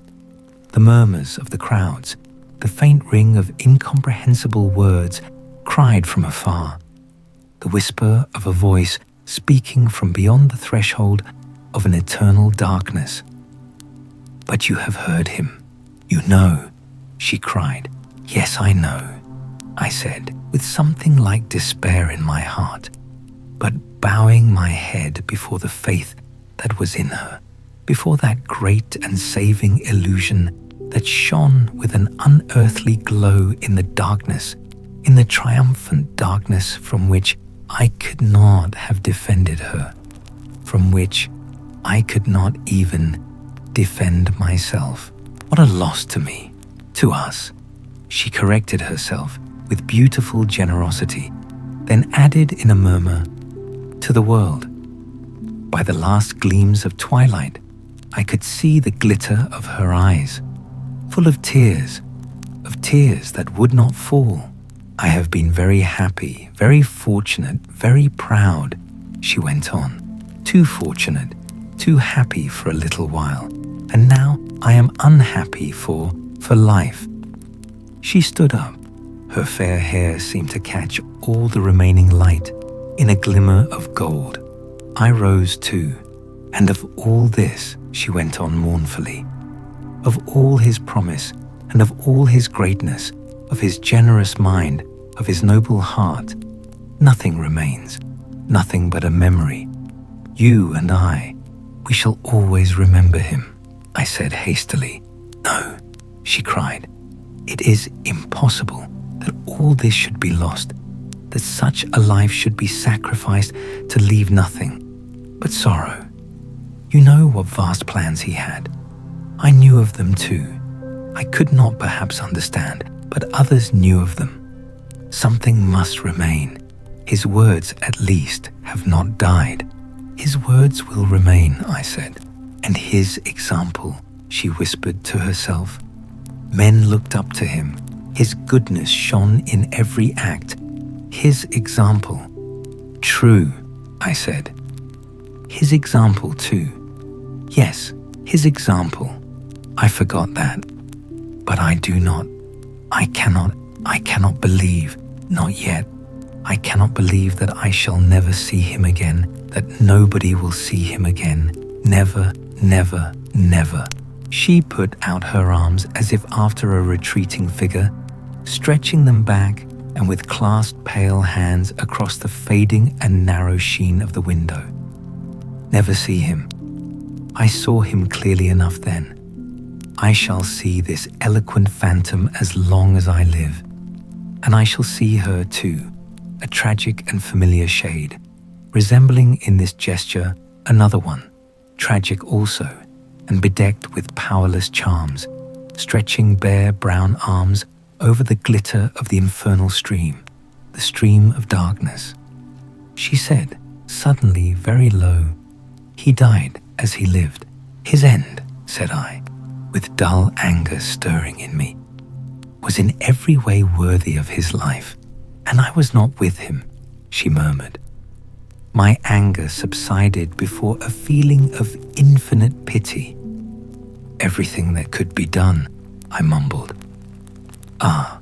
the murmurs of the crowds, the faint ring of incomprehensible words cried from afar, the whisper of a voice speaking from beyond the threshold of an eternal darkness. "But you have heard him. You know," she cried. "Yes, I know," I said, with something like despair in my heart, but bowing my head before the faith that was in her, before that great and saving illusion that shone with an unearthly glow in the darkness, in the triumphant darkness from which I could not have defended her, from which I could not even defend myself. What a loss to me, to us. She corrected herself with beautiful generosity, then added in a murmur, "To the world." By the last gleams of twilight, I could see the glitter of her eyes, full of tears that would not fall. "I have been very happy, very fortunate, very proud," she went on. "Too fortunate, too happy for a little while, and now I am unhappy for life." She stood up. Her fair hair seemed to catch all the remaining light in a glimmer of gold. I rose too, and of all this, she went on mournfully, of all his promise and of all his greatness, of his generous mind, of his noble heart, nothing remains, nothing but a memory. You and I, we shall always remember him, I said hastily. "No," she cried, "it is impossible that all this should be lost, that such a life should be sacrificed to leave nothing but sorrow. You know what vast plans he had. I knew of them too. I could not perhaps understand, but others knew of them. Something must remain. His words, at least, have not died." "His words will remain," I said. "And his example," she whispered to herself. "Men looked up to him. His goodness shone in every act. His example." "True," I said. "His example too. Yes, his example. I forgot that. But I cannot believe, not yet. I cannot believe that I shall never see him again, that nobody will see him again. Never, never, never." She put out her arms as if after a retreating figure, stretching them back and with clasped pale hands across the fading and narrow sheen of the window. "Never see him. I saw him clearly enough then. I shall see this eloquent phantom as long as I live. And I shall see her too, a tragic and familiar shade, resembling in this gesture another one, tragic also, and bedecked with powerless charms, stretching bare brown arms over the glitter of the infernal stream, the stream of darkness." She said, suddenly very low, "He died as he lived. His end, said I, with dull anger stirring in me, was in every way worthy of his life, and I was not with him, she murmured. My anger subsided before a feeling of infinite pity. Everything that could be done, I mumbled. Ah,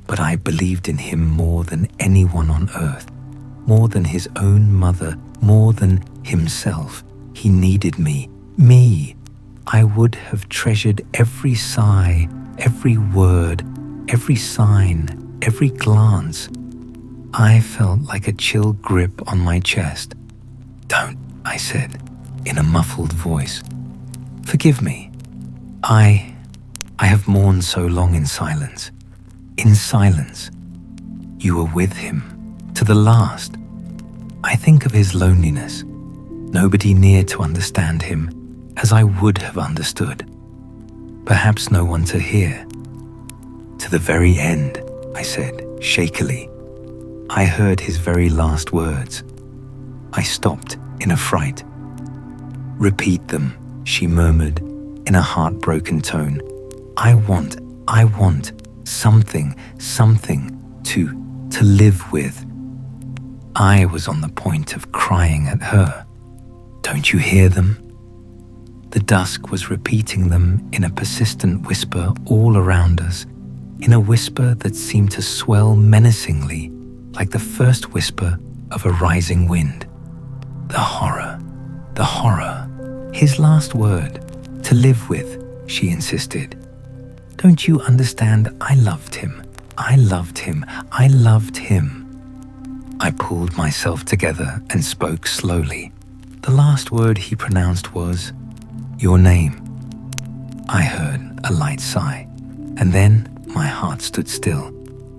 but I believed in him more than anyone on earth, more than his own mother, more than himself. He needed me. Me. I would have treasured every sigh, every word, every sign, every glance. I felt like a chill grip on my chest. Don't, I said, in a muffled voice. Forgive me. I have mourned so long in silence. In silence. You were with him, to the last. I think of his loneliness. Nobody near to understand him, as I would have understood. Perhaps no one to hear. To the very end, I said, shakily. I heard his very last words. I stopped in a fright. Repeat them, she murmured in a heartbroken tone. I want something to live with. I was on the point of crying at her. Don't you hear them? The dusk was repeating them in a persistent whisper all around us, in a whisper that seemed to swell menacingly like the first whisper of a rising wind. The horror. His last word, to live with, she insisted. Don't you understand? I loved him. I pulled myself together and spoke slowly. The last word he pronounced was, your name. I heard a light sigh, and then my heart stood still,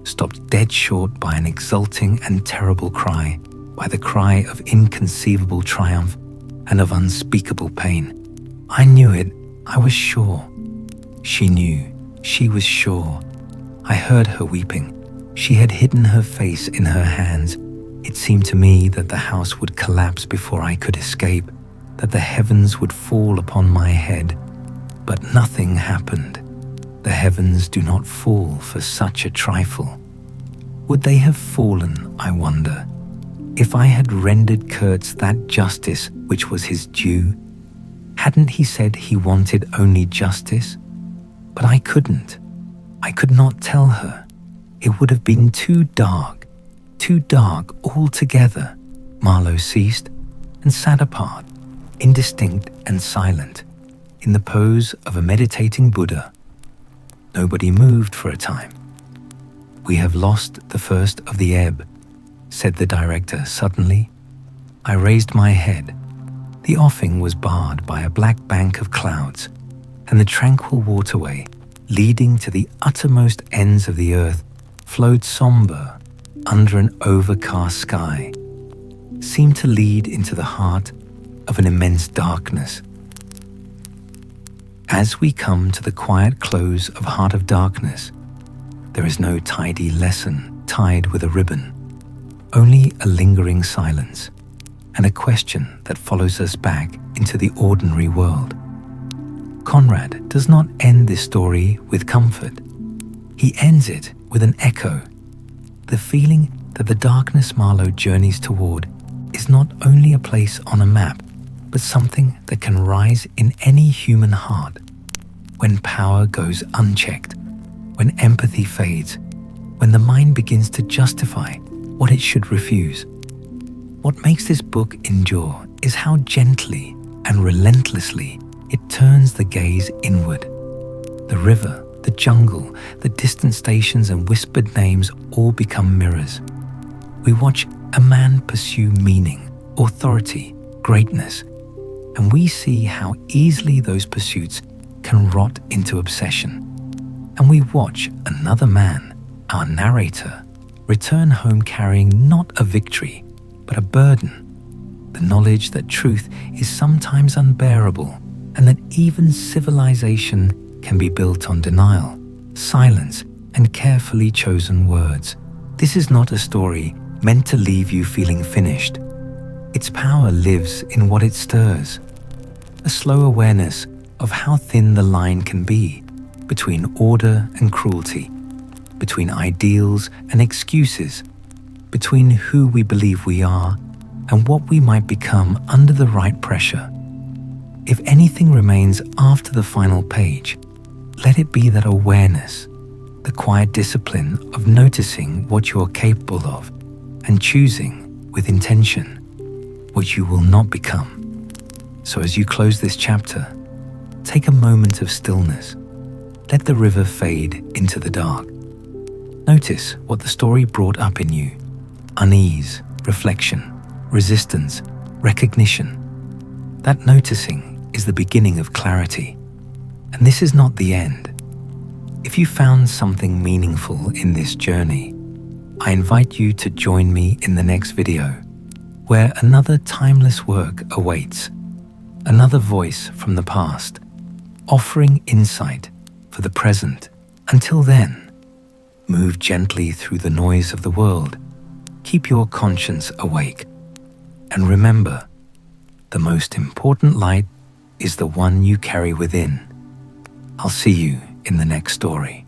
stopped dead short by an exulting and terrible cry, by the cry of inconceivable triumph and of unspeakable pain. I knew it. I was sure. She knew. She was sure. I heard her weeping. She had hidden her face in her hands. It seemed to me that the house would collapse before I could escape, that the heavens would fall upon my head. But nothing happened. The heavens do not fall for such a trifle. Would they have fallen, I wonder, if I had rendered Kurtz that justice which was his due? Hadn't he said he wanted only justice? But I couldn't. I could not tell her. It would have been too dark altogether. Marlow ceased and sat apart, indistinct and silent, in the pose of a meditating Buddha. Nobody moved for a time. We have lost the first of the ebb, said the director suddenly. I raised my head. The offing was barred by a black bank of clouds, and the tranquil waterway, leading to the uttermost ends of the earth, flowed somber under an overcast sky, seemed to lead into the heart of an immense darkness. As we come to the quiet close of Heart of Darkness, there is no tidy lesson tied with a ribbon, only a lingering silence and a question that follows us back into the ordinary world. Conrad does not end this story with comfort. He ends it with an echo. The feeling that the darkness Marlow journeys toward is not only a place on a map, but something that can rise in any human heart. When power goes unchecked, when empathy fades, when the mind begins to justify what it should refuse. What makes this book endure is how gently and relentlessly it turns the gaze inward. The river, the jungle, the distant stations and whispered names all become mirrors. We watch a man pursue meaning, authority, greatness, and we see how easily those pursuits can rot into obsession. And we watch another man, our narrator, return home carrying not a victory, but a burden. The knowledge that truth is sometimes unbearable, and that even civilization can be built on denial, silence, and carefully chosen words. This is not a story meant to leave you feeling finished. Its power lives in what it stirs. A slow awareness of how thin the line can be between order and cruelty, between ideals and excuses, between who we believe we are and what we might become under the right pressure. If anything remains after the final page, let it be that awareness, the quiet discipline of noticing what you are capable of and choosing with intention what you will not become. So as you close this chapter, take a moment of stillness. Let the river fade into the dark. Notice what the story brought up in you: unease, reflection, resistance, recognition. That noticing is the beginning of clarity. And this is not the end. If you found something meaningful in this journey, I invite you to join me in the next video, where another timeless work awaits, another voice from the past, offering insight for the present. Until then, move gently through the noise of the world, keep your conscience awake, and remember, the most important light is the one you carry within. I'll see you in the next story.